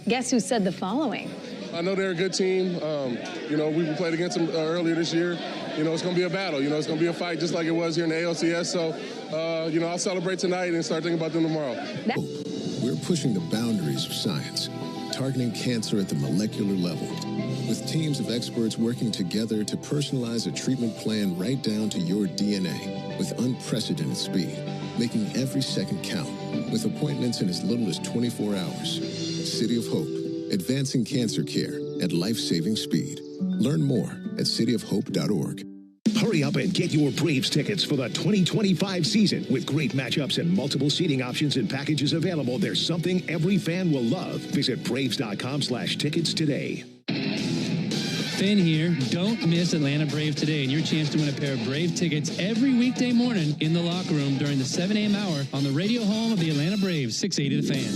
[SPEAKER 17] Guess who said the following?
[SPEAKER 6] I know they're a good team. We played against them earlier this year. It's going to be a battle. It's going to be a fight just like it was here in the ALCS. So, I'll celebrate tonight and start thinking about them tomorrow.
[SPEAKER 23] We're pushing the boundaries of science, targeting cancer at the molecular level, with teams of experts working together to personalize a treatment plan right down to your DNA with unprecedented speed, making every second count, with appointments in as little as 24 hours. City of Hope, advancing cancer care at life-saving speed. Learn more at cityofhope.org.
[SPEAKER 16] Hurry up and get your Braves tickets for the 2025 season. With great matchups and multiple seating options and packages available, there's something every fan will love. Visit Braves.com/tickets today.
[SPEAKER 28] Finn here. Don't miss Atlanta Braves today and your chance to win a pair of Brave tickets every weekday morning in the locker room during the 7 a.m. hour on the radio home of the Atlanta Braves, 680 The Fan.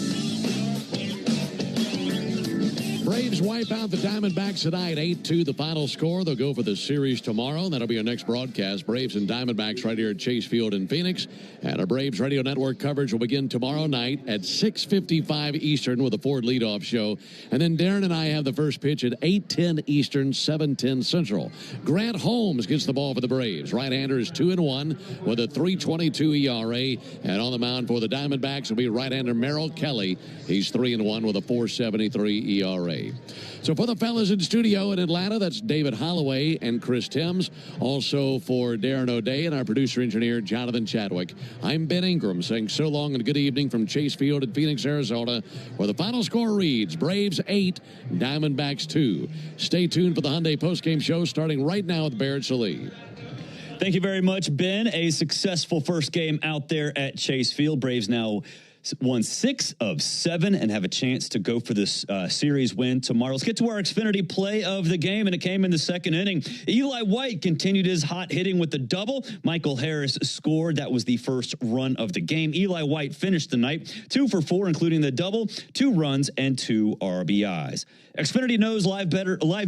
[SPEAKER 22] Braves wipe out the Diamondbacks tonight, 8-2 the final score. They'll go for the series tomorrow. That'll be our next broadcast. Braves and Diamondbacks right here at Chase Field in Phoenix. And our Braves Radio Network coverage will begin tomorrow night at 6:55 Eastern with a Ford leadoff show. And then Darren and I have the first pitch at 8:10 Eastern, 7:10 Central. Grant Holmes gets the ball for the Braves. Right-hander is 2-1 with a 3.22 ERA. And on the mound for the Diamondbacks will be right-hander Merrill Kelly. He's 3-1 with a 4.73 ERA. So for the fellas in studio in Atlanta, that's David Holloway and Chris Timms. Also for Darren O'Day and our producer-engineer, Jonathan Chadwick. I'm Ben Ingram saying so long and good evening from Chase Field in Phoenix, Arizona, where the final score reads Braves 8, Diamondbacks 2. Stay tuned for the Hyundai postgame show starting right now with Barrett Sallee.
[SPEAKER 29] Thank you very much, Ben. A successful first game out there at Chase Field. Braves now
[SPEAKER 3] won 6 of 7 and have a chance to go for this series win tomorrow. Let's get to our Xfinity play of the game, and it came in the second inning. Eli White continued his hot hitting with the double. Michael Harris scored. That was the first run of the game. Eli White finished the night 2 for 4, including the double, 2 runs, and 2 RBIs. Xfinity knows live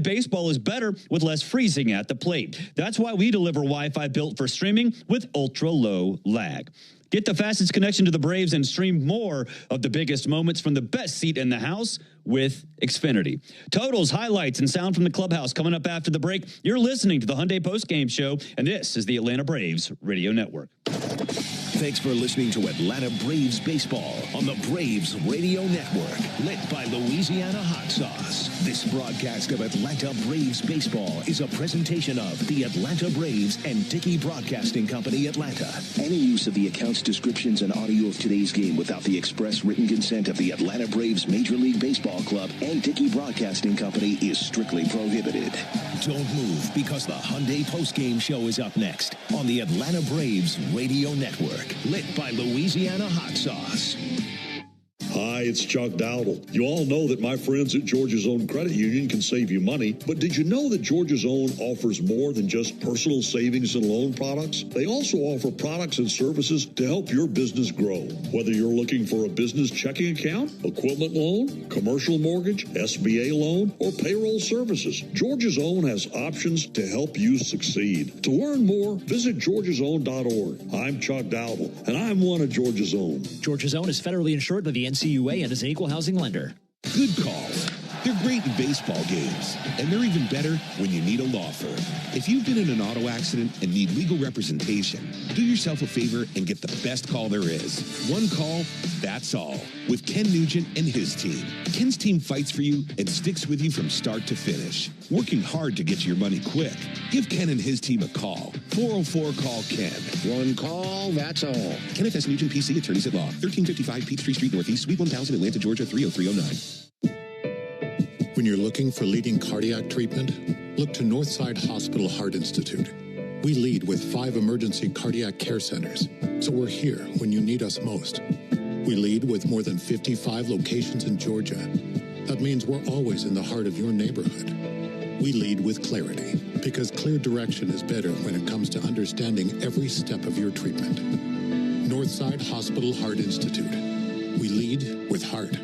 [SPEAKER 3] baseball is better with less freezing at the plate. That's why we deliver Wi-Fi built for streaming with ultra-low lag. Get the fastest connection to the Braves and stream more of the biggest moments from the best seat in the house with Xfinity. Totals, highlights, and sound from the clubhouse coming up after the break. You're listening to the Hyundai Postgame Show, and this is the Atlanta Braves Radio Network.
[SPEAKER 16] Thanks for listening to Atlanta Braves Baseball on the Braves Radio Network, lit by Louisiana Hot Sauce. This broadcast of Atlanta Braves Baseball is a presentation of the Atlanta Braves and Dickey Broadcasting Company, Atlanta. Any use of the accounts, descriptions, and audio of today's game without the express written consent of the Atlanta Braves Major League Baseball Club and Dickey Broadcasting Company is strictly prohibited. Don't move, because the Hyundai Postgame Show is up next on the Atlanta Braves Radio Network, lit by Louisiana Hot Sauce.
[SPEAKER 4] Hi, it's Chuck Dowdle. You all know that my friends at Georgia's Own Credit Union can save you money, but did you know that Georgia's Own offers more than just personal savings and loan products? They also offer products and services to help your business grow. Whether you're looking for a business checking account, equipment loan, commercial mortgage, SBA loan, or payroll services, Georgia's Own has options to help you succeed. To learn more, visit georgiasown.org. I'm Chuck Dowdle, and I'm one of Georgia's Own.
[SPEAKER 7] Georgia's Own is federally insured by the NCUA and is an equal housing lender.
[SPEAKER 26] Good calls. They're great in baseball games, and they're even better when you need a law firm. If you've been in an auto accident and need legal representation, do yourself a favor and get the best call there is. One call, that's all. With Ken Nugent and his team. Ken's team fights for you and sticks with you from start to finish, working hard to get you your money quick. Give Ken and his team a call. 404-CALL-KEN. One call, that's all. Kenneth S. Nugent, PC, Attorneys at Law. 1355 Peachtree Street Northeast, Suite 1000, Atlanta, Georgia, 30309.
[SPEAKER 23] When you're looking for leading cardiac treatment, look to Northside Hospital Heart Institute. We lead with 5 emergency cardiac care centers, so we're here when you need us most. We lead with more than 55 locations in Georgia. That means we're always in the heart of your neighborhood. We lead with clarity, because clear direction is better when it comes to understanding every step of your treatment. Northside Hospital Heart Institute. We lead with heart.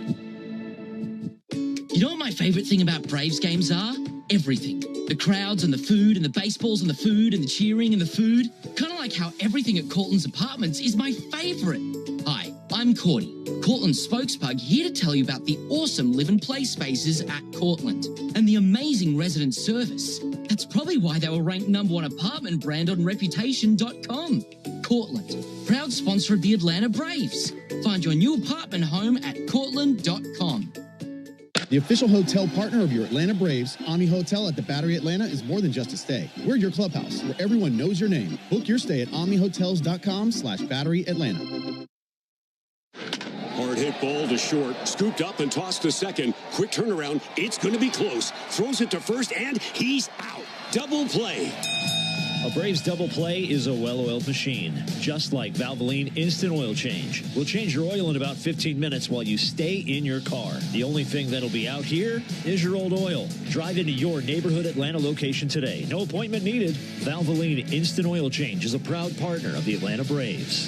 [SPEAKER 8] You know what my favorite thing about Braves games are? Everything. The crowds and the food and the baseballs and the food and the cheering and the food. Kind of like how everything at Cortland's Apartments is my favorite. Hi, I'm Cordy, Cortland's spokespug, here to tell you about the awesome live and play spaces at Cortland and the amazing resident service. That's probably why they were ranked #1 apartment brand on Reputation.com. Cortland, proud sponsor of the Atlanta Braves. Find your new apartment home at Cortland.com.
[SPEAKER 12] The official hotel partner of your Atlanta Braves, Omni Hotel at the Battery Atlanta, is more than just a stay. We're your clubhouse, where everyone knows your name. Book your stay at omnihotels.com/Battery Atlanta.
[SPEAKER 14] Hard hit ball to short, scooped up and tossed to second. Quick turnaround, it's going to be close. Throws it to first, and he's out. Double play.
[SPEAKER 28] A Braves double play is a well-oiled machine, just like Valvoline Instant Oil Change. We'll change your oil in about 15 minutes while you stay in your car. The only thing that'll be out here is your old oil. Drive into your neighborhood Atlanta location today. No appointment needed. Valvoline Instant Oil Change is a proud partner of the Atlanta Braves.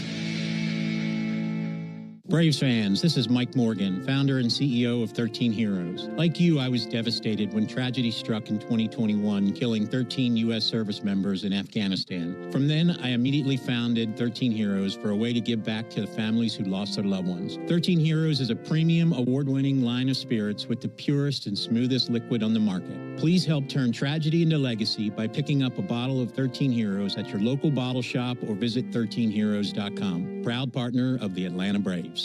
[SPEAKER 18] Braves fans, this is Mike Morgan, founder and CEO of 13 Heroes. Like you, I was devastated when tragedy struck in 2021, killing 13 U.S. service members in Afghanistan. From then, I immediately founded 13 Heroes for a way to give back to the families who lost their loved ones. 13 Heroes is a premium, award-winning line of spirits with the purest and smoothest liquid on the market. Please help turn tragedy into legacy by picking up a bottle of 13 Heroes at your local bottle shop or visit 13heroes.com. Proud partner of the Atlanta Braves.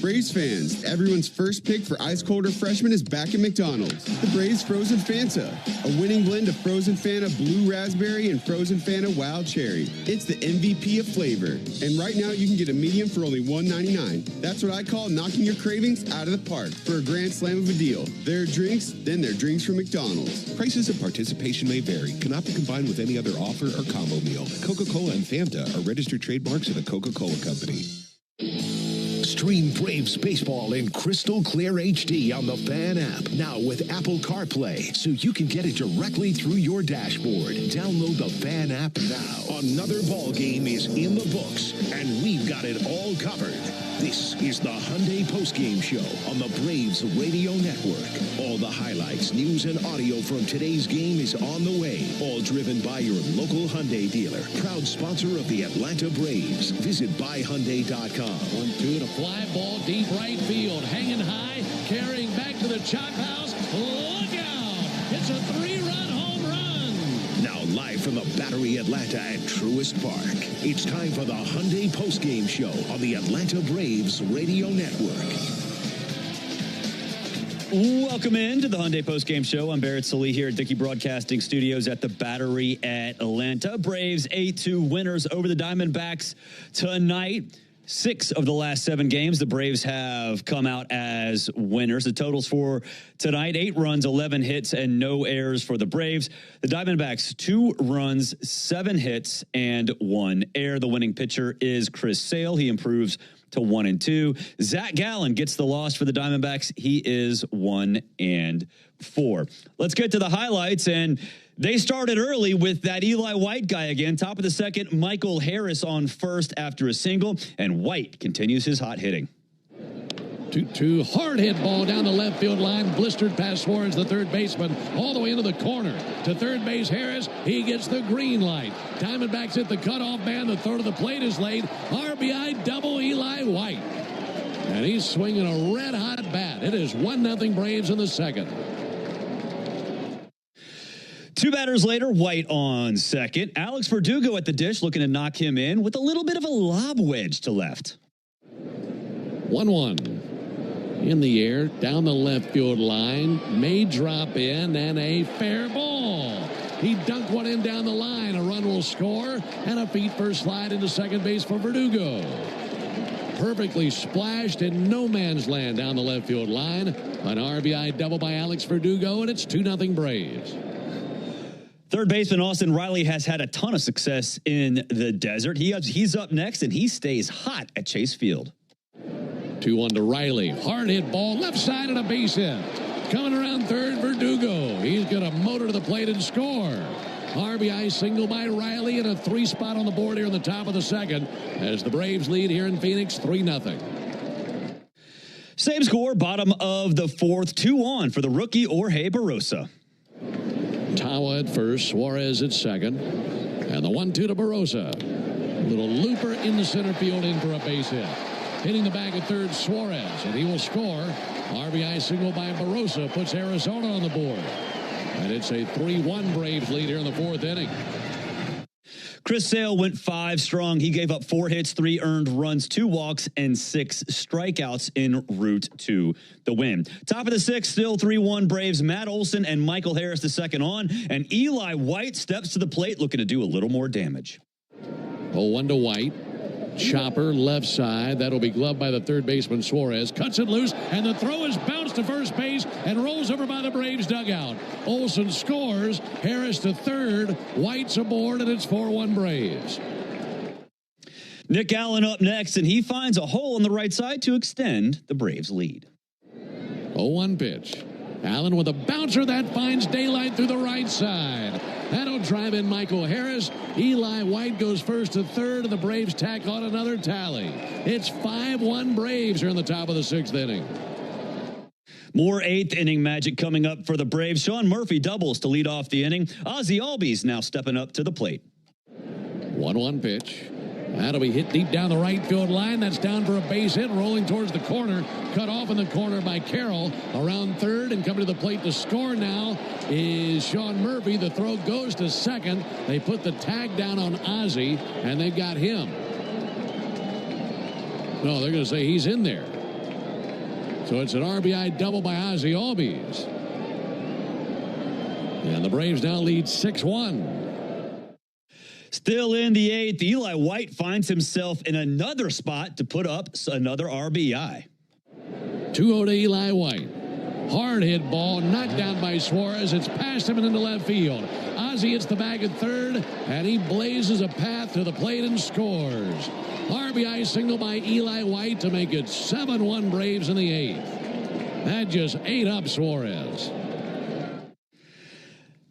[SPEAKER 19] Braves fans, everyone's first pick for ice cold refreshment is back at McDonald's. The Braves Frozen Fanta, a winning blend of Frozen Fanta Blue Raspberry and Frozen Fanta Wild Cherry. It's the MVP of flavor. And right now you can get a medium for only $1.99. That's what I call knocking your cravings out of the park for a grand slam of a deal. There are drinks, then there are drinks from McDonald's.
[SPEAKER 26] Prices and participation may vary. Cannot be combined with any other offer or combo meal. Coca-Cola and Fanta are registered trademarks of the Coca-Cola Company.
[SPEAKER 16] Stream Braves baseball in crystal clear HD on the Fan app. Now with Apple CarPlay, so you can get it directly through your dashboard. Download the Fan app now. Another ball game is in the books, and we've got it all covered. This is the Hyundai Postgame Show on the Braves Radio Network. All the highlights, news, and audio from today's game is on the way. All driven by your local Hyundai dealer. Proud sponsor of the Atlanta Braves. Visit buyhyundai.com.
[SPEAKER 22] 1-2 to fly ball deep right field. Hanging high, carrying back to the chop house. Look out! It's a 3-run home run.
[SPEAKER 16] Now live from the Battery Atlanta at Truist Park. It's time for the Hyundai Postgame Show on the Atlanta Braves Radio Network.
[SPEAKER 3] Welcome into the Hyundai Postgame Show. I'm Barrett Sallee here at Dickey Broadcasting Studios at the Battery at Atlanta. Braves 8-2 winners over the Diamondbacks tonight. 6 of the last 7 games, the Braves have come out as winners. The totals for tonight, 8 runs, 11 hits, and no errors for the Braves. The Diamondbacks, 2 runs, 7 hits, and 1 error. The winning pitcher is Chris Sale. He improves to 1-2. Zach Gallen gets the loss for the Diamondbacks. He is 1-4. Let's get to the highlights, and they started early with that Eli White guy again. Top of the second, Michael Harris on first after a single, and White continues his hot hitting.
[SPEAKER 22] 2-2, hard hit ball down the left field line, blistered past Suarez, the third baseman, all the way into the corner. To third base, Harris, he gets the green light. Diamondbacks hit the cutoff man, the throw to the plate is laid. RBI double Eli White. And he's swinging a red-hot bat. It is 1-0 Braves in the second.
[SPEAKER 3] 2 batters later, White on second. Alex Verdugo at the dish looking to knock him in with a little bit of a lob wedge to left.
[SPEAKER 22] 1-1. In the air, down the left field line, may drop in, and a fair ball. He dunked one in down the line. A run will score, and a feet-first slide into second base for Verdugo. Perfectly splashed in no man's land down the left field line. An RBI double by Alex Verdugo, and it's 2-0 Braves.
[SPEAKER 3] Third baseman Austin Riley has had a ton of success in the desert. He's up next, and he stays hot at Chase Field.
[SPEAKER 22] 2-1 to Riley. Hard hit ball, left side and a base hit. Coming around third, Verdugo. He's going to motor to the plate and score. RBI single by Riley and a 3-spot on the board here in the top of the second as the Braves lead here in Phoenix 3-0.
[SPEAKER 3] Same score, bottom of the fourth, 2-on for the rookie Jorge Barrosa.
[SPEAKER 22] Tawa at first, Suarez at second, and the 1-2 to Barrosa. Little looper in the center field in for a base hit. Hitting the bag at third, Suarez, and he will score. RBI single by Barrosa puts Arizona on the board. And it's a 3-1 Braves lead here in the 4th inning.
[SPEAKER 3] Chris Sale went 5 strong. He gave up 4 hits, 3 earned runs, 2 walks, and 6 strikeouts en route to the win. Top of the 6th, still 3-1 Braves. Matt Olson and Michael Harris the second on, and Eli White steps to the plate looking to do a little more damage.
[SPEAKER 22] 0-1 to White. Chopper left side. That'll be gloved by the third baseman Suarez. Cuts it loose, and the throw is bounced to first base and rolls over by the Braves dugout. Olson scores. Harris to third. White's aboard, and it's 4-1 Braves.
[SPEAKER 3] Nick Allen up next, and he finds a hole on the right side to extend the Braves lead.
[SPEAKER 22] 0-1 pitch. Allen with a bouncer that finds daylight through the right side. That'll drive in Michael Harris. Eli White goes first to third, and the Braves tack on another tally. It's 5-1 Braves here in the top of the 6th inning.
[SPEAKER 3] More 8th inning magic coming up for the Braves. Sean Murphy doubles to lead off the inning. Ozzie Albies now stepping up to the plate.
[SPEAKER 22] 1-1 pitch. That'll be hit deep down the right field line. That's down for a base hit, rolling towards the corner. Cut off in the corner by Carroll. Around third and coming to the plate to score now is Sean Murphy. The throw goes to second. They put the tag down on Ozzie, and they've got him. No, they're going to say he's in there. So it's an RBI double by Ozzie Albies. And the Braves now lead 6-1.
[SPEAKER 3] Still in the 8th, Eli White finds himself in another spot to put up another RBI.
[SPEAKER 22] 2-0 to Eli White. Hard hit ball, knocked down by Suarez. It's past him and into left field. Ozzie hits the bag at third, and he blazes a path to the plate and scores. RBI single by Eli White to make it 7-1 Braves in the 8th. That just ate up Suarez.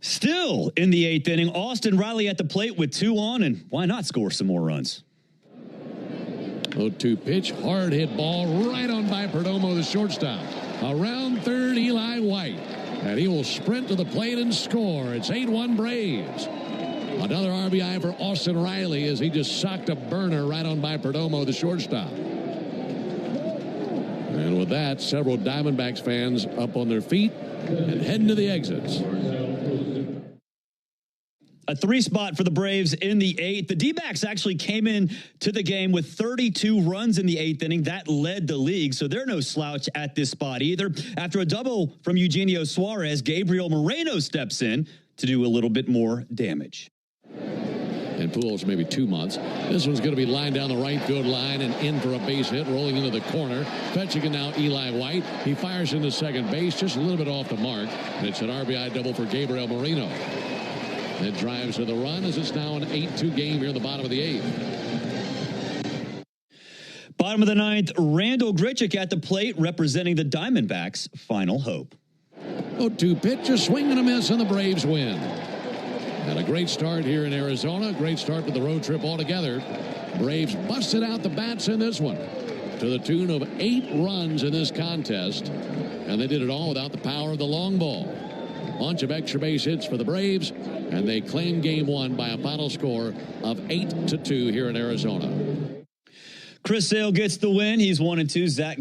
[SPEAKER 3] Still in the 8th inning, Austin Riley at the plate with 2 on, and why not score some more runs?
[SPEAKER 22] 0-2 pitch, hard hit ball right on by Perdomo, the shortstop. Around third, Eli White, and he will sprint to the plate and score. It's 8-1 Braves. Another RBI for Austin Riley as he just socked a burner right on by Perdomo, the shortstop. And with that, several Diamondbacks fans up on their feet and heading to the exits.
[SPEAKER 3] A 3 spot for the Braves in the 8th. The D-backs actually came in to the game with 32 runs in the 8th inning. That led the league, so they're no slouch at this spot either. After a double from Eugenio Suarez, Gabriel Moreno steps in to do a little bit more damage.
[SPEAKER 22] And Pujols maybe 2 months. This one's going to be lined down the right field line and in for a base hit, rolling into the corner. Fetching it now, Eli White. He fires into second base, just a little bit off the mark. And it's an RBI double for Gabriel Moreno. It drives to the run as it's now an 8-2 game here in the bottom of the 8th.
[SPEAKER 3] Bottom of the 9th, Randall Grichuk at the plate representing the Diamondbacks' final hope.
[SPEAKER 22] 0-2 pitch, a swing and a miss, and the Braves win. And a great start here in Arizona. Great start to the road trip altogether. Braves busted out the bats in this one to the tune of 8 runs in this contest. And they did it all without the power of the long ball. Bunch of extra base hits for the Braves, and they claim game 1 by a final score of 8-2 here in Arizona.
[SPEAKER 3] Chris Sale gets the win. He's 1-2. Zach